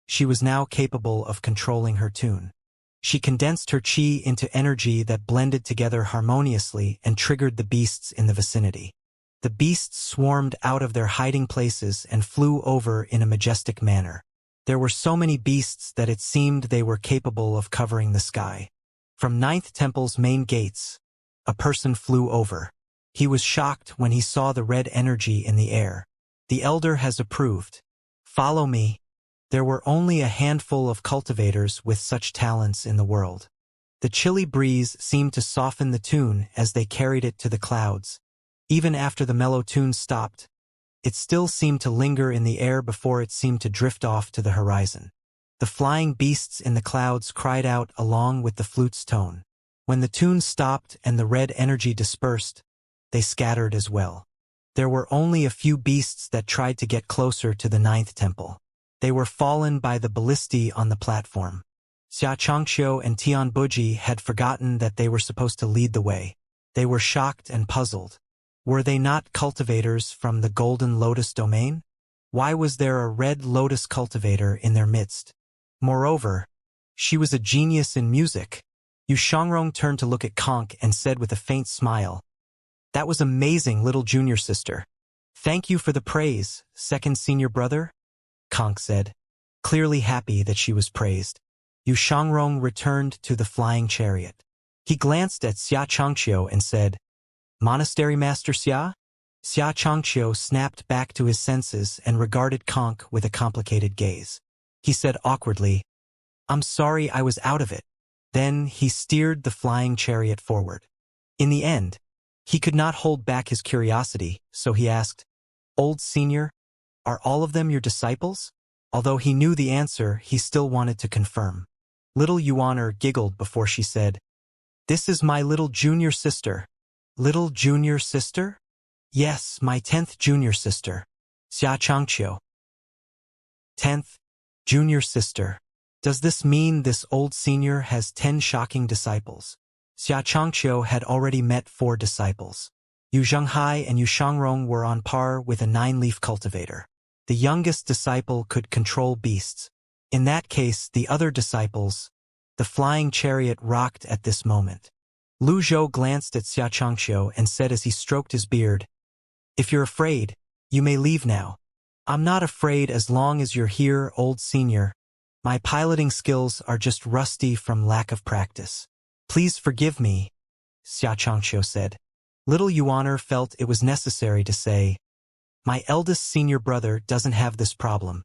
she was now capable of controlling her tune. She condensed her chi into energy that blended together harmoniously and triggered the beasts in the vicinity. The beasts swarmed out of their hiding places and flew over in a majestic manner. There were so many beasts that it seemed they were capable of covering the sky. From Ninth Temple's main gates, a person flew over. He was shocked when he saw the red energy in the air. "The elder has approved. Follow me." There were only a handful of cultivators with such talents in the world. The chilly breeze seemed to soften the tune as they carried it to the clouds. Even after the mellow tune stopped, it still seemed to linger in the air before it seemed to drift off to the horizon. The flying beasts in the clouds cried out along with the flute's tone. When the tune stopped and the red energy dispersed, they scattered as well. There were only a few beasts that tried to get closer to the Ninth Temple. They were fallen by the ballistae on the platform. Xianxia and Tian Buji had forgotten that they were supposed to lead the way. They were shocked and puzzled. Were they not cultivators from the Golden Lotus domain? Why was there a red lotus cultivator in their midst? Moreover, she was a genius in music. Yu Shangrong turned to look at Conch and said with a faint smile, "That was amazing, little junior sister." "Thank you for the praise, second senior brother," Conch said, clearly happy that she was praised. Yu Shangrong returned to the flying chariot. He glanced at Xianxia and said, "Monastery Master Xia?" Xianxia snapped back to his senses and regarded Conch with a complicated gaze. He said awkwardly, "I'm sorry, I was out of it." Then he steered the flying chariot forward. In the end, he could not hold back his curiosity, so he asked, "Old senior, Are all of them your disciples? Although he knew the answer, he still wanted to confirm. Little Yuan giggled before she said, "This is my little junior sister." Little junior sister? Yes, my 10th junior sister. Xianxia. 10th junior sister. Does this mean this old senior has 10 shocking disciples? Xianxia had already met 4 disciples. Yu Zhenghai and Yu Shangrong were on par with a 9-leaf cultivator. The youngest disciple could control beasts. In that case, the other disciples, the flying chariot rocked at this moment. Lu Zhou glanced at Xianxia and said as he stroked his beard, "If you're afraid, you may leave now." "I'm not afraid as long as you're here, old senior. My piloting skills are just rusty from lack of practice. Please forgive me," Xianxia said. Little Yuan felt it was necessary to say, "My eldest senior brother doesn't have this problem.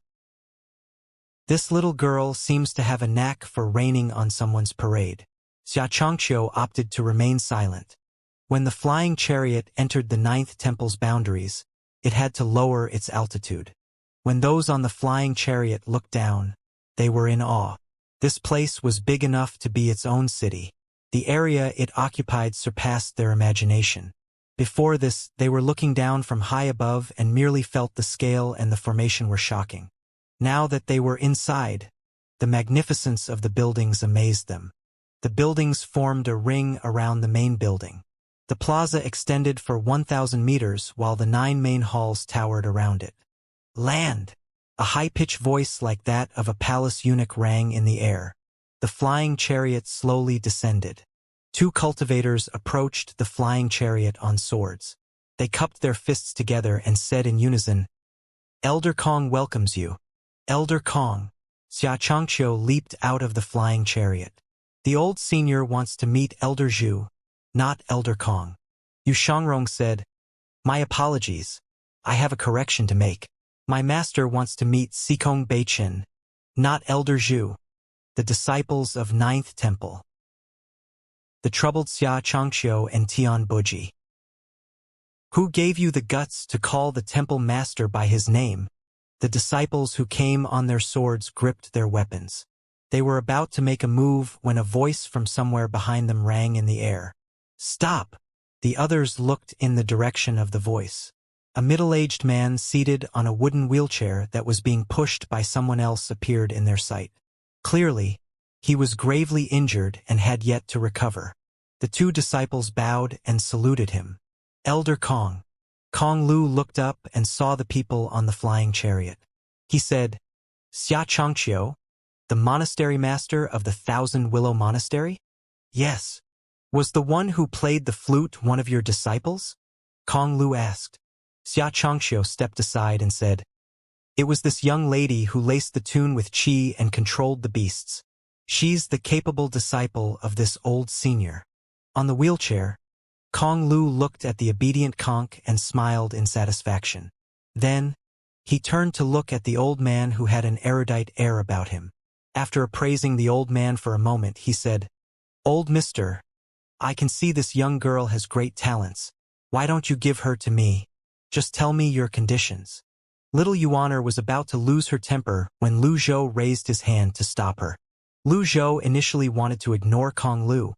This little girl seems to have a knack for raining on someone's parade." Xianxia opted to remain silent. When the flying chariot entered the 9th temple's boundaries, it had to lower its altitude. When those on the flying chariot looked down, they were in awe. This place was big enough to be its own city. The area it occupied surpassed their imagination. Before this, they were looking down from high above and merely felt the scale and the formation were shocking. Now that they were inside, the magnificence of the buildings amazed them. The buildings formed a ring around the main building. The plaza extended for 1,000 meters while the 9 main halls towered around it. Land! A high-pitched voice like that of a palace eunuch rang in the air. The flying chariot slowly descended. 2 cultivators approached the flying chariot on swords. They cupped their fists together and said in unison, "Elder Kong welcomes you." "Elder Kong." Xianxia leaped out of the flying chariot. "The old senior wants to meet Elder Zhu, not Elder Kong." Yu Shangrong said, "My apologies. I have a correction to make. My master wants to meet Sikong Beichen, not Elder Zhu." The disciples of 9th Temple. The troubled Xianxia and Tian Buji. "Who gave you the guts to call the temple master by his name?" The disciples who came on their swords gripped their weapons. They were about to make a move when a voice from somewhere behind them rang in the air. "Stop!" The others looked in the direction of the voice. A middle-aged man seated on a wooden wheelchair that was being pushed by someone else appeared in their sight. Clearly, he was gravely injured and had yet to recover. The 2 disciples bowed and saluted him. "Elder Kong." Kong Lu looked up and saw the people on the flying chariot. He said, "Xianxia, the monastery master of the 1,000 Willow Monastery?" "Yes." "Was the one who played the flute one of your disciples?" Kong Lu asked. Xianxia stepped aside and said, "It was this young lady who laced the tune with qi and controlled the beasts. She's the capable disciple of this old senior." On the wheelchair, Kong Lu looked at the obedient conch and smiled in satisfaction. Then, he turned to look at the old man who had an erudite air about him. After appraising the old man for a moment, he said, "Old mister, I can see this young girl has great talents. Why don't you give her to me? Just tell me your conditions." Little Yuan was about to lose her temper when Lu Zhou raised his hand to stop her. Lu Zhou initially wanted to ignore Kong Lu,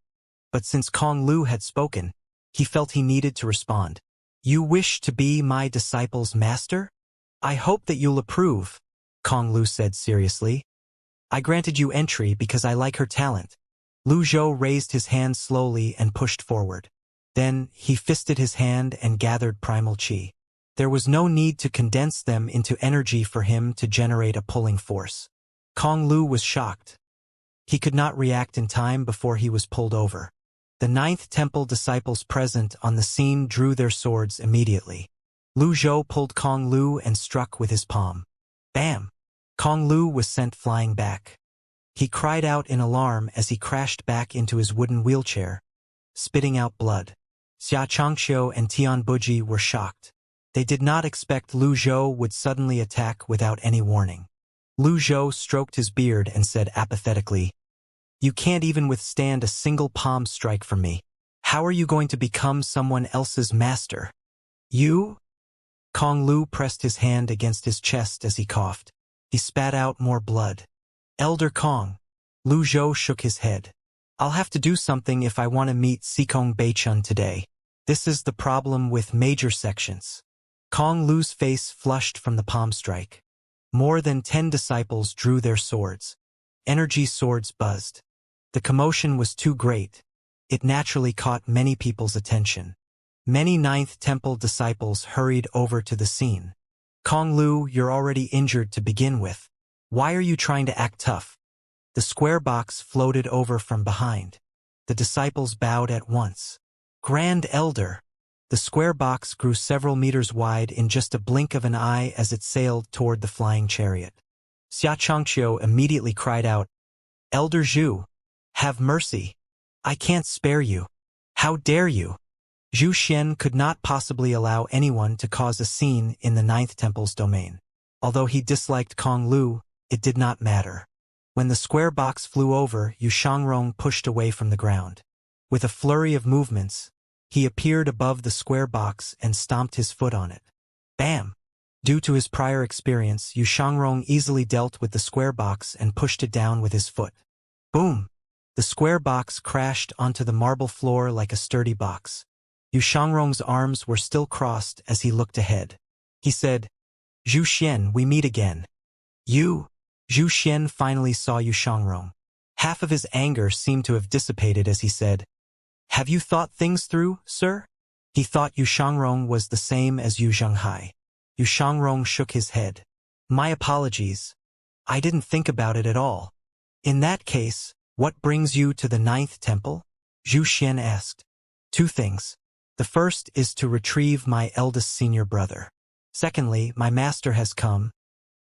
but since Kong Lu had spoken, he felt he needed to respond. "You wish to be my disciple's master? I hope that you'll approve," Kong Lu said seriously. "I granted you entry because I like her talent." Lu Zhou raised his hand slowly and pushed forward. Then, he fisted his hand and gathered primal qi. There was no need to condense them into energy for him to generate a pulling force. Kong Lu was shocked. He could not react in time before he was pulled over. The 9th Temple disciples present on the scene drew their swords immediately. Lu Zhou pulled Kong Lu and struck with his palm. Bam! Kong Lu was sent flying back. He cried out in alarm as he crashed back into his wooden wheelchair, spitting out blood. Xianxia and Tian Buji were shocked. They did not expect Lu Zhou would suddenly attack without any warning. Lu Zhou stroked his beard and said apathetically, "You can't even withstand a single palm strike from me. How are you going to become someone else's master?" "You?" Kong Lu pressed his hand against his chest as he coughed. He spat out more blood. Elder Kong. Lu Zhou shook his head. I'll have to do something if I want to meet Sikong Beichun today. This is the problem with major sections. Kong Lu's face flushed from the palm strike. More than 10 disciples drew their swords. Energy swords buzzed. The commotion was too great. It naturally caught many people's attention. Many Ninth Temple disciples hurried over to the scene. Kong Lu, you're already injured to begin with. Why are you trying to act tough? The square box floated over from behind. The disciples bowed at once. Grand Elder. The square box grew several meters wide in just a blink of an eye as it sailed toward the flying chariot. Xianxia immediately cried out, Elder Zhu, have mercy. I can't spare you. How dare you? Zhu Xian could not possibly allow anyone to cause a scene in the Ninth Temple's domain. Although he disliked Kong Lu, it did not matter. When the square box flew over, Yu Shangrong pushed away from the ground. With a flurry of movements, he appeared above the square box and stomped his foot on it. Bam! Due to his prior experience, Yu Shangrong easily dealt with the square box and pushed it down with his foot. Boom! The square box crashed onto the marble floor like a sturdy box. Yu Shangrong's arms were still crossed as he looked ahead. He said, Zhu Xian, we meet again. You? Zhu Xian finally saw Yu Shangrong. Half of his anger seemed to have dissipated as he said, Have you thought things through, sir? He thought Yu Shangrong was the same as Yu Zhenghai. Yu Shangrong shook his head. My apologies. I didn't think about it at all. In that case, what brings you to the Ninth Temple? Zhu Xian asked. 2 things. The first is to retrieve my eldest senior brother. Secondly, my master has come,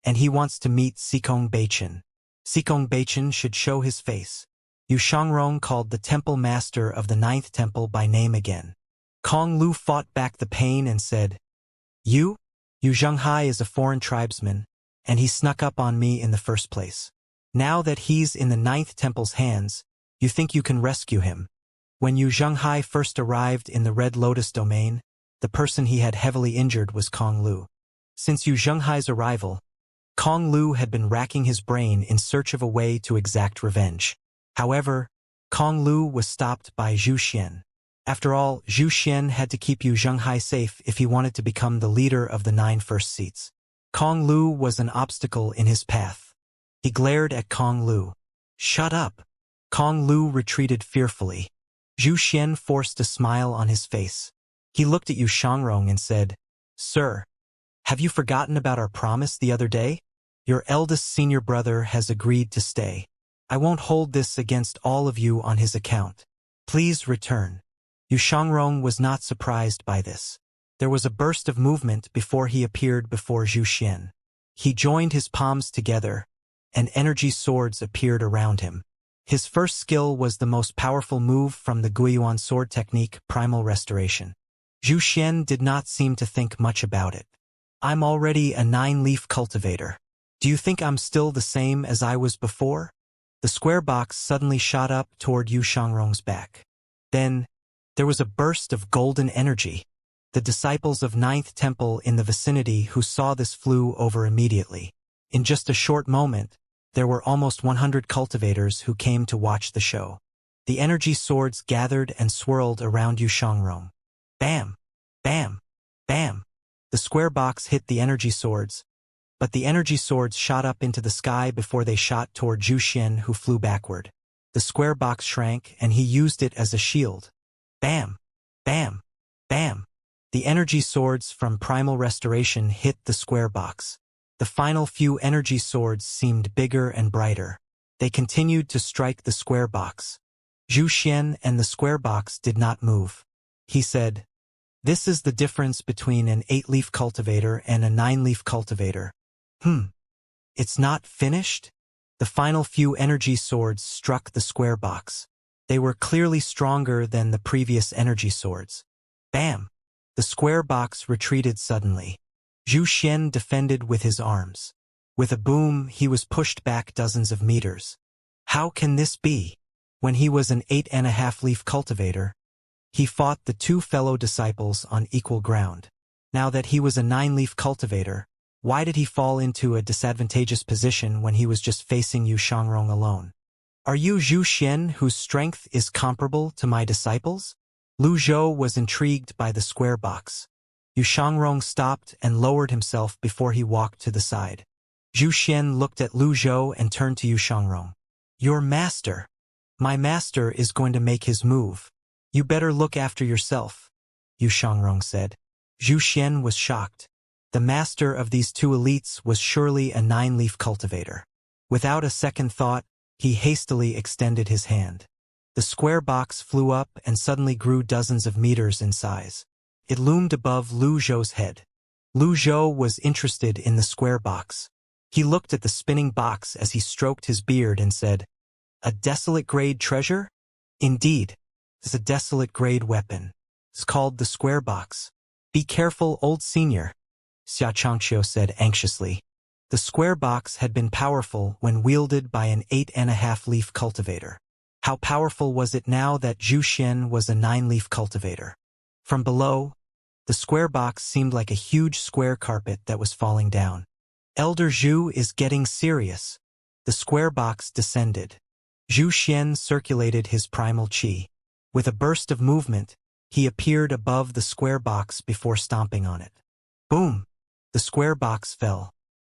and he wants to meet Sikong Beichun. Sikong Beichun should show his face. Yu Shangrong called the temple master of the Ninth Temple by name again. Kong Lu fought back the pain and said, Yu Zhenghai is a foreign tribesman, and he snuck up on me in the first place. Now that he's in the Ninth Temple's hands, you think you can rescue him. When Yu Zhenghai first arrived in the Red Lotus domain, the person he had heavily injured was Kong Lu. Since Yu Zhenghai's arrival, Kong Lu had been racking his brain in search of a way to exact revenge. However, Kong Lu was stopped by Zhu Xian. After all, Zhu Xian had to keep Yu Zhenghai safe if he wanted to become the leader of the 9 first seats. Kong Lu was an obstacle in his path. He glared at Kong Lu. Shut up. Kong Lu retreated fearfully. Zhu Xian forced a smile on his face. He looked at Yu Shangrong and said, Sir, have you forgotten about our promise the other day? Your eldest senior brother has agreed to stay. I won't hold this against all of you on his account. Please return. Yu Shangrong was not surprised by this. There was a burst of movement before he appeared before Zhu Xian. He joined his palms together, and energy swords appeared around him. His first skill was the most powerful move from the Guiyuan sword technique, Primal Restoration. Zhu Xian did not seem to think much about it. I'm already a 9-leaf cultivator. Do you think I'm still the same as I was before? The square box suddenly shot up toward Yu Shangrong's back. Then, there was a burst of golden energy. The disciples of Ninth Temple in the vicinity who saw this flew over immediately. In just a short moment, there were almost 100 cultivators who came to watch the show. The energy swords gathered and swirled around Yu Shangrong. Bam! Bam! Bam! The square box hit the energy swords, but the energy swords shot up into the sky before they shot toward Zhu Xian, who flew backward. The square box shrank and he used it as a shield. Bam! Bam! Bam! The energy swords from Primal Restoration hit the square box. The final few energy swords seemed bigger and brighter. They continued to strike the square box. Zhu Xian and the square box did not move. He said, This is the difference between an 8-leaf cultivator and a 9-leaf cultivator. It's not finished? The final few energy swords struck the square box. They were clearly stronger than the previous energy swords. Bam! The square box retreated suddenly. Zhu Xian defended with his arms. With a boom, he was pushed back dozens of meters. How can this be? When he was an 8.5-leaf cultivator, he fought the 2 fellow disciples on equal ground. Now that he was a 9-leaf cultivator, why did he fall into a disadvantageous position when he was just facing Yu Shangrong alone? Are you Zhu Xian, whose strength is comparable to my disciples? Lu Zhou was intrigued by the square box. Yu Shangrong stopped and lowered himself before he walked to the side. Zhu Xian looked at Lu Zhou and turned to Yu Shangrong. Your master. My master is going to make his move. You better look after yourself, Yu Shangrong said. Zhu Xian was shocked. The master of these two elites was surely a 9-leaf cultivator. Without a second thought, he hastily extended his hand. The square box flew up and suddenly grew dozens of meters in size. It loomed above Lu Zhou's head. Lu Zhou was interested in the square box. He looked at the spinning box as he stroked his beard and said, "A desolate-grade treasure? Indeed, it's a desolate-grade weapon. It's called the square box. Be careful, old senior," Xianxia said anxiously. The square box had been powerful when wielded by an 8.5-leaf cultivator. How powerful was it now that Zhu Xian was a 9-leaf cultivator? From below, the square box seemed like a huge square carpet that was falling down. Elder Zhu is getting serious. The square box descended. Zhu Xian circulated his primal qi. With a burst of movement, he appeared above the square box before stomping on it. Boom! The square box fell.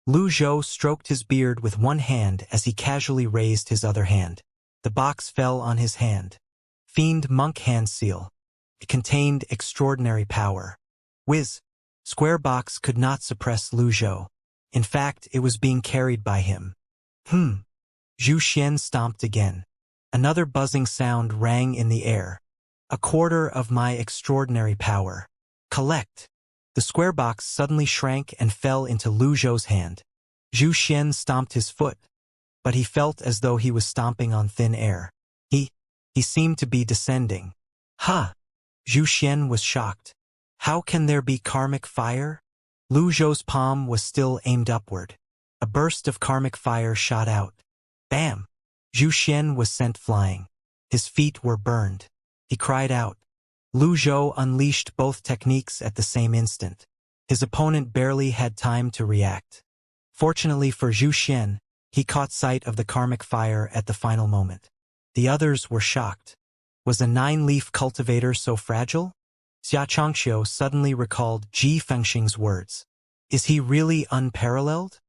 Lu Zhou stroked his beard with one hand as he casually raised his other hand. The box fell on his hand. Fiend Monk Hand Seal. It contained extraordinary power. Whiz! Square box could not suppress Lu Zhou. In fact, it was being carried by him. Zhu Xian stomped again. Another buzzing sound rang in the air. A quarter of my extraordinary power. Collect. The square box suddenly shrank and fell into Lu Zhou's hand. Zhu Xian stomped his foot, but he felt as though he was stomping on thin air. He seemed to be descending. Ha! Zhu Xian was shocked. How can there be karmic fire? Lu Zhou's palm was still aimed upward. A burst of karmic fire shot out. Bam! Zhu Xian was sent flying. His feet were burned. He cried out. Lu Zhou unleashed both techniques at the same instant. His opponent barely had time to react. Fortunately for Zhu Xian, he caught sight of the karmic fire at the final moment. The others were shocked. Was a 9-leaf cultivator so fragile? Xianxia suddenly recalled Ji Fengxing's words. Is he really unparalleled?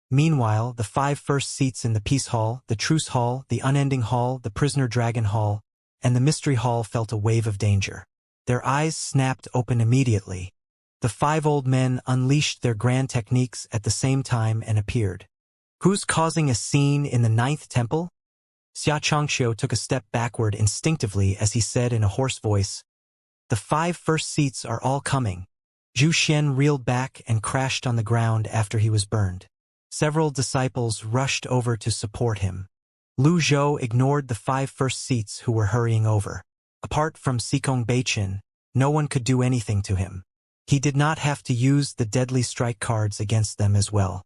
Meanwhile, the 5 first seats in the Peace Hall, the Truce Hall, the Unending Hall, the Prisoner Dragon Hall, and the Mystery Hall felt a wave of danger. Their eyes snapped open immediately. The 5 old men unleashed their grand techniques at the same time and appeared. Who's causing a scene in the 9th temple? Xianxia took a step backward instinctively as he said in a hoarse voice, "The 5 first seats are all coming." Zhu Xian reeled back and crashed on the ground after he was burned. Several disciples rushed over to support him. Lu Zhou ignored the 5 first seats who were hurrying over. Apart from Sikong Beichin, no one could do anything to him. He did not have to use the deadly strike cards against them as well.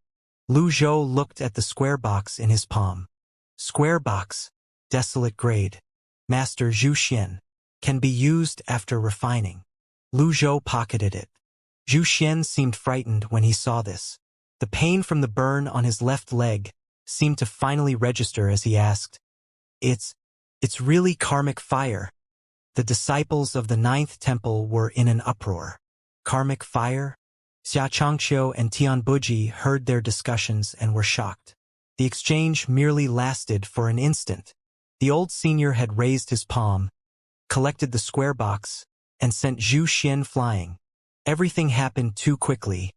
Lu Zhou looked at the square box in his palm. Square box, desolate grade. Master Zhu Xian. Can be used after refining. Lu Zhou pocketed it. Zhu Xian seemed frightened when he saw this. The pain from the burn on his left leg seemed to finally register as he asked, It's really karmic fire." The disciples of the 9th temple were in an uproar. Karmic fire? Xianxia and Tianbuji heard their discussions and were shocked. The exchange merely lasted for an instant. The old senior had raised his palm, collected the square box, and sent Zhu Xian flying. Everything happened too quickly.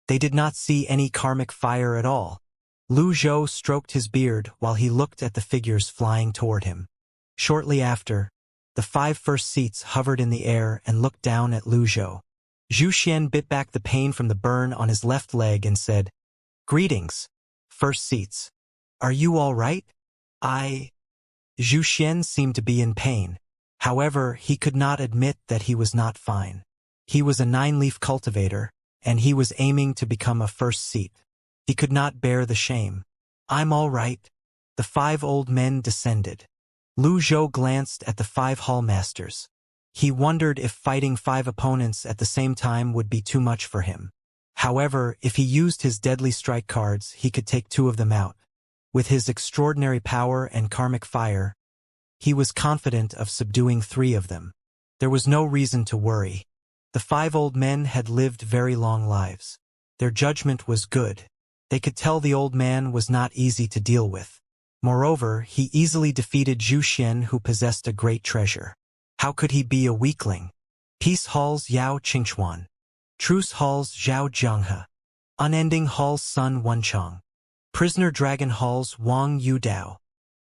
They did not see any karmic fire at all. Lu Zhou stroked his beard while he looked at the figures flying toward him. Shortly after, the 5 first seats hovered in the air and looked down at Lu Zhou. Zhu Xian bit back the pain from the burn on his left leg and said, "Greetings, first seats. Are you all right?" Zhu Xian seemed to be in pain. However, he could not admit that he was not fine. He was a 9-leaf cultivator, and he was aiming to become a first seat. He could not bear the shame. "I'm all right." The 5 old men descended. Lu Zhou glanced at the 5 hallmasters. He wondered if fighting 5 opponents at the same time would be too much for him. However, if he used his deadly strike cards, he could take 2 of them out. With his extraordinary power and karmic fire, he was confident of subduing 3 of them. There was no reason to worry. The 5 old men had lived very long lives. Their judgment was good. They could tell the old man was not easy to deal with. Moreover, he easily defeated Zhu Xian, who possessed a great treasure. How could he be a weakling? Peace Hall's Yao Qingchuan. Truce Hall's Zhao Jianghe. Unending Hall's Sun Wenchang. Prisoner Dragon Hall's Wang Yudao.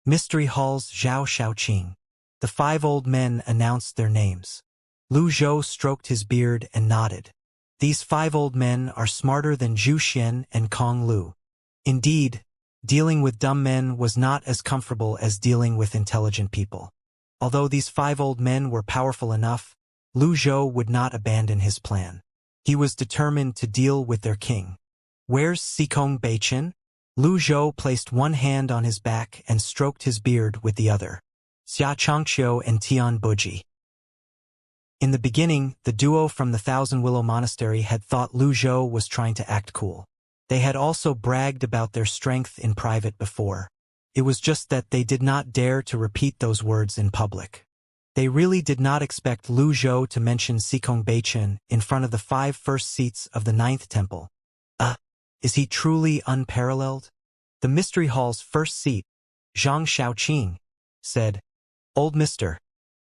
Mystery Hall's Zhao Shaoqing. The 5 old men announced their names. Lu Zhou stroked his beard and nodded. These 5 old men are smarter than Zhu Xian and Kong Lu. Indeed, dealing with dumb men was not as comfortable as dealing with intelligent people. Although these 5 old men were powerful enough, Lu Zhou would not abandon his plan. He was determined to deal with their king. Where's Sikong Beichen? Lu Zhou placed one hand on his back and stroked his beard with the other. Xianxia and Tian Buji. In the beginning, the duo from the Thousand Willow Monastery had thought Lu Zhou was trying to act cool. They had also bragged about their strength in private before. It was just that they did not dare to repeat those words in public. They really did not expect Lu Zhou to mention Sikong Beichen in front of the 5 first seats of the 9th temple. Is he truly unparalleled? The Mystery Hall's first seat, Zhang Shaoqing, said, "Old mister,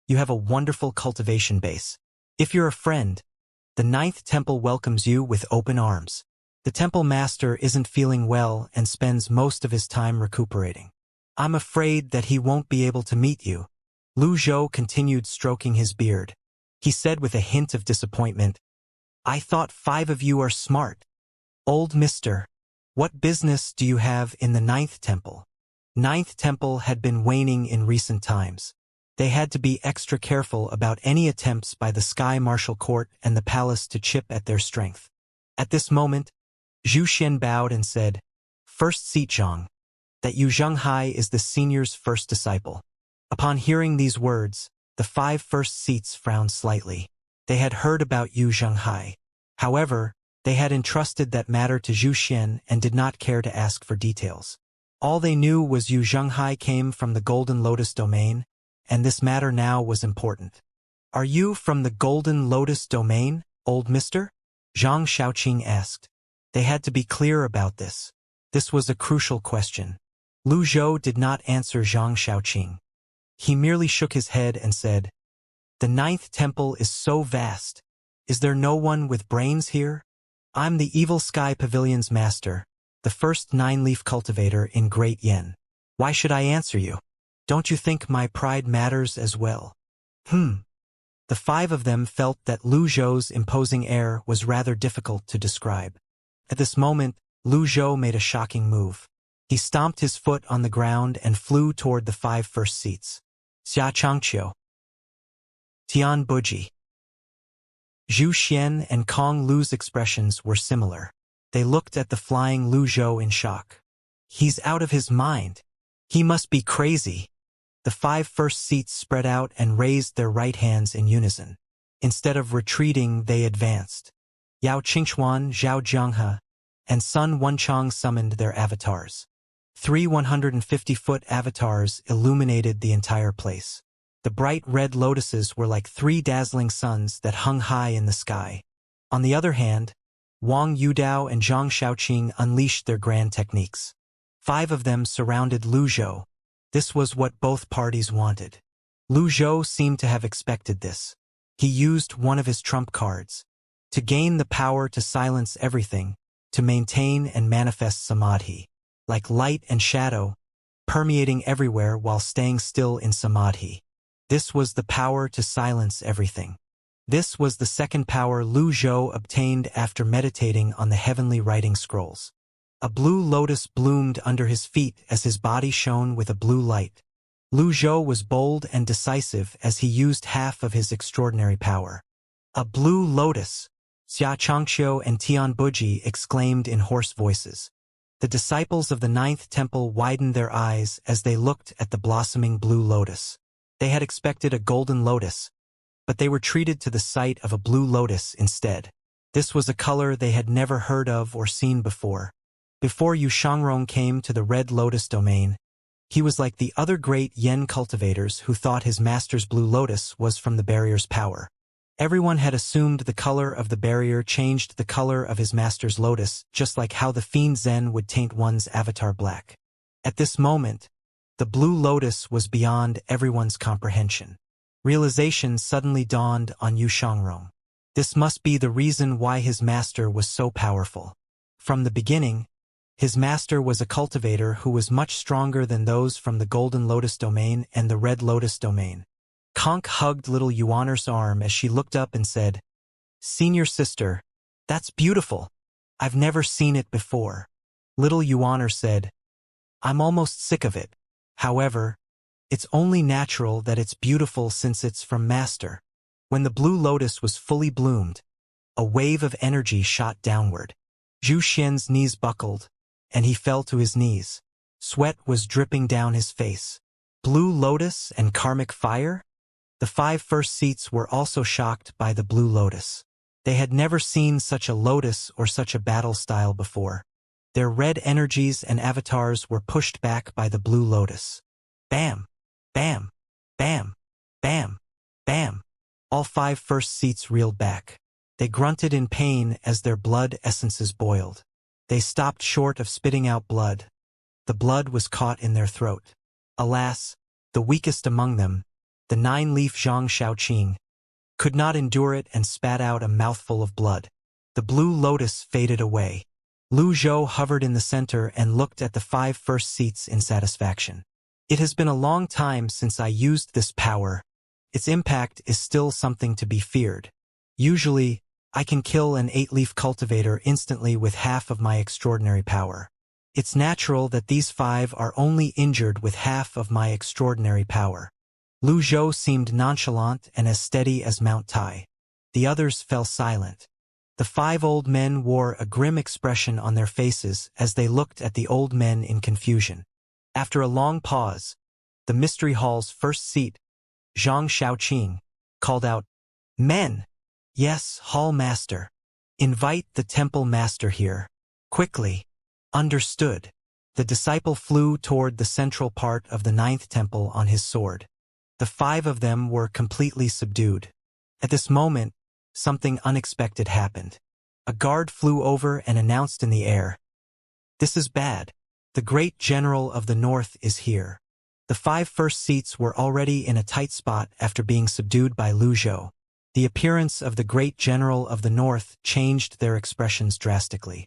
you have a wonderful cultivation base. If you're a friend, the 9th temple welcomes you with open arms. The temple master isn't feeling well and spends most of his time recuperating. I'm afraid that he won't be able to meet you." Lu Zhou continued stroking his beard. He said with a hint of disappointment, "I thought 5 of you are smart. Old mister, what business do you have in the 9th temple?" 9th temple had been waning in recent times. They had to be extra careful about any attempts by the Sky Martial Court and the palace to chip at their strength. At this moment, Zhu Xian bowed and said, "First seat Zhang, that Yu Zhenghai is the senior's first disciple." Upon hearing these words, the 5 first seats frowned slightly. They had heard about Yu Zhenghai. However, they had entrusted that matter to Zhu Xian and did not care to ask for details. All they knew was Yu Zhenghai came from the Golden Lotus domain, and this matter now was important. "Are you from the Golden Lotus domain, old mister?" Zhang Shaoqing asked. They had to be clear about this. This was a crucial question. Lu Zhou did not answer Zhang Shaoqing. He merely shook his head and said, "The 9th temple is so vast. Is there no one with brains here? I'm the Evil Sky Pavilion's master, the first 9-leaf cultivator in Great Yen. Why should I answer you? Don't you think my pride matters as well?" The 5 of them felt that Lu Zhou's imposing air was rather difficult to describe. At this moment, Lu Zhou made a shocking move. He stomped his foot on the ground and flew toward the 5 first seats. Xianxia, Tian Buji. Zhu Xian and Kong Lu's expressions were similar. They looked at the flying Lu Zhou in shock. He's out of his mind. He must be crazy. The 5 first seats spread out and raised their right hands in unison. Instead of retreating, they advanced. Yao Qingchuan, Zhao Jianghe, and Sun Wenchang summoned their avatars. 3 150-foot avatars illuminated the entire place. The bright red lotuses were like 3 dazzling suns that hung high in the sky. On the other hand, Wang Yudao and Zhang Shaoqing unleashed their grand techniques. 5 of them surrounded Lu Zhou. This was what both parties wanted. Lu Zhou seemed to have expected this. He used one of his trump cards. To gain the power to silence everything, to maintain and manifest samadhi, like light and shadow, permeating everywhere while staying still in samadhi. This was the power to silence everything. This was the second power Lu Zhou obtained after meditating on the heavenly writing scrolls. A blue lotus bloomed under his feet as his body shone with a blue light. Lu Zhou was bold and decisive as he used half of his extraordinary power. "A blue lotus!" Xianxia and Tian Buji exclaimed in hoarse voices. The disciples of the 9th temple widened their eyes as they looked at the blossoming blue lotus. They had expected a golden lotus, but they were treated to the sight of a blue lotus instead. This was a color they had never heard of or seen before. Before Yu Shangrong came to the red lotus domain, he was like the other great yen cultivators who thought his master's blue lotus was from the barrier's power. Everyone had assumed the color of the barrier changed the color of his master's lotus, just like how the fiend Zen would taint one's avatar black. At this moment, the blue lotus was beyond everyone's comprehension. Realization suddenly dawned on Yu Shangrong. This must be the reason why his master was so powerful. From the beginning, his master was a cultivator who was much stronger than those from the Golden Lotus domain and the Red Lotus domain. Conk hugged little Yuaner's arm as she looked up and said, "Senior sister, that's beautiful. I've never seen it before." Little Yuaner said, "I'm almost sick of it. However, it's only natural that it's beautiful since it's from master." When the blue lotus was fully bloomed, a wave of energy shot downward. Zhu Xian's knees buckled, and he fell to his knees. Sweat was dripping down his face. Blue lotus and karmic fire? The 5 first seats were also shocked by the blue lotus. They had never seen such a lotus or such a battle style before. Their red energies and avatars were pushed back by the blue lotus. Bam! Bam! Bam! Bam! Bam! All 5 first seats reeled back. They grunted in pain as their blood essences boiled. They stopped short of spitting out blood. The blood was caught in their throat. Alas, the weakest among them, the 9-leaf Zhang Shaoqing, could not endure it and spat out a mouthful of blood. The blue lotus faded away. Lu Zhou hovered in the center and looked at the 5 first seats in satisfaction. "It has been a long time since I used this power. Its impact is still something to be feared. Usually, I can kill an 8-leaf cultivator instantly with half of my extraordinary power. It's natural that these 5 are only injured with half of my extraordinary power." Lu Zhou seemed nonchalant and as steady as Mount Tai. The others fell silent. The 5 old men wore a grim expression on their faces as they looked at the old men in confusion. After a long pause, the Mystery Hall's first seat, Zhang Shaoqing, called out, "Men! Yes, Hall Master. Invite the Temple Master here. Quickly." "Understood." The disciple flew toward the central part of the 9th temple on his sword. The 5 of them were completely subdued. At this moment, something unexpected happened. A guard flew over and announced in the air, "This is bad. The great general of the north is here." The 5 first seats were already in a tight spot after being subdued by Lu Zhou. The appearance of the great general of the north changed their expressions drastically.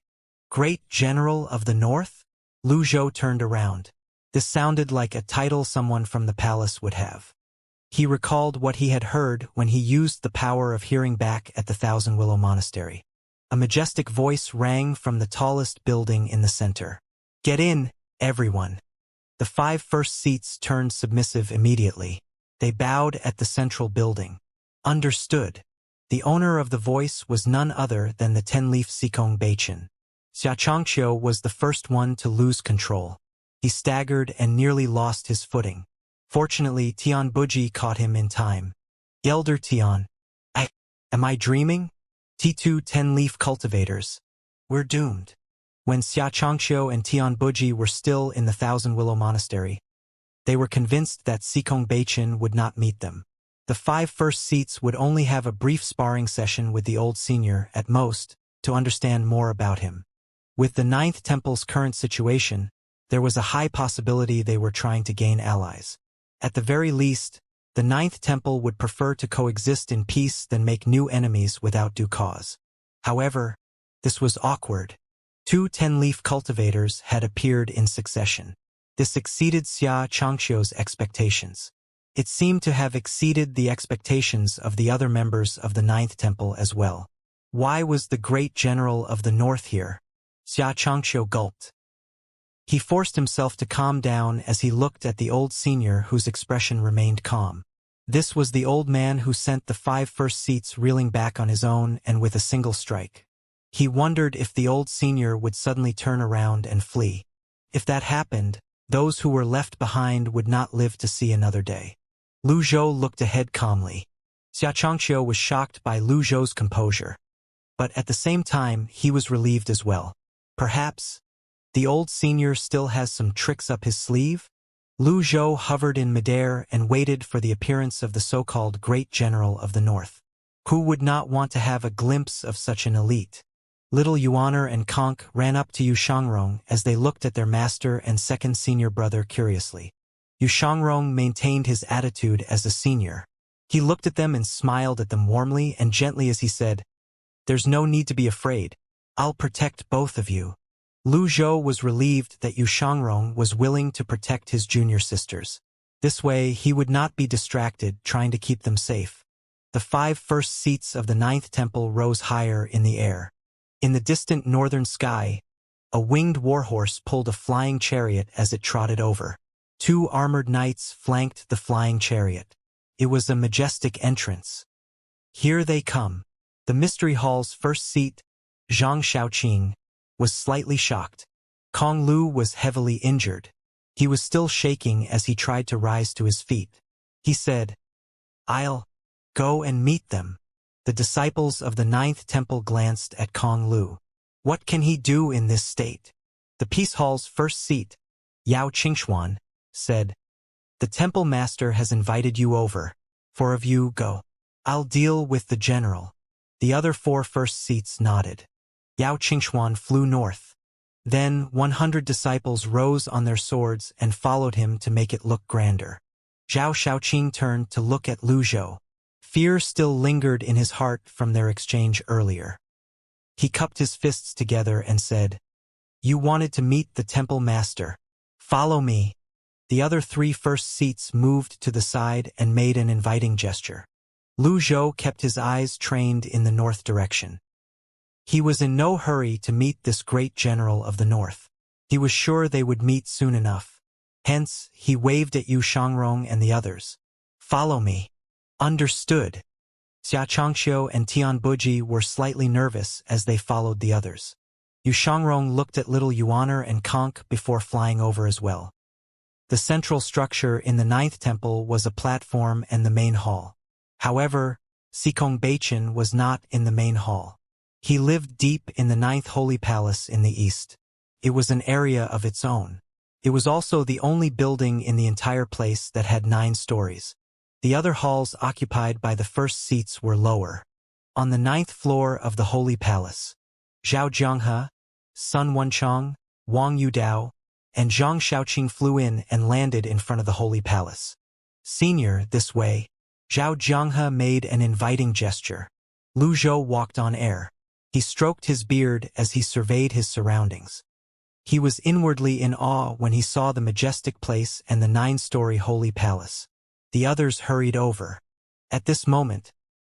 "Great general of the north?" Lu Zhou turned around. This sounded like a title someone from the palace would have. He recalled what he had heard when he used the power of hearing back at the Thousand Willow Monastery. A majestic voice rang from the tallest building in the center. "Get in, everyone." The 5 first seats turned submissive immediately. They bowed at the central building. "Understood." The owner of the voice was none other than the 10-leaf Sikong Beichin. Xianxia was the first one to lose control. He staggered and nearly lost his footing. Fortunately, Tian Buji caught him in time. "Elder Tian, am I dreaming? T2 10-leaf cultivators. We're doomed." When Xianxia and Tian Buji were still in the Thousand Willow Monastery, they were convinced that Sikong Beichin would not meet them. The 5 first seats would only have a brief sparring session with the old senior, at most, to understand more about him. With the 9th Temple's current situation, there was a high possibility they were trying to gain allies. At the very least, the 9th Temple would prefer to coexist in peace than make new enemies without due cause. However, this was awkward. 2 10-leaf cultivators had appeared in succession. This exceeded Xianxia's expectations. It seemed to have exceeded the expectations of the other members of the 9th Temple as well. Why was the great general of the north here? Xianxia gulped. He forced himself to calm down as he looked at the old senior whose expression remained calm. This was the old man who sent the 5 first seats reeling back on his own and with a single strike. He wondered if the old senior would suddenly turn around and flee. If that happened, those who were left behind would not live to see another day. Lu Zhou looked ahead calmly. Xianxia was shocked by Lu Zhou's composure. But at the same time, he was relieved as well. Perhaps the old senior still has some tricks up his sleeve? Lu Zhou hovered in midair and waited for the appearance of the so-called Great General of the North. Who would not want to have a glimpse of such an elite? Little Yuaner and Conk ran up to Yu Shangrong as they looked at their master and second senior brother curiously. Yu Shangrong maintained his attitude as a senior. He looked at them and smiled at them warmly and gently as he said, "There's no need to be afraid. I'll protect both of you." Lu Zhou was relieved that Yu Shangrong was willing to protect his junior sisters. This way, he would not be distracted trying to keep them safe. The 5 first seats of the 9th temple rose higher in the air. In the distant northern sky, a winged warhorse pulled a flying chariot as it trotted over. 2 armored knights flanked the flying chariot. It was a majestic entrance. Here they come. The Mystery Hall's first seat, Zhang Xiaoqing, was slightly shocked. Kong Lu was heavily injured. He was still shaking as he tried to rise to his feet. He said, "I'll go and meet them." The disciples of the 9th temple glanced at Kong Lu. What can he do in this state? The Peace Hall's first seat, Yao Qingxuan, said, "The temple master has invited you over. 4 of you go. I'll deal with the general." The other 4 first seats nodded. Yao Qingxuan flew north. Then 100 disciples rose on their swords and followed him to make it look grander. Zhao Xiaoqing turned to look at Lu Zhou. Fear still lingered in his heart from their exchange earlier. He cupped his fists together and said, "You wanted to meet the temple master. Follow me." The other 3 first seats moved to the side and made an inviting gesture. Lu Zhou kept his eyes trained in the north direction. He was in no hurry to meet this great general of the north. He was sure they would meet soon enough. Hence, he waved at Yu Shangrong and the others. "Follow me." Understood. Xianxia and Tianbuji were slightly nervous as they followed the others. Yu Shangrong looked at little Yuaner and Conk before flying over as well. The central structure in the 9th temple was a platform and the main hall. However, Cultivation was not in the main hall. He lived deep in the 9th Holy Palace in the east. It was an area of its own. It was also the only building in the entire place that had 9 stories. The other halls occupied by the first seats were lower. On the 9th floor of the Holy Palace, Zhao Jianghe, Sun Wenchang, Wang Yudao, and Zhang Xiaoqing flew in and landed in front of the Holy Palace. "Senior, this way." Zhao Jianghe made an inviting gesture. Lu Zhou walked on air. He stroked his beard as he surveyed his surroundings. He was inwardly in awe when he saw the majestic place and the 9-story Holy Palace. The others hurried over. At this moment,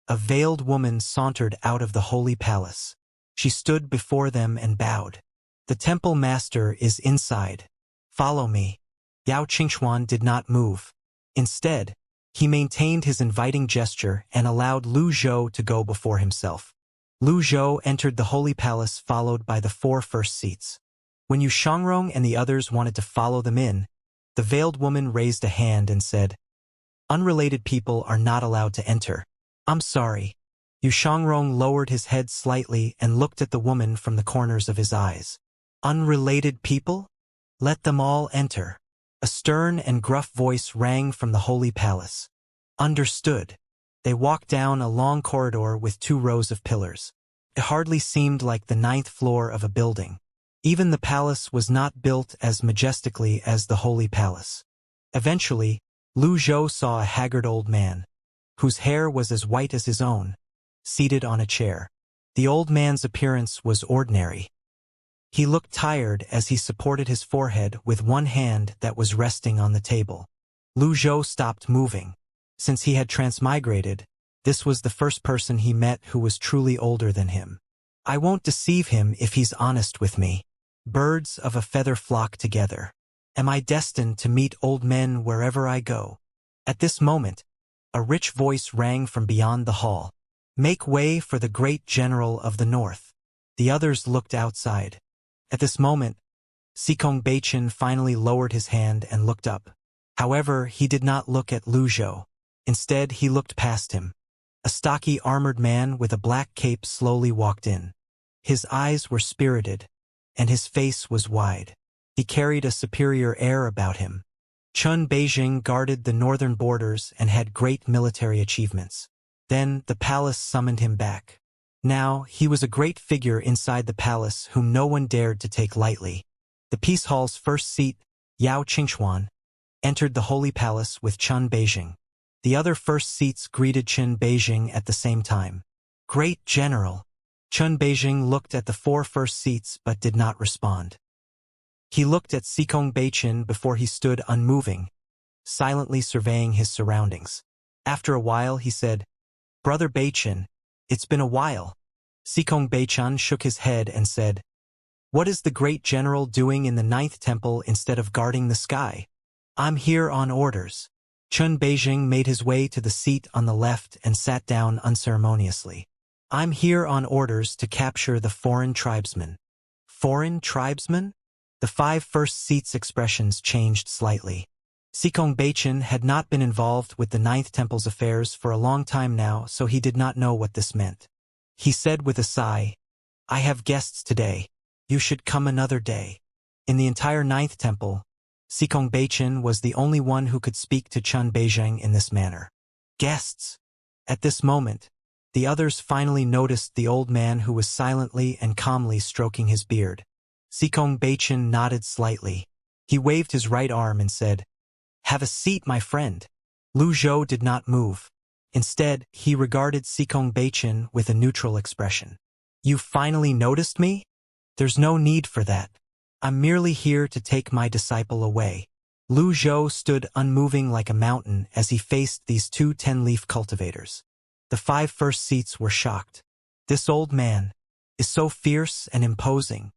a veiled woman sauntered out of the Holy Palace. She stood before them and bowed. "The temple master is inside. Follow me." Yao Qingxuan did not move. Instead, he maintained his inviting gesture and allowed Lu Zhou to go before himself. Lu Zhou entered the Holy Palace followed by the 4 first seats. When Yu Shangrong and the others wanted to follow them in, the veiled woman raised a hand and said, "Unrelated people are not allowed to enter. I'm sorry." Yu Shangrong lowered his head slightly and looked at the woman from the corners of his eyes. "Unrelated people? Let them all enter." A stern and gruff voice rang from the Holy Palace. Understood. They walked down a long corridor with 2 rows of pillars. It hardly seemed like the 9th floor of a building. Even the palace was not built as majestically as the Holy Palace. Eventually, Lu Zhou saw a haggard old man, whose hair was as white as his own, seated on a chair. The old man's appearance was ordinary. He looked tired as he supported his forehead with one hand that was resting on the table. Lu Zhou stopped moving. Since he had transmigrated, this was the first person he met who was truly older than him. "I won't deceive him if he's honest with me. Birds of a feather flock together. Am I destined to meet old men wherever I go?" At this moment, a rich voice rang from beyond the hall. "Make way for the great general of the north." The others looked outside. At this moment, Cultivation finally lowered his hand and looked up. However, he did not look at Lu Zhou. Instead, he looked past him. A stocky armored man with a black cape slowly walked in. His eyes were spirited, and his face was wide. He carried a superior air about him. Chun Beijing guarded the northern borders and had great military achievements. Then the palace summoned him back. Now he was a great figure inside the palace whom no one dared to take lightly. The peace hall's first seat, Yao Qingxuan, entered the holy palace with Chun Beijing. The other first seats greeted Chun Beijing at the same time. Great General! Chun Beijing looked at the 4 first seats but did not respond. He looked at Sikong Beichin before he stood unmoving, silently surveying his surroundings. After a while he said, "Brother Beichin, it's been a while." Sikong Beichin shook his head and said, "What is the great general doing in the 9th temple instead of guarding the sky?" "I'm here on orders." Chun Beijing made his way to the seat on the left and sat down unceremoniously. "I'm here on orders to capture the foreign tribesmen." Foreign tribesmen? The 5 first seats' expressions changed slightly. Sikong Beichin had not been involved with the 9th temple's affairs for a long time now, so he did not know what this meant. He said with a sigh, "I have guests today. You should come another day." In the entire 9th temple, Sikong Beichin was the only one who could speak to Chun Beijing in this manner. Guests! At this moment, the others finally noticed the old man who was silently and calmly stroking his beard. Sikong Beichin nodded slightly. He waved his right arm and said, "Have a seat, my friend." Lu Zhou did not move. Instead, he regarded Sikong Beichin with a neutral expression. "You finally noticed me? There's no need for that. I'm merely here to take my disciple away." Lu Zhou stood unmoving like a mountain as he faced these 2 10-leaf cultivators. The 5 first seats were shocked. This old man is so fierce and imposing.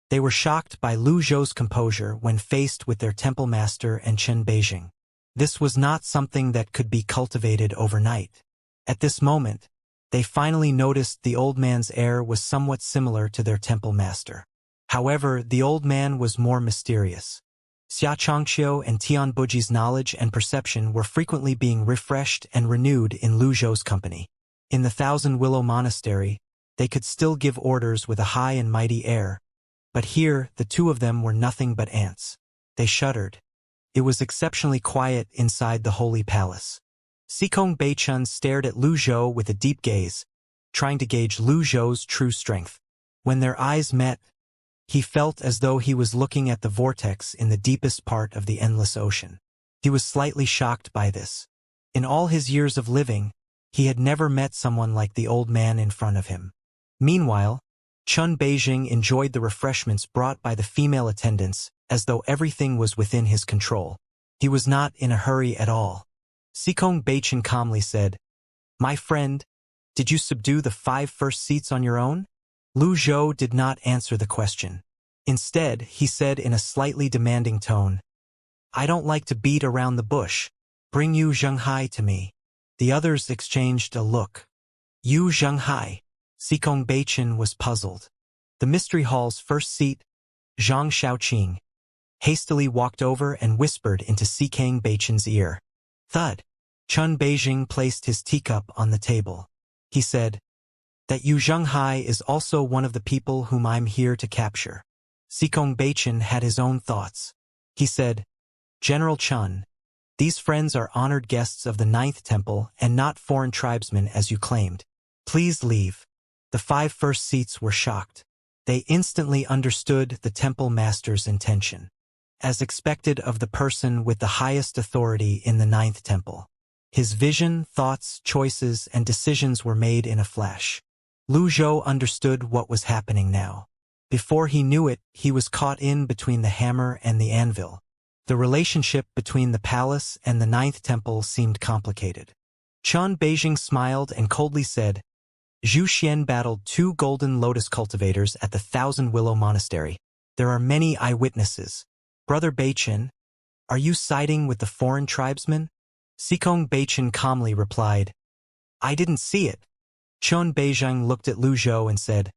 They were shocked by Lu Zhou's composure when faced with their temple master and Chun Beijing. This was not something that could be cultivated overnight. At this moment, they finally noticed the old man's air was somewhat similar to their temple master. However, the old man was more mysterious. Xianxia and Tianbuji's knowledge and perception were frequently being refreshed and renewed in Lu Zhou's company. In the Thousand Willow Monastery, they could still give orders with a high and mighty air, but here the 2 of them were nothing but ants. They shuddered. It was exceptionally quiet inside the holy palace. Sikong Beichin stared at Lu Zhou with a deep gaze, trying to gauge Lu Zhou's true strength. When their eyes met, he felt as though he was looking at the vortex in the deepest part of the endless ocean. He was slightly shocked by this. In all his years of living, he had never met someone like the old man in front of him. Meanwhile, Chun Beijing enjoyed the refreshments brought by the female attendants as though everything was within his control. He was not in a hurry at all. Sikong Beichin calmly said, "My friend, did you subdue the 5 first seats on your own?" Lu Zhou did not answer the question. Instead, he said in a slightly demanding tone, "I don't like to beat around the bush. Bring Yu Zhenghai to me." The others exchanged a look. Yu Zhenghai. Sikong Beichin was puzzled. The mystery hall's first seat, Zhang Shaoqing, hastily walked over and whispered into Sikong Beichin's ear. Thud. Chun Beijing placed his teacup on the table. He said, "That Yu Zhenghai is also one of the people whom I'm here to capture." Sikong Beichin had his own thoughts. He said, "General Chun, these friends are honored guests of the 9th temple and not foreign tribesmen as you claimed. Please leave." The 5 first seats were shocked. They instantly understood the temple master's intention. As expected of the person with the highest authority in the 9th temple, his vision, thoughts, choices, and decisions were made in a flash. Lu Zhou understood what was happening now. Before he knew it, he was caught in between the hammer and the anvil. The relationship between the palace and the 9th temple seemed complicated. Chun Beijing smiled and coldly said, "Zhu Xian battled 2 golden lotus cultivators at the Thousand Willow Monastery. There are many eyewitnesses. Brother Beichin, are you siding with the foreign tribesmen?" Sikong Beichin calmly replied, "I didn't see it." Chun Beijing looked at Lu Zhou and said,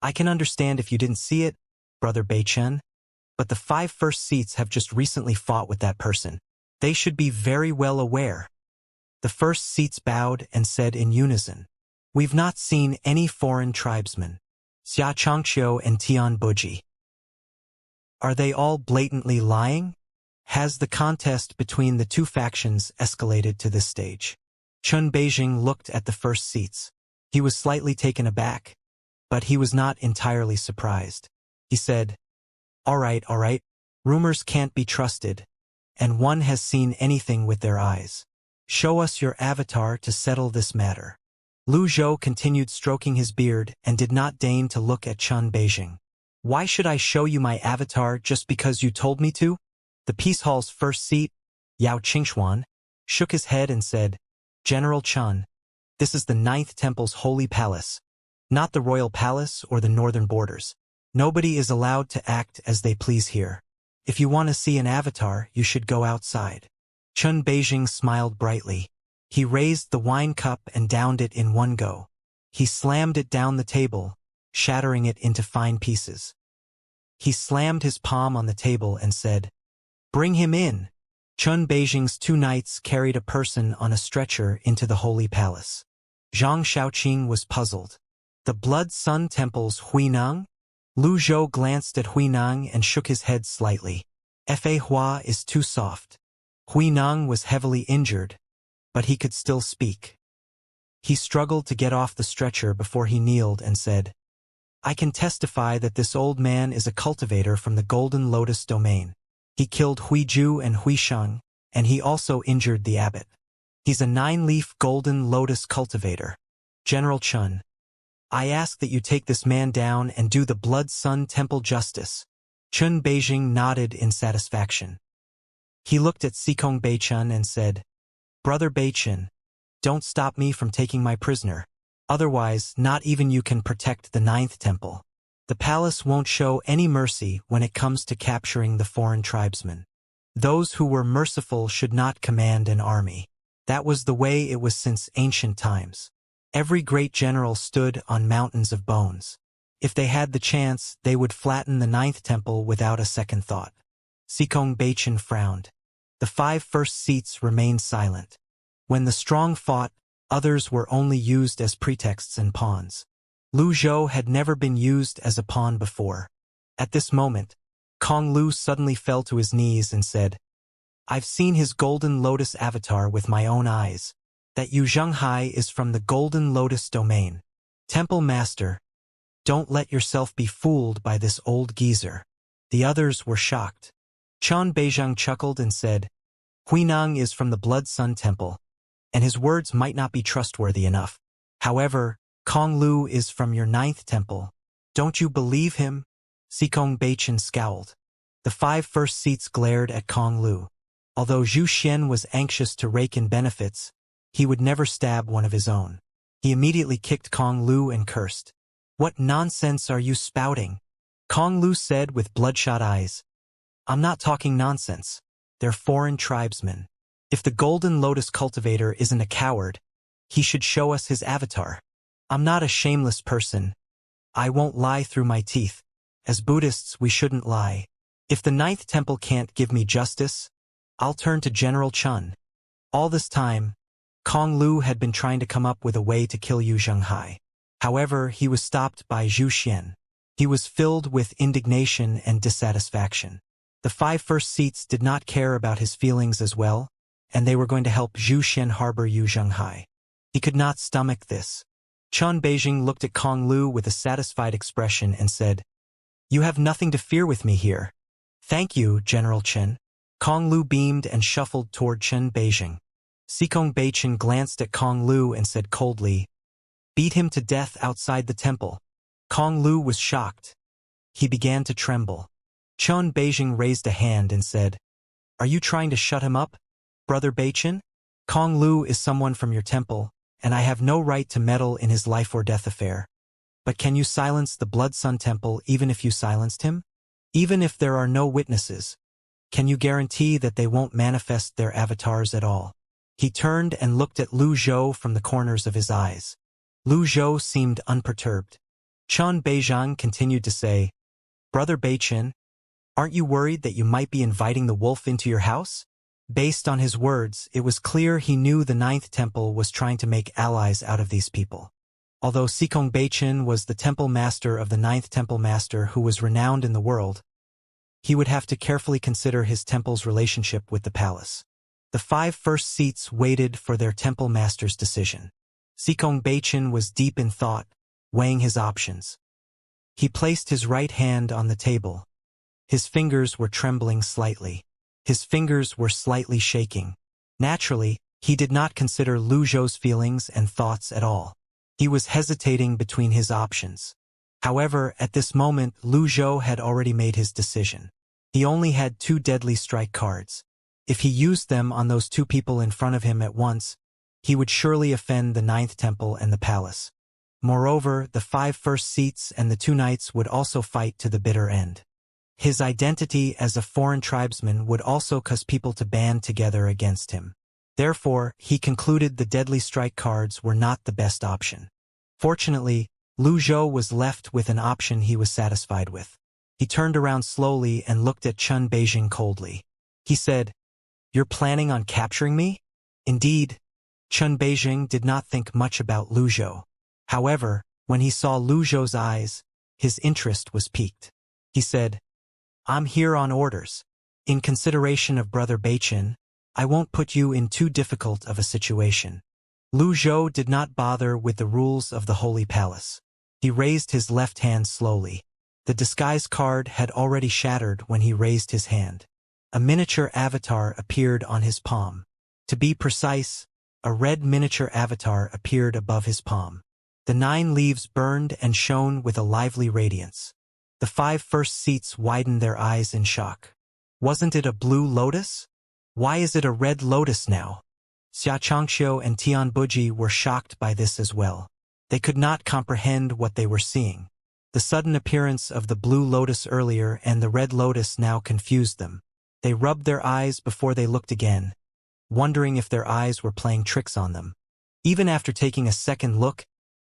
"I can understand if you didn't see it, Brother Beichin, but the 5 first seats have just recently fought with that person. They should be very well aware." The first seats bowed and said in unison, "We've not seen any foreign tribesmen. Xianxia and Tian Buji. Are they all blatantly lying? Has the contest between the two factions escalated to this stage?" Chun Beijing looked at the first seats. He was slightly taken aback, but he was not entirely surprised. He said, all right, rumors can't be trusted, and one has seen anything with their eyes. Show us your avatar to settle this matter." Lu Zhou continued stroking his beard and did not deign to look at Chun Beijing. "Why should I show you my avatar just because you told me to?" The Peace Hall's first seat, Yao Qingxuan, shook his head and said, "General Chun, this is the Ninth Temple's holy palace, not the royal palace or the northern borders. Nobody is allowed to act as they please here. If you want to see an avatar, you should go outside." Chun Beijing smiled brightly. He raised the wine cup and downed it in one go. He slammed it down the table, shattering it into fine pieces. He slammed his palm on the table and said, "Bring him in." Chun Beijing's two knights carried a person on a stretcher into the holy palace. Zhang Shaoqing was puzzled. The Blood Sun Temple's Huineng? Lu Zhou glanced at Huineng and shook his head slightly. Fa Hua is too soft. Huineng was heavily injured, but he could still speak. He struggled to get off the stretcher before he kneeled and said, "I can testify that this old man is a cultivator from the Golden Lotus domain. He killed Huiju and Huisheng, and he also injured the abbot. He's a 9-leaf Golden Lotus cultivator. General Chun, I ask that you take this man down and do the Blood Sun Temple justice." Chun Beijing nodded in satisfaction. He looked at Sikong Beichun and said, "Brother Beichun, don't stop me from taking my prisoner. Otherwise, not even you can protect the Ninth Temple. The palace won't show any mercy when it comes to capturing the foreign tribesmen. Those who were merciful should not command an army. That was the way it was since ancient times. Every great general stood on mountains of bones. If they had the chance, they would flatten the Ninth Temple without a second thought." Sikong Beichun frowned. The 5 first seats remained silent. When the strong fought, others were only used as pretexts and pawns. Lu Zhou had never been used as a pawn before. At this moment, Kong Lu suddenly fell to his knees and said, "I've seen his Golden Lotus avatar with my own eyes. That Yu Zhenghai is from the Golden Lotus domain. Temple Master, don't let yourself be fooled by this old geezer." The others were shocked. Chun Beijing chuckled and said, "Huineng is from the Blood Sun Temple, and his words might not be trustworthy enough. However, Kong Lu is from your Ninth Temple. Don't you believe him?" Sikong Beichun scowled. The 5 first seats glared at Kong Lu. Although Zhu Xian was anxious to rake in benefits, he would never stab one of his own. He immediately kicked Kong Lu and cursed. "What nonsense are you spouting?" Kong Lu said with bloodshot eyes. "I'm not talking nonsense. They're foreign tribesmen. If the Golden Lotus cultivator isn't a coward, he should show us his avatar. I'm not a shameless person. I won't lie through my teeth. As Buddhists, we shouldn't lie. If the Ninth Temple can't give me justice, I'll turn to General Chun." All this time, Kong Lu had been trying to come up with a way to kill Yu Zhenghai. However, he was stopped by Zhu Xian. He was filled with indignation and dissatisfaction. The 5 first seats did not care about his feelings as well, and they were going to help Zhu Xian harbor Yu Zhenghai. He could not stomach this. Chun Beijing looked at Kong Lu with a satisfied expression and said, "You have nothing to fear with me here." "Thank you, General Chen." Kong Lu beamed and shuffled toward Chun Beijing. Sikong Beichun glanced at Kong Lu and said coldly, "Beat him to death outside the temple." Kong Lu was shocked. He began to tremble. Chun Beijing raised a hand and said, "Are you trying to shut him up, Brother Beichun? Kong Lu is someone from your temple, and I have no right to meddle in his life or death affair. But can you silence the Blood Sun Temple even if you silenced him? Even if there are no witnesses, can you guarantee that they won't manifest their avatars at all?" He turned and looked at Lu Zhou from the corners of his eyes. Lu Zhou seemed unperturbed. Chun Beijing continued to say, "Brother Beichun, aren't you worried that you might be inviting the wolf into your house? Based on his words, it was clear he knew the Ninth Temple was trying to make allies out of these people. Although Cultivation was the temple master of the Ninth Temple Master who was renowned in the world, he would have to carefully consider his temple's relationship with the palace. The 5 first seats waited for their temple master's decision. Cultivation was deep in thought, weighing his options. He placed his right hand on the table. His fingers were trembling slightly. His fingers were slightly shaking. Naturally, he did not consider Lu Zhou's feelings and thoughts at all. He was hesitating between his options. However, at this moment, Lu Zhou had already made his decision. He only had 2 deadly strike cards. If he used them on those 2 people in front of him at once, he would surely offend the Ninth Temple and the palace. Moreover, the 5 first seats and the 2 knights would also fight to the bitter end. His identity as a foreign tribesman would also cause people to band together against him. Therefore, he concluded the deadly strike cards were not the best option. Fortunately, Lu Zhou was left with an option he was satisfied with. He turned around slowly and looked at Chun Beijing coldly. He said, "You're planning on capturing me?" Indeed, Chun Beijing did not think much about Lu Zhou. However, when he saw Lu Zhou's eyes, his interest was piqued. He said, "I'm here on orders. In consideration of Brother Beichin, I won't put you in too difficult of a situation." Lu Zhou did not bother with the rules of the Holy Palace. He raised his left hand slowly. The disguise card had already shattered when he raised his hand. A miniature avatar appeared on his palm. To be precise, a red miniature avatar appeared above his palm. The 9 leaves burned and shone with a lively radiance. The 5 first seats widened their eyes in shock. Wasn't it a blue lotus? Why is it a red lotus now? Xianxia and Tianbuji were shocked by this as well. They could not comprehend what they were seeing. The sudden appearance of the blue lotus earlier and the red lotus now confused them. They rubbed their eyes before they looked again, wondering if their eyes were playing tricks on them. Even after taking a second look,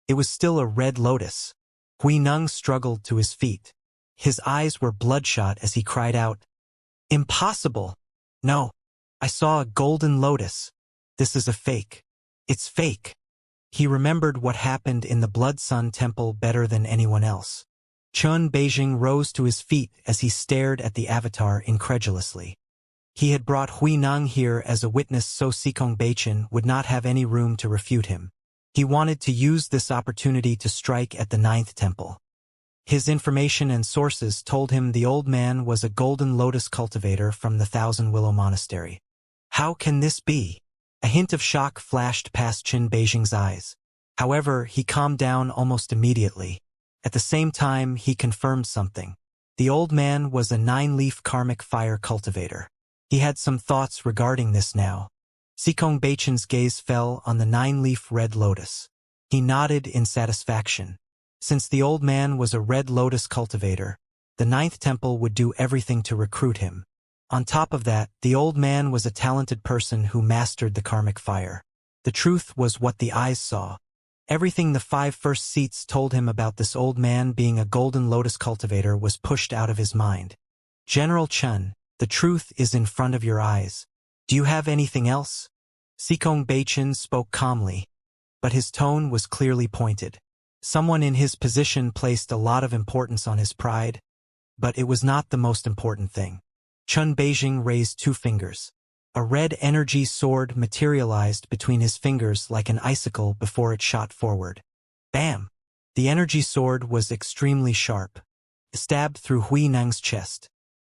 it was still a red lotus. Hui Neng struggled to his feet. His eyes were bloodshot as he cried out, "Impossible! No, I saw a golden lotus. This is a fake. It's fake." He remembered what happened in the Blood Sun Temple better than anyone else. Chun Beijing rose to his feet as he stared at the avatar incredulously. He had brought Hui Neng here as a witness so Cultivation would not have any room to refute him. He wanted to use this opportunity to strike at the Ninth Temple. His information and sources told him the old man was a golden lotus cultivator from the Thousand Willow Monastery. How can this be? A hint of shock flashed past Chun Beijing's eyes. However, he calmed down almost immediately. At the same time, he confirmed something. The old man was a 9-leaf karmic fire cultivator. He had some thoughts regarding this now. Cultivation's gaze fell on the 9-leaf red lotus. He nodded in satisfaction. Since the old man was a red lotus cultivator, the Ninth Temple would do everything to recruit him. On top of that, the old man was a talented person who mastered the karmic fire. The truth was what the eyes saw. Everything the 5 first seats told him about this old man being a golden lotus cultivator was pushed out of his mind. "General Chun, the truth is in front of your eyes. Do you have anything else?" Cultivation spoke calmly, but his tone was clearly pointed. Someone in his position placed a lot of importance on his pride, but it was not the most important thing. Chun Beijing raised 2 fingers. A red energy sword materialized between his fingers like an icicle before it shot forward. Bam! The energy sword was extremely sharp. It stabbed through Hui Neng's chest.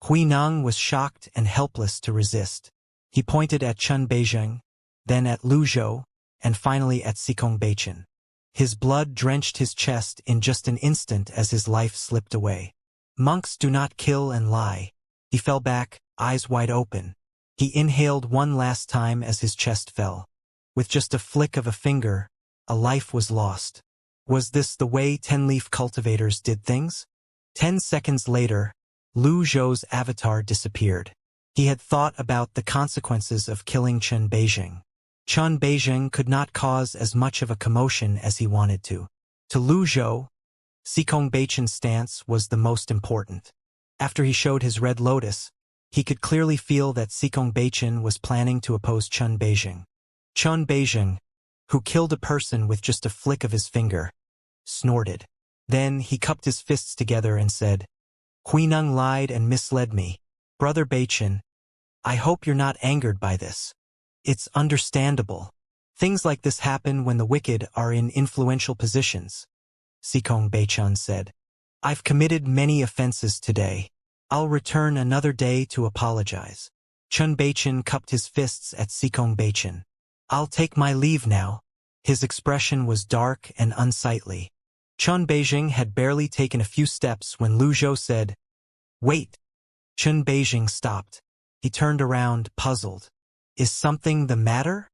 Hui Neng was shocked and helpless to resist. He pointed at Chun Beijing, then at Lu Zhou, and finally at Cultivation. His blood drenched his chest in just an instant as his life slipped away. Monks do not kill and lie. He fell back, eyes wide open. He inhaled one last time as his chest fell. With just a flick of a finger, a life was lost. Was this the way 10-leaf cultivators did things? 10 seconds later, Lu Zhou's avatar disappeared. He had thought about the consequences of killing Chun Beijing. Chun Beijing could not cause as much of a commotion as he wanted to. To Lu Zhou, Cultivation's stance was the most important. After he showed his red lotus, He could clearly feel that Bechin was planning to oppose Chun Beijing. Chun Beijing, who killed a person with just a flick of his finger, snorted. Then he cupped his fists together and said, Huineng lied and misled me. Brother Beichin, I hope you're not angered by this. It's understandable. Things like this happen when the wicked are in influential positions. Sikong Beichan said, I've committed many offenses today. I'll return another day to apologize. Chun Beichin cupped his fists at Sikong Beichin. I'll take my leave now. His expression was dark and unsightly. Chun Beijing had barely taken a few steps when Lu Zhou said, Wait. Chun Beijing stopped. He turned around, puzzled. Is something the matter?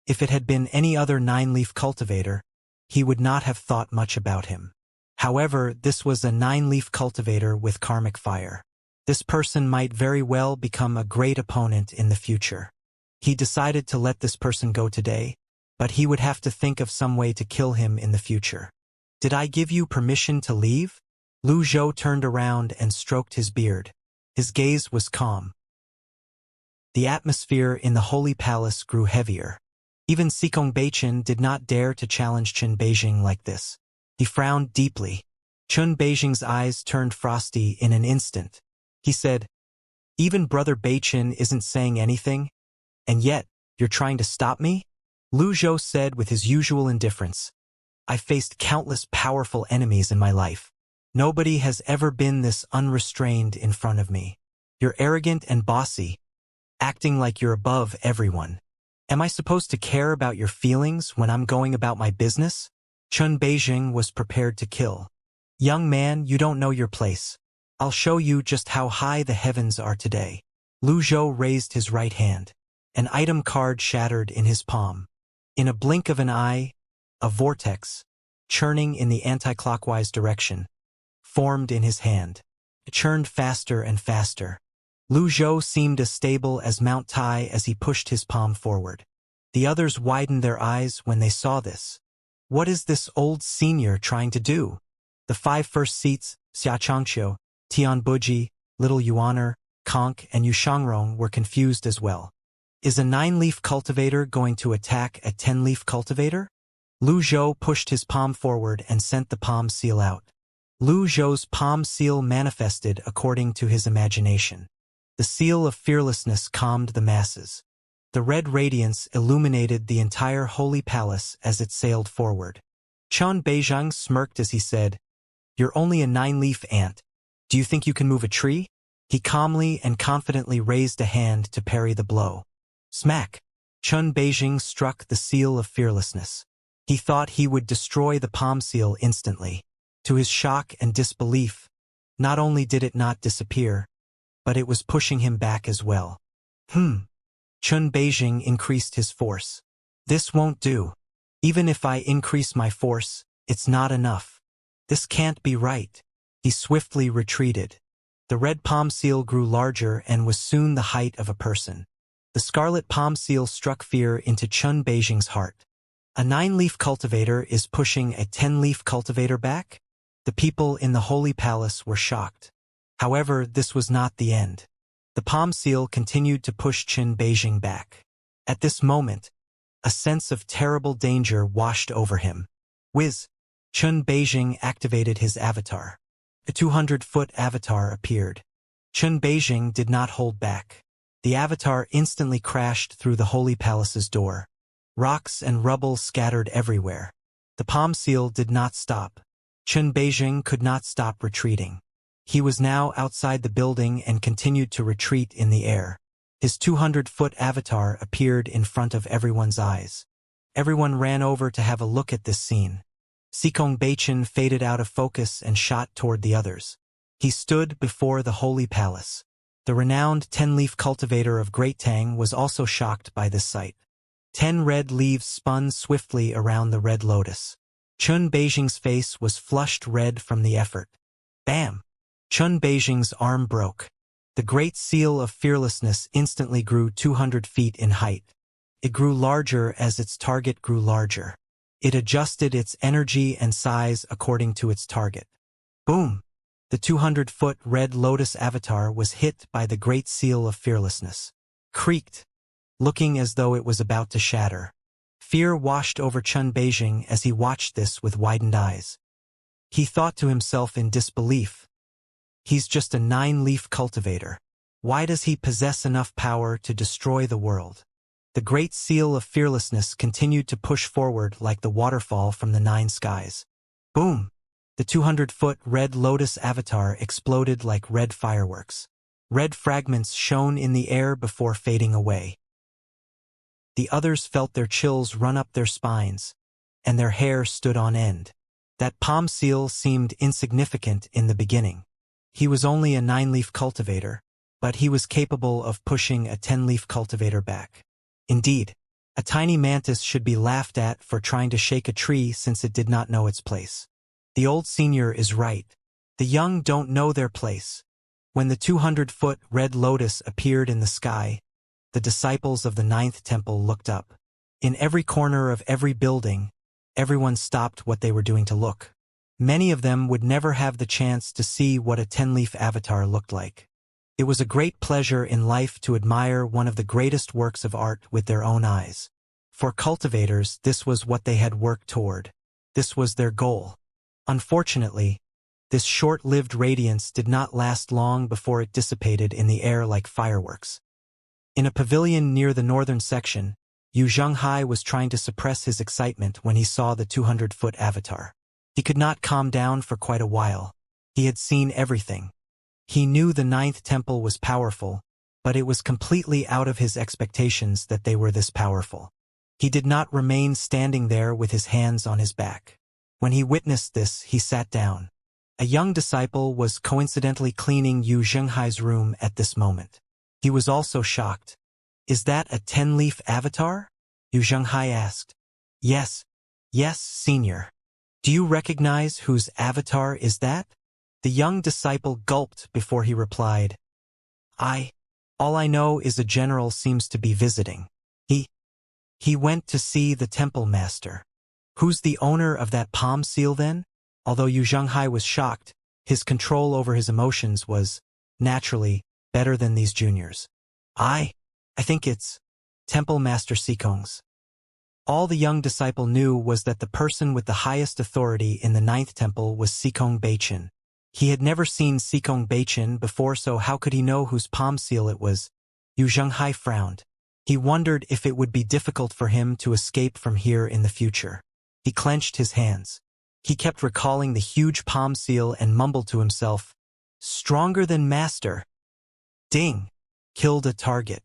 If it had been any other nine-leaf cultivator, he would not have thought much about him. However, this was a nine-leaf cultivator with karmic fire. This person might very well become a great opponent in the future. He decided to let this person go today, but he would have to think of some way to kill him in the future. Did I give you permission to leave? Lu Zhou turned around and stroked his beard. His gaze was calm. The atmosphere in the Holy Palace grew heavier. Even Sikong Beichin did not dare to challenge Chun Beijing like this. He frowned deeply. Chun Beijing's eyes turned frosty in an instant. He said, Even Brother Beichin isn't saying anything? And yet, you're trying to stop me? Lu Zhou said with his usual indifference, I've faced countless powerful enemies in my life. Nobody has ever been this unrestrained in front of me. You're arrogant and bossy, acting like you're above everyone. Am I supposed to care about your feelings when I'm going about my business? Chun Beijing was prepared to kill. Young man, you don't know your place. I'll show you just how high the heavens are today. Lu Zhou raised his right hand. An item card shattered in his palm. In a blink of an eye, a vortex, churning in the anti-clockwise direction, formed in his hand. It churned faster and faster. Lu Zhou seemed as stable as Mount Tai as he pushed his palm forward. The others widened their eyes when they saw this. What is this old senior trying to do? The 5 first seats, Xianxia, Tian Buji, Little Yuaner, Conk, and Yu Shangrong were confused as well. Is a 9-leaf cultivator going to attack a 10-leaf cultivator? Lu Zhou pushed his palm forward and sent the palm seal out. Lu Zhou's palm seal manifested according to his imagination. The seal of fearlessness calmed the masses. The red radiance illuminated the entire holy palace as it sailed forward. Chun Beijing smirked as he said, You're only a 9-leaf ant. Do you think you can move a tree? He calmly and confidently raised a hand to parry the blow. Smack! Chun Beijing struck the seal of fearlessness. He thought he would destroy the palm seal instantly. To his shock and disbelief, not only did it not disappear, but it was pushing him back as well. Chun Beijing increased his force. This won't do. Even if I increase my force, it's not enough. This can't be right. He swiftly retreated. The red palm seal grew larger and was soon the height of a person. The scarlet palm seal struck fear into Chun Beijing's heart. A 9-leaf cultivator is pushing a 10-leaf cultivator back? The people in the Holy Palace were shocked. However, this was not the end. The palm seal continued to push Chun Beijing back. At this moment, a sense of terrible danger washed over him. Whiz! Chun Beijing activated his avatar. A 200-foot avatar appeared. Chun Beijing did not hold back. The avatar instantly crashed through the Holy Palace's door. Rocks and rubble scattered everywhere. The palm seal did not stop. Chun Beijing could not stop retreating. He was now outside the building and continued to retreat in the air. His 200-foot avatar appeared in front of everyone's eyes. Everyone ran over to have a look at this scene. Sikong Beichin faded out of focus and shot toward the others. He stood before the Holy Palace. The renowned 10-leaf cultivator of Great Tang was also shocked by this sight. 10 red leaves spun swiftly around the red lotus. Chun Beijing's face was flushed red from the effort. Bam! Chun Beijing's arm broke. The great seal of fearlessness instantly grew 200 feet in height. It grew larger as its target grew larger. It adjusted its energy and size according to its target. Boom! The 200-foot red lotus avatar was hit by the great seal of fearlessness. Creaked, looking as though it was about to shatter. Fear washed over Chun Beijing as he watched this with widened eyes. He thought to himself in disbelief, "He's just a 9-leaf cultivator. Why does he possess enough power to destroy the world?" The great seal of fearlessness continued to push forward like the waterfall from the 9 skies. Boom! The 200-foot red lotus avatar exploded like red fireworks. Red fragments shone in the air before fading away. The others felt their chills run up their spines, and their hair stood on end. That palm seal seemed insignificant in the beginning. He was only a 9-leaf cultivator, but he was capable of pushing a 10-leaf cultivator back. Indeed, a tiny mantis should be laughed at for trying to shake a tree since it did not know its place. The old senior is right. The young don't know their place. When the 200-foot red lotus appeared in the sky, the disciples of the 9th temple looked up. In every corner of every building, everyone stopped what they were doing to look. Many of them would never have the chance to see what a 10-leaf avatar looked like. It was a great pleasure in life to admire one of the greatest works of art with their own eyes. For cultivators, this was what they had worked toward. This was their goal. Unfortunately, this short-lived radiance did not last long before it dissipated in the air like fireworks. In a pavilion near the northern section, Xianxia was trying to suppress his excitement when he saw the 200-foot avatar. He could not calm down for quite a while. He had seen everything. He knew the 9th temple was powerful, but it was completely out of his expectations that they were this powerful. He did not remain standing there with his hands on his back. When he witnessed this, he sat down. A young disciple was coincidentally cleaning Xianxia's room at this moment. He was also shocked. "Is that a 10-leaf avatar?" Xianxia asked. Yes, senior. "Do you recognize whose avatar is that?" The young disciple gulped before he replied. All I know is a general seems to be visiting. He went to see the temple master." "Who's the owner of that palm seal then?" Although Xianxia was shocked, his control over his emotions was, naturally, better than these juniors. I think it's Temple Master Xikong's." All the young disciple knew was that the person with the highest authority in the 9th temple was Xikong Beichin. He had never seen Xikong Beichin before, so how could he know whose palm seal it was? Xianxia frowned. He wondered if it would be difficult for him to escape from here in the future. He clenched his hands. He kept recalling the huge palm seal and mumbled to himself, "Stronger than master." Ding! Killed a target.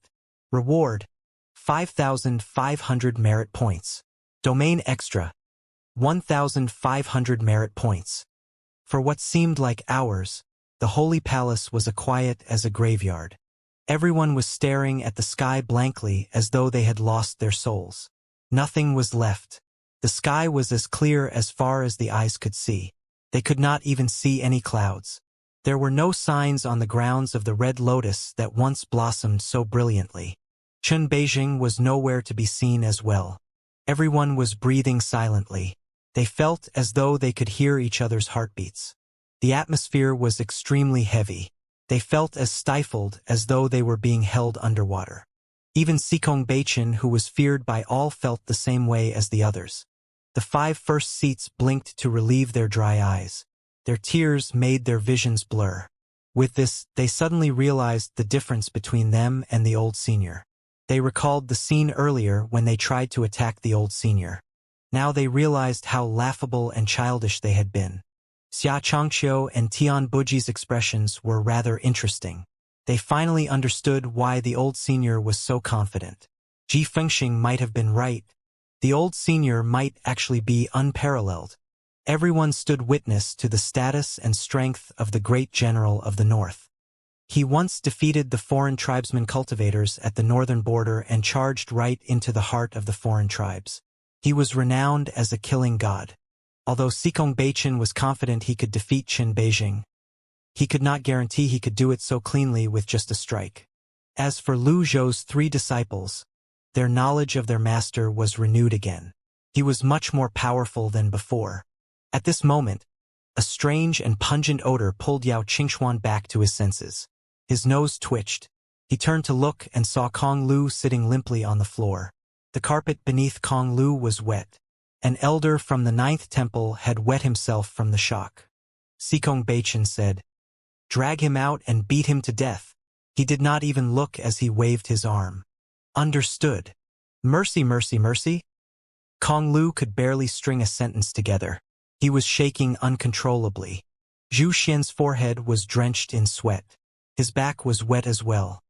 Reward: 5,500 merit points. Domain extra: 1,500 merit points. For what seemed like hours, the holy palace was as quiet as a graveyard. Everyone was staring at the sky blankly as though they had lost their souls. Nothing was left. The sky was as clear as far as the eyes could see. They could not even see any clouds. There were no signs on the grounds of the red lotus that once blossomed so brilliantly. Chun Beijing was nowhere to be seen as well. Everyone was breathing silently. They felt as though they could hear each other's heartbeats. The atmosphere was extremely heavy. They felt as stifled as though they were being held underwater. Even Xikong Beichin, who was feared by all, felt the same way as the others. The 5 first seats blinked to relieve their dry eyes. Their tears made their visions blur. With this, they suddenly realized the difference between them and the old senior. They recalled the scene earlier when they tried to attack the old senior. Now they realized how laughable and childish they had been. Xianxia and Tian Buji's expressions were rather interesting. They finally understood why the old senior was so confident. Ji Fengxing might have been right. The old senior might actually be unparalleled. Everyone stood witness to the status and strength of the great general of the north. He once defeated the foreign tribesmen cultivators at the northern border and charged right into the heart of the foreign tribes. He was renowned as a killing god. Although Xikong Beichin was confident he could defeat Chun Beijing, he could not guarantee he could do it so cleanly with just a strike. As for Lu Zhou's 3 disciples, their knowledge of their master was renewed again. He was much more powerful than before. At this moment, A strange and pungent odor pulled Yao Qingxuan back to his senses. His nose twitched. He turned to look and saw Kong Lu sitting limply on the floor. The carpet beneath Kong Lu was wet. An elder from the 9th temple had wet himself from the shock. Cultivation said, "Drag him out and beat him to death." He did not even look as he waved his arm. "Understood. Mercy, mercy, mercy." Kong Lu could barely string a sentence together. He was shaking uncontrollably. Zhu Xian's forehead was drenched in sweat. His back was wet as well.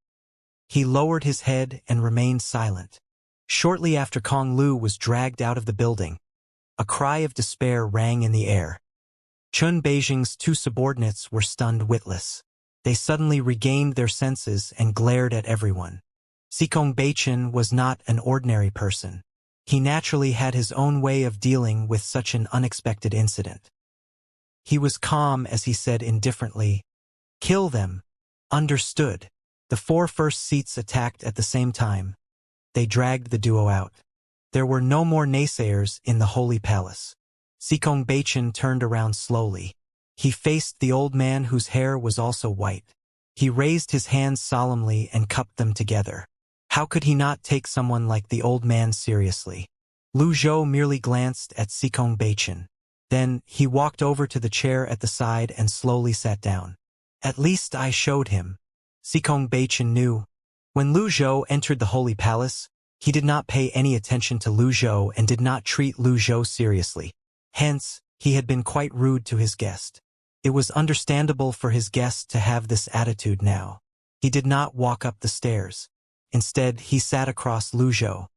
He lowered his head and remained silent. Shortly after Kong Lu was dragged out of the building, a cry of despair rang in the air. Chun Beijing's 2 subordinates were stunned witless. They suddenly regained their senses and glared at everyone. Cultivation was not an ordinary person. He naturally had his own way of dealing with such an unexpected incident. He was calm as he said indifferently, "Kill them." Understood. The 4 first seats attacked at the same time. They dragged the duo out. There were no more naysayers in the Holy Palace. Cultivation turned around slowly. He faced the old man whose hair was also white. He raised his hands solemnly and cupped them together. How could he not take someone like the old man seriously? Lu Zhou merely glanced at Cultivation. Then he walked over to the chair at the side and slowly sat down. "At least I showed him." Cultivation knew. When Lu Zhou entered the Holy Palace, he did not pay any attention to Lu Zhou and did not treat Lu Zhou seriously. Hence, he had been quite rude to his guest. It was understandable for his guest to have this attitude now. He did not walk up the stairs. Instead, he sat across Lu Zhou.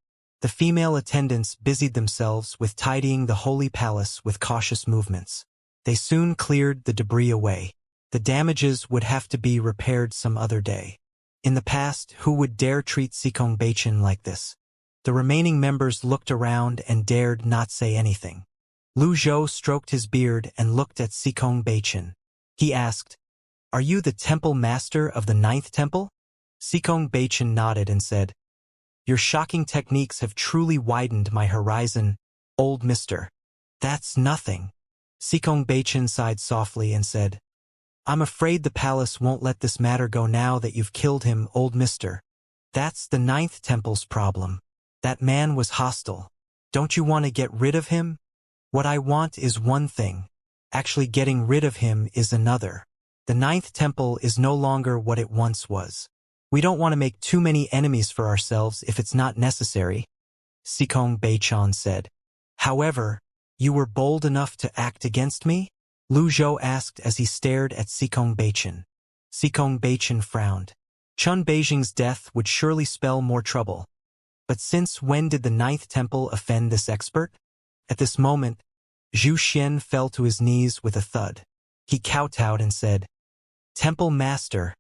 The female attendants busied themselves with tidying the Holy Palace with cautious movements. They soon cleared the debris away. The damages would have to be repaired some other day. In the past, who would dare treat Cultivation like this? The remaining members looked around and dared not say anything. Lu Zhou stroked his beard and looked at Cultivation. He asked, "Are you the temple master of the 9th temple?" Cultivation nodded and said, "Your shocking techniques have truly widened my horizon, old mister." "That's nothing." Cultivation sighed softly and said, "I'm afraid the palace won't let this matter go now that you've killed him, old mister. That's the 9th temple's problem. That man was hostile. Don't you want to get rid of him? What I want is one thing. Actually getting rid of him is another. The 9th temple is no longer what it once was. We don't want to make too many enemies for ourselves if it's not necessary," Cultivation said. "However, you were bold enough to act against me?" Lu Zhou asked as he stared at Cultivation. Cultivation frowned. Chun Beijing's death would surely spell more trouble. But since when did the 9th temple offend this expert? At this moment, Zhu Xian fell to his knees with a thud. He kowtowed and said, "Temple Master,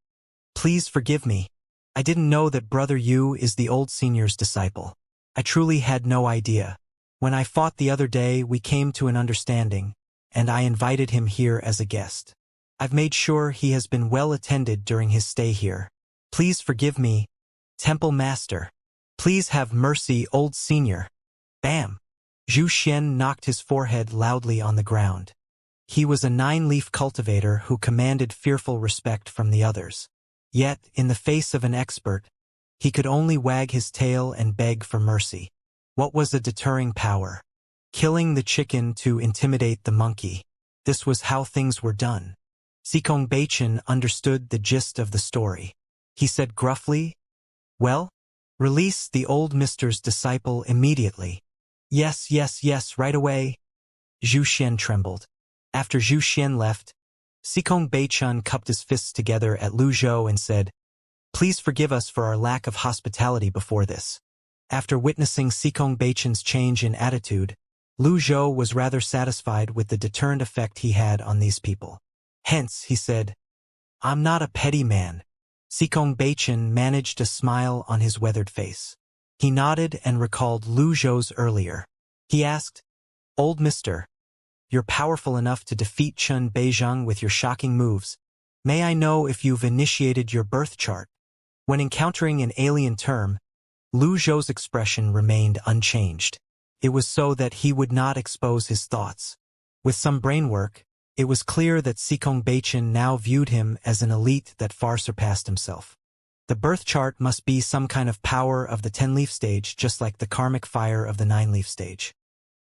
please forgive me. I didn't know that Brother Yu is the old senior's disciple. I truly had no idea. When I fought the other day, we came to an understanding, and I invited him here as a guest. I've made sure he has been well attended during his stay here. Please forgive me, Temple Master. Please have mercy, old senior." Bam! Zhu Xian knocked his forehead loudly on the ground. He was a 9-leaf cultivator who commanded fearful respect from the others. Yet, in the face of an expert, he could only wag his tail and beg for mercy. What was a deterring power? Killing the chicken to intimidate the monkey. This was how things were done. Cultivation understood the gist of the story. He said gruffly, "Well, release the old mister's disciple immediately." Yes, yes, yes, right away." Zhu Xian trembled. After Zhu Xian left, Cultivation cupped his fists together at Lu Zhou and said, "Please forgive us for our lack of hospitality before this." After witnessing Cultivation's change in attitude, Lu Zhou was rather satisfied with the deterrent effect he had on these people. Hence, he said, "I'm not a petty man." Cultivation managed a smile on his weathered face. He nodded and recalled Lu Zhou's earlier. He asked, "Old mister, you're powerful enough to defeat Chun Beijing with your shocking moves. May I know if you've initiated your birth chart?" When encountering an alien term, Lu Zhou's expression remained unchanged. It was so that he would not expose his thoughts. With some brain work, It was clear that Cultivation now viewed him as an elite that far surpassed himself. The birth chart must be some kind of power of the 10-leaf stage, just like the karmic fire of the 9-leaf stage.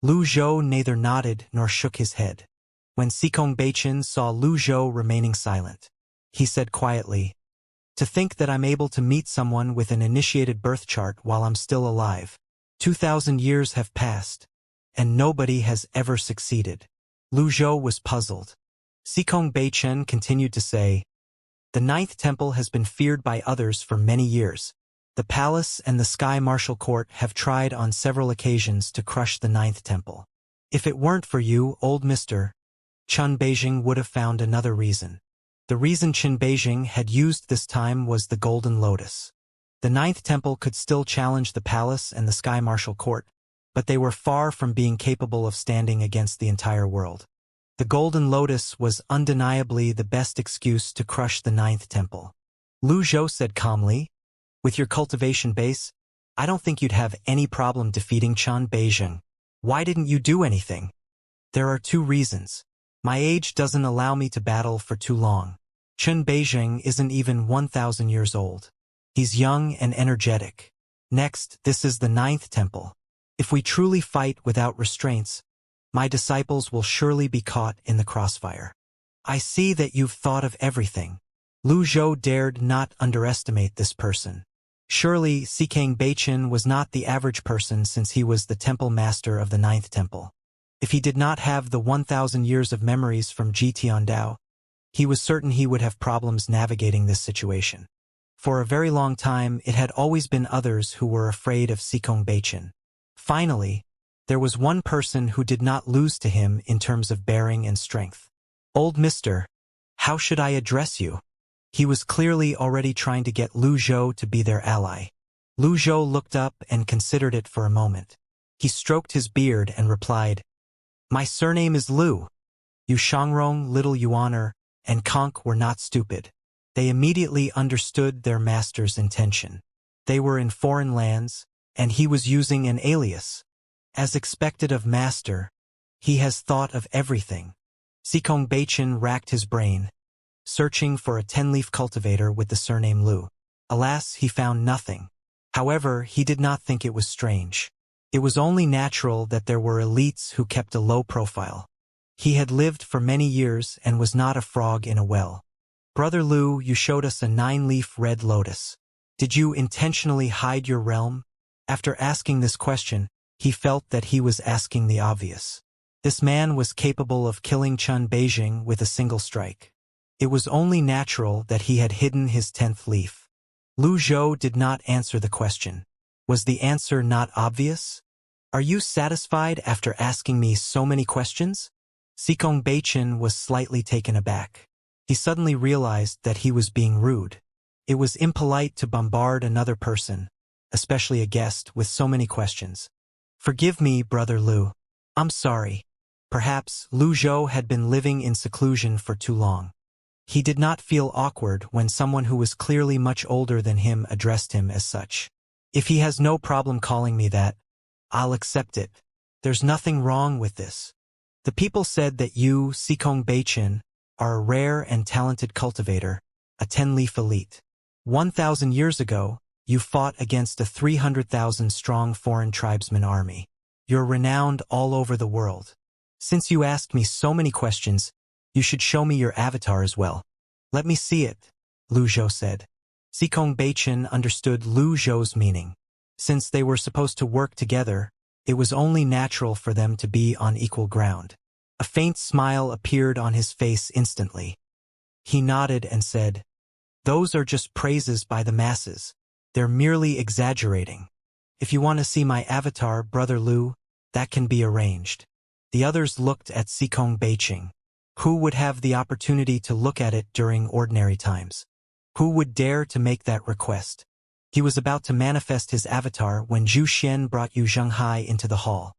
Lu Zhou neither nodded nor shook his head. When Cultivation saw Lu Zhou remaining silent, he said quietly, "To think that I'm able to meet someone with an initiated birth chart while I'm still alive. 2,000 years have passed, and nobody has ever succeeded." Lu Zhou was puzzled. Cultivation continued to say, "The 9th temple has been feared by others for many years. The palace and the Sky Martial Court have tried on several occasions to crush the 9th temple. If it weren't for you, old Mr. Chun Beijing would have found another reason. The reason Qin Beijing had used this time was the Golden Lotus. The 9th temple could still challenge the palace and the Sky Martial Court, but they were far from being capable of standing against the entire world. The Golden Lotus was undeniably the best excuse to crush the 9th temple." Lu Zhou said calmly, "With your cultivation base, I don't think you'd have any problem defeating Qin Beijing. Why didn't you do anything?" "There are 2 reasons. My age doesn't allow me to battle for too long. Qin Beijing isn't even 1,000 years old. He's young and energetic. Next, this is the 9th temple. If we truly fight without restraints, my disciples will surely be caught in the crossfire." "I see that you've thought of everything." Lu Zhou dared not underestimate this person. Surely Cultivation was not the average person, since he was the temple master of the 9th temple. If he did not have the 1,000 years of memories from Tiandao, he was certain he would have problems navigating this situation. For a very long time, it had always been others who were afraid of Cultivation. Finally, there was one person who did not lose to him in terms of bearing and strength. "Old Mister, how should I address you?" He was clearly already trying to get Lu Zhou to be their ally. Lu Zhou looked up and considered it for a moment. He stroked his beard and replied, "My surname is Lu. Yu Shangrong, Little Yuaner, and Conk were not stupid. They immediately understood their master's intention. They were in foreign lands, and he was using an alias. As expected of master, he has thought of everything." Cultivation racked his brain, searching for a 10-leaf cultivator with the surname Lu. Alas, he found nothing. However, he did not think it was strange. It was only natural that there were elites who kept a low profile. He had lived for many years and was not a frog in a well. "Brother Lu, you showed us a 9-leaf red lotus. Did you intentionally hide your realm?" After asking this question, he felt that he was asking the obvious. This man was capable of killing Qin Beijing with a single strike. It was only natural that he had hidden his 10th leaf. Lu Zhou did not answer the question. Was the answer not obvious? "Are you satisfied after asking me so many questions?" Cultivation was slightly taken aback. He suddenly realized that he was being rude. It was impolite to bombard another person, especially a guest, with so many questions. "Forgive me, Brother Lu. I'm sorry." Perhaps Lu Zhou had been living in seclusion for too long. He did not feel awkward when someone who was clearly much older than him addressed him as such. "If he has no problem calling me that, I'll accept it. There's nothing wrong with this. The people said that you, Cultivation, are a rare and talented cultivator, a 10-leaf elite. 1,000 years ago, you fought against a 300,000-strong foreign tribesman army. You're renowned all over the world. Since you asked me so many questions, you should show me your avatar as well." "Let me see it," Lu Zhou said. Cultivation understood Lu Zhou's meaning. Since they were supposed to work together, it was only natural for them to be on equal ground. A faint smile appeared on his face instantly. He nodded and said, "Those are just praises by the masses. They're merely exaggerating. If you want to see my avatar, Brother Lu, that can be arranged." The others looked at Cultivation. Who would have the opportunity to look at it during ordinary times? Who would dare to make that request? He was about to manifest his avatar when Zhu Xian brought Yu Zhenghai into the hall.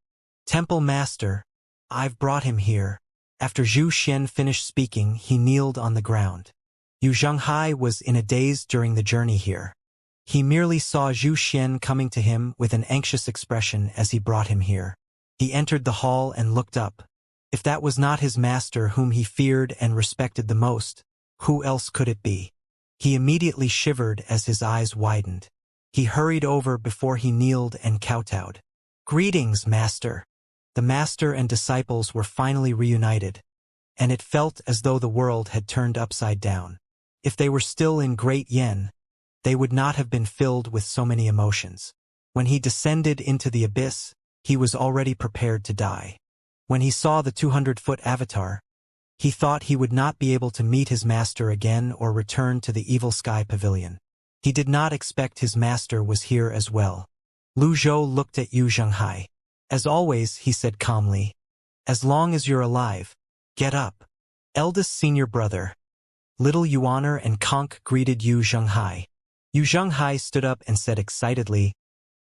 "Temple Master, I've brought him here." After Zhu Xian finished speaking, he kneeled on the ground. Yu Zhenghai was in a daze during the journey here. He merely saw Zhu Xian coming to him with an anxious expression as he brought him here. He entered the hall and looked up. If that was not his master whom he feared and respected the most, who else could it be? He immediately shivered as his eyes widened. He hurried over before he kneeled and kowtowed. "Greetings, master." The master and disciples were finally reunited, and it felt as though the world had turned upside down. If they were still in Great Yen, they would not have been filled with so many emotions. When he descended into the abyss, he was already prepared to die. When he saw the 200-foot avatar, he thought he would not be able to meet his master again or return to the Evil Sky Pavilion. He did not expect his master was here as well. Lu Zhou looked at Yu Zhenghai. "As always," he said calmly, "as long as you're alive, get up." Eldest senior brother. Little Yuaner and Conk greeted Yu Zhenghai. Yu Zhenghai stood up and said excitedly,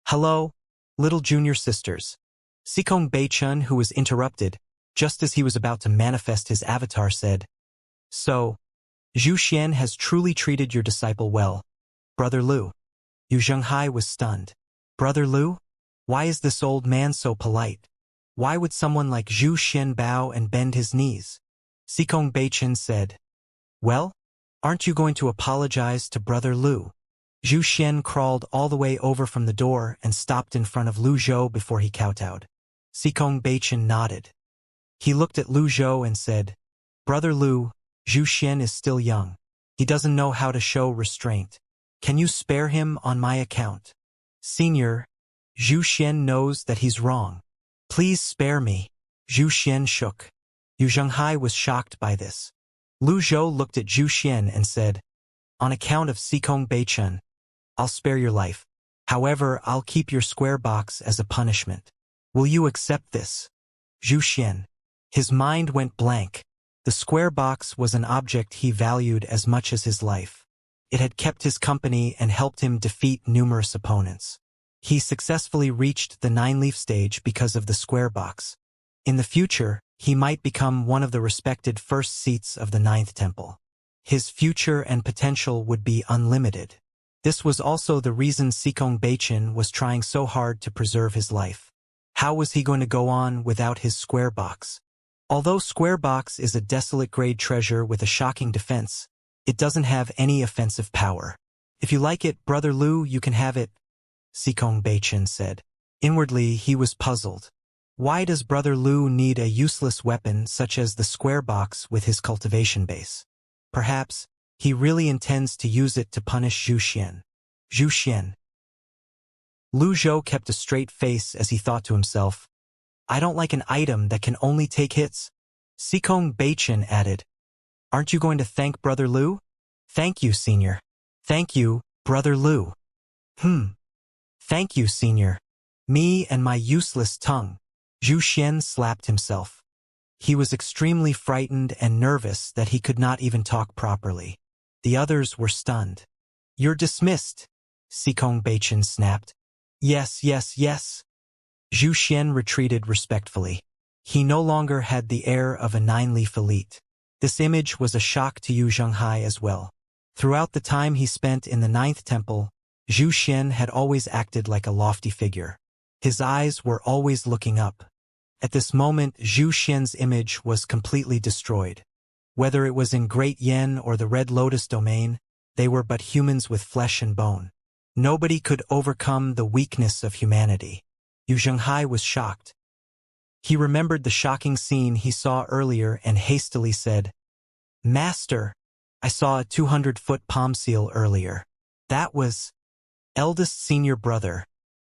"Hello, little junior sisters." Sikong Beichun, who was interrupted, just as he was about to manifest his avatar, said, "So, Zhu Xian has truly treated your disciple well, Brother Lu." Yu Zhenghai was stunned. "Brother Lu? Why is this old man so polite? Why would someone like Zhu Xian bow and bend his knees?" Sikong Beichun said, "Well, aren't you going to apologize to Brother Lu?" Zhu Xian crawled all the way over from the door and stopped in front of Lu Zhou before he kowtowed. Sikong Beichun nodded. He looked at Lu Zhou and said, "Brother Lu, Zhu Xian is still young. He doesn't know how to show restraint. Can you spare him on my account?" "Senior, Zhu Xian knows that he's wrong. Please spare me." Zhu Xian shook. Yu Zhenghai was shocked by this. Lu Zhou looked at Zhu Xian and said, "On account of Sikong Beichun, I'll spare your life. However, I'll keep your square box as a punishment. Will you accept this?" Zhu Xian. His mind went blank. The square box was an object he valued as much as his life. It had kept his company and helped him defeat numerous opponents. He successfully reached the 9-leaf stage because of the square box. In the future, he might become one of the respected first seats of the 9th temple. His future and potential would be unlimited. This was also the reason Sikong Beichun was trying so hard to preserve his life. How was he going to go on without his square box? Although square box is a desolate grade treasure with a shocking defense, it doesn't have any offensive power. "If you like it, Brother Lu, you can have it," Sikong Beichun said. Inwardly, he was puzzled. Why does Brother Lu need a useless weapon such as the square box with his cultivation base? Perhaps he really intends to use it to punish Zhu Xian. Zhu Xian. Lu Zhou kept a straight face as he thought to himself, "I don't like an item that can only take hits." Sikong Beichun added, "Aren't you going to thank Brother Lu?" "Thank you, Senior." "Thank you, Brother Lu." "Thank you, Senior. Me and my useless tongue." Zhu Xian slapped himself. He was extremely frightened and nervous that he could not even talk properly. The others were stunned. "You're dismissed," Sikong Beichun snapped. "Yes, yes, yes." Zhu Xian retreated respectfully. He no longer had the air of a 9-leaf elite. This image was a shock to Yu Zhenghai as well. Throughout the time he spent in the 9th temple, Zhu Xian had always acted like a lofty figure. His eyes were always looking up. At this moment, Zhu Xian's image was completely destroyed. Whether it was in Great Yen or the Red Lotus domain, they were but humans with flesh and bone. Nobody could overcome the weakness of humanity. Yu Zhenghai was shocked. He remembered the shocking scene he saw earlier and hastily said, "Master, I saw a 200-foot palm seal earlier. That was eldest senior brother.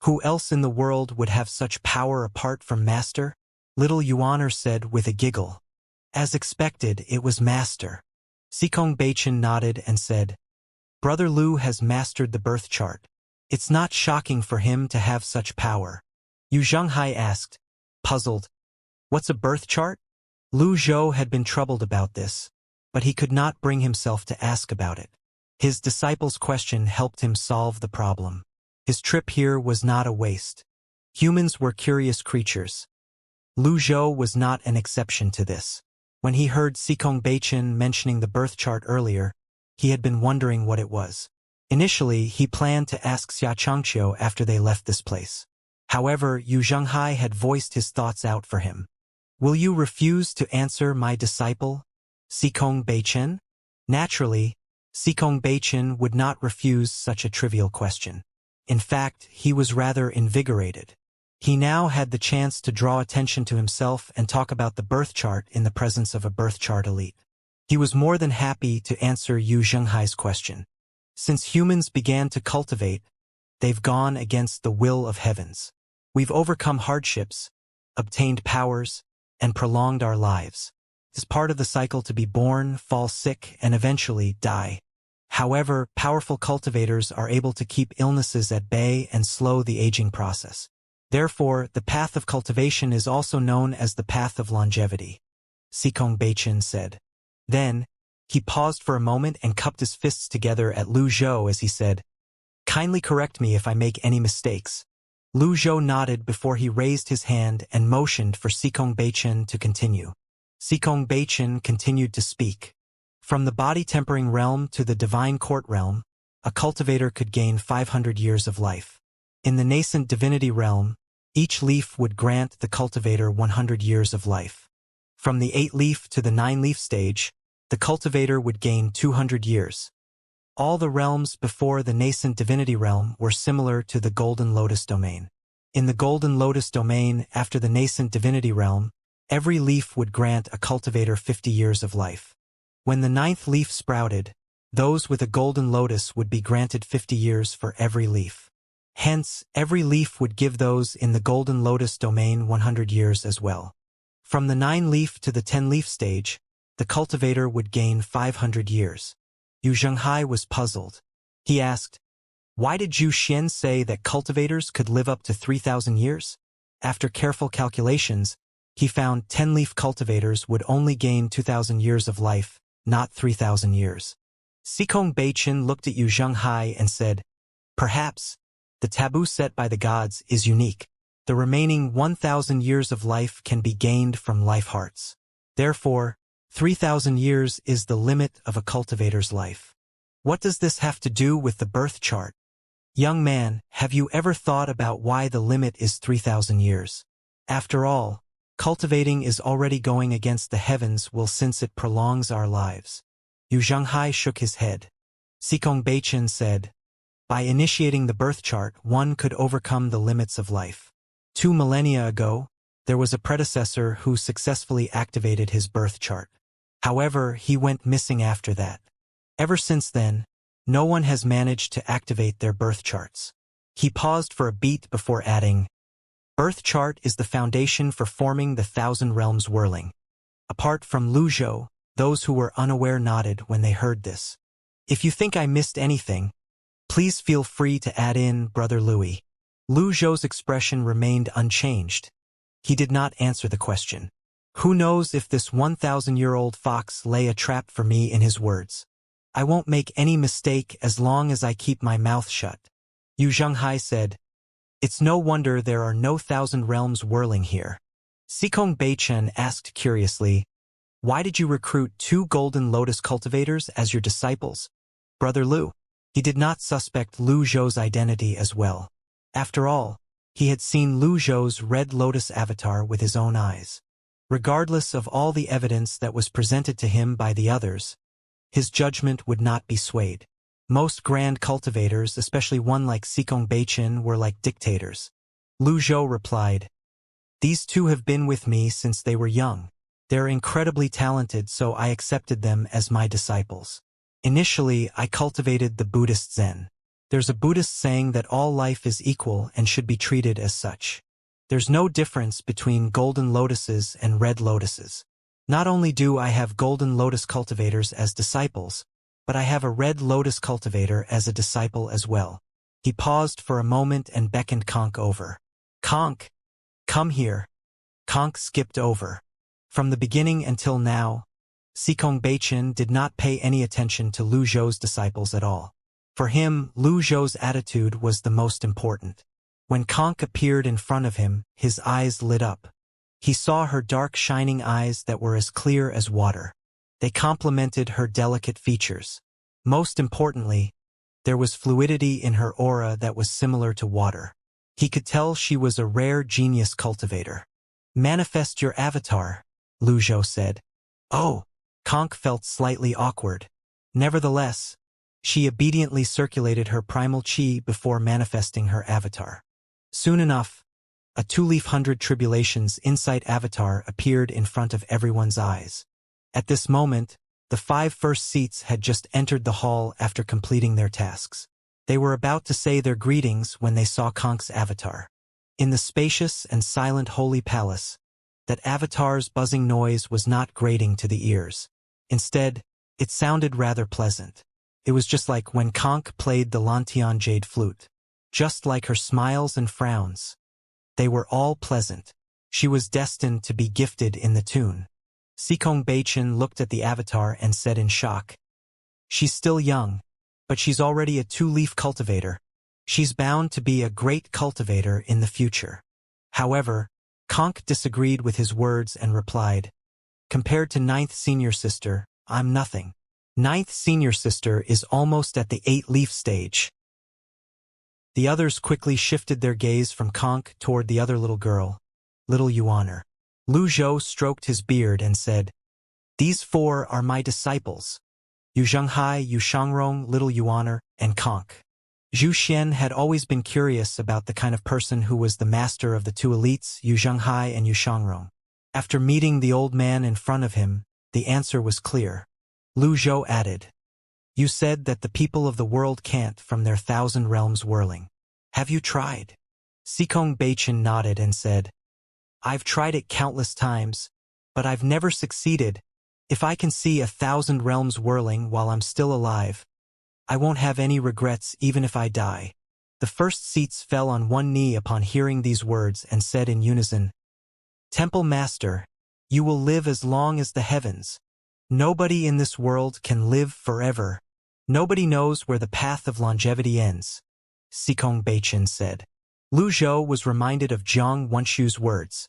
Who else in the world would have such power apart from Master?" Little Yuaner said with a giggle. "As expected, it was Master." Sikong Beichun nodded and said, "Brother Lu has mastered the birth chart. It's not shocking for him to have such power." Yu Zhenghai asked, puzzled, "What's a birth chart?" Lu Zhou had been troubled about this, but he could not bring himself to ask about it. His disciple's question helped him solve the problem. His trip here was not a waste. Humans were curious creatures. Lu Zhou was not an exception to this. When he heard Sikong Beichun mentioning the birth chart earlier, he had been wondering what it was. Initially, he planned to ask Xianxia after they left this place. However, Yu Zhenghai had voiced his thoughts out for him. Will you refuse to answer my disciple, Sikong Beichen? Naturally, Sikong Beichen would not refuse such a trivial question. In fact, he was rather invigorated. He now had the chance to draw attention to himself and talk about the birth chart in the presence of a birth chart elite. He was more than happy to answer Yu Zhenghai's question. Since humans began to cultivate, they've gone against the will of heavens. We've overcome hardships, obtained powers, and prolonged our lives. It's part of the cycle to be born, fall sick, and eventually die. However, powerful cultivators are able to keep illnesses at bay and slow the aging process. Therefore, the path of cultivation is also known as the path of longevity, Sikong Beichen said. Then, he paused for a moment and cupped his fists together at Lu Zhou as he said, "Kindly correct me if I make any mistakes." Lu Zhou nodded before he raised his hand and motioned for Sikong Beichen to continue. Sikong Beichen continued to speak. From the body-tempering realm to the divine court realm, a cultivator could gain 500 years of life. In the nascent divinity realm, each leaf would grant the cultivator 100 years of life. From the 8-leaf to the 9-leaf stage, the cultivator would gain 200 years. All the realms before the nascent divinity realm were similar to the Golden Lotus domain. In the Golden Lotus domain, after the nascent divinity realm, every leaf would grant a cultivator 50 years of life. When the 9th leaf sprouted, those with a Golden Lotus would be granted 50 years for every leaf. Hence, every leaf would give those in the Golden Lotus domain 100 years as well. From the 9-leaf to the 10-leaf stage, the cultivator would gain 500 years. Yu Zhenghai was puzzled. He asked, "Why did Zhu Xian say that cultivators could live up to 3,000 years? After careful calculations, he found 10-leaf cultivators would only gain 2,000 years of life, not 3,000 years. Sikong Beichen looked at Yu Zhenghai and said, "Perhaps, the taboo set by the gods is unique. The remaining 1,000 years of life can be gained from life hearts. Therefore, 3,000 years is the limit of a cultivator's life." What does this have to do with the birth chart? Young man, have you ever thought about why the limit is 3,000 years? After all, cultivating is already going against the heavens since it prolongs our lives. Yu Zhenghai shook his head. Sikong Beichen said, "By initiating the birth chart, one could overcome the limits of life. 2 millennia ago, there was a predecessor who successfully activated his birth chart. However, he went missing after that. Ever since then, no one has managed to activate their birth charts." He paused for a beat before adding, "Birth chart is the foundation for forming the 1,000 realms whirling." Apart from Lu Zhou, those who were unaware nodded when they heard this. "If you think I missed anything, please feel free to add in, Brother Louis." Lu Zhou's expression remained unchanged. He did not answer the question. Who knows if this 1,000-year-old fox lay a trap for me in his words? I won't make any mistake as long as I keep my mouth shut. Yu Zhenghai said, "It's no wonder there are no 1,000 realms whirling here." Sikong Beichen asked curiously, "Why did you recruit 2 Golden Lotus cultivators as your disciples, Brother Lu?" He did not suspect Lu Zhou's identity as well. After all, he had seen Lu Zhou's Red Lotus avatar with his own eyes. Regardless of all the evidence that was presented to him by the others, his judgment would not be swayed. Most grand cultivators, especially one like Sikong Beichen, were like dictators. Lu Zhou replied, "These 2 have been with me since they were young. They're incredibly talented, so I accepted them as my disciples. Initially, I cultivated the Buddhist Zen. There's a Buddhist saying that all life is equal and should be treated as such. There's no difference between golden lotuses and red lotuses. Not only do I have golden lotus cultivators as disciples, but I have a red lotus cultivator as a disciple as well." He paused for a moment and beckoned Conk over. "Conk, come here." Conk skipped over. From the beginning until now, Sikong Beichen did not pay any attention to Lu Zhou's disciples at all. For him, Lu Zhou's attitude was the most important. When Conk appeared in front of him, his eyes lit up. He saw her dark shining eyes that were as clear as water. They complemented her delicate features. Most importantly, there was fluidity in her aura that was similar to water. He could tell she was a rare genius cultivator. Manifest your avatar, Lu Zhou said. Oh, Conk felt slightly awkward. Nevertheless, she obediently circulated her primal chi before manifesting her avatar. Soon enough, a two-leaf 100 tribulations insight avatar appeared in front of everyone's eyes. At this moment, the 5 first seats had just entered the hall after completing their tasks. They were about to say their greetings when they saw Conk's avatar. In the spacious and silent holy palace, that avatar's buzzing noise was not grating to the ears. Instead, it sounded rather pleasant. It was just like when Conk played the Lantian jade flute. Just like her smiles and frowns. They were all pleasant. She was destined to be gifted in the tune. Cultivation looked at the avatar and said in shock. She's still young, but she's already a two-leaf cultivator. She's bound to be a great cultivator in the future. However, Conk disagreed with his words and replied, compared to 9th senior sister, I'm nothing. 9th senior sister is almost at the 8-leaf stage. The others quickly shifted their gaze from Conk toward the other little girl, little Yuaner. Lu Zhou stroked his beard and said, these 4 are my disciples. Yu Zhenghai, Yu Shangrong, little Yuaner, and Conk. Zhu Xian had always been curious about the kind of person who was the master of the 2 elites, Yu Zhenghai and Yu Shangrong. After meeting the old man in front of him, the answer was clear. Lu Zhou added, you said that the people of the world can't from their 1,000 realms whirling. Have you tried? Cultivation nodded and said, I've tried it countless times, but I've never succeeded. If I can see 1,000 realms whirling while I'm still alive, I won't have any regrets even if I die. The first seats fell on one knee upon hearing these words and said in unison, Temple Master, you will live as long as the heavens. Nobody in this world can live forever. Nobody knows where the path of longevity ends, Cultivation said. Lu Zhou was reminded of Jiang Wenshu's words.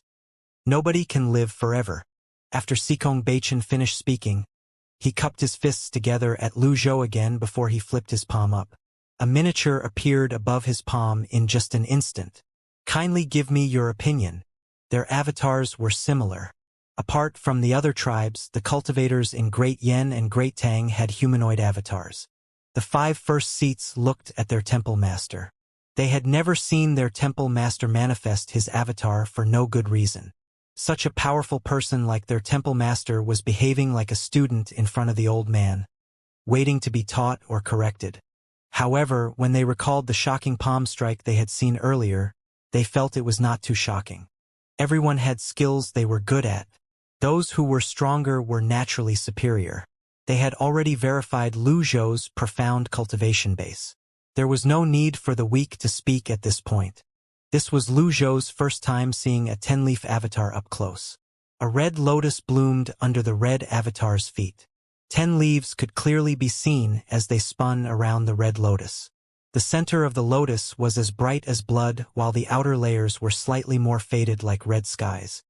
Nobody can live forever. After Cultivation finished speaking, he cupped his fists together at Lu Zhou again before he flipped his palm up. A miniature appeared above his palm in just an instant. Kindly give me your opinion. Their avatars were similar. Apart from the other tribes, the cultivators in Great Yen and Great Tang had humanoid avatars. The 5 first seats looked at their temple master. They had never seen their temple master manifest his avatar for no good reason. Such a powerful person like their temple master was behaving like a student in front of the old man, waiting to be taught or corrected. However, when they recalled the shocking palm strike they had seen earlier, they felt it was not too shocking. Everyone had skills they were good at. Those who were stronger were naturally superior. They had already verified Lu Zhou's profound cultivation base. There was no need for the weak to speak at this point. This was Lu Zhou's first time seeing a 10-leaf avatar up close. A red lotus bloomed under the red avatar's feet. 10 leaves could clearly be seen as they spun around the red lotus. The center of the lotus was as bright as blood, while the outer layers were slightly more faded like red skies.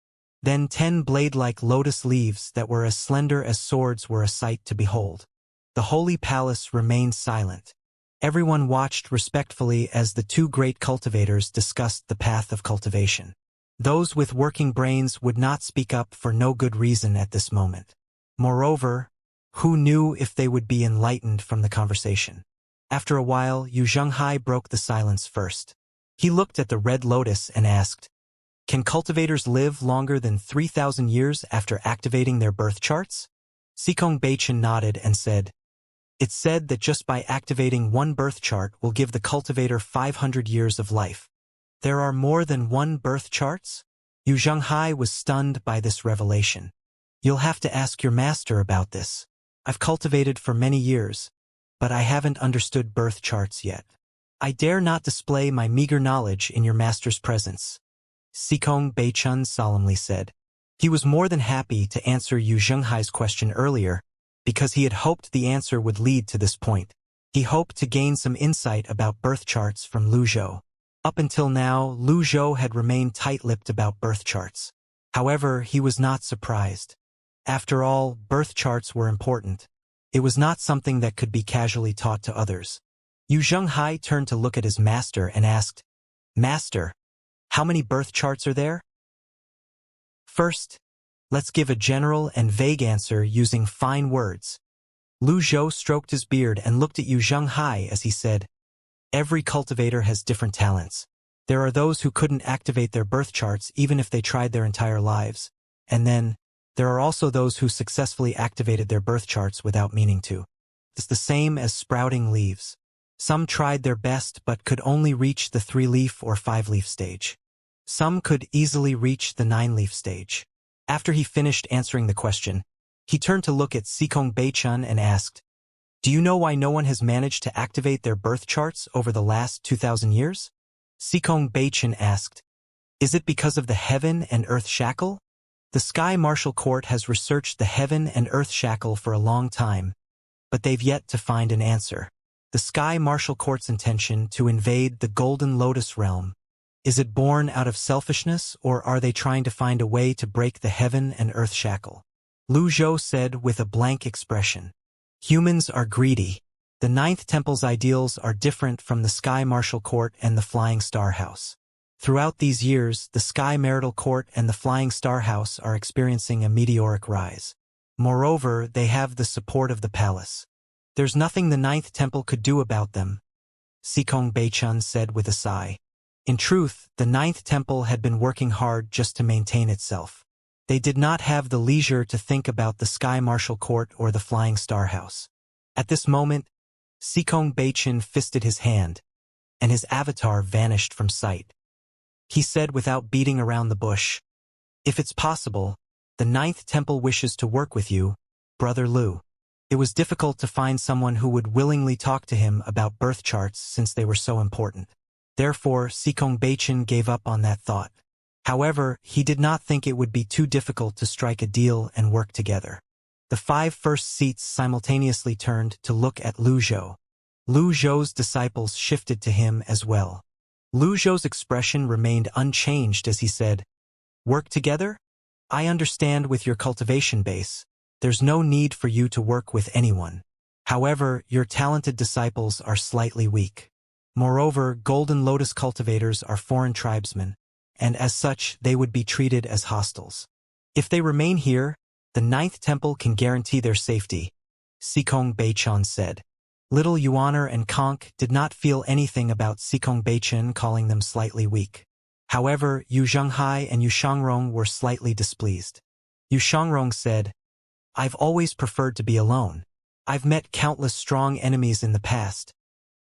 Then 10 blade-like lotus leaves that were as slender as swords were a sight to behold. The holy palace remained silent. Everyone watched respectfully as the 2 great cultivators discussed the path of cultivation. Those with working brains would not speak up for no good reason at this moment. Moreover, who knew if they would be enlightened from the conversation? After a while, Yu Zhenghai broke the silence first. He looked at the red lotus and asked, can cultivators live longer than 3,000 years after activating their birth charts? Cultivation nodded and said, it's said that just by activating one birth chart will give the cultivator 500 years of life. There are more than one birth charts? Yu Zhenghai was stunned by this revelation. You'll have to ask your master about this. I've cultivated for many years, but I haven't understood birth charts yet. I dare not display my meager knowledge in your master's presence, Cultivation solemnly said. He was more than happy to answer Yu Zhenghai's question earlier, because he had hoped the answer would lead to this point. He hoped to gain some insight about birth charts from Lu Zhou. Up until now, Lu Zhou had remained tight-lipped about birth charts. However, he was not surprised. After all, birth charts were important. It was not something that could be casually taught to others. Yu Zhenghai turned to look at his master and asked, Master, how many birth charts are there? First, let's give a general and vague answer using fine words. Lu Zhou stroked his beard and looked at Yu Zhenghai as he said, every cultivator has different talents. There are those who couldn't activate their birth charts even if they tried their entire lives. And then, there are also those who successfully activated their birth charts without meaning to. It's the same as sprouting leaves. Some tried their best but could only reach the 3-leaf or 5-leaf stage. Some could easily reach the 9-leaf stage. After he finished answering the question, he turned to look at Sikong Beichun and asked, do you know why no one has managed to activate their birth charts over the last 2,000 years? Sikong Beichun asked, is it because of the heaven and earth shackle? The Sky Martial Court has researched the heaven and earth shackle for a long time, but they've yet to find an answer. The Sky Martial Court's intention to invade the Golden Lotus realm. Is it born out of selfishness, or are they trying to find a way to break the heaven and earth shackle? Lu Zhou said with a blank expression. Humans are greedy. The Ninth Temple's ideals are different from the Sky Martial Court and the Flying Star House. Throughout these years, the Sky Marital Court and the Flying Star House are experiencing a meteoric rise. Moreover, they have the support of the palace. There's nothing the Ninth Temple could do about them, Sikong Beichun said with a sigh. In truth, the Ninth Temple had been working hard just to maintain itself. They did not have the leisure to think about the Sky Martial Court or the Flying Star House. At this moment, Sikong Beichun fisted his hand, and his avatar vanished from sight. He said without beating around the bush, if it's possible, the Ninth Temple wishes to work with you, Brother Lu. It was difficult to find someone who would willingly talk to him about birth charts since they were so important. Therefore, Sikong Beichun gave up on that thought. However, he did not think it would be too difficult to strike a deal and work together. The 5 first seats simultaneously turned to look at Lu Zhou. Lu Zhou's disciples shifted to him as well. Lu Zhou's expression remained unchanged as he said, work together? I understand with your cultivation base, there's no need for you to work with anyone. However, your talented disciples are slightly weak. Moreover, Golden Lotus cultivators are foreign tribesmen, and as such they would be treated as hostiles. If they remain here, the Ninth Temple can guarantee their safety, Sikong Beichun said. Little Yuaner and Conk did not feel anything about Sikong Beichun calling them slightly weak. However, Yu Zhenghai and Yu Shangrong were slightly displeased. Yu Shangrong said, I've always preferred to be alone. I've met countless strong enemies in the past,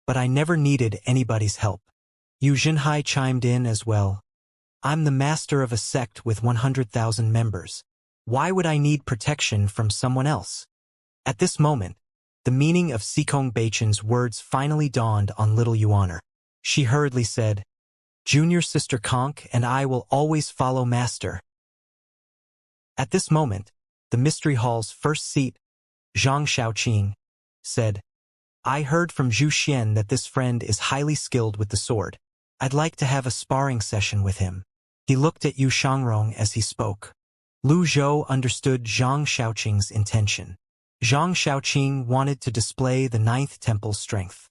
but I never needed anybody's help. Yu Zhenghai chimed in as well. I'm the master of a sect with 100,000 members. Why would I need protection from someone else? At this moment, the meaning of Sikong Beichun's words finally dawned on little Yuaner. She hurriedly said, Junior sister Conk and I will always follow master. At this moment, the Mystery Hall's first seat, Zhang Shaoqing, said, I heard from Zhu Xian that this friend is highly skilled with the sword. I'd like to have a sparring session with him. He looked at Yu Shangrong as he spoke. Lu Zhou understood Zhang Shaoqing's intention. Zhang Shaoqing wanted to display the Ninth Temple's strength.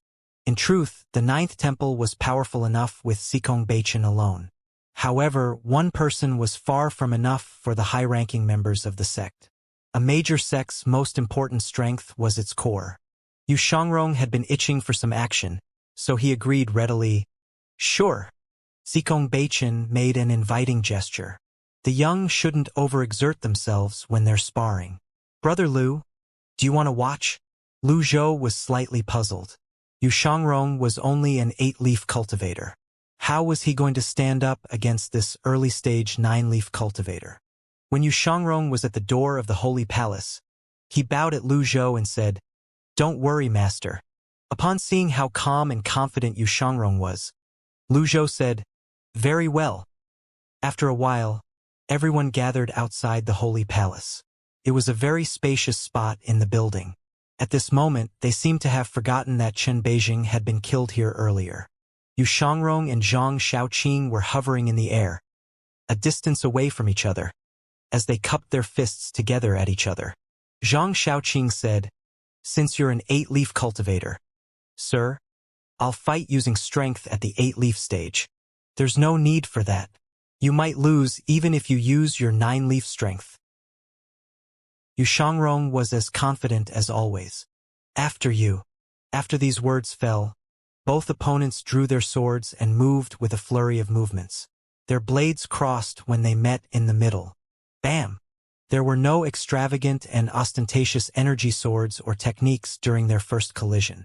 In truth, the Ninth Temple was powerful enough with Sikong Beichun alone. However, one person was far from enough for the high-ranking members of the sect. A major sect's most important strength was its core. Yu Shangrong had been itching for some action, so he agreed readily. Sure. Sikong Beichun made an inviting gesture. The young shouldn't overexert themselves when they're sparring. Brother Lu, do you want to watch? Lu Zhou was slightly puzzled. Yu Shangrong was only an 8-leaf cultivator. How was he going to stand up against this early-stage 9-leaf cultivator? When Yu Shangrong was at the door of the Holy Palace, he bowed at Lu Zhou and said, Don't worry, master. Upon seeing how calm and confident Yu Shangrong was, Lu Zhou said, Very well. After a while, everyone gathered outside the Holy Palace. It was a very spacious spot in the building. At this moment, they seemed to have forgotten that Chen Beijing had been killed here earlier. Yu Shangrong and Zhang Shaoqing were hovering in the air, a distance away from each other, as they cupped their fists together at each other. Zhang Shaoqing said, Since you're an 8-leaf cultivator, sir, I'll fight using strength at the 8-leaf stage. There's no need for that. You might lose even if you use your 9-leaf strength. Yu Shangrong was as confident as always. After you. After these words fell, both opponents drew their swords and moved with a flurry of movements. Their blades crossed when they met in the middle. Bam! There were no extravagant and ostentatious energy swords or techniques during their first collision.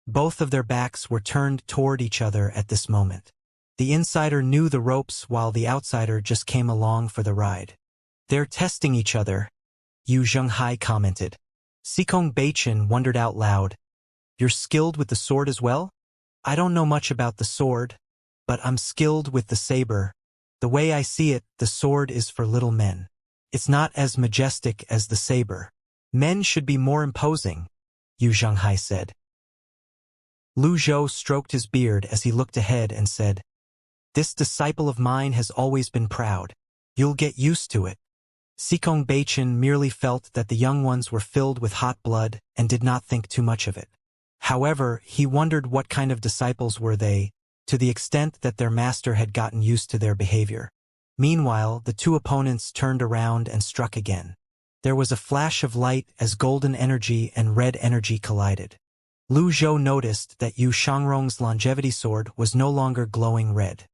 Both of their backs were turned toward each other at this moment. The insider knew the ropes while the outsider just came along for the ride. They're testing each other, Yu Zhenghai commented. Cultivation wondered out loud. You're skilled with the sword as well? I don't know much about the sword, but I'm skilled with the saber. The way I see it, the sword is for little men. It's not as majestic as the saber. Men should be more imposing, Yu Zhenghai said. Lu Zhou stroked his beard as he looked ahead and said, This disciple of mine has always been proud. You'll get used to it. Cultivation merely felt that the young ones were filled with hot blood and did not think too much of it. However, he wondered what kind of disciples were they, to the extent that their master had gotten used to their behavior. Meanwhile, the two opponents turned around and struck again. There was a flash of light as golden energy and red energy collided. Lu Zhou noticed that Yu Shangrong's longevity sword was no longer glowing red.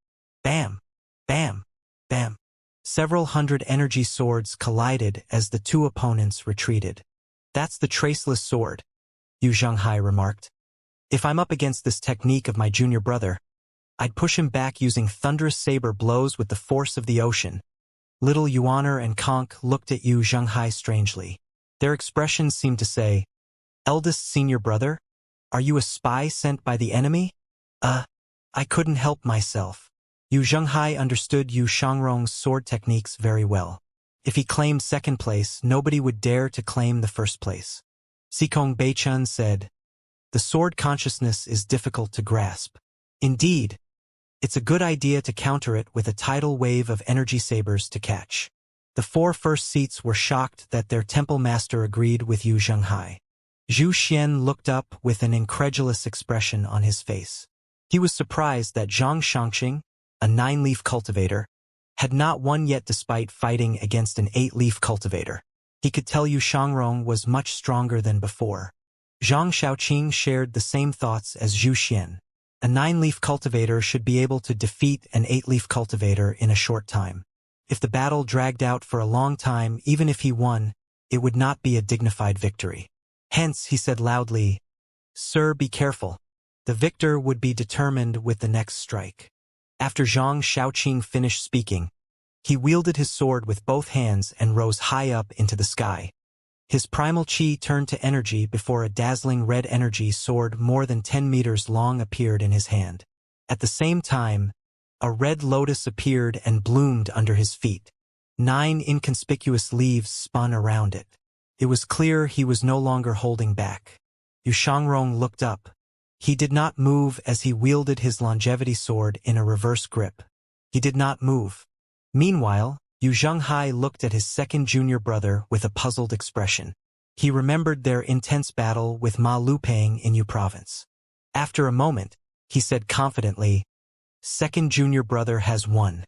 Bam! Bam! Bam! Several hundred energy swords collided as the two opponents retreated. That's the traceless sword, Yu Zhenghai remarked. If I'm up against this technique of my junior brother, I'd push him back using thunderous saber blows with the force of the ocean. Little Yuaner and Conk looked at Yu Zhenghai strangely. Their expressions seemed to say, Eldest senior brother? Are you a spy sent by the enemy? I couldn't help myself. Yu Zhenghai understood Yu Shangrong's sword techniques very well. If he claimed second place, nobody would dare to claim the first place. Cultivation said, The sword consciousness is difficult to grasp. Indeed, it's a good idea to counter it with a tidal wave of energy sabers to catch. The 4 first seats were shocked that their temple master agreed with Yu Zhenghai. Zhu Xian looked up with an incredulous expression on his face. He was surprised that Zhang Shangxing, a 9-leaf cultivator, had not won yet despite fighting against an 8-leaf cultivator. He could tell Yu Shangrong was much stronger than before. Zhang Shaoqing shared the same thoughts as Zhu Xian. A 9-leaf cultivator should be able to defeat an 8-leaf cultivator in a short time. If the battle dragged out for a long time, even if he won, it would not be a dignified victory. Hence, he said loudly, Sir, be careful. The victor would be determined with the next strike. After Zhang Shaoqing finished speaking, he wielded his sword with both hands and rose high up into the sky. His primal chi turned to energy before a dazzling red energy sword more than 10 meters long appeared in his hand. At the same time, a red lotus appeared and bloomed under his feet. 9 inconspicuous leaves spun around it. It was clear he was no longer holding back. Yu Shangrong looked up. He did not move as he wielded his longevity sword in a reverse grip. He did not move. Meanwhile, Yu Zhenghai looked at his second junior brother with a puzzled expression. He remembered their intense battle with Ma Lupang in Yu Province. After a moment, he said confidently, Second junior brother has won.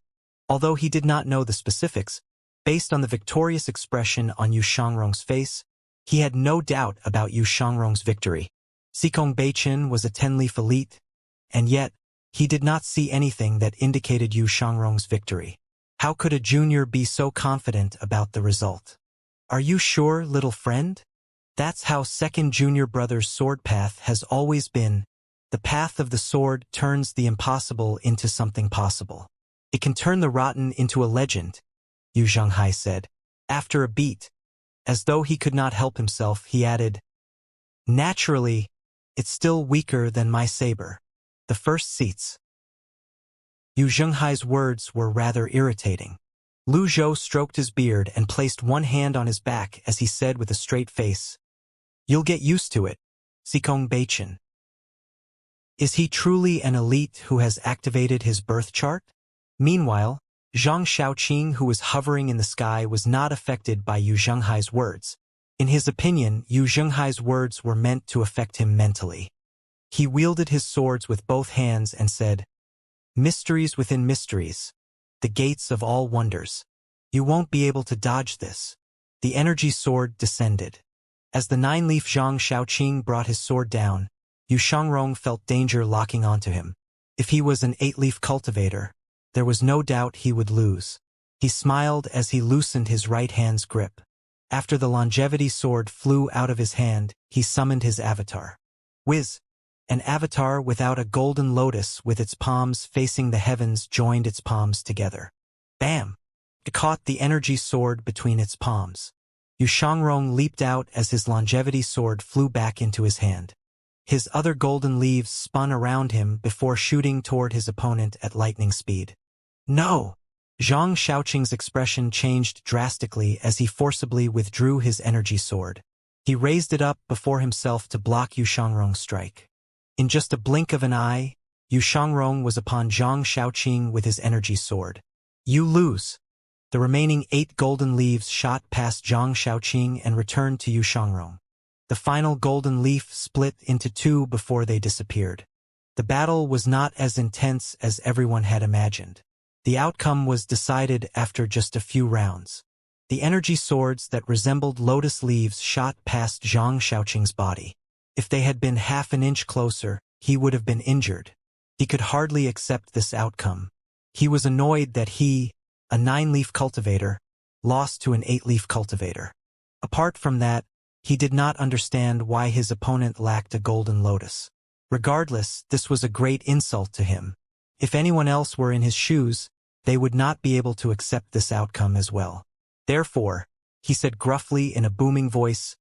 Although he did not know the specifics, based on the victorious expression on Yu Shangrong's face, he had no doubt about Yu Shangrong's victory. Cultivation was a 10-leaf elite, and yet, he did not see anything that indicated Yu Shangrong's victory. How could a junior be so confident about the result? Are you sure, little friend? That's how second junior brother's sword path has always been. The path of the sword turns the impossible into something possible. It can turn the rotten into a legend, Yu Zhenghai said. After a beat, as though he could not help himself, he added, Naturally, it's still weaker than my saber. The first seats. Yu Zhenghai's words were rather irritating. Lu Zhou stroked his beard and placed one hand on his back as he said with a straight face, You'll get used to it, Cultivation. Is he truly an elite who has activated his birth chart? Meanwhile, Zhang Shaoqing, who was hovering in the sky, was not affected by Yu Zhenghai's words. In his opinion, Yu Zhenghai's words were meant to affect him mentally. He wielded his swords with both hands and said, Mysteries within mysteries. the gates of all wonders. You won't be able to dodge this. The energy sword descended. As the nine-leaf Zhang Shaoqing brought his sword down, Yu Shangrong felt danger locking onto him. If he was an eight-leaf cultivator, there was no doubt he would lose. He smiled as he loosened his right hand's grip. After the longevity sword flew out of his hand, he summoned his avatar. Whiz! An avatar without a golden lotus with its palms facing the heavens joined its palms together. Bam! It caught the energy sword between its palms. Yu Shangrong leaped out as his longevity sword flew back into his hand. His other golden leaves spun around him before shooting toward his opponent at lightning speed. No! Zhang Shaoqing's expression changed drastically as he forcibly withdrew his energy sword. He raised it up before himself to block Yu Shangrong's strike. In just a blink of an eye, Yu Shangrong was upon Zhang Shaoqing with his energy sword. You lose. The remaining 8 golden leaves shot past Zhang Shaoqing and returned to Yu Shangrong. The final golden leaf split into 2 before they disappeared. The battle was not as intense as everyone had imagined. The outcome was decided after just a few rounds. The energy swords that resembled lotus leaves shot past Zhang Shaoqing's body. If they had been half an inch closer, he would have been injured. He could hardly accept this outcome. He was annoyed that he, a 9-leaf cultivator, lost to an 8-leaf cultivator. Apart from that, he did not understand why his opponent lacked a golden lotus. Regardless, this was a great insult to him. If anyone else were in his shoes, they would not be able to accept this outcome as well. Therefore, he said gruffly in a booming voice,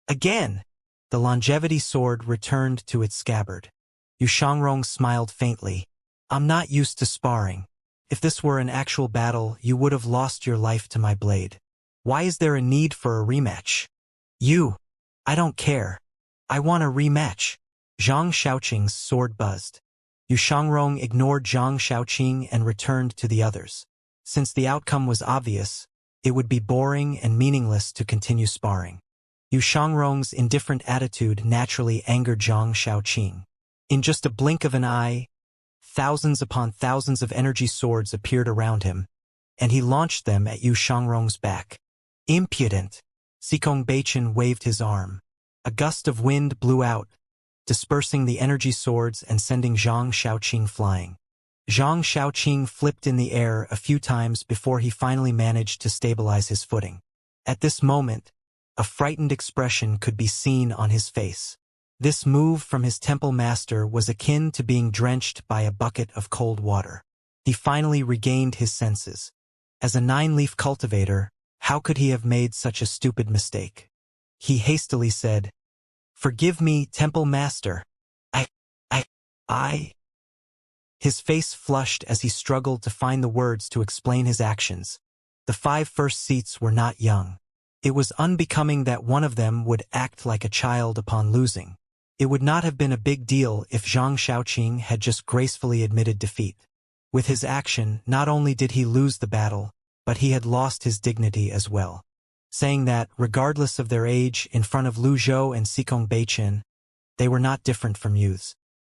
"Again!" The longevity sword returned to its scabbard. Yu Shangrong smiled faintly. "I'm not used to sparring. If this were an actual battle, you would have lost your life to my blade. Why is there a need for a rematch?" I don't care. I want a rematch." Zhang Shaoqing's sword buzzed. Yu Shangrong ignored Zhang Shaoqing and returned to the others. Since the outcome was obvious, it would be boring and meaningless to continue sparring. Yu Shangrong's indifferent attitude naturally angered Zhang Shaoqing. In just a blink of an eye, thousands upon thousands of energy swords appeared around him, and he launched them at Yu Shangrong's back. Impudent! Cultivation waved his arm. A gust of wind blew out, dispersing the energy swords and sending Zhang Shaoqing flying. Zhang Shaoqing flipped in the air a few times before he finally managed to stabilize his footing. At this moment, a frightened expression could be seen on his face. This move from his temple master was akin to being drenched by a bucket of cold water. He finally regained his senses. As a 9-leaf cultivator, how could he have made such a stupid mistake? He hastily said, "Forgive me, Temple Master. I... His face flushed as he struggled to find the words to explain his actions. The 5 first seats were not young. It was unbecoming that one of them would act like a child upon losing. It would not have been a big deal if Zhang Shaoqing had just gracefully admitted defeat. With his action, not only did he lose the battle, but he had lost his dignity as well. Saying that, regardless of their age, in front of Lu Zhou and Cultivation, they were not different from youths.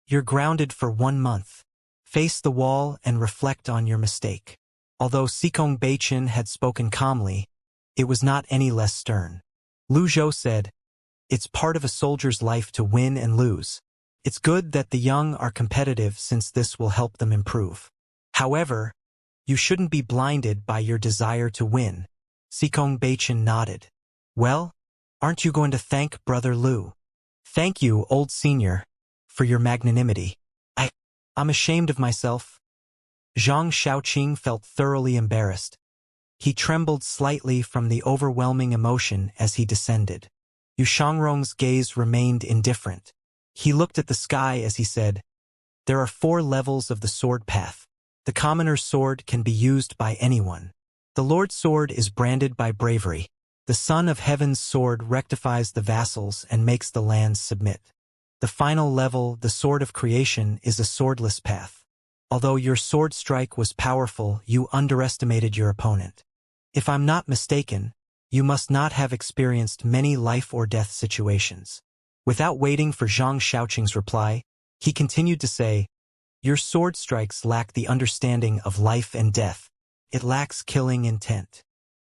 You're grounded for 1 month. Face the wall and reflect on your mistake. Although Cultivation had spoken calmly, it was not any less stern. Lu Zhou said, "It's part of a soldier's life to win and lose. It's good that the young are competitive since this will help them improve. However, you shouldn't be blinded by your desire to win." Cultivation nodded. "Well, aren't you going to thank Brother Lu?" "Thank you, old senior, for your magnanimity. I'm ashamed of myself." Zhang Shaoqing felt thoroughly embarrassed. He trembled slightly from the overwhelming emotion as he descended. Yu Shangrong's gaze remained indifferent. He looked at the sky as he said, "There are 4 levels of the sword path. The commoner's sword can be used by anyone. The Lord's sword is branded by bravery. The Son of Heaven's sword rectifies the vassals and makes the lands submit. The final level, the Sword of Creation, is a swordless path. Although your sword strike was powerful, you underestimated your opponent. If I'm not mistaken, you must not have experienced many life-or-death situations." Without waiting for Zhang Shaoqing's reply, he continued to say, "Your sword strikes lack the understanding of life and death. it lacks killing intent.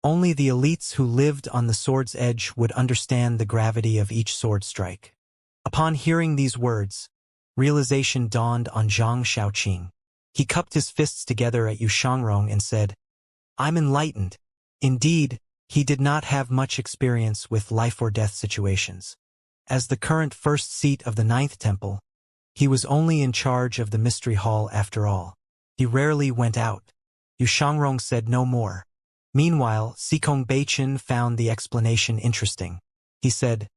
Only the elites who lived on the sword's edge would understand the gravity of each sword strike. Upon hearing these words, realization dawned on Zhang Shaoqing. He cupped his fists together at Yu Shangrong and said, "I'm enlightened." Indeed, he did not have much experience with life-or-death situations. As the current first seat of the Ninth Temple, he was only in charge of the Mystery Hall after all. He rarely went out. Yu Shangrong said no more. Meanwhile, Cultivation found the explanation interesting. He said,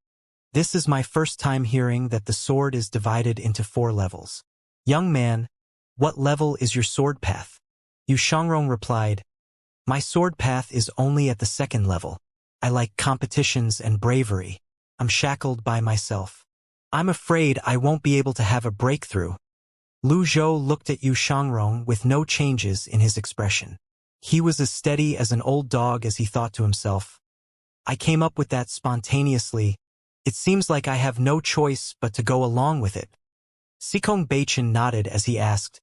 "This is my first time hearing that the sword is divided into 4 levels. Young man, what level is your sword path?" Yu Shangrong replied, "My sword path is only at the 2nd level. I like competitions and bravery. I'm shackled by myself. I'm afraid I won't be able to have a breakthrough." Lu Zhou looked at Yu Shangrong with no changes in his expression. He was as steady as an old dog as he thought to himself, "I came up with that spontaneously. It seems like I have no choice but to go along with it." Cultivation nodded as he asked,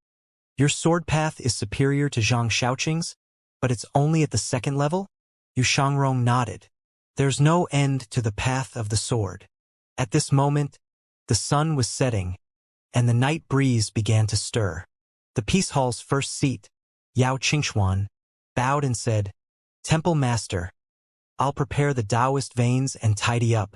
"Your sword path is superior to Zhang Shaoqing's, but it's only at the 2nd level?" Yu Shangrong nodded. "There's no end to the path of the sword." At this moment, the sun was setting, and the night breeze began to stir. The Peace Hall's first seat, Yao Qingxuan, bowed and said, "Temple Master, I'll prepare the Taoist veins and tidy up."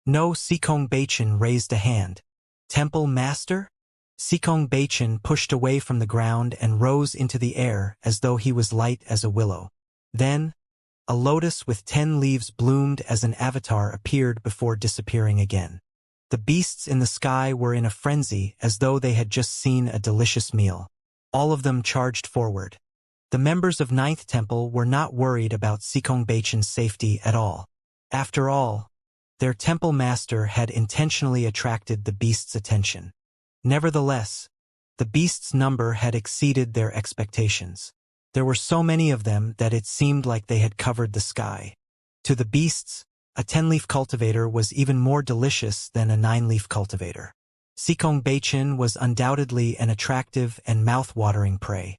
No, Cultivation raised a hand. "Temple Master?" Cultivation pushed away from the ground and rose into the air as though he was light as a willow. Then, a lotus with 10 leaves bloomed as an avatar appeared before disappearing again. The beasts in the sky were in a frenzy as though they had just seen a delicious meal. All of them charged forward. The members of Ninth Temple were not worried about Cultivation's safety at all. After all, their temple master had intentionally attracted the beasts' attention. Nevertheless, the beasts' number had exceeded their expectations. There were so many of them that it seemed like they had covered the sky. To the beasts, a 10-leaf cultivator was even more delicious than a 9-leaf cultivator. Cultivation was undoubtedly an attractive and mouth-watering prey.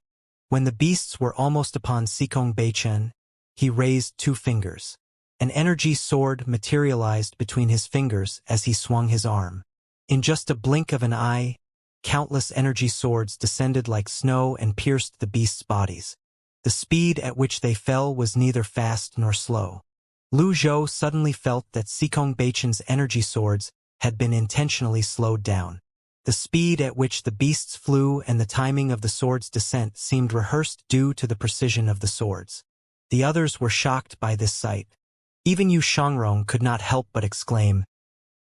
When the beasts were almost upon Cultivation, he raised 2 fingers. An energy sword materialized between his fingers as he swung his arm. In just a blink of an eye, countless energy swords descended like snow and pierced the beasts' bodies. The speed at which they fell was neither fast nor slow. Lu Zhou suddenly felt that Cultivation's energy swords had been intentionally slowed down. The speed at which the beasts flew and the timing of the sword's descent seemed rehearsed due to the precision of the swords. The others were shocked by this sight. Even Yu Shangrong could not help but exclaim,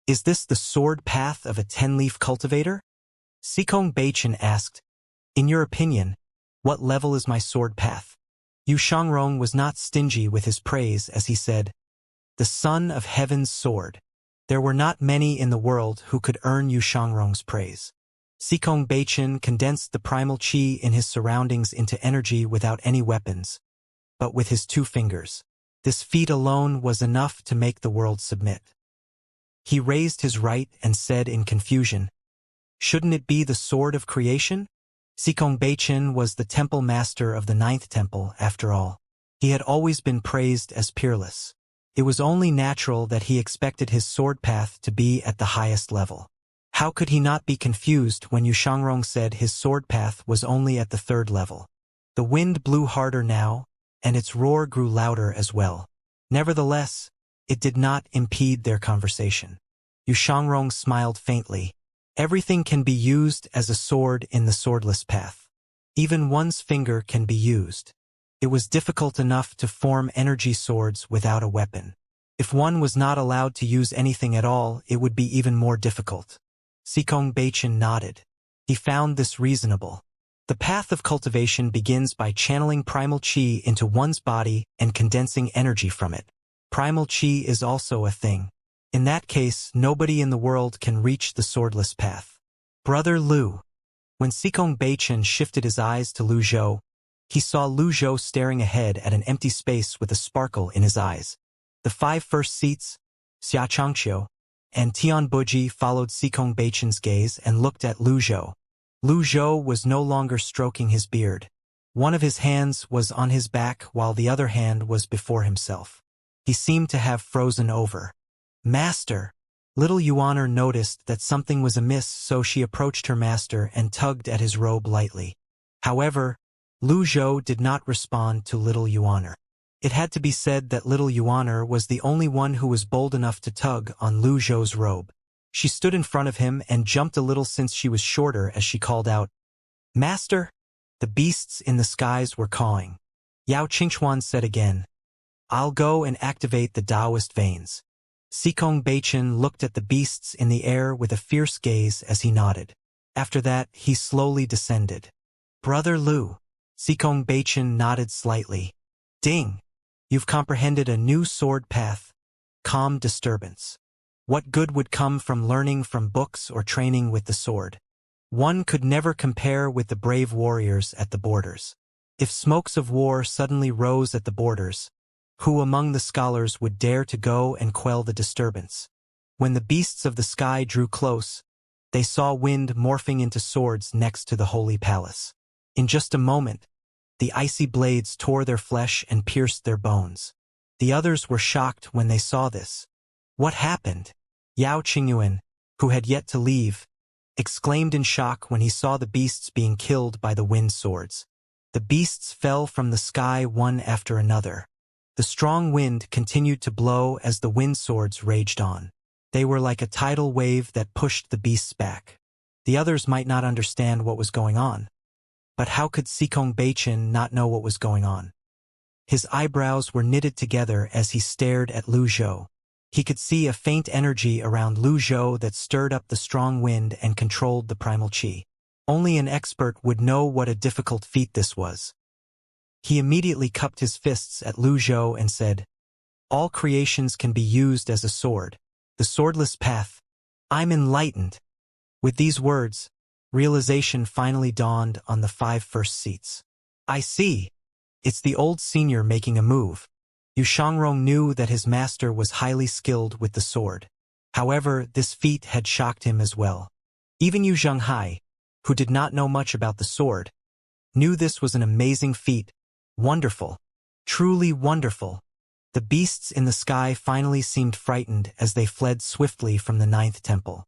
"Is this the sword path of a 10-leaf cultivator?" Cultivation asked, "In your opinion, what level is my sword path?" Yu Shangrong was not stingy with his praise as he said, "The son of heaven's sword." There were not many in the world who could earn Yu Shangrong's praise. Cultivation condensed the primal chi in his surroundings into energy without any weapons, but with his 2 fingers. This feat alone was enough to make the world submit. He raised his right and said in confusion, "Shouldn't it be the sword of creation?" Cultivation was the temple master of the Ninth Temple, after all. He had always been praised as peerless. It was only natural that he expected his sword path to be at the highest level. How could he not be confused when Yu Shangrong said his sword path was only at the 3rd level? The wind blew harder now, and its roar grew louder as well. Nevertheless, it did not impede their conversation. Yu Shangrong smiled faintly. Everything can be used as a sword in the swordless path. Even one's finger can be used. It was difficult enough to form energy swords without a weapon. If one was not allowed to use anything at all, it would be even more difficult. Cultivation nodded. He found this reasonable. The path of cultivation begins by channeling primal chi into one's body and condensing energy from it. Primal chi is also a thing. In that case, nobody in the world can reach the swordless path. Brother Lu. When Cultivation shifted his eyes to Lu Zhou, he saw Lu Zhou staring ahead at an empty space with a sparkle in his eyes. The 5 first seats, Xianxia and Tianbuji, followed Cultivation's gaze and looked at Lu Zhou. Lu Zhou was no longer stroking his beard. One of his hands was on his back while the other hand was before himself. He seemed to have frozen over. "Master!" Little Yuan noticed that something was amiss, so she approached her master and tugged at his robe lightly. However, Lu Zhou did not respond to Little Yuan. It had to be said that Little Yuan was the only one who was bold enough to tug on Lu Zhou's robe. She stood in front of him and jumped a little since she was shorter as she called out, "Master!" The beasts in the skies were cawing. Yao Qingchuan said again, "I'll go and activate the Taoist veins." Sikong Beichen looked at the beasts in the air with a fierce gaze as he nodded. After that, he slowly descended. "Brother Lu." Sikong Beichen nodded slightly. "Ding! You've comprehended a new sword path. Calm disturbance. What good would come from learning from books or training with the sword? One could never compare with the brave warriors at the borders. If smokes of war suddenly rose at the borders, who among the scholars would dare to go and quell the disturbance? When the beasts of the sky drew close, they saw wind morphing into swords next to the holy palace. In just a moment, the icy blades tore their flesh and pierced their bones. The others were shocked when they saw this. "What happened?" Yao Qingyuan, who had yet to leave, exclaimed in shock when he saw the beasts being killed by the wind swords. The beasts fell from the sky one after another. The strong wind continued to blow as the wind swords raged on. They were like a tidal wave that pushed the beasts back. The others might not understand what was going on. But how could Sikong Beichen not know what was going on? His eyebrows were knitted together as he stared at Lu Zhou. He could see a faint energy around Lu Zhou that stirred up the strong wind and controlled the primal qi. Only an expert would know what a difficult feat this was. He immediately cupped his fists at Lu Zhou and said, "All creations can be used as a sword. The swordless path. I'm enlightened." With these words, realization finally dawned on the 5 first seats. "I see. It's the old senior making a move." Yu Shangrong knew that his master was highly skilled with the sword. However, this feat had shocked him as well. Even Yu Zhenghai, who did not know much about the sword, knew this was an amazing feat. Wonderful. Truly wonderful. The beasts in the sky finally seemed frightened as they fled swiftly from the 9th temple.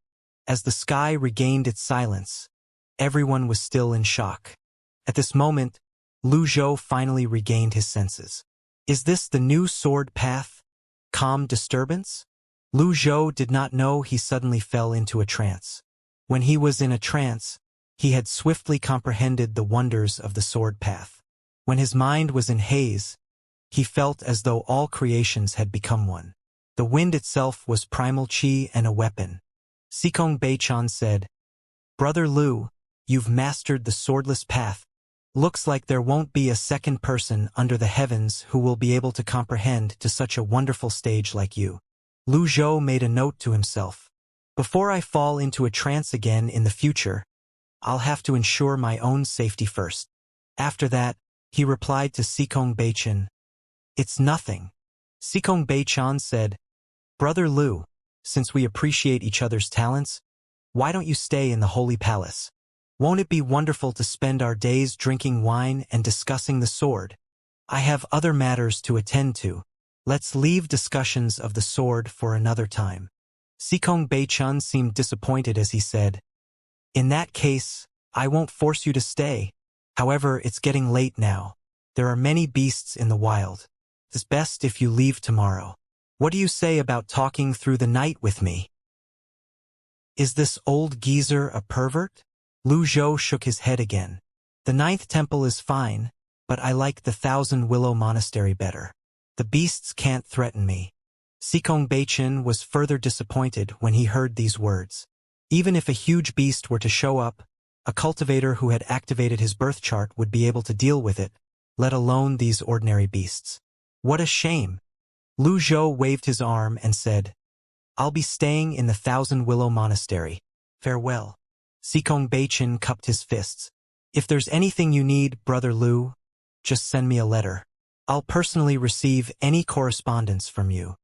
As the sky regained its silence, everyone was still in shock. At this moment, Lu Zhou finally regained his senses. Is this the new sword path? Calm disturbance? Lu Zhou did not know he suddenly fell into a trance. When he was in a trance, he had swiftly comprehended the wonders of the sword path. When his mind was in haze, he felt as though all creations had become one. The wind itself was primal qi and a weapon. Sikong Beichan said, "Brother Lu, you've mastered the swordless path. Looks like there won't be a second person under the heavens who will be able to comprehend to such a wonderful stage like you." Lu Zhou made a note to himself. "Before I fall into a trance again in the future, I'll have to ensure my own safety first." After that, he replied to Sikong Beichan, "It's nothing." Sikong Beichan said, "Brother Lu, since we appreciate each other's talents, why don't you stay in the Holy Palace? Won't it be wonderful to spend our days drinking wine and discussing the sword? I have other matters to attend to. Let's leave discussions of the sword for another time." Sikong Beichan seemed disappointed as he said, "In that case, I won't force you to stay. However, it's getting late now. There are many beasts in the wild. It's best if you leave tomorrow. What do you say about talking through the night with me?" "Is this old geezer a pervert?" Lu Zhou shook his head again. "The 9th temple is fine, but I like the 1,000 Willow Monastery better. The beasts can't threaten me." Sikong Beichan was further disappointed when he heard these words. Even if a huge beast were to show up, a cultivator who had activated his birth chart would be able to deal with it, let alone these ordinary beasts. What a shame! Lu Zhou waved his arm and said, "I'll be staying in the 1,000 Willow Monastery. Farewell." Sikong Beichan cupped his fists. "If there's anything you need, Brother Lu, just send me a letter. I'll personally receive any correspondence from you."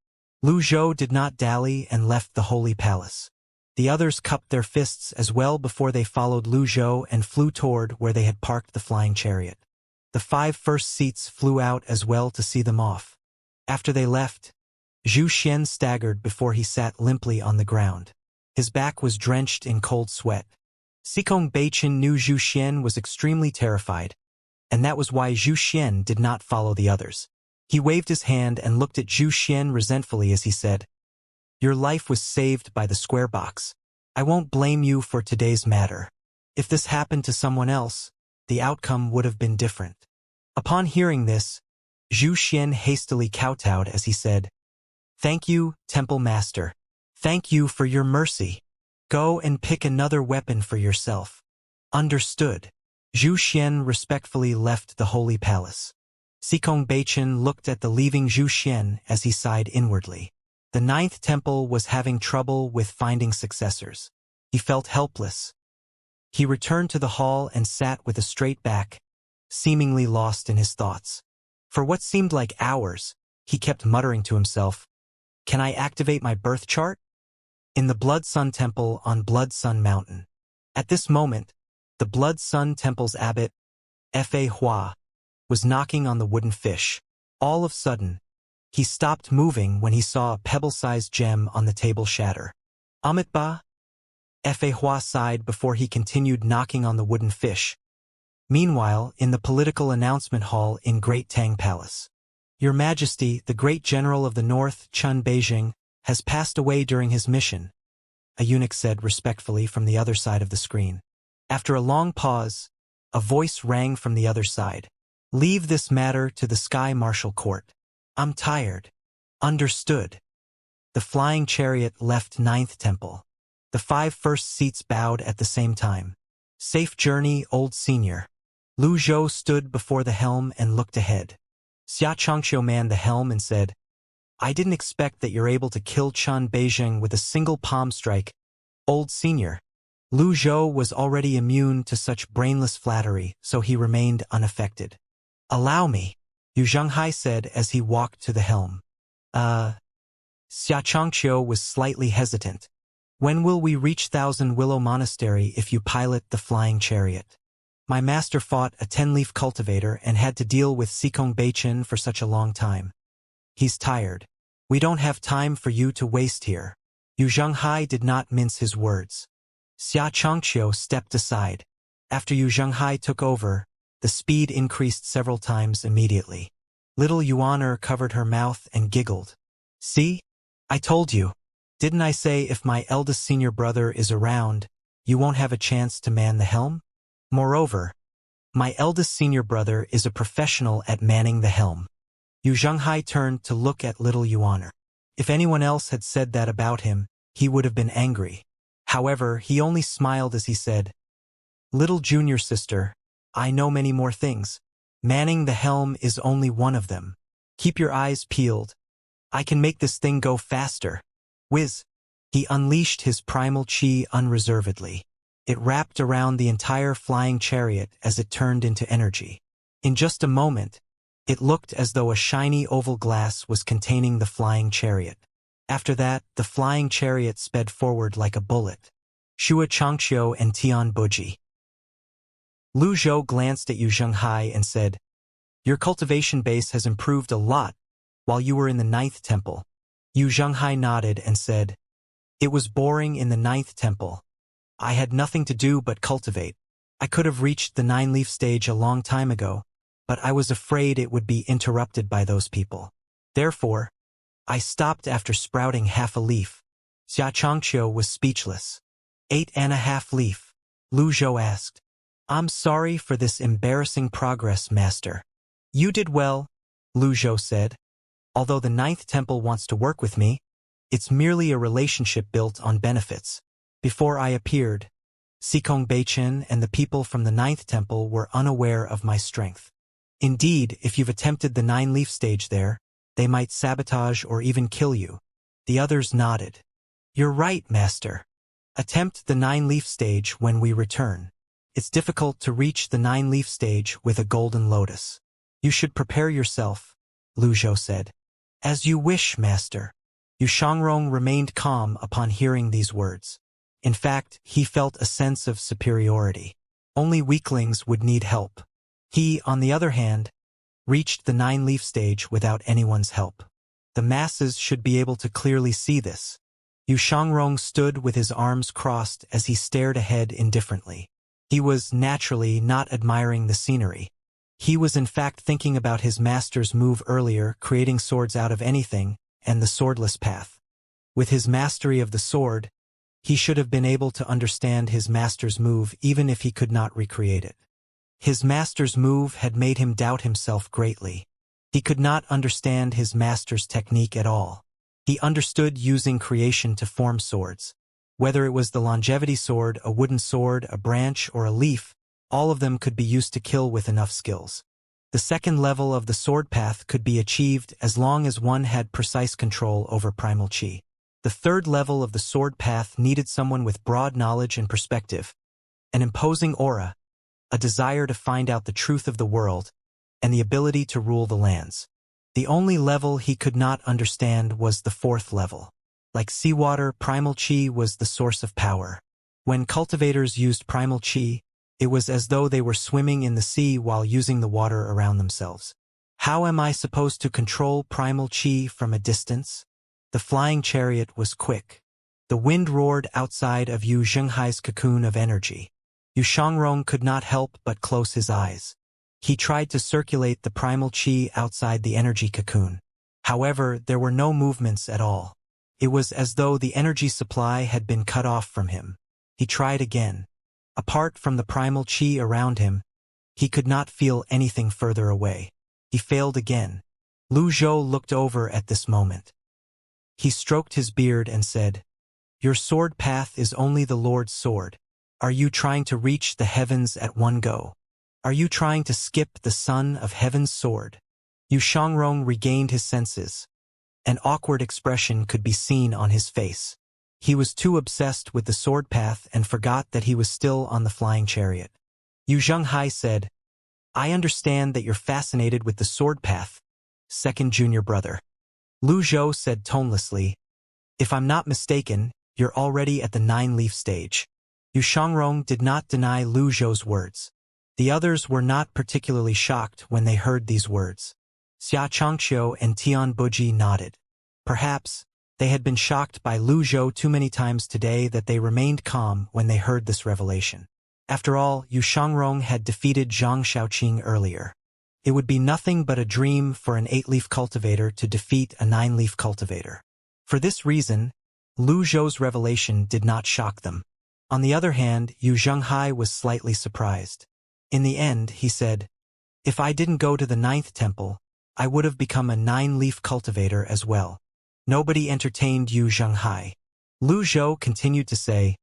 Lu Zhou did not dally and left the Holy Palace. The others cupped their fists as well before they followed Lu Zhou and flew toward where they had parked the flying chariot. The 5 first seats flew out as well to see them off. After they left, Zhu Xian staggered before he sat limply on the ground. His back was drenched in cold sweat. Cultivation knew Zhu Xian was extremely terrified, and that was why Zhu Xian did not follow the others. He waved his hand and looked at Zhu Xian resentfully as he said, "Your life was saved by the square box. I won't blame you for today's matter. If this happened to someone else, the outcome would have been different." Upon hearing this, Zhu Xian hastily kowtowed as he said, "Thank you, Temple Master. Thank you for your mercy. Go and pick another weapon for yourself." Understood. Zhu Xian respectfully left the holy palace. Cultivation looked at the leaving Zhu Xian as he sighed inwardly. The 9th temple was having trouble with finding successors. He felt helpless. He returned to the hall and sat with a straight back, seemingly lost in his thoughts. For what seemed like hours, he kept muttering to himself, "Can I activate my birth chart?" In the Blood Sun Temple on Blood Sun Mountain. At this moment, the Blood Sun Temple's abbot, Fa Hua, was knocking on the wooden fish. All of a sudden, he stopped moving when he saw a pebble-sized gem on the table shatter. "Amitba?" Fa Hua sighed before he continued knocking on the wooden fish. Meanwhile, in the political announcement hall in Great Tang Palace. "Your Majesty, the great general of the North, Chun Beijing, has passed away during his mission," a eunuch said respectfully from the other side of the screen. After a long pause, a voice rang from the other side. "Leave this matter to the Sky Marshal Court. I'm tired." Understood. The flying chariot left 9th temple. The 5 first seats bowed at the same time. "Safe journey, old senior." Lu Zhou stood before the helm and looked ahead. Xianxia manned the helm and said, "I didn't expect that you're able to kill Chun Beijing with a single palm strike, old senior." Lu Zhou was already immune to such brainless flattery, so he remained unaffected. "Allow me," Xianxia said as he walked to the helm. Xianxia was slightly hesitant. "When will we reach Thousand Willow Monastery if you pilot the flying chariot? My master fought a 10-leaf cultivator and had to deal with Cultivation for such a long time. He's tired. We don't have time for you to waste here." Xianxia did not mince his words. Xianxia stepped aside. After Xianxia took over, the speed increased several times immediately. Little Yuaner covered her mouth and giggled. "See? I told you. Didn't I say if my eldest senior brother is around, you won't have a chance to man the helm? Moreover, my eldest senior brother is a professional at manning the helm." Xianxia turned to look at little Yuaner. If anyone else had said that about him, he would have been angry. However, he only smiled as he said, "Little junior sister, I know many more things. Manning the helm is only one of them. Keep your eyes peeled. I can make this thing go faster." Whiz! He unleashed his primal chi unreservedly. It wrapped around the entire flying chariot as it turned into energy. In just a moment, it looked as though a shiny oval glass was containing the flying chariot. After that, the flying chariot sped forward like a bullet. Shua Changqiu and Tian Buji. Lu Zhou glanced at Xianxia and said, "Your cultivation base has improved a lot while you were in the 9th temple." Xianxia nodded and said, "It was boring in the 9th temple. I had nothing to do but cultivate. I could have reached the 9-leaf stage a long time ago, but I was afraid it would be interrupted by those people. Therefore, I stopped after sprouting half a leaf." Xianxia was speechless. 8.5 leaf. Lu Zhou asked, "I'm sorry for this embarrassing progress, master." "You did well," Lu Zhou said. "Although the 9th temple wants to work with me, it's merely a relationship built on benefits. Before I appeared, Cultivation and the people from the 9th temple were unaware of my strength. Indeed, if you've attempted the 9-leaf stage there, they might sabotage or even kill you." The others nodded. "You're right, master. Attempt the 9-leaf stage when we return. It's difficult to reach the 9-leaf stage with a golden lotus. You should prepare yourself," Lu Zhou said. "As you wish, master." Xiangrong remained calm upon hearing these words. In fact, he felt a sense of superiority. Only weaklings would need help. He, on the other hand, reached the 9-leaf stage without anyone's help. The masses should be able to clearly see this. Yu Shangrong stood with his arms crossed as he stared ahead indifferently. He was, naturally, not admiring the scenery. He was in fact thinking about his master's move earlier, creating swords out of anything, and the swordless path. With his mastery of the sword, he should have been able to understand his master's move even if he could not recreate it. His master's move had made him doubt himself greatly. He could not understand his master's technique at all. He understood using creation to form swords. Whether it was the longevity sword, a wooden sword, a branch, or a leaf, all of them could be used to kill with enough skills. The second level of the sword path could be achieved as long as one had precise control over primal chi. The third level of the sword path needed someone with broad knowledge and perspective, an imposing aura, a desire to find out the truth of the world, and the ability to rule the lands. The only level he could not understand was the fourth level. Like seawater, primal chi was the source of power. When cultivators used primal chi, it was as though they were swimming in the sea while using the water around themselves. How am I supposed to control primal chi from a distance? The flying chariot was quick. The wind roared outside of Yu Zhenghai's cocoon of energy. Yu Shangrong could not help but close his eyes. He tried to circulate the primal chi outside the energy cocoon. However, there were no movements at all. It was as though the energy supply had been cut off from him. He tried again. Apart from the primal chi around him, he could not feel anything further away. He failed again. Lu Zhou looked over at this moment. He stroked his beard and said, "Your sword path is only the Lord's sword. Are you trying to reach the heavens at one go? Are you trying to skip the son of heaven's sword?" Yu Shangrong regained his senses. An awkward expression could be seen on his face. He was too obsessed with the sword path and forgot that he was still on the flying chariot. Yu Zhenghai said, "I understand that you're fascinated with the sword path, second junior brother." Lu Zhou said tonelessly, "If I'm not mistaken, you're already at the 9-leaf stage." Yu Shangrong did not deny Lu Zhou's words. The others were not particularly shocked when they heard these words. Xianxia and Tian Buji nodded. Perhaps they had been shocked by Lu Zhou too many times today that they remained calm when they heard this revelation. After all, Yu Shangrong had defeated Zhang Shaoqing earlier. It would be nothing but a dream for an 8-leaf cultivator to defeat a 9-leaf cultivator. For this reason, Lu Zhou's revelation did not shock them. On the other hand, Yu Zhenghai was slightly surprised. In the end, he said, "If I didn't go to the 9th temple, I would have become a 9-leaf cultivator as well." Nobody entertained Yu Zhenghai. Lu Zhou continued to say,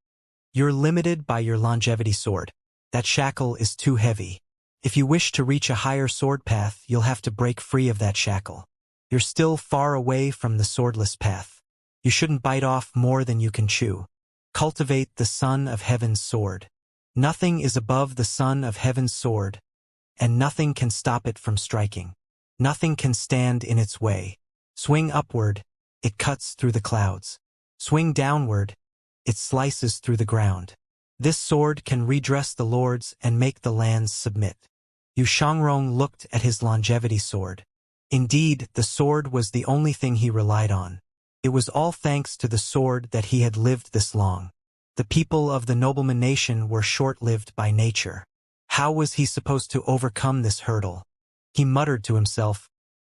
"You're limited by your longevity sword. That shackle is too heavy. If you wish to reach a higher sword path, you'll have to break free of that shackle. You're still far away from the swordless path. You shouldn't bite off more than you can chew. Cultivate the son of heaven's sword. Nothing is above the son of heaven's sword, and nothing can stop it from striking. Nothing can stand in its way. Swing upward, it cuts through the clouds. Swing downward, it slices through the ground. This sword can redress the lords and make the lands submit." Yu Shangrong looked at his longevity sword. Indeed, the sword was the only thing he relied on. It was all thanks to the sword that he had lived this long. The people of the nobleman nation were short-lived by nature. How was he supposed to overcome this hurdle? He muttered to himself,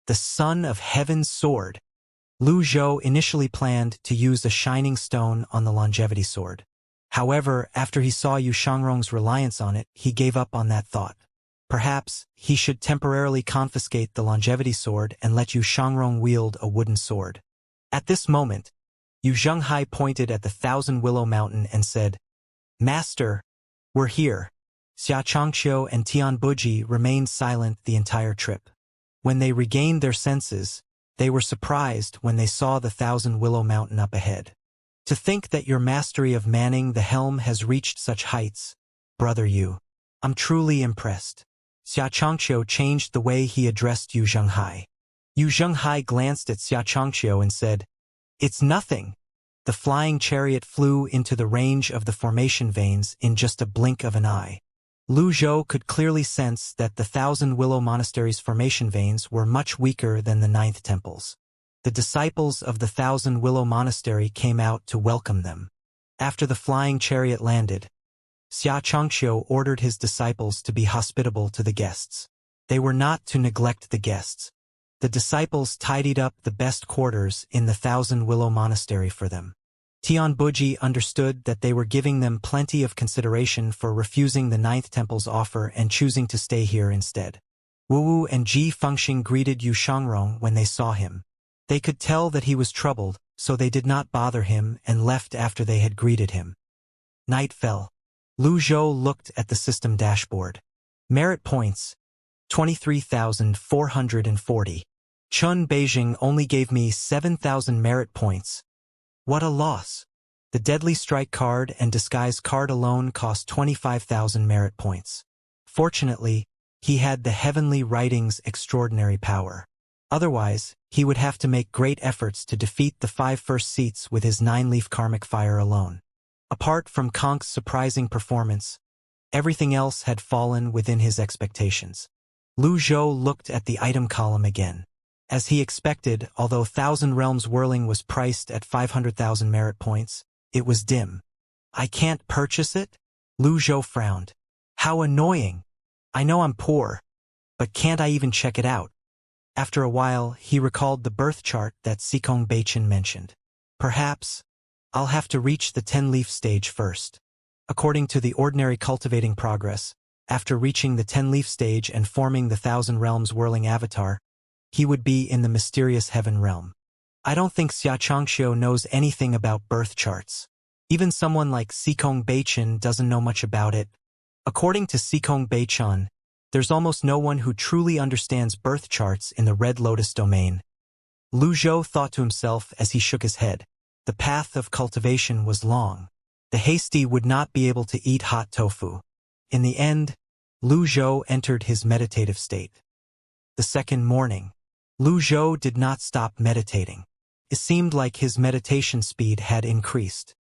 "The son of heaven's sword." Lu Zhou initially planned to use a shining stone on the longevity sword. However, after he saw Yu Shangrong's reliance on it, he gave up on that thought. Perhaps he should temporarily confiscate the longevity sword and let Yu Shangrong wield a wooden sword. At this moment, Yu Zhenghai pointed at the Thousand Willow Mountain and said, "Master, we're here." Xianxia and Tian Buji remained silent the entire trip. When they regained their senses, they were surprised when they saw the Thousand Willow Mountain up ahead. "To think that your mastery of manning the helm has reached such heights, brother Yu. I'm truly impressed." Xianxia changed the way he addressed Yu Zhenghai. Yu Zhenghai glanced at Xianxia and said, "It's nothing." The flying chariot flew into the range of the formation veins in just a blink of an eye. Lu Zhou could clearly sense that the Thousand Willow Monastery's formation veins were much weaker than the Ninth Temple's. The disciples of the Thousand Willow Monastery came out to welcome them. After the flying chariot landed, Xianxia ordered his disciples to be hospitable to the guests. They were not to neglect the guests. The disciples tidied up the best quarters in the Thousand Willow Monastery for them. Tianbuji understood that they were giving them plenty of consideration for refusing the Ninth Temple's offer and choosing to stay here instead. Wu and Ji Fengxing greeted Yu Shangrong when they saw him. They could tell that he was troubled, so they did not bother him and left after they had greeted him. Night fell. Lu Zhou looked at the system dashboard. Merit points, 23,440. Chun Beijing only gave me 7,000 merit points. What a loss. The Deadly Strike card and Disguise card alone cost 25,000 merit points. Fortunately, he had the Heavenly Writing's extraordinary power. Otherwise, he would have to make great efforts to defeat the 5 first seats with his 9-leaf karmic fire alone. Apart from Konk's surprising performance, everything else had fallen within his expectations. Lu Zhou looked at the item column again. As he expected, although Thousand Realms Whirling was priced at 500,000 merit points, it was dim. I can't purchase it? Lu Zhou frowned. How annoying. I know I'm poor, but can't I even check it out? After a while, he recalled the birth chart that Sikong Beichin mentioned. Perhaps I'll have to reach the 10-leaf stage first. According to the ordinary cultivating progress, after reaching the 10-leaf stage and forming the Thousand Realms Whirling avatar, he would be in the mysterious heaven realm. I don't think Xianxia knows anything about birth charts. Even someone like Sikong Beichin doesn't know much about it. According to Sikong Beichin, there's almost no one who truly understands birth charts in the Red Lotus domain. Lu Zhou thought to himself as he shook his head. The path of cultivation was long. The hasty would not be able to eat hot tofu. In the end, Lu Zhou entered his meditative state. The second morning, Lu Zhou did not stop meditating. It seemed like his meditation speed had increased.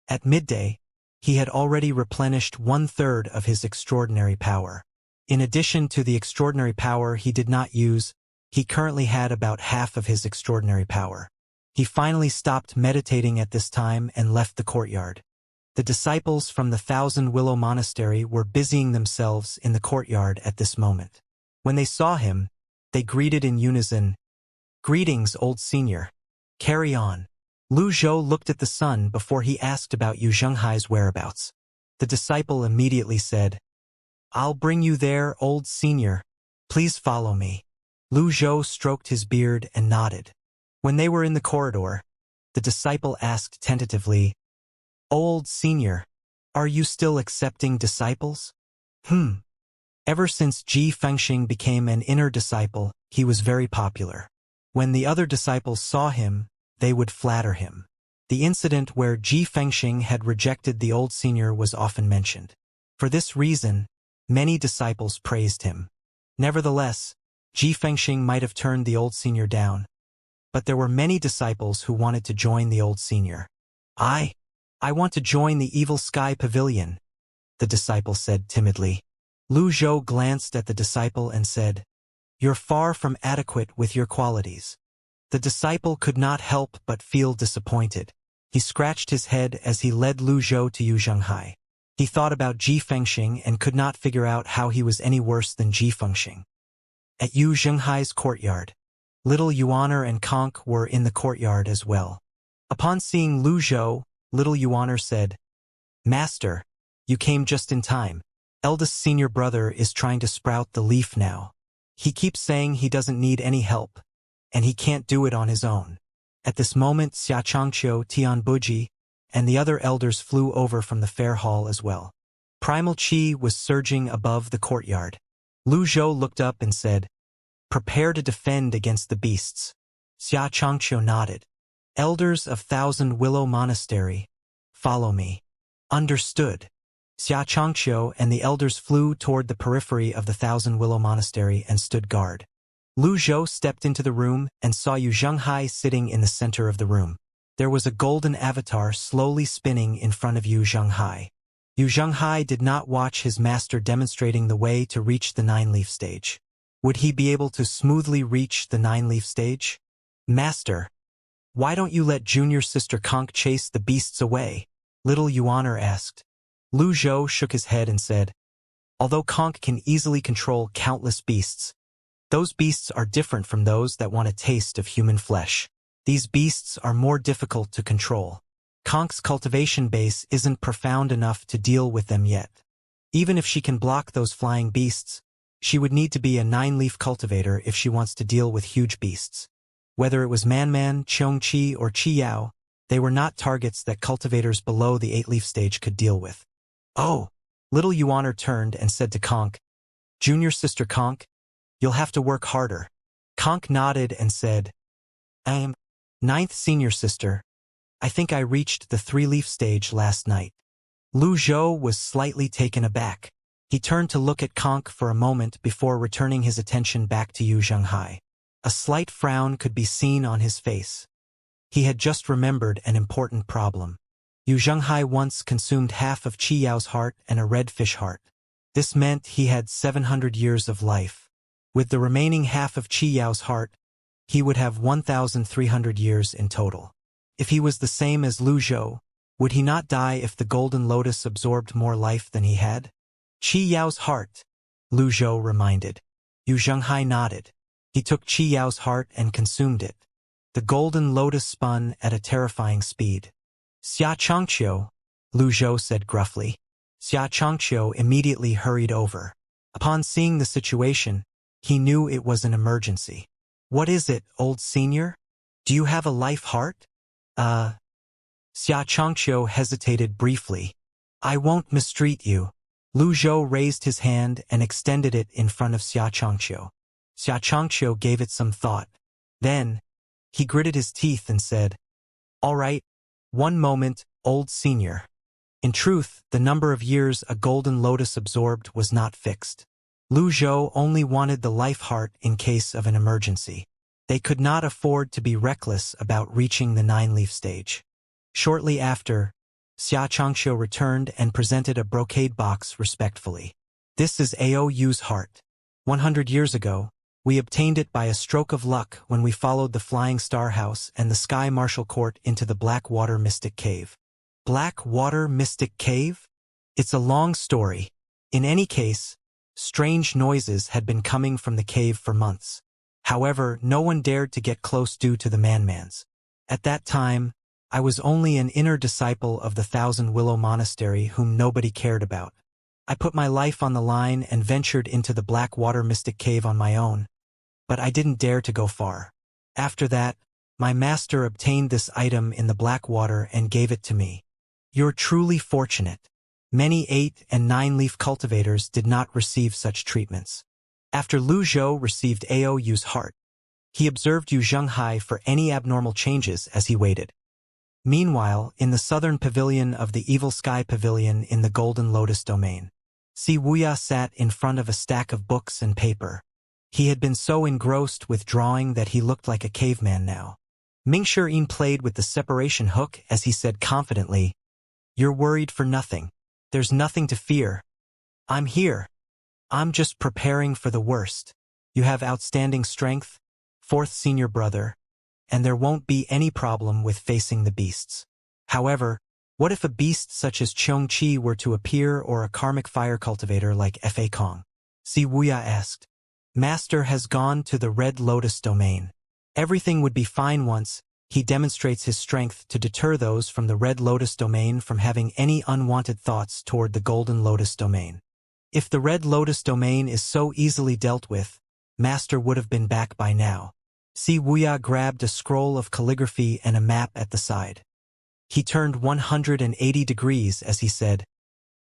At midday, he had already replenished 1/3 of his extraordinary power. In addition to the extraordinary power he did not use, he currently had about half of his extraordinary power. He finally stopped meditating at this time and left the courtyard. The disciples from the Thousand Willow Monastery were busying themselves in the courtyard at this moment. When they saw him, they greeted in unison, "Greetings, old senior. Carry on." Lu Zhou looked at the sun before he asked about Yu Zhenghai's whereabouts. The disciple immediately said, "I'll bring you there, old senior. Please follow me." Lu Zhou stroked his beard and nodded. When they were in the corridor, the disciple asked tentatively, "Old senior, are you still accepting disciples?" Ever since Ji Fengxing became an inner disciple, he was very popular. When the other disciples saw him, they would flatter him. The incident where Ji Fengxing had rejected the old senior was often mentioned. For this reason, many disciples praised him. Nevertheless, Ji Fengxing might have turned the old senior down. But there were many disciples who wanted to join the old senior. I want to join the Evil Sky Pavilion," the disciple said timidly. Lu Zhou glanced at the disciple and said, "You're far from adequate with your qualities." The disciple could not help but feel disappointed. He scratched his head as he led Lu Zhou to Yu Zhenghai. He thought about Ji Fengxing and could not figure out how he was any worse than Ji Fengxing. At Yu Zhenghai's courtyard, Little Yuaner and Konk were in the courtyard as well. Upon seeing Lu Zhou, Little Yuaner said, "Master, you came just in time. Eldest senior brother is trying to sprout the leaf now. He keeps saying he doesn't need any help, and he can't do it on his own." At this moment, Xianxia, Tianbuji, and the other elders flew over from the fair hall as well. Primal Qi was surging above the courtyard. Lu Zhou looked up and said, "Prepare to defend against the beasts." Xianxia nodded. "Elders of Thousand Willow Monastery, follow me." Understood. Xianxia and the elders flew toward the periphery of the Thousand Willow Monastery and stood guard. Lu Zhou stepped into the room and saw Yu Zhenghai sitting in the center of the room. There was a golden avatar slowly spinning in front of Yu Zhenghai. Yu Zhenghai did not watch his master demonstrating the way to reach the 9-leaf stage. Would he be able to smoothly reach the 9-leaf stage? Master, why don't you let junior sister Conk chase the beasts away? Little Yuaner asked. Lu Zhou shook his head and said, although Conk can easily control countless beasts, those beasts are different from those that want a taste of human flesh. These beasts are more difficult to control. Conk's cultivation base isn't profound enough to deal with them yet. Even if she can block those flying beasts, she would need to be a 9-leaf cultivator if she wants to deal with huge beasts. Whether it was Man, Qiongqi, or Qi Yao, they were not targets that cultivators below the 8-leaf stage could deal with. Oh! Little Yuaner turned and said to Conk, Junior sister Conk, you'll have to work harder. Conk nodded and said, I'm 9th senior sister. I think I reached the 3-leaf stage last night. Lu Zhou was slightly taken aback. He turned to look at Conk for a moment before returning his attention back to Yu Zhenghai. A slight frown could be seen on his face. He had just remembered an important problem. Yu Zhenghai once consumed half of Qi Yao's heart and a red fish heart. This meant he had 700 years of life. With the remaining half of Qi Yao's heart, he would have 1,300 years in total. If he was the same as Lu Zhou, would he not die if the golden lotus absorbed more life than he had? Qi Yao's heart, Lu Zhou reminded. Yu Zhenghai nodded. He took Qi Yao's heart and consumed it. The golden lotus spun at a terrifying speed. Xianxia, Lu Zhou said gruffly. Xianxia immediately hurried over. Upon seeing the situation, he knew it was an emergency. What is it, old senior? Do you have a life heart? Xianxia hesitated briefly. I won't mistreat you. Lu Zhou raised his hand and extended it in front of Xianxia. Xianxia gave it some thought. Then, he gritted his teeth and said, all right, one moment, old senior. In truth, the number of years a golden lotus absorbed was not fixed. Lu Zhou only wanted the life heart in case of an emergency. They could not afford to be reckless about reaching the 9-leaf stage. Shortly after, Xianxia returned and presented a brocade box respectfully. This is Aou's heart. 100 years ago, we obtained it by a stroke of luck when we followed the Flying Star House and the Sky Marshal Court into the Blackwater Mystic Cave. Blackwater Mystic Cave? It's a long story. In any case, strange noises had been coming from the cave for months. However, no one dared to get close due to the man-mans. At that time, I was only an inner disciple of the Thousand Willow Monastery whom nobody cared about. I put my life on the line and ventured into the Blackwater Mystic Cave on my own. But I didn't dare to go far. After that, my master obtained this item in the Blackwater and gave it to me. You're truly fortunate. Many 8- and 9-leaf cultivators did not receive such treatments. After Lu Zhou received Aou's heart, he observed Yu Zhenghai for any abnormal changes as he waited. Meanwhile, in the southern pavilion of the Evil Sky Pavilion in the Golden Lotus Domain, Wuxia sat in front of a stack of books and paper. He had been so engrossed with drawing that he looked like a caveman now. Mingshi played with the separation hook as he said confidently, "You're worried for nothing. There's nothing to fear. I'm here. I'm just preparing for the worst. You have outstanding strength, 4th senior brother, and there won't be any problem with facing the beasts. However, what if a beast such as Qiongqi were to appear or a karmic fire cultivator like Fa Kong?" Wuxia asked. Master has gone to the Red Lotus Domain. Everything would be fine once he demonstrates his strength to deter those from the Red Lotus Domain from having any unwanted thoughts toward the Golden Lotus Domain. If the Red Lotus Domain is so easily dealt with, Master would have been back by now. Wuxia grabbed a scroll of calligraphy and a map at the side. He turned 180 degrees as he said,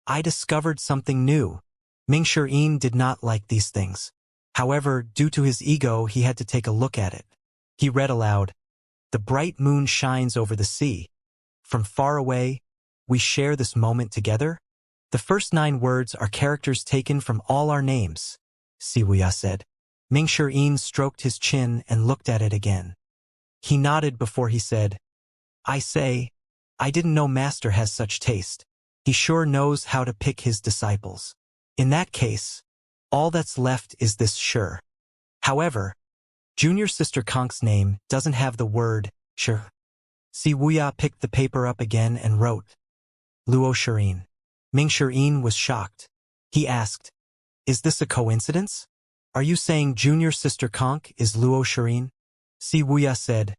"I discovered something new." Mingshi did not like these things. However, due to his ego, he had to take a look at it. He read aloud, "The bright moon shines over the sea. From far away, we share this moment together." The first 9 words are characters taken from all our names, Wuxia said. Mingshi stroked his chin and looked at it again. He nodded before he said, "I say, I didn't know Master has such taste." He sure knows how to pick his disciples. In that case, all that's left is this sure. However, junior sister Konk's name doesn't have the word sure. Si Wuya picked the paper up again and wrote, Luo Shirin. Ming Shirin was shocked. He asked, is this a coincidence? Are you saying junior sister Konk is Luo Shirin? Si Wuya said,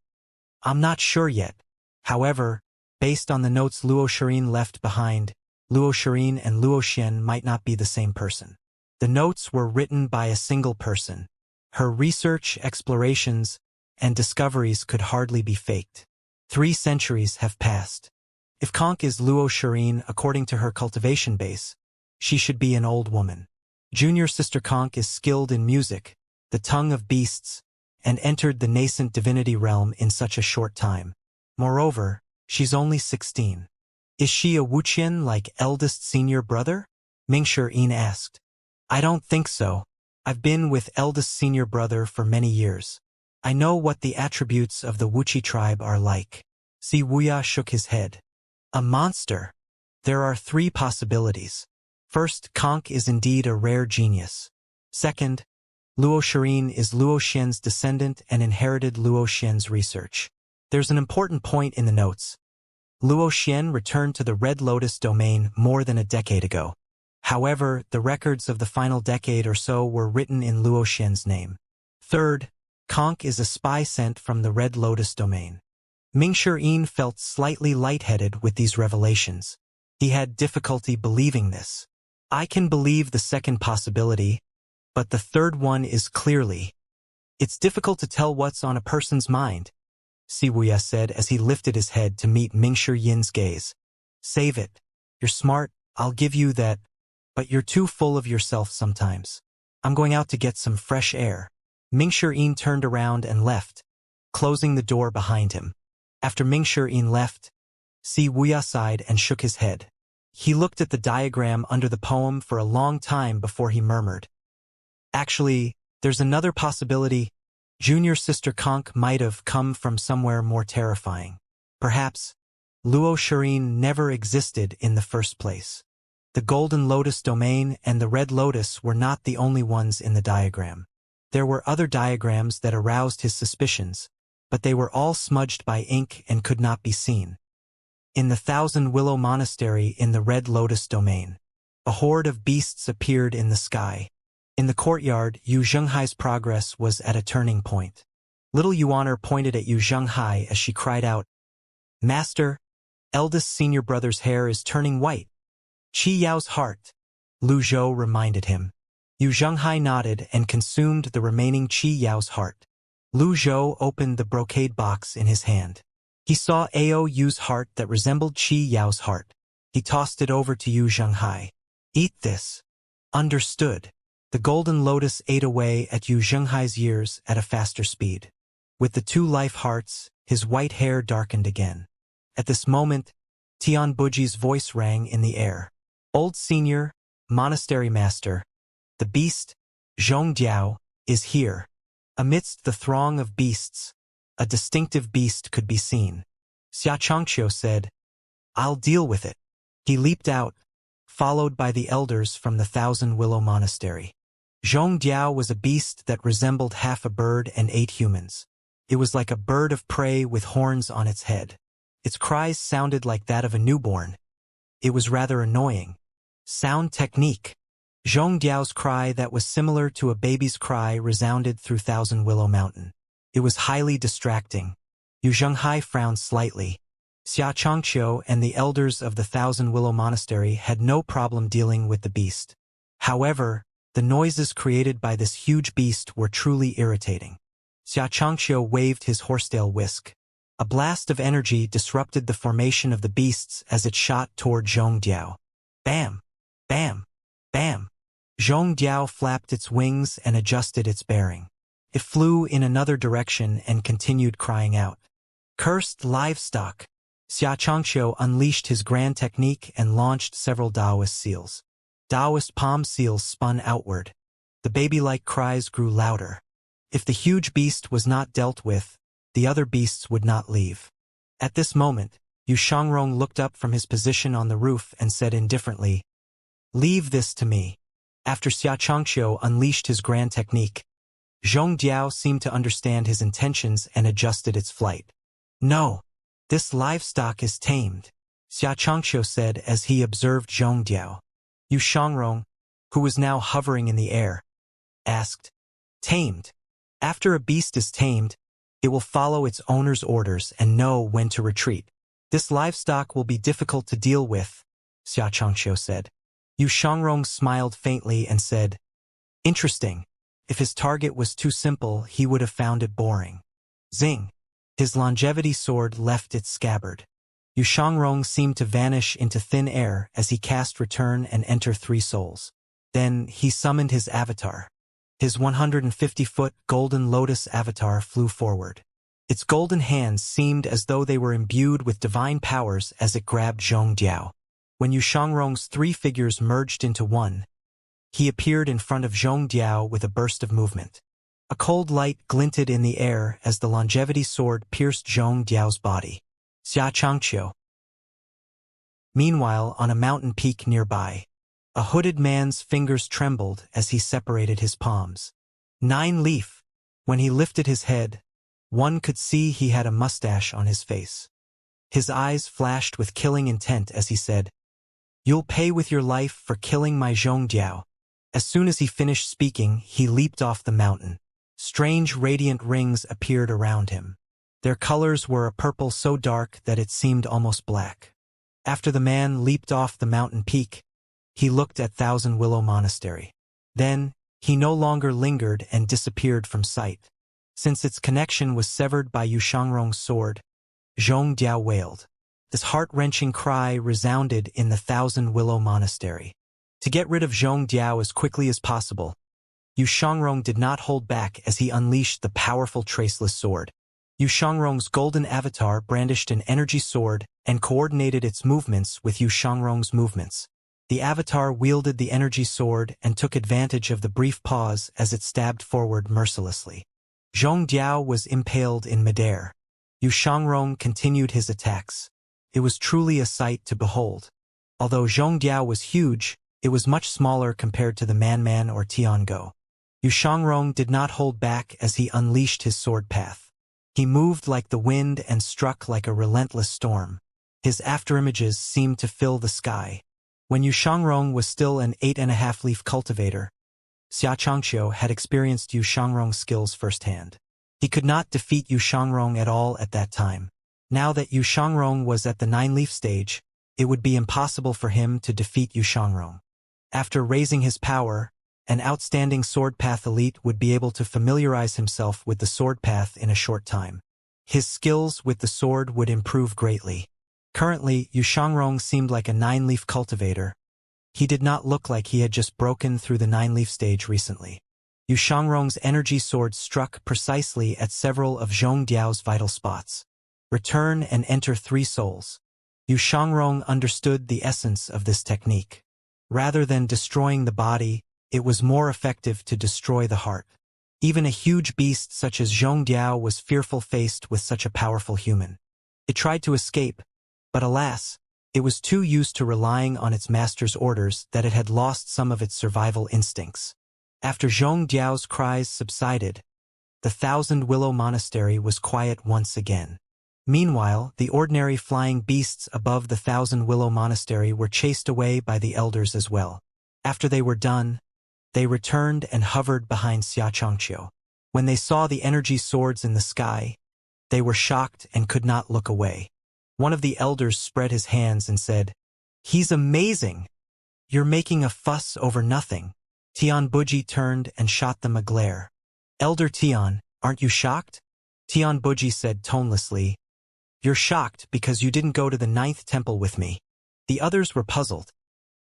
I'm not sure yet. However, based on the notes Luo Shirin left behind, Luo Shirin and Luo Xian might not be the same person. The notes were written by a single person. Her research, explorations, and discoveries could hardly be faked. 3 centuries have passed. If Konk is Luo Shirin according to her cultivation base, she should be an old woman. Junior sister Konk is skilled in music, the tongue of beasts, and entered the nascent divinity realm in such a short time. Moreover, she's only 16. Is she a Wuxian like eldest senior brother? Ming Shirin asked. I don't think so. I've been with eldest senior brother for many years. I know what the attributes of the Wuxi tribe are like. Si Wuya shook his head. A monster. There are 3 possibilities. First, Konk is indeed a rare genius. Second, Luo Shirin is Luo Xian's descendant and inherited Luo Xian's research. There's an important point in the notes. Luo Xian returned to the Red Lotus domain more than a decade ago. However, the records of the final decade or so were written in Luo Xian's name. Third, Konk is a spy sent from the Red Lotus domain. Ming Shirin felt slightly lightheaded with these revelations. He had difficulty believing this. I can believe the second possibility, but the third one is clearly. It's difficult to tell what's on a person's mind, Si Wuya said as he lifted his head to meet Ming Shirin's gaze. Save it. You're smart, I'll give you that, but you're too full of yourself sometimes. I'm going out to get some fresh air. Ming Shirin turned around and left, closing the door behind him. After Ming Shirin left, Si Wuya sighed and shook his head. He looked at the diagram under the poem for a long time before he murmured. Actually, there's another possibility. Junior sister Konk might have come from somewhere more terrifying. Perhaps, Luo Shirin never existed in the first place. The Golden Lotus domain and the Red Lotus were not the only ones in the diagram. There were other diagrams that aroused his suspicions, but they were all smudged by ink and could not be seen. In the Thousand Willow Monastery in the Red Lotus domain, a horde of beasts appeared in the sky. In the courtyard, Yu Zhenghai's progress was at a turning point. Little Yuaner pointed at Yu Zhenghai as she cried out, Master, eldest senior brother's hair is turning white. Qi Yao's heart, Lu Zhou reminded him. Yu Zhenghai nodded and consumed the remaining Qi Yao's heart. Lu Zhou opened the brocade box in his hand. He saw Ao Yu's heart that resembled Qi Yao's heart. He tossed it over to Yu Zhenghai. Eat this. Understood. The Golden Lotus ate away at Yu Zhenghai's years at a faster speed. With the 2 life hearts, his white hair darkened again. At this moment, Tian Buji's voice rang in the air. Old senior, monastery master, the beast, Zhongdiao, is here. Amidst the throng of beasts, a distinctive beast could be seen. Xianxia said, I'll deal with it. He leaped out, followed by the elders from the Thousand Willow Monastery. Zhongdiao was a beast that resembled half a bird and ate humans. It was like a bird of prey with horns on its head. Its cries sounded like that of a newborn. It was rather annoying. Sound technique. Zhongdiao's cry that was similar to a baby's cry resounded through Thousand Willow Mountain. It was highly distracting. Yu Zhenghai frowned slightly. Xianxia and the elders of the Thousand Willow Monastery had no problem dealing with the beast. However, the noises created by this huge beast were truly irritating. Xianxia waved his horsetail whisk. A blast of energy disrupted the formation of the beasts as it shot toward Zhongdiao. Bam! Bam! Bam! Zhongdiao flapped its wings and adjusted its bearing. It flew in another direction and continued crying out. Cursed livestock! Xianxia unleashed his grand technique and launched several Taoist seals. Taoist palm seals spun outward. The baby-like cries grew louder. If the huge beast was not dealt with, the other beasts would not leave. At this moment, Yu Shangrong looked up from his position on the roof and said indifferently, "Leave this to me." After Xianxia unleashed his grand technique, Zhongdiao seemed to understand his intentions and adjusted its flight. "No, this livestock is tamed," Xianxia said as he observed Zhongdiao. Yu Shangrong, who was now hovering in the air, asked, "Tamed? After a beast is tamed, it will follow its owner's orders and know when to retreat. This livestock will be difficult to deal with," Xianxia said. Yu Shangrong smiled faintly and said, "Interesting. If his target was too simple, he would have found it boring." Zing! His longevity sword left its scabbard. Yu Shangrong seemed to vanish into thin air as he cast Return and Enter 3 souls. Then he summoned his avatar. His 150-foot golden lotus avatar flew forward. Its golden hands seemed as though they were imbued with divine powers as it grabbed Zhongdiao. When Yu Shangrong's 3 figures merged into one, he appeared in front of Zhongdiao with a burst of movement. A cold light glinted in the air as the longevity sword pierced Zhongdiao's body. Xianxia. Meanwhile, on a mountain peak nearby, a hooded man's fingers trembled as he separated his palms. 9 Leaf. When he lifted his head, one could see he had a mustache on his face. His eyes flashed with killing intent as he said, "You'll pay with your life for killing my Zhongdiao." As soon as he finished speaking, he leaped off the mountain. Strange radiant rings appeared around him. Their colors were a purple so dark that it seemed almost black. After the man leaped off the mountain peak, he looked at Thousand Willow Monastery. Then, he no longer lingered and disappeared from sight. Since its connection was severed by Yu Shangrong's sword, Zhongdiao wailed. This heart-wrenching cry resounded in the Thousand Willow Monastery. To get rid of Zhongdiao as quickly as possible, Yu Shangrong did not hold back as he unleashed the powerful traceless sword. Yu Shangrong's golden avatar brandished an energy sword and coordinated its movements with Yu Shangrong's movements. The avatar wielded the energy sword and took advantage of the brief pause as it stabbed forward mercilessly. Zhongdiao was impaled in midair. Yu Shangrong continued his attacks. It was truly a sight to behold. Although Zhongdiao was huge, it was much smaller compared to the Man or Tiango. Yu Shangrong did not hold back as he unleashed his sword path. He moved like the wind and struck like a relentless storm. His afterimages seemed to fill the sky. When Yu Shangrong was still an 8.5-leaf cultivator, Xianxia had experienced Yu Shangrong's skills firsthand. He could not defeat Yu Shangrong at all at that time. Now that Yu Shangrong was at the 9-leaf stage, it would be impossible for him to defeat Yu Shangrong. After raising his power, an outstanding sword path elite would be able to familiarize himself with the sword path in a short time. His skills with the sword would improve greatly. Currently, Yu Shangrong seemed like a 9-leaf cultivator. He did not look like he had just broken through the 9-leaf stage recently. Yu Shangrong's energy sword struck precisely at several of Zhongdiao's vital spots. Return and Enter 3 souls. Yu Shangrong understood the essence of this technique. Rather than destroying the body, it was more effective to destroy the heart. Even a huge beast such as Zhongdiao was fearful faced with such a powerful human. It tried to escape, but alas, it was too used to relying on its master's orders that it had lost some of its survival instincts. After Zhongdiao's cries subsided, the Thousand Willow Monastery was quiet once again. Meanwhile, the ordinary flying beasts above the Thousand Willow Monastery were chased away by the elders as well. After they were done, they returned and hovered behind Xianxia. When they saw the energy swords in the sky, they were shocked and could not look away. One of the elders spread his hands and said, "He's amazing! You're making a fuss over nothing." Tian Buji turned and shot them a glare. "Elder Tian, aren't you shocked?" Tian Buji said tonelessly, "You're shocked because you didn't go to the 9th temple with me." The others were puzzled.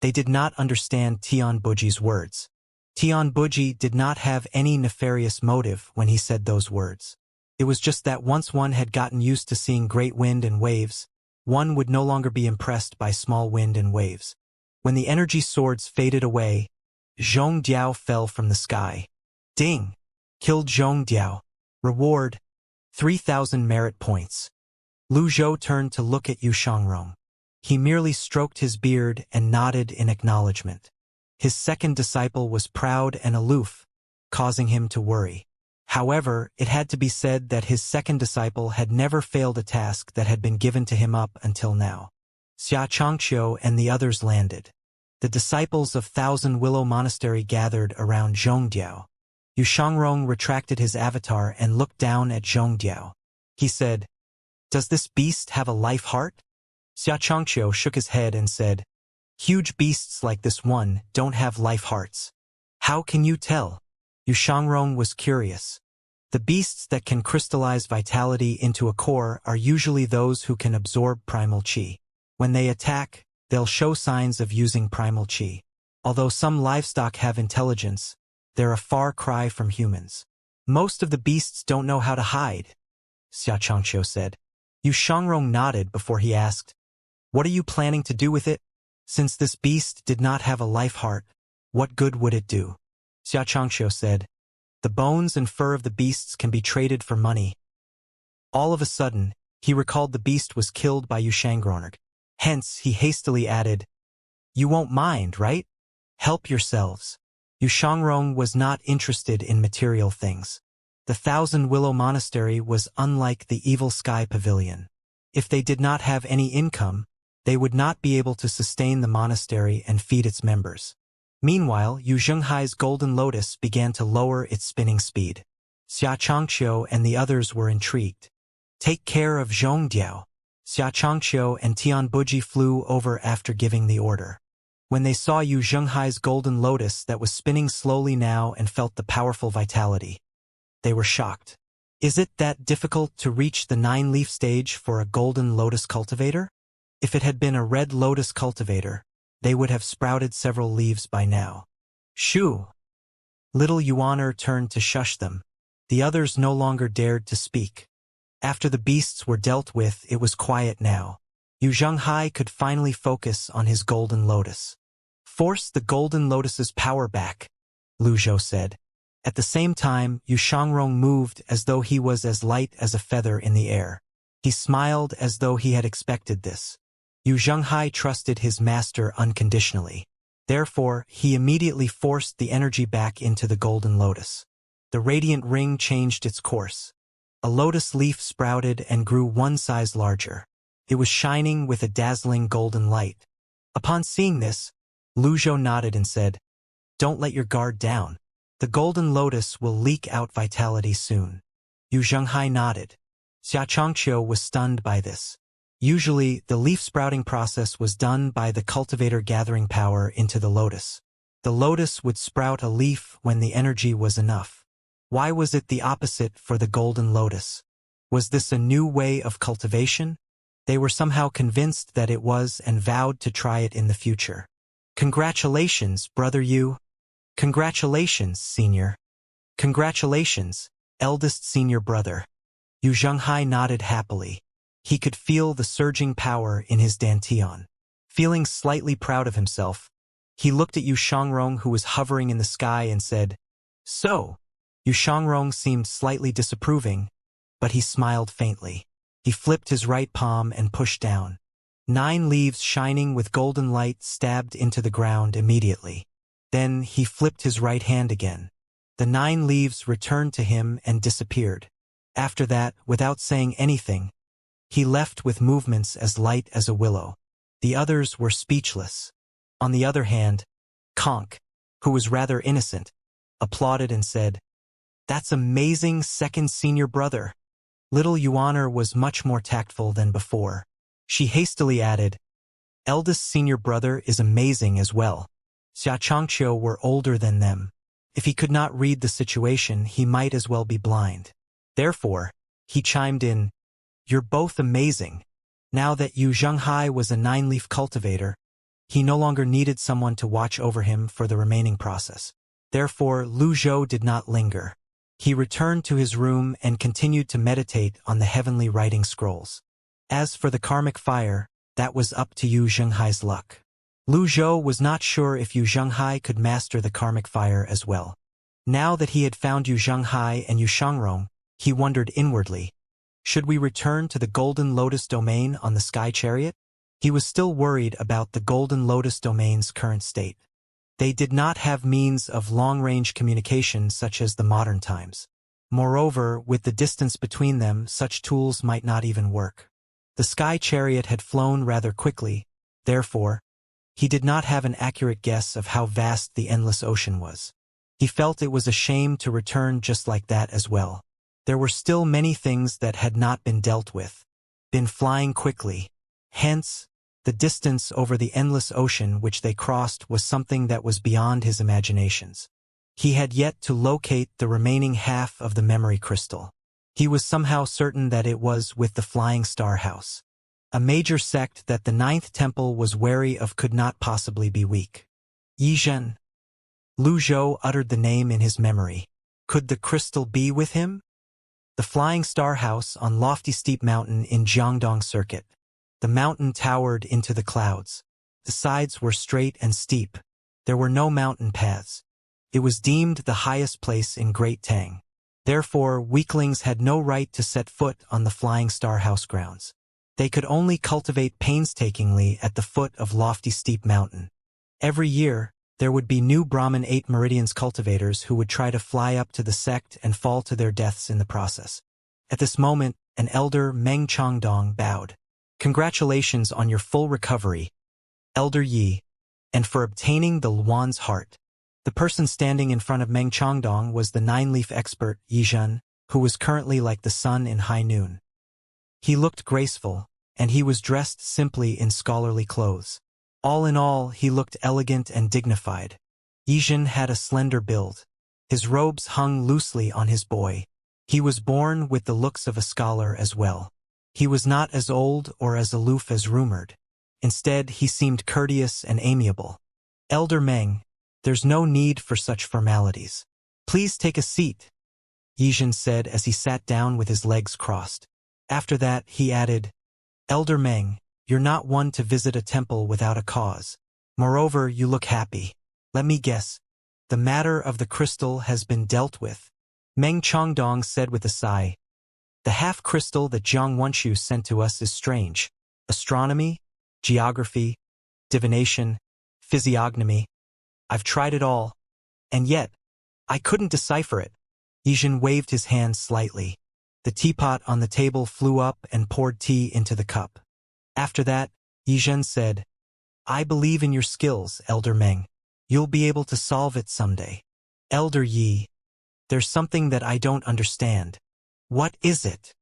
They did not understand Tian Buji's words. Tian Buji did not have any nefarious motive when he said those words. It was just that once one had gotten used to seeing great wind and waves, one would no longer be impressed by small wind and waves. When the energy swords faded away, Zhongdiao fell from the sky. Ding! Killed Zhongdiao. Reward: 3,000 merit points. Lu Zhou turned to look at Yu Shangrong. He merely stroked his beard and nodded in acknowledgement. His second disciple was proud and aloof, causing him to worry. However, it had to be said that his second disciple had never failed a task that had been given to him up until now. Xianxia and the others landed. The disciples of Thousand Willow Monastery gathered around Zhongdiao. Yu Shangrong retracted his avatar and looked down at Zhongdiao. He said, "Does this beast have a life heart?" Xianxia shook his head and said, "Huge beasts like this one don't have life hearts." "How can you tell?" Yu Shangrong was curious. The beasts that can crystallize vitality into a core are usually those who can absorb primal qi. When they attack, they'll show signs of using primal qi. Although some livestock have intelligence, they're a far cry from humans. Most of the beasts don't know how to hide, Xianxia said. Yu Shangrong nodded before he asked, "What are you planning to do with it? Since this beast did not have a life heart, what good would it do?" Xianxia said, "The bones and fur of the beasts can be traded for money." All of a sudden, he recalled the beast was killed by Yu Shangrong. Hence, he hastily added, "You won't mind, right? Help yourselves." Yu Shangrong was not interested in material things. The Thousand Willow Monastery was unlike the Evil Sky Pavilion. If they did not have any income, they would not be able to sustain the monastery and feed its members. Meanwhile, Yu Zhenghai's Golden Lotus began to lower its spinning speed. Xianxia and the others were intrigued. "Take care of Zhongdiao." Xianxia and Tianbuji flew over after giving the order. When they saw Yu Zhenghai's Golden Lotus that was spinning slowly now and felt the powerful vitality, they were shocked. Is it that difficult to reach the 9-leaf stage for a Golden Lotus cultivator? If it had been a Red Lotus cultivator, they would have sprouted several leaves by now. Shoo! Little Yuaner turned to shush them. The others no longer dared to speak. After the beasts were dealt with, it was quiet now. Yu Zhenghai could finally focus on his Golden Lotus. "Force the Golden Lotus's power back," Lu Zhou said. At the same time, Yu Shangrong moved as though he was as light as a feather in the air. He smiled as though he had expected this. Yu Zhenghai trusted his master unconditionally. Therefore, he immediately forced the energy back into the Golden Lotus. The radiant ring changed its course. A lotus leaf sprouted and grew one size larger. It was shining with a dazzling golden light. Upon seeing this, Lu Zhou nodded and said, "Don't let your guard down. The Golden Lotus will leak out vitality soon." Yu Zhenghai nodded. Xianxia was stunned by this. Usually, the leaf sprouting process was done by the cultivator gathering power into the lotus. The lotus would sprout a leaf when the energy was enough. Why was it the opposite for the Golden Lotus? Was this a new way of cultivation? They were somehow convinced that it was and vowed to try it in the future. "Congratulations, Brother Yu." "Congratulations, Senior." "Congratulations, eldest senior brother." Yu Zhenghai nodded happily. He could feel the surging power in his dantian. Feeling slightly proud of himself, he looked at Yu Shangrong who was hovering in the sky and said, "So?" Yu Shangrong seemed slightly disapproving, but he smiled faintly. He flipped his right palm and pushed down. 9 leaves shining with golden light stabbed into the ground immediately. Then he flipped his right hand again. The 9 leaves returned to him and disappeared. After that, without saying anything, he left with movements as light as a willow. The others were speechless. On the other hand, Conk, who was rather innocent, applauded and said, "That's amazing, second senior brother." Little Yuaner was much more tactful than before. She hastily added, "Eldest senior brother is amazing as well." Xianxia were older than them. If he could not read the situation, he might as well be blind. Therefore, he chimed in, "You're both amazing." Now that Yu Zhenghai was a 9-leaf cultivator, he no longer needed someone to watch over him for the remaining process. Therefore, Lu Zhou did not linger. He returned to his room and continued to meditate on the heavenly writing scrolls. As for the karmic fire, that was up to Yu Zhenghai's luck. Lu Zhou was not sure if Yu Zhenghai could master the karmic fire as well. Now that he had found Yu Zhenghai and Yu Shangrong, he wondered inwardly, Should we return to the Golden Lotus domain on the Sky Chariot? He was still worried about the Golden Lotus domain's current state. They did not have means of long-range communication such as the modern times. Moreover, with the distance between them, such tools might not even work. The Sky Chariot had flown rather quickly, therefore, he did not have an accurate guess of how vast the endless ocean was. He felt it was a shame to return just like that as well. There were still many things that had not been dealt with, been flying quickly. Hence, the distance over the endless ocean which they crossed was something that was beyond his imaginations. He had yet to locate the remaining half of the memory crystal. He was somehow certain that it was with the Flying Star House. A major sect that the Ninth Temple was wary of could not possibly be weak. Yizhen. Lu Zhou uttered the name in his memory. Could the crystal be with him? The Flying Star House on lofty steep mountain in Jiangdong Circuit. The mountain towered into the clouds. The sides were straight and steep. There were no mountain paths. It was deemed the highest place in Great Tang. Therefore, weaklings had no right to set foot on the Flying Star House grounds. They could only cultivate painstakingly at the foot of lofty steep mountain. Every year, there would be new Brahmin 8 Meridians cultivators who would try to fly up to the sect and fall to their deaths in the process. At this moment, an elder Meng Changdong bowed. Congratulations on your full recovery, Elder Yi, and for obtaining the Luan's heart. The person standing in front of Meng Changdong was the nine-leaf expert, Yizhen, who was currently like the sun in high noon. He looked graceful, and he was dressed simply in scholarly clothes. All in all, he looked elegant and dignified. Yizhen had a slender build. His robes hung loosely on his boy. He was born with the looks of a scholar as well. He was not as old or as aloof as rumored. Instead, he seemed courteous and amiable. Elder Meng, there's no need for such formalities. Please take a seat, Yizhen said as he sat down with his legs crossed. After that, he added, Elder Meng, you're not one to visit a temple without a cause. Moreover, you look happy. Let me guess. The matter of the crystal has been dealt with. Meng Changdong said with a sigh. The half-crystal that Jiang Wunshu sent to us is strange. Astronomy, geography, divination, physiognomy. I've tried it all, and yet, I couldn't decipher it. Yizhen waved his hand slightly. The teapot on the table flew up and poured tea into the cup. After that, Yizhen said, I believe in your skills, Elder Meng. You'll be able to solve it someday. Elder Yi, there's something that I don't understand. What is it?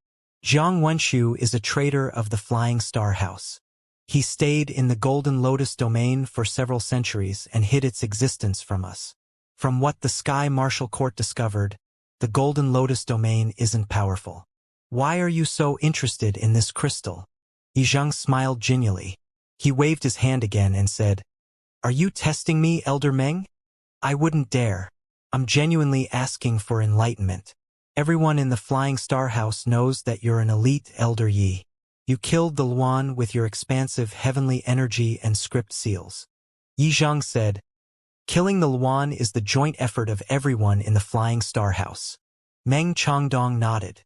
Jiang Wunshu is a traitor of the Flying Star House. He stayed in the Golden Lotus domain for several centuries and hid its existence from us. From what the Sky Martial Court discovered, the Golden Lotus domain isn't powerful. Why are you so interested in this crystal? Yizhen smiled genially. He waved his hand again and said, Are you testing me, Elder Meng? I wouldn't dare. I'm genuinely asking for enlightenment. Everyone in the Flying Star House knows that you're an elite Elder Yi. You killed the Luan with your expansive heavenly energy and script seals. Yizhen said, Killing the Luan is the joint effort of everyone in the Flying Star House. Meng Changdong nodded.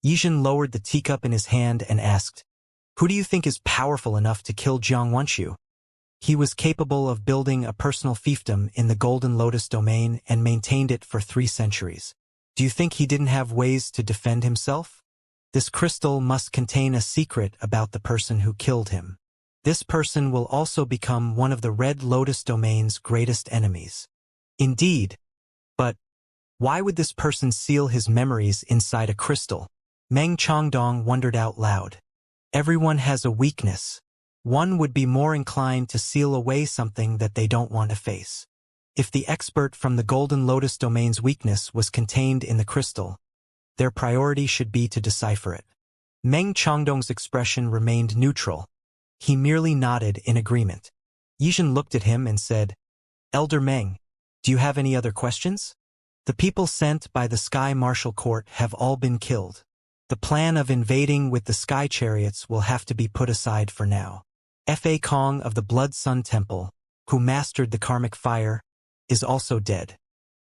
Yizhen lowered the teacup in his hand and asked, Who do you think is powerful enough to kill Jiang Wunshu? He was capable of building a personal fiefdom in the Golden Lotus domain and maintained it for 3 centuries. Do you think he didn't have ways to defend himself? This crystal must contain a secret about the person who killed him. This person will also become one of the Red Lotus domain's greatest enemies. Indeed. But why would this person seal his memories inside a crystal? Meng Changdong wondered out loud. Everyone has a weakness. One would be more inclined to seal away something that they don't want to face. If the expert from the Golden Lotus domain's weakness was contained in the crystal, their priority should be to decipher it. Meng Changdong's expression remained neutral. He merely nodded in agreement. Yizhen looked at him and said, Elder Meng, do you have any other questions? The people sent by the Sky Martial Court have all been killed. The plan of invading with the Sky Chariots will have to be put aside for now. Fa Kong of the Blood Sun Temple, who mastered the karmic fire, is also dead.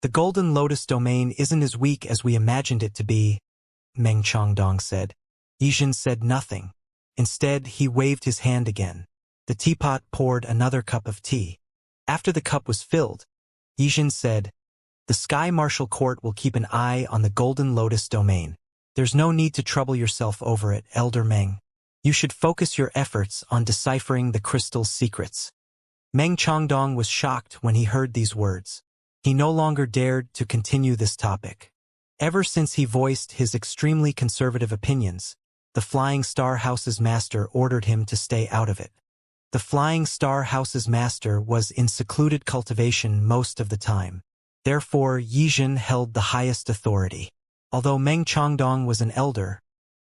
The Golden Lotus domain isn't as weak as we imagined it to be, Meng Changdong said. Yijin said nothing. Instead, he waved his hand again. The teapot poured another cup of tea. After the cup was filled, Yijin said, "The Sky Martial Court will keep an eye on the Golden Lotus domain. There's no need to trouble yourself over it, Elder Meng. You should focus your efforts on deciphering the crystal's secrets." Meng Changdong was shocked when he heard these words. He no longer dared to continue this topic. Ever since he voiced his extremely conservative opinions, the Flying Star House's master ordered him to stay out of it. The Flying Star House's master was in secluded cultivation most of the time. Therefore, Yijin held the highest authority. Although Meng Changdong was an elder,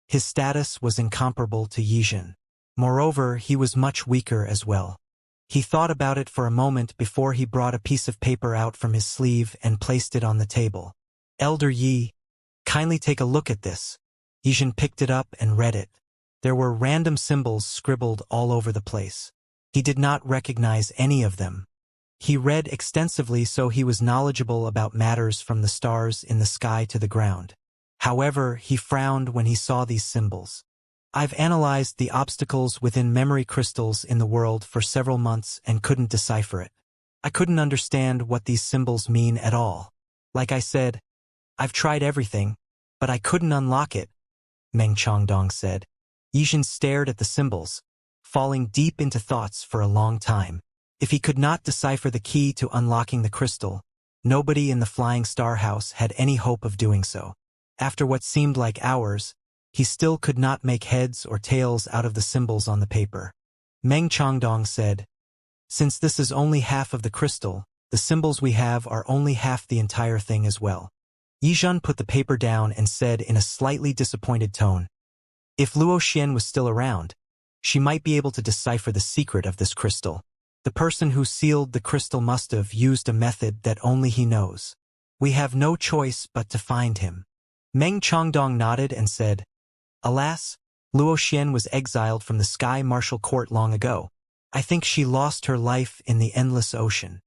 his status was incomparable to Yijin. Moreover, he was much weaker as well. He thought about it for a moment before he brought a piece of paper out from his sleeve and placed it on the table. "Elder Yi, kindly take a look at this." Yijin picked it up and read it. There were random symbols scribbled all over the place. He did not recognize any of them. He read extensively, so he was knowledgeable about matters from the stars in the sky to the ground. However, he frowned when he saw these symbols. "I've analyzed the obstacles within memory crystals in the world for several months and couldn't decipher it. I couldn't understand what these symbols mean at all. Like I said, I've tried everything, but I couldn't unlock it," Meng Changdong said. Yijin stared at the symbols, falling deep into thoughts for a long time. If he could not decipher the key to unlocking the crystal, nobody in the Flying Star House had any hope of doing so. After what seemed like hours, he still could not make heads or tails out of the symbols on the paper. Meng Changdong said, "Since this is only half of the crystal, the symbols we have are only half the entire thing as well." Yijin put the paper down and said in a slightly disappointed tone, "If Luo Xian was still around, she might be able to decipher the secret of this crystal. The person who sealed the crystal must have used a method that only he knows. We have no choice but to find him." Meng Changdong nodded and said, "Alas, Luo Xian was exiled from the Sky Martial Court long ago. I think she lost her life in the endless ocean."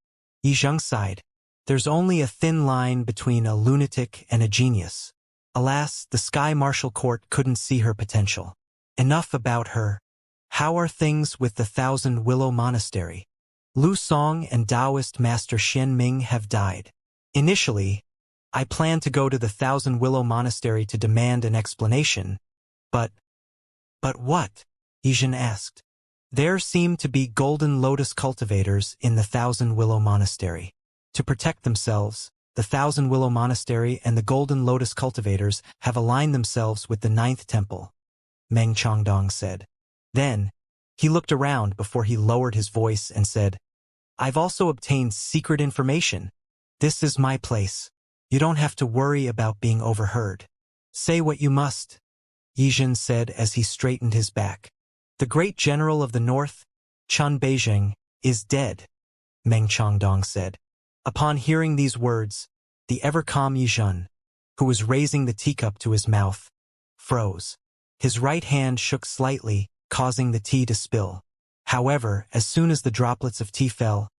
Yizheng sighed. "There's only a thin line between a lunatic and a genius. Alas, the Sky Martial Court couldn't see her potential. Enough about her. How are things with the Thousand Willow Monastery? Lu Song and Taoist Master Xian Ming have died. Initially, I planned to go to the Thousand Willow Monastery to demand an explanation, but what?" Yijin asked. "There seemed to be Golden Lotus cultivators in the Thousand Willow Monastery. To protect themselves, the Thousand Willow Monastery and the Golden Lotus cultivators have aligned themselves with the Ninth Temple," Meng Changdong said. Then, he looked around before he lowered his voice and said, "I've also obtained secret information. This is my place. You don't have to worry about being overheard. Say what you must," Yijin said as he straightened his back. "The great general of the north, Chun Beijing, is dead," Meng Changdong said. Upon hearing these words, the ever-calm Yijin, who was raising the teacup to his mouth, froze. His right hand shook slightly, causing the tea to spill. However, as soon as the droplets of tea fell,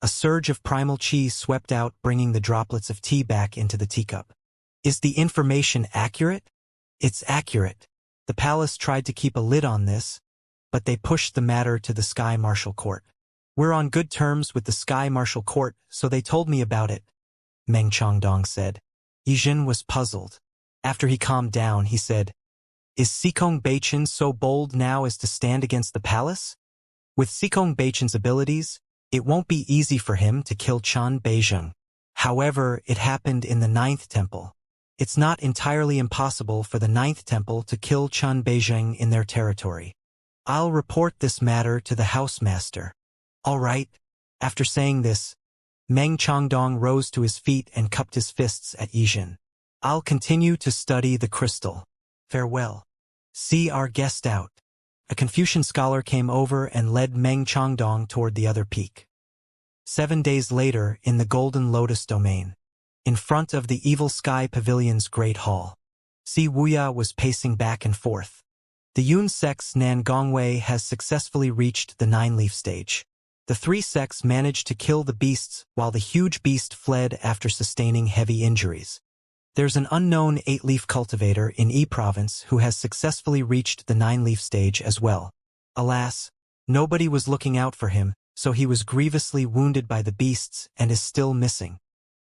a surge of primal chi swept out, bringing the droplets of tea back into the teacup. "Is the information accurate?" "It's accurate. The palace tried to keep a lid on this, but they pushed the matter to the Sky Martial Court. We're on good terms with the Sky Martial Court, so they told me about it," Meng Changdong said. Yijin was puzzled. After he calmed down, he said, "Is Sikong Beichin so bold now as to stand against the palace? With Sikong Beichin's abilities, it won't be easy for him to kill Chun Beijing. However, it happened in the Ninth Temple. It's not entirely impossible for the Ninth Temple to kill Chun Beijing in their territory. I'll report this matter to the housemaster." "All right." After saying this, Meng Changdong rose to his feet and cupped his fists at Yijin. "I'll continue to study the crystal. Farewell. See our guest out." A Confucian scholar came over and led Meng Changdong toward the other peak. 7 days later, in the Golden Lotus domain, in front of the Evil Sky Pavilion's Great Hall, Si Wuya was pacing back and forth. The Yun sect's Nan Gongwei has successfully reached the 9-leaf stage. The 3 sects managed to kill the beasts while the huge beast fled after sustaining heavy injuries. There's an unknown 8-leaf cultivator in E province who has successfully reached the 9-leaf stage as well. Alas, nobody was looking out for him, so he was grievously wounded by the beasts and is still missing.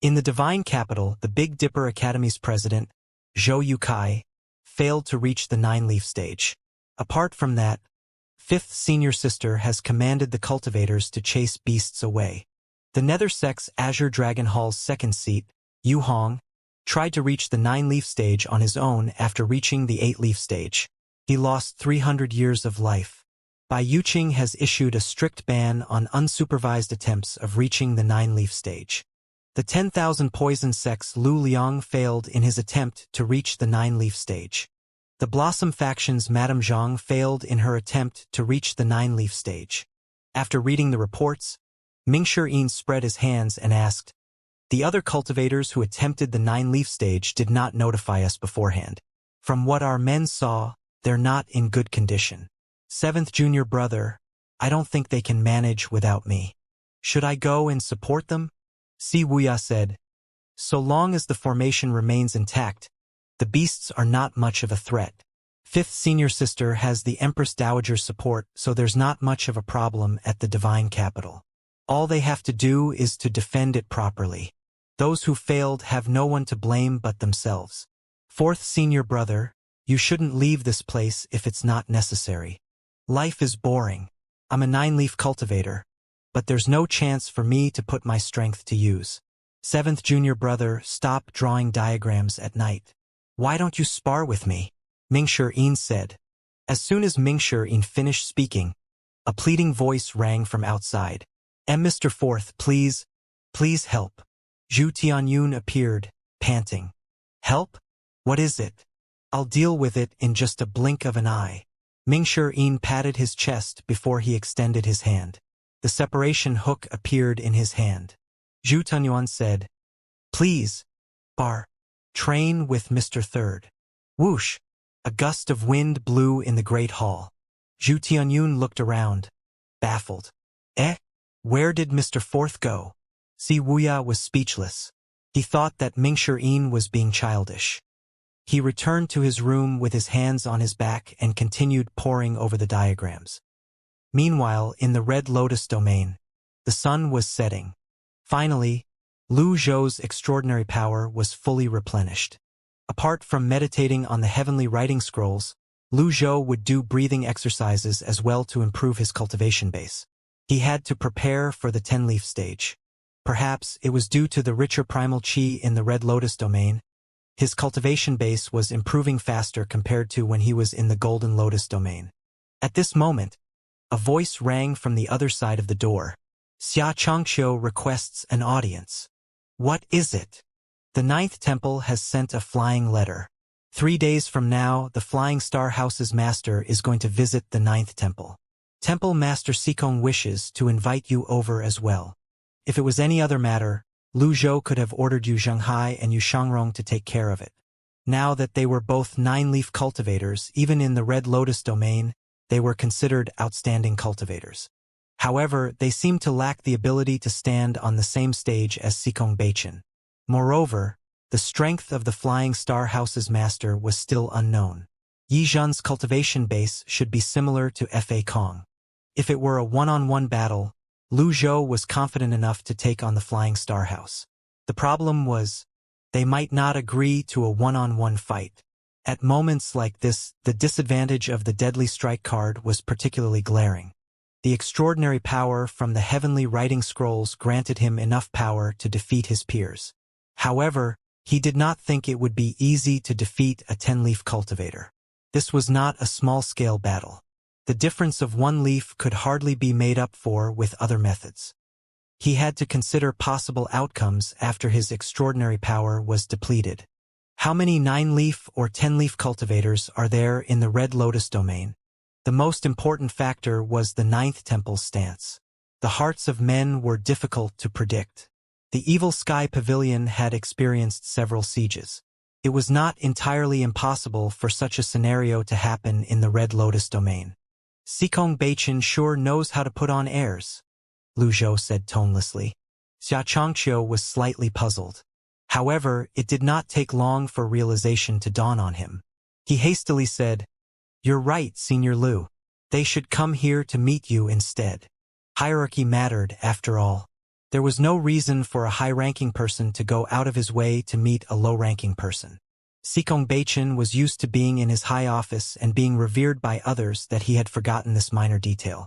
In the divine capital, the Big Dipper Academy's president, Zhou Yukai, failed to reach the 9-leaf stage. Apart from that, 5th Senior Sister has commanded the cultivators to chase beasts away. The Nether Sect's Azure Dragon Hall's second seat, Yu Hong, tried to reach the 9-leaf stage on his own after reaching the 8-leaf stage. He lost 300 years of life. Bai Yuqing has issued a strict ban on unsupervised attempts of reaching the 9-leaf stage. The 10,000 Poison Sect's Lu Liang failed in his attempt to reach the 9-leaf stage. The Blossom Faction's Madame Zhang failed in her attempt to reach the 9-leaf stage. After reading the reports, Mingshi spread his hands and asked, "The other cultivators who attempted the 9-leaf stage did not notify us beforehand. From what our men saw, they're not in good condition. 7th Junior Brother, I don't think they can manage without me. Should I go and support them?" Si Wuya said, "So long as the formation remains intact, the beasts are not much of a threat. 5th Senior Sister has the Empress Dowager's support, so there's not much of a problem at the divine capital. All they have to do is to defend it properly. Those who failed have no one to blame but themselves. 4th Senior Brother, you shouldn't leave this place if it's not necessary. Life is boring. I'm a 9-leaf cultivator, but there's no chance for me to put my strength to use. 7th Junior Brother, stop drawing diagrams at night. Why don't you spar with me?" Mingshi said. As soon as Mingshi finished speaking, a pleading voice rang from outside. Mr. Fourth, please help." Zhu Tianyun appeared, panting. "Help? What is it?" "I'll deal with it in just a blink of an eye." Mingshi patted his chest before he extended his hand. The separation hook appeared in his hand. Zhu Tianyun said, "Please, train with Mr. Third." Whoosh! A gust of wind blew in the great hall. Zhu Tianyun looked around, baffled. Where did Mr. Fourth go? Si Wuya was speechless. He thought that Mingshi was being childish. He returned to his room with his hands on his back and continued poring over the diagrams. Meanwhile, in the Red Lotus domain, the sun was setting. Finally, Lu Zhou's extraordinary power was fully replenished. Apart from meditating on the heavenly writing scrolls, Lu Zhou would do breathing exercises as well to improve his cultivation base. He had to prepare for the 10-leaf stage. Perhaps it was due to the richer primal chi in the Red Lotus domain. His cultivation base was improving faster compared to when he was in the Golden Lotus domain. At this moment, a voice rang from the other side of the door. Xianxia requests an audience. What is it? The 9th Temple has sent a flying letter. 3 days from now, the Flying Star House's master is going to visit the 9th Temple. Temple Master Sikong wishes to invite you over as well. If it was any other matter, Lu Zhou could have ordered Yu Zhenghai and Yu Shangrong to take care of it. Now that they were both 9-leaf cultivators, even in the Red Lotus domain, they were considered outstanding cultivators. However, they seemed to lack the ability to stand on the same stage as Sikong Baichen. Moreover, the strength of the Flying Star House's master was still unknown. Yi Zhen's cultivation base should be similar to Fa Kong. If it were a one-on-one battle, Lu Zhou was confident enough to take on the Flying Star House. The problem was, they might not agree to a one-on-one fight. At moments like this, the disadvantage of the Deadly Strike card was particularly glaring. The extraordinary power from the heavenly writing scrolls granted him enough power to defeat his peers. However, he did not think it would be easy to defeat a 10-leaf cultivator. This was not a small-scale battle. The difference of 1 leaf could hardly be made up for with other methods. He had to consider possible outcomes after his extraordinary power was depleted. How many 9-leaf or 10-leaf cultivators are there in the Red Lotus domain? The most important factor was the 9th Temple's stance. The hearts of men were difficult to predict. The Evil Sky Pavilion had experienced several sieges. It was not entirely impossible for such a scenario to happen in the Red Lotus domain. Sikong Baichen sure knows how to put on airs, Lu Zhou said tonelessly. Xianxia was slightly puzzled. However, it did not take long for realization to dawn on him. He hastily said, "You're right, Senior Liu. They should come here to meet you instead." Hierarchy mattered, after all. There was no reason for a high-ranking person to go out of his way to meet a low-ranking person. Cultivation was used to being in his high office and being revered by others that he had forgotten this minor detail.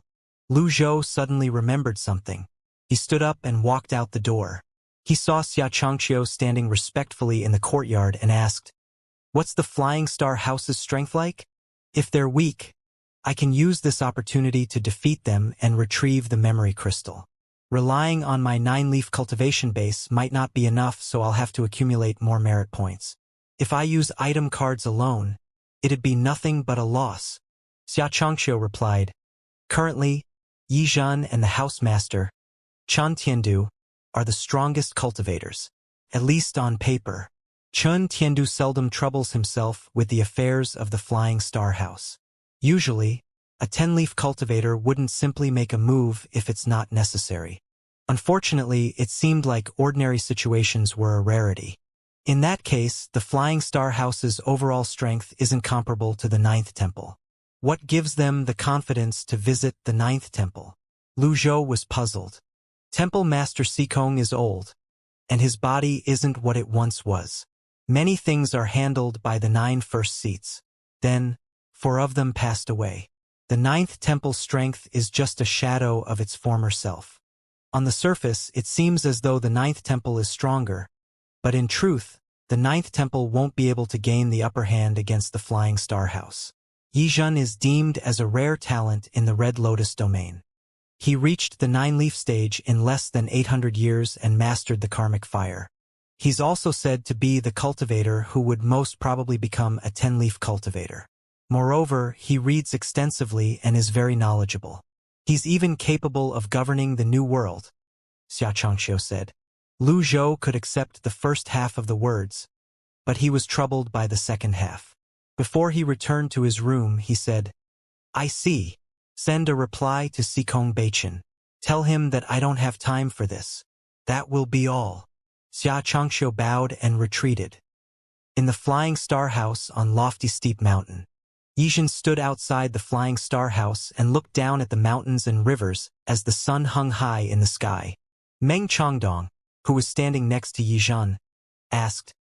Lu Zhou suddenly remembered something. He stood up and walked out the door. He saw Xianxia standing respectfully in the courtyard and asked, "What's the Flying Star House's strength like? If they're weak, I can use this opportunity to defeat them and retrieve the memory crystal. Relying on my 9-leaf cultivation base might not be enough, so I'll have to accumulate more merit points. If I use item cards alone, it'd be nothing but a loss." Xianxia replied, "Currently, Yizhen and the housemaster, Chen Tiandu, are the strongest cultivators, at least on paper. Chen Tiandu seldom troubles himself with the affairs of the Flying Star House. Usually, a 10-leaf cultivator wouldn't simply make a move if it's not necessary. Unfortunately, it seemed like ordinary situations were a rarity. In that case, the Flying Star House's overall strength isn't comparable to the 9th Temple. What gives them the confidence to visit the 9th Temple?" Lu Zhou was puzzled. Temple Master Sikong is old, and his body isn't what it once was. Many things are handled by the 9 first seats. Then, 4 of them passed away. The 9th Temple's strength is just a shadow of its former self. On the surface, it seems as though the 9th Temple is stronger, but in truth, the 9th Temple won't be able to gain the upper hand against the Flying Star House. Yizhen is deemed as a rare talent in the Red Lotus domain. He reached the 9-leaf stage in less than 800 years and mastered the karmic fire. He's also said to be the cultivator who would most probably become a 10-leaf cultivator. Moreover, he reads extensively and is very knowledgeable. He's even capable of governing the new world, Xianxia said. Lu Zhou could accept the first half of the words, but he was troubled by the second half. Before he returned to his room, he said, "I see. Send a reply to Cultivation. Tell him that I don't have time for this. That will be all." Xianxia bowed and retreated. In the Flying Star House on lofty steep mountain, Yizhen stood outside the Flying Star House and looked down at the mountains and rivers as the sun hung high in the sky. Meng Changdong, who was standing next to Yizhen, asked,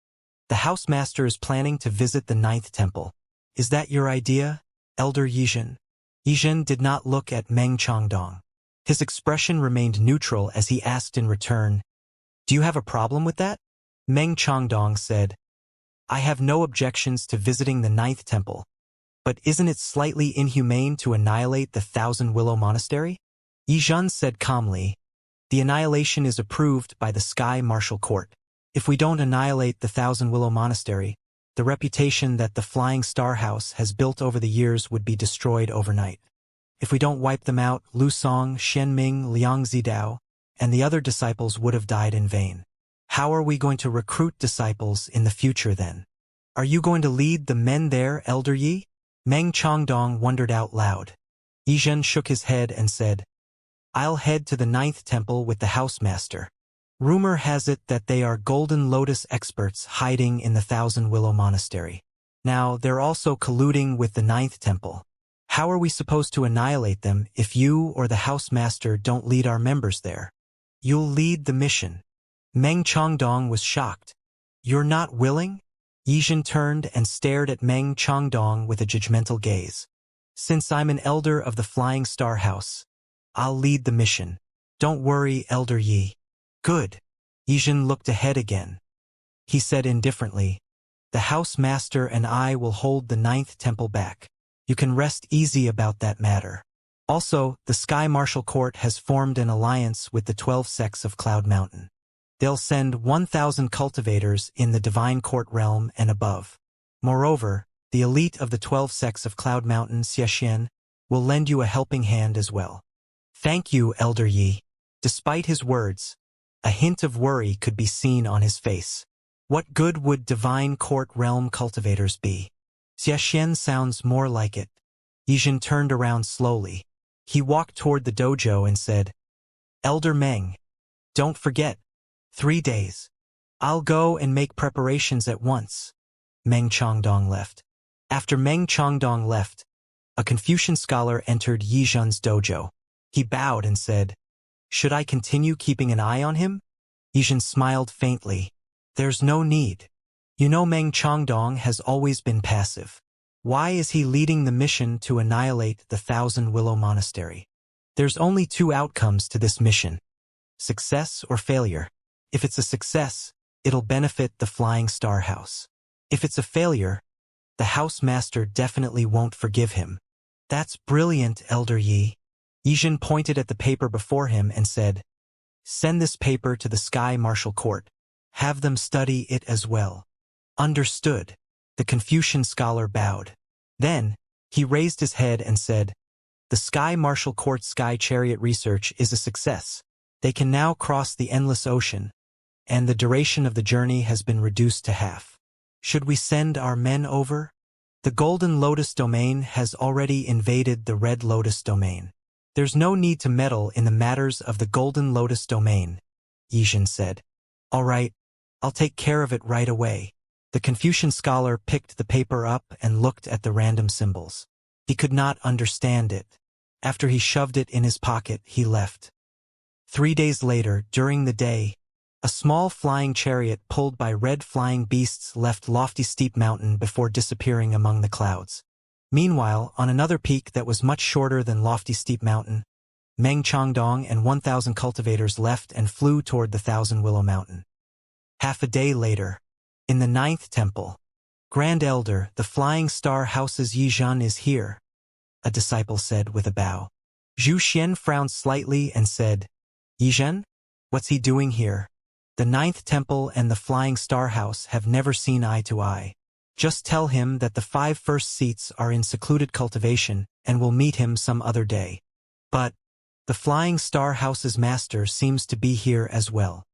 "The housemaster is planning to visit the 9th Temple. Is that your idea, Elder Yizhen?" Yizhen did not look at Meng Changdong. His expression remained neutral as he asked in return, "Do you have a problem with that?" Meng Changdong said, "I have no objections to visiting the 9th Temple, but isn't it slightly inhumane to annihilate the Thousand Willow Monastery?" Yizhen said calmly, "The annihilation is approved by the Sky Martial Court. If we don't annihilate the Thousand Willow Monastery, the reputation that the Flying Star House has built over the years would be destroyed overnight. If we don't wipe them out, Lu Song, Shenming, Liang Zidao, and the other disciples would have died in vain. How are we going to recruit disciples in the future then? Are you going to lead the men there, Elder Yi?" Meng Changdong wondered out loud. Yizhen shook his head and said, "I'll head to the 9th Temple with the housemaster. Rumor has it that they are Golden Lotus experts hiding in the Thousand Willow Monastery. Now, they're also colluding with the 9th Temple. How are we supposed to annihilate them if you or the housemaster don't lead our members there?" "You'll lead the mission." Meng Changdong was shocked. "You're not willing?" Yizhen turned and stared at Meng Changdong with a judgmental gaze. "Since I'm an elder of the Flying Star House, I'll lead the mission. Don't worry, Elder Yi." "Good." Yizhen looked ahead again. He said indifferently, "The housemaster and I will hold the 9th Temple back. You can rest easy about that matter. Also, the Sky Martial Court has formed an alliance with the 12 sects of Cloud Mountain. They'll send 1,000 cultivators in the Divine Court realm and above. Moreover, the elite of the 12 sects of Cloud Mountain, Xianxia, will lend you a helping hand as well." "Thank you, Elder Yi." Despite his words, a hint of worry could be seen on his face. What good would Divine Court realm cultivators be? Xianxia sounds more like it. Yizhen turned around slowly. He walked toward the dojo and said, "Elder Meng, don't forget, 3 days. I'll go and make preparations at once. Meng Chongdong left. After Meng Chongdong left, a Confucian scholar entered Yi Zhen's dojo. He bowed and said, "Should I continue keeping an eye on him?" Yi Zhen smiled faintly. "There's no need. You know Meng Chongdong has always been passive. Why is he leading the mission to annihilate the Thousand Willow Monastery? There's only two outcomes to this mission: success or failure. If it's a success, it'll benefit the Flying Star House. If it's a failure, the house master definitely won't forgive him." "That's brilliant, Elder Yi." Yi Zhen pointed at the paper before him and said, "Send this paper to the Sky Martial Court. Have them study it as well." "Understood." The Confucian scholar bowed. Then, he raised his head and said, "The Sky Martial Court Sky Chariot research is a success. They can now cross the endless ocean, and the duration of the journey has been reduced to half. Should we send our men over? The Golden Lotus domain has already invaded the Red Lotus domain. There's no need to meddle in the matters of the Golden Lotus domain," Yi Zhen said. "All right, I'll take care of it right away." The Confucian scholar picked the paper up and looked at the random symbols. He could not understand it. After he shoved it in his pocket, he left. 3 days later, during the day, a small flying chariot pulled by red flying beasts left lofty steep mountain before disappearing among the clouds. Meanwhile, on another peak that was much shorter than lofty steep mountain, Meng Chongdong and 1,000 cultivators left and flew toward the Thousand Willow Mountain. Half a day later, in the 9th temple, "Grand Elder, the Flying Star House's Yi Zhen is here," a disciple said with a bow. Zhu Xian frowned slightly and said, "Yi Zhen? What's he doing here? The 9th temple and the Flying Star House have never seen eye to eye. Just tell him that the 5 first seats are in secluded cultivation and we'll meet him some other day." "But the Flying Star House's master seems to be here as well."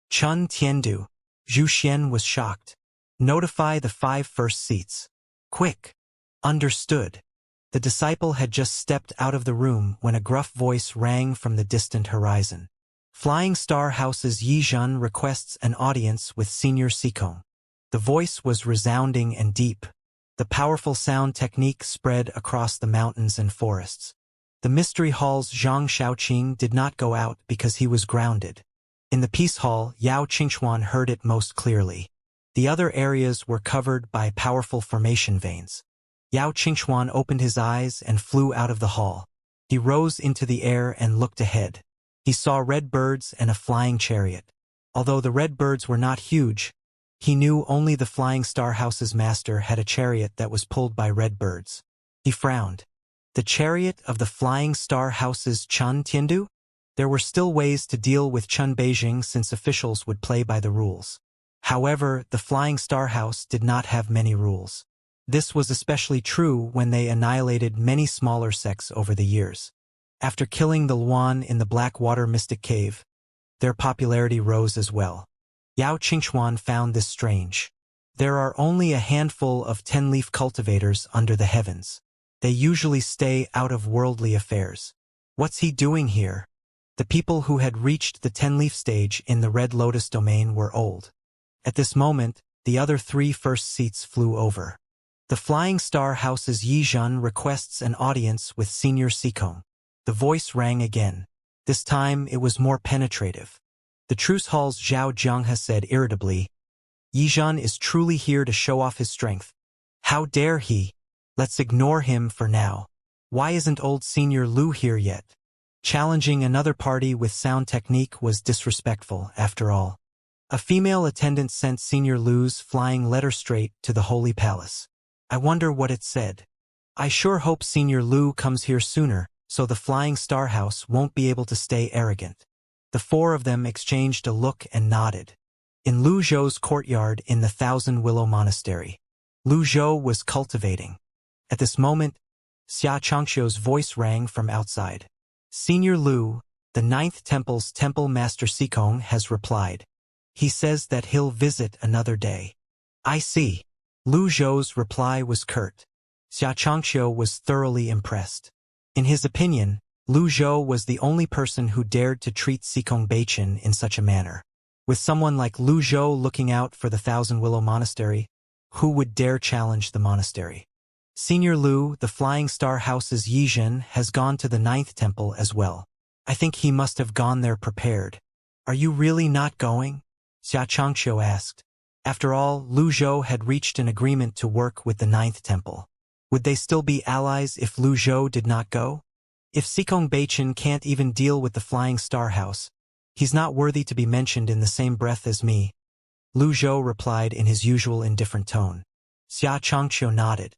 "Chun Tiandu." Zhu Xian was shocked. "Notify the 5 first seats. Quick." "Understood." The disciple had just stepped out of the room when a gruff voice rang from the distant horizon. "Flying Star House's Yi Zhen requests an audience with Senior Sikong." The voice was resounding and deep. The powerful sound technique spread across the mountains and forests. The Mystery Hall's Zhang Shaoqing did not go out because he was grounded. In the Peace Hall, Yao Qingchuan heard it most clearly. The other areas were covered by powerful formation veins. Yao Qingchuan opened his eyes and flew out of the hall. He rose into the air and looked ahead. He saw red birds and a flying chariot. Although the red birds were not huge, he knew only the Flying Star House's master had a chariot that was pulled by red birds. He frowned. The chariot of the Flying Star House's Chun Tiandu? There were still ways to deal with Chun Beijing since officials would play by the rules. However, the Flying Star House did not have many rules. This was especially true when they annihilated many smaller sects over the years. After killing the Luan in the Blackwater Mystic Cave, their popularity rose as well. Yao Qingchuan found this strange. There are only a handful of 10-leaf cultivators under the heavens. They usually stay out of worldly affairs. What's he doing here? The people who had reached the 10-leaf stage in the Red Lotus domain were old. At this moment, the other 3 first seats flew over. "The Flying Star House's Yi Zhen requests an audience with Senior Sikong." The voice rang again. This time it was more penetrative. The Truce Hall's Zhao Jianghe said irritably, "Yi Zhen is truly here to show off his strength. How dare he? Let's ignore him for now. Why isn't old Senior Lu here yet?" Challenging another party with sound technique was disrespectful, after all. A female attendant sent Senior Lu's flying letter straight to the Holy Palace. I wonder what it said. "I sure hope Senior Lu comes here sooner, so the Flying Star House won't be able to stay arrogant." The 4 of them exchanged a look and nodded. In Lu Zhou's courtyard in the Thousand Willow Monastery, Lu Zhou was cultivating. At this moment, Xianxia's voice rang from outside. "Senior Lu, the 9th Temple's Temple Master Sikong has replied. He says that he'll visit another day." "I see." Lu Zhou's reply was curt. Xianxia was thoroughly impressed. In his opinion, Lu Zhou was the only person who dared to treat Sikong Beichin in such a manner. With someone like Lu Zhou looking out for the Thousand Willow Monastery, who would dare challenge the monastery? Senior Lu, the Flying Star House's Yizhen, has gone to the Ninth Temple as well. I think he must have gone there prepared. Are you really not going? Xianxia asked. After all, Lu Zhou had reached an agreement to work with the Ninth Temple. Would they still be allies if Lu Zhou did not go? If Cultivation can't even deal with the Flying Star House, he's not worthy to be mentioned in the same breath as me. Lu Zhou replied in his usual indifferent tone. Xianxia nodded.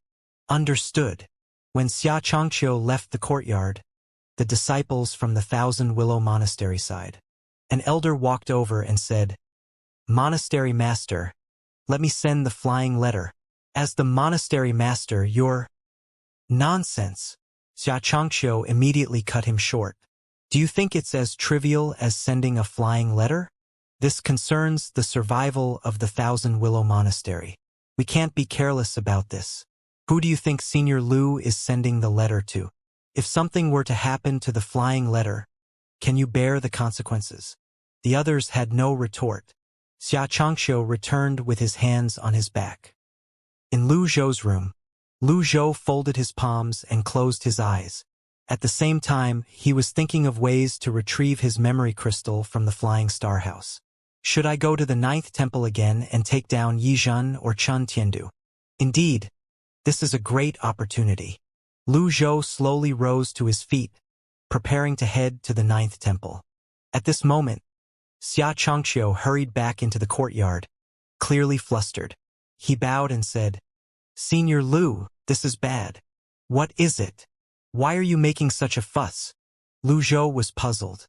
Understood. When Xianxia left the courtyard, the disciples from the Thousand Willow Monastery sighed. An elder walked over and said, Monastery Master, let me send the flying letter. As the Monastery Master, you're… Nonsense. Xianxia immediately cut him short. Do you think it's as trivial as sending a flying letter? This concerns the survival of the Thousand Willow Monastery. We can't be careless about this. Who do you think Senior Lu is sending the letter to? If something were to happen to the flying letter, can you bear the consequences? The others had no retort. Xianxia returned with his hands on his back. In Lu Zhou's room, Lu Zhou folded his palms and closed his eyes. At the same time, he was thinking of ways to retrieve his memory crystal from the Flying Star House. Should I go to the Ninth Temple again and take down Yizhen or Chun Tiandu? Indeed, this is a great opportunity. Lu Zhou slowly rose to his feet, preparing to head to the Ninth Temple. At this moment, Xianxia hurried back into the courtyard, clearly flustered. He bowed and said, Senior Lu, this is bad. What is it? Why are you making such a fuss? Lu Zhou was puzzled.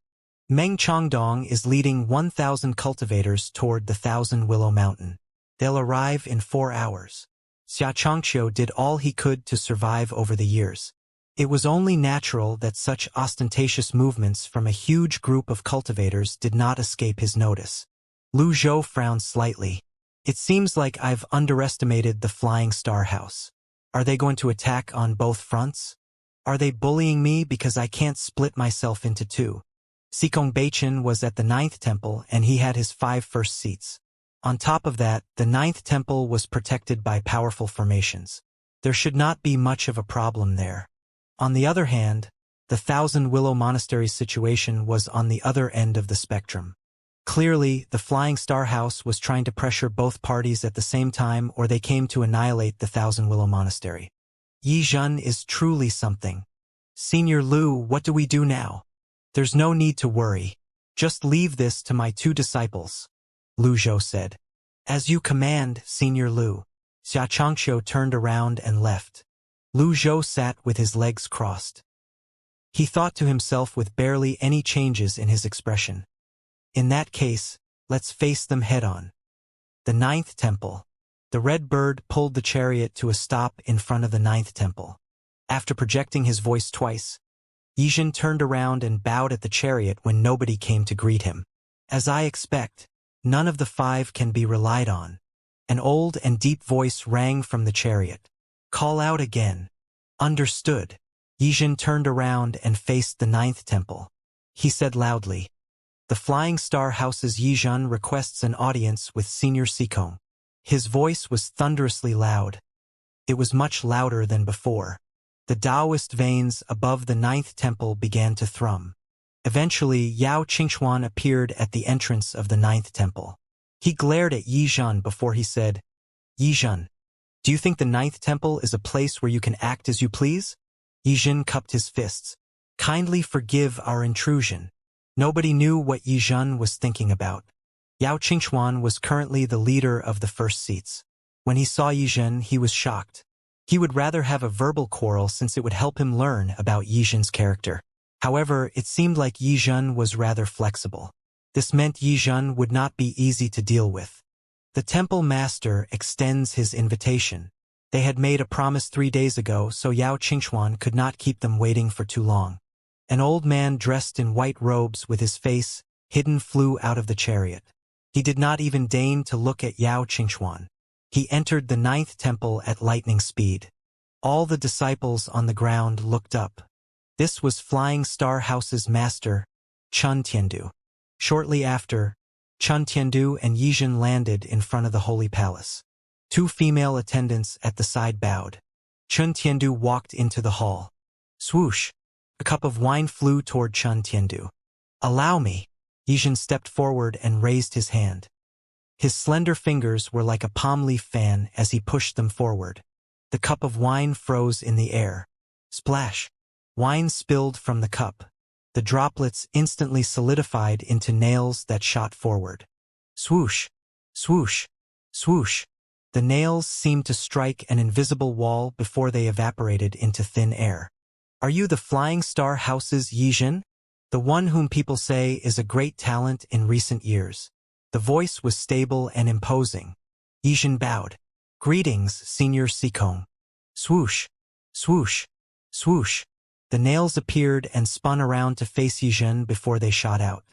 Meng Chongdong is leading 1,000 cultivators toward the Thousand Willow Mountain. They'll arrive in 4 hours. Xianxia did all he could to survive over the years. It was only natural that such ostentatious movements from a huge group of cultivators did not escape his notice. Lu Zhou frowned slightly. It seems like I've underestimated the Flying Star House. Are they going to attack on both fronts? Are they bullying me because I can't split myself into two? Cultivation was at the Ninth Temple and he had his 5 first seats. On top of that, the Ninth Temple was protected by powerful formations. There should not be much of a problem there. On the other hand, the Thousand Willow Monastery's situation was on the other end of the spectrum. Clearly, the Flying Star House was trying to pressure both parties at the same time, or they came to annihilate the Thousand Willow Monastery. Yizhen is truly something. Senior Lu, what do we do now? There's no need to worry. Just leave this to my 2 disciples, Lu Zhou said. As you command, Senior Lu. Xianxia turned around and left. Lu Zhou sat with his legs crossed. He thought to himself with barely any changes in his expression. In that case, let's face them head-on. The Ninth Temple. The Red Bird pulled the chariot to a stop in front of the Ninth Temple. After projecting his voice twice, Yizhen turned around and bowed at the chariot when nobody came to greet him. As I expect, none of the 5 can be relied on. An old and deep voice rang from the chariot. Call out again. Understood. Yizhen turned around and faced the Ninth Temple. He said loudly, The Flying Star House's Yizhen requests an audience with Senior Sikong. His voice was thunderously loud. It was much louder than before. The Taoist veins above the Ninth Temple began to thrum. Eventually, Yao Qingxuan appeared at the entrance of the Ninth Temple. He glared at Yizhen before he said, Yizhen, do you think the Ninth Temple is a place where you can act as you please? Yizhen cupped his fists. Kindly forgive our intrusion. Nobody knew what Yizhen was thinking about. Yao Qingxuan was currently the leader of the first seats. When he saw Yizhen, he was shocked. He would rather have a verbal quarrel since it would help him learn about Yizhen's character. However, it seemed like Yizhen was rather flexible. This meant Yizhen would not be easy to deal with. The temple master extends his invitation. They had made a promise 3 days ago, so Yao Qingxuan could not keep them waiting for too long. An old man dressed in white robes with his face hidden flew out of the chariot. He did not even deign to look at Yao Qingxuan. He entered the Ninth Temple at lightning speed. All the disciples on the ground looked up. This was Flying Star House's master, Chun Tiandu. Shortly after, Chen Tiandu and Yizhen landed in front of the holy palace. Two female attendants at the side bowed. Chen Tiandu walked into the hall. Swoosh! A cup of wine flew toward Chen Tiandu. Allow me. Yizhen stepped forward and raised his hand. His slender fingers were like a palm leaf fan as he pushed them forward. The cup of wine froze in the air. Splash! Wine spilled from the cup. The droplets instantly solidified into nails that shot forward. Swoosh! Swoosh! Swoosh! The nails seemed to strike an invisible wall before they evaporated into thin air. Are you the Flying Star House's Yizhen? The one whom people say is a great talent in recent years. The voice was stable and imposing. Yizhen bowed. Greetings, Senior Sikong. Swoosh! Swoosh! Swoosh! The nails appeared and spun around to face Yizhen before they shot out.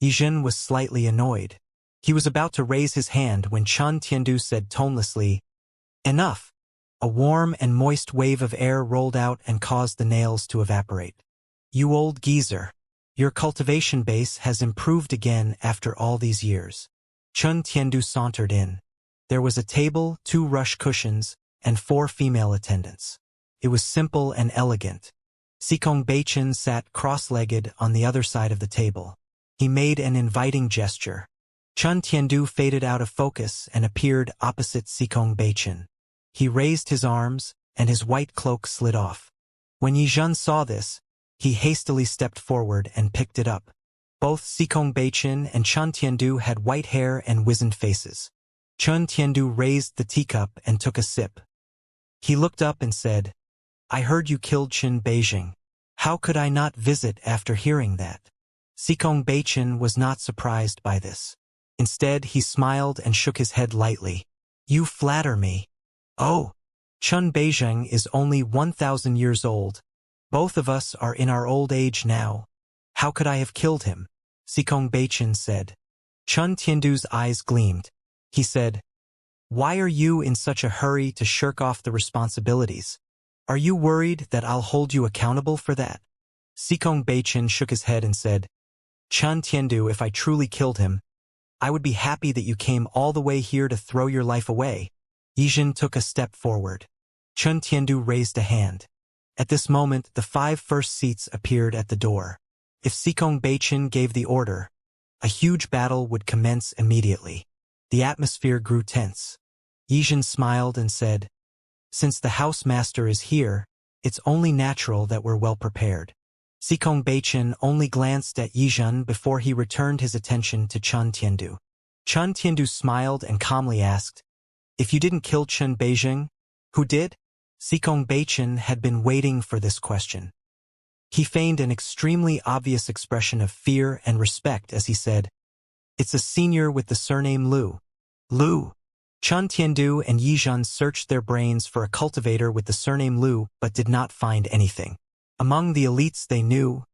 Yizhen was slightly annoyed. He was about to raise his hand when Chen Tiandu said tonelessly, "Enough!" A warm and moist wave of air rolled out and caused the nails to evaporate. You old geezer. Your cultivation base has improved again after all these years. Chen Tiandu sauntered in. There was a table, 2 rush cushions, and 4 female attendants. It was simple and elegant. Sikong Beichen sat cross-legged on the other side of the table. He made an inviting gesture. Chen Tiandu faded out of focus and appeared opposite Sikong Beichen. He raised his arms, and his white cloak slid off. When Yizhen saw this, he hastily stepped forward and picked it up. Both Sikong Beichen and Chen Tiandu had white hair and wizened faces. Chen Tiandu raised the teacup and took a sip. He looked up and said, "I heard you killed Qin Beijing. How could I not visit after hearing that?" Sikong Beichen was not surprised by this. Instead, he smiled and shook his head lightly. "You flatter me." "Oh, Qin Beijing is only 1,000 years old. Both of us are in our old age now. How could I have killed him?" Sikong Beichen said. Chen Tiandu's eyes gleamed. He said, "Why are you in such a hurry to shirk off the responsibilities? Are you worried that I'll hold you accountable for that?" Sikong Beichen shook his head and said, "Chen Tiandu, if I truly killed him, I would be happy that you came all the way here to throw your life away." Yizhen took a step forward. Chen Tiandu raised a hand. At this moment, the 5 first seats appeared at the door. If Sikong Beichen gave the order, a huge battle would commence immediately. The atmosphere grew tense. Yizhen smiled and said, "Since the house master is here, it's only natural that we're well prepared." Sikong Beichen only glanced at Yizhen before he returned his attention to Chen Tiandu. Chen Tiandu smiled and calmly asked, "If you didn't kill Qin Beijing, who did?" Sikong Beichen had been waiting for this question. He feigned an extremely obvious expression of fear and respect as he said, "It's a senior with the surname Liu." Liu. Chen Tiandu and Yizhen searched their brains for a cultivator with the surname Liu but did not find anything. Among the elites they knew,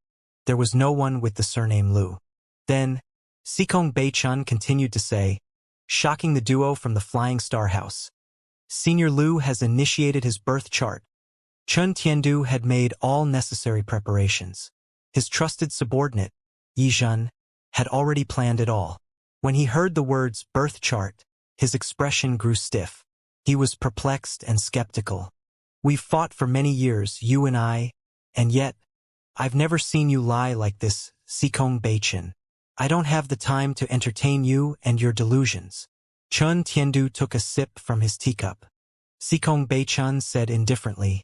there was no one with the surname Liu. Then, Sikong Beichen continued to say, "Shocking the duo from the Flying Star House. Senior Liu has initiated his birth chart." Chen Tiandu had made all necessary preparations. His trusted subordinate, Yizhen, had already planned it all. When he heard the words birth chart, his expression grew stiff. He was perplexed and skeptical. "We've fought for many years, you and I, and yet, I've never seen you lie like this, Sikong Beichen. I don't have the time to entertain you and your delusions." Chen Tiandu took a sip from his teacup. Sikong Beichen said indifferently,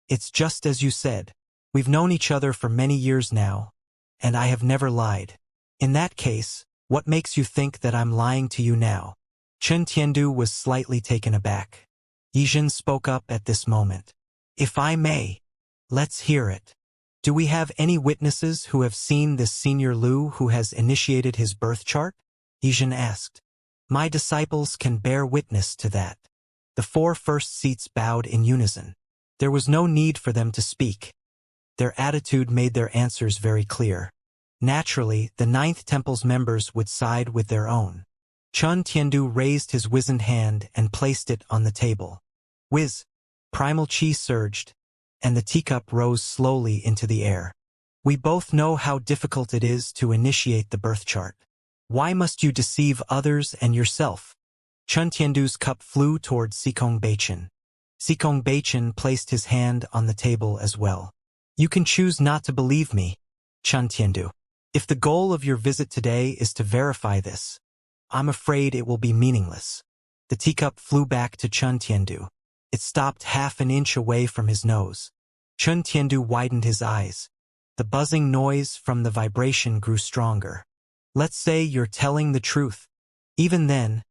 "It's just as you said. We've known each other for many years now, and I have never lied. In that case, what makes you think that I'm lying to you now?" Chen Tiandu was slightly taken aback. Yizhen spoke up at this moment. "If I may, let's hear it. Do we have any witnesses who have seen this Senior Liu who has initiated his birth chart?" Yizhen asked. "My disciples can bear witness to that." The 4 first seats bowed in unison. There was no need for them to speak. Their attitude made their answers very clear. Naturally, the 9th Temple's members would side with their own. Chen Tiandu raised his wizened hand and placed it on the table. Whiz! Primal chi surged, and the teacup rose slowly into the air. "We both know how difficult it is to initiate the birth chart. Why must you deceive others and yourself? Chun Tiandu's cup flew towards Sikong Beichen. Sikong Beichen placed his hand on the table as well. You can choose not to believe me, Chun Tiandu. If the goal of your visit today is to verify this, I'm afraid it will be meaningless. The teacup flew back to Chun Tiandu. It stopped half an inch away from his nose. Chun Tiandu widened his eyes. The buzzing noise from the vibration grew stronger. Let's say you're telling the truth. Even then,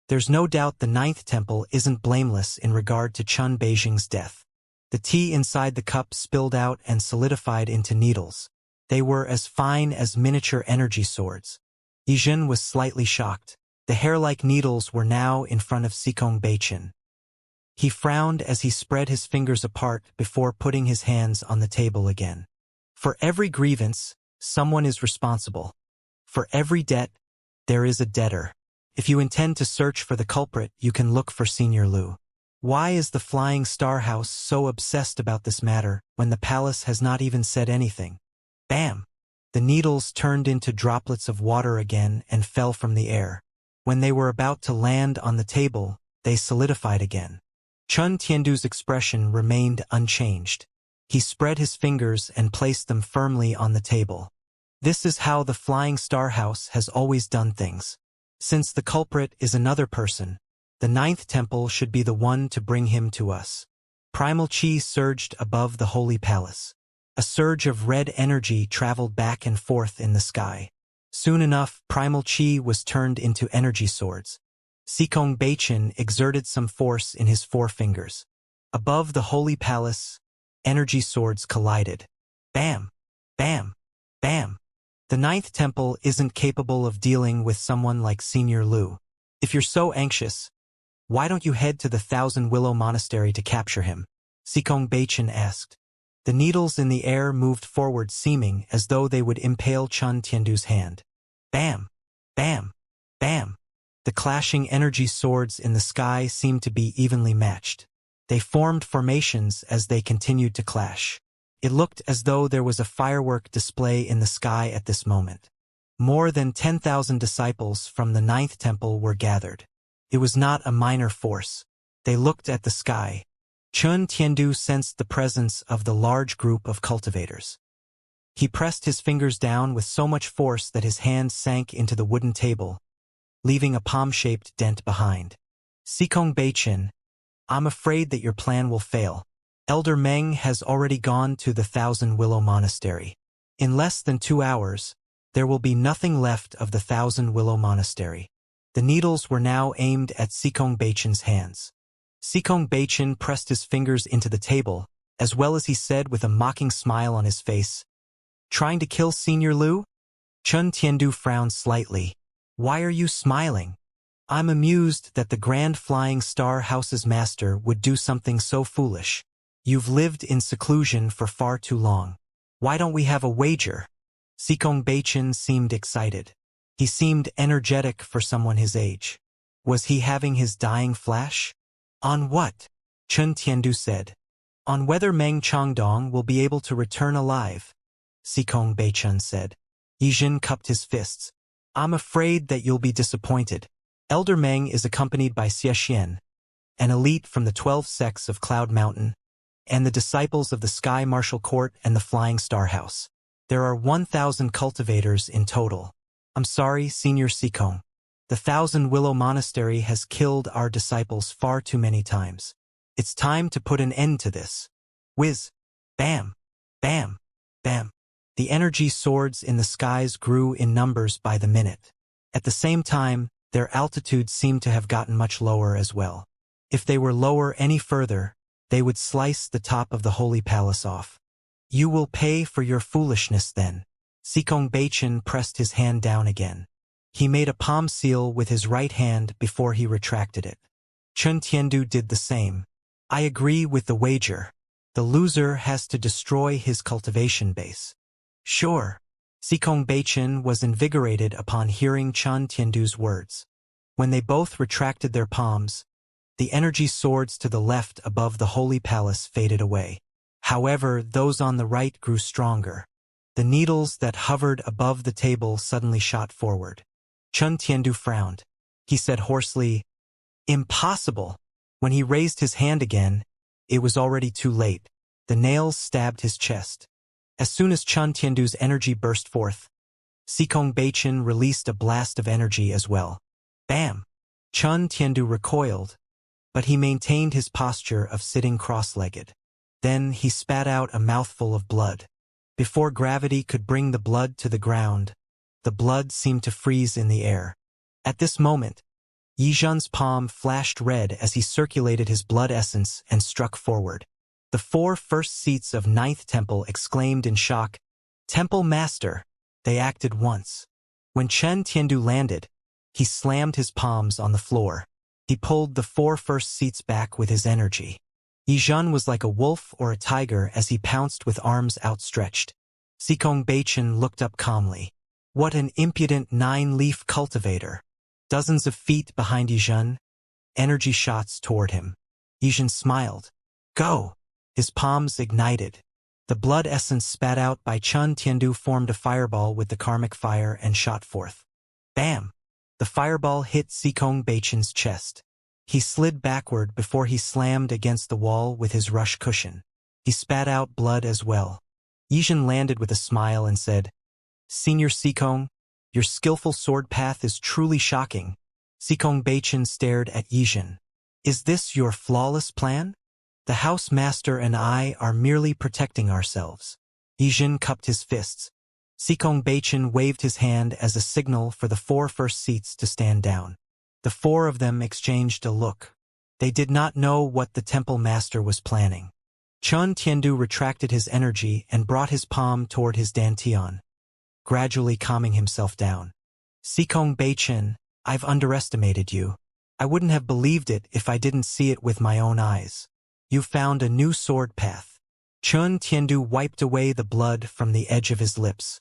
there's no doubt the ninth temple isn't blameless in regard to Chun Beijing's death. The tea inside the cup spilled out and solidified into needles. They were as fine as miniature energy swords. Yijin was slightly shocked. The hair-like needles were now in front of Sikong Beichen. He frowned as he spread his fingers apart before putting his hands on the table again. For every grievance, someone is responsible. For every debt, there is a debtor. If you intend to search for the culprit, you can look for Senior Lu. Why is the Flying Star House so obsessed about this matter when the palace has not even said anything? Bam! The needles turned into droplets of water again and fell from the air. When they were about to land on the table, they solidified again. Chun Tiandu's expression remained unchanged. He spread his fingers and placed them firmly on the table. This is how the Flying Star House has always done things. Since the culprit is another person, the ninth temple should be the one to bring him to us. Primal chi surged above the holy palace. A surge of red energy traveled back and forth in the sky. Soon enough, primal chi was turned into energy swords. Sikong Beichen exerted some force in his forefingers. Above the holy palace, energy swords collided. Bam! Bam! Bam! The ninth temple isn't capable of dealing with someone like Senior Lu. If you're so anxious, why don't you head to the Thousand Willow Monastery to capture him? Sikong Beichen asked. The needles in the air moved forward, seeming as though they would impale Chun Tiandu's hand. Bam! Bam! Bam! The clashing energy swords in the sky seemed to be evenly matched. They formed formations as they continued to clash. It looked as though there was a firework display in the sky at this moment. More than 10,000 disciples from the ninth temple were gathered. It was not a minor force. They looked at the sky. Chun Tiandu sensed the presence of the large group of cultivators. He pressed his fingers down with so much force that his hand sank into the wooden table, leaving a palm-shaped dent behind. Sikong Beichen, I'm afraid that your plan will fail. Elder Meng has already gone to the Thousand Willow Monastery. In less than 2 hours, there will be nothing left of the Thousand Willow Monastery. The needles were now aimed at Sikong Beichen's hands. Sikong Beichen pressed his fingers into the table, as well as he said with a mocking smile on his face, "Trying to kill Senior Lu?" Chun Tiandu frowned slightly. "Why are you smiling?" "I'm amused that the Grand Flying Star House's master would do something so foolish. You've lived in seclusion for far too long. Why don't we have a wager?" Sikong Beichen seemed excited. He seemed energetic for someone his age. Was he having his dying flash? "On what?" Chun Tiandu said. "On whether Meng Changdong will be able to return alive," Sikong Beichen said. Yijin cupped his fists. "I'm afraid that you'll be disappointed. Elder Meng is accompanied by Xianxia, an elite from the 12 sects of Cloud Mountain, and the disciples of the Sky Martial Court and the Flying Star House. There are 1,000 cultivators in total. I'm sorry, Senior Sikong. The Thousand Willow Monastery has killed our disciples far too many times. It's time to put an end to this." Whiz! Bam! Bam! Bam! The energy swords in the skies grew in numbers by the minute. At the same time, their altitude seemed to have gotten much lower as well. If they were lower any further, they would slice the top of the holy palace off. "You will pay for your foolishness then." Sikong Beichen pressed his hand down again. He made a palm seal with his right hand before he retracted it. Chun Tiandu did the same. "I agree with the wager. The loser has to destroy his cultivation base." "Sure." Sikong Beichen was invigorated upon hearing Chun Tiandu's words. When they both retracted their palms, the energy swords to the left above the holy palace faded away. However, those on the right grew stronger. The needles that hovered above the table suddenly shot forward. Chun Tiandu frowned. He said hoarsely, "Impossible." When he raised his hand again, it was already too late. The nails stabbed his chest. As soon as Chun Tiandu's energy burst forth, Cultivation released a blast of energy as well. Bam! Chun Tiandu recoiled, but he maintained his posture of sitting cross-legged. Then he spat out a mouthful of blood. Before gravity could bring the blood to the ground, the blood seemed to freeze in the air. At this moment, Yizhen's palm flashed red as he circulated his blood essence and struck forward. The 4 first seats of 9th Temple exclaimed in shock, "Temple Master!" They acted once. When Chun Tiandu landed, he slammed his palms on the floor. He pulled the 4 first seats back with his energy. Yizhen was like a wolf or a tiger as he pounced with arms outstretched. Cultivation looked up calmly. What an impudent 9-leaf cultivator! Dozens of feet behind Yizhen, energy shots toward him. Yizhen smiled. "Go!" His palms ignited. The blood essence spat out by Chun Tiandu formed a fireball with the karmic fire and shot forth. Bam! The fireball hit Cultivation's chest. He slid backward before he slammed against the wall with his rush cushion. He spat out blood as well. Yizhen landed with a smile and said, "Senior Sikong, your skillful sword path is truly shocking." Cultivation stared at Yizhen. "Is this your flawless plan?" "The house master and I are merely protecting ourselves." Yizhen cupped his fists. Cultivation waved his hand as a signal for the 4 first seats to stand down. The 4 of them exchanged a look. They did not know what the temple master was planning. Chun Tiandu retracted his energy and brought his palm toward his dantian, gradually calming himself down. "Cultivation, I've underestimated you. I wouldn't have believed it if I didn't see it with my own eyes. You found a new sword path." Chun Tiandu wiped away the blood from the edge of his lips.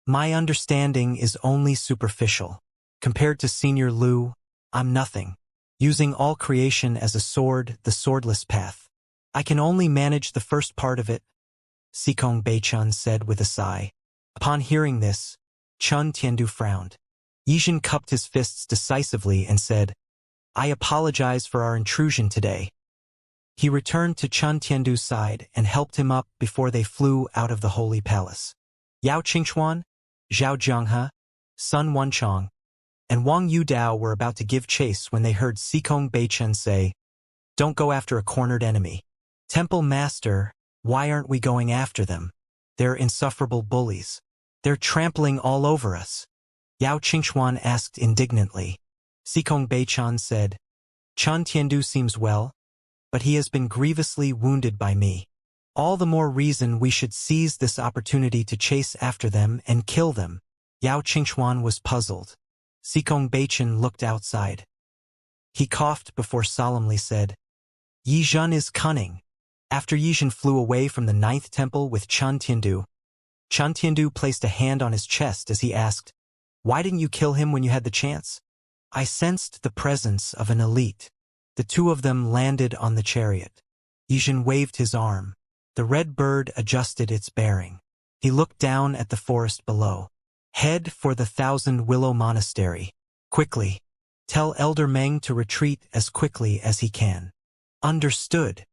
"My understanding is only superficial. Compared to Senior Lu, I'm nothing. Using all creation as a sword, the swordless path. I can only manage the first part of it," Cultivation said with a sigh. Upon hearing this, Chun Tiandu frowned. Yizhen cupped his fists decisively and said, "I apologize for our intrusion today." He returned to Chun Tiandu's side and helped him up before they flew out of the holy palace. Yao Qingchuan, Zhao Zhenghe, Sun Wenchong, and Wang Yudao were about to give chase when they heard Cultivation say, "Don't go after a cornered enemy. Temple Master, why aren't we going after them? They're insufferable bullies. They're trampling all over us." Yao Qingchuan asked indignantly. Cultivation said, "Chun Tiandu seems well, but he has been grievously wounded by me. All the more reason we should seize this opportunity to chase after them and kill them." Yao Qingchuan was puzzled. Cultivation looked outside. He coughed before solemnly said, "Yizhen is cunning." After Yizhen flew away from the 9th temple with Chun Tiandu placed a hand on his chest as he asked, "Why didn't you kill him when you had the chance?" "I sensed the presence of an elite." The 2 of them landed on the chariot. Yizhen waved his arm. The red bird adjusted its bearing. He looked down at the forest below. "Head for the 1,000 Willow Monastery. Quickly. Tell Elder Meng to retreat as quickly as he can." "Understood."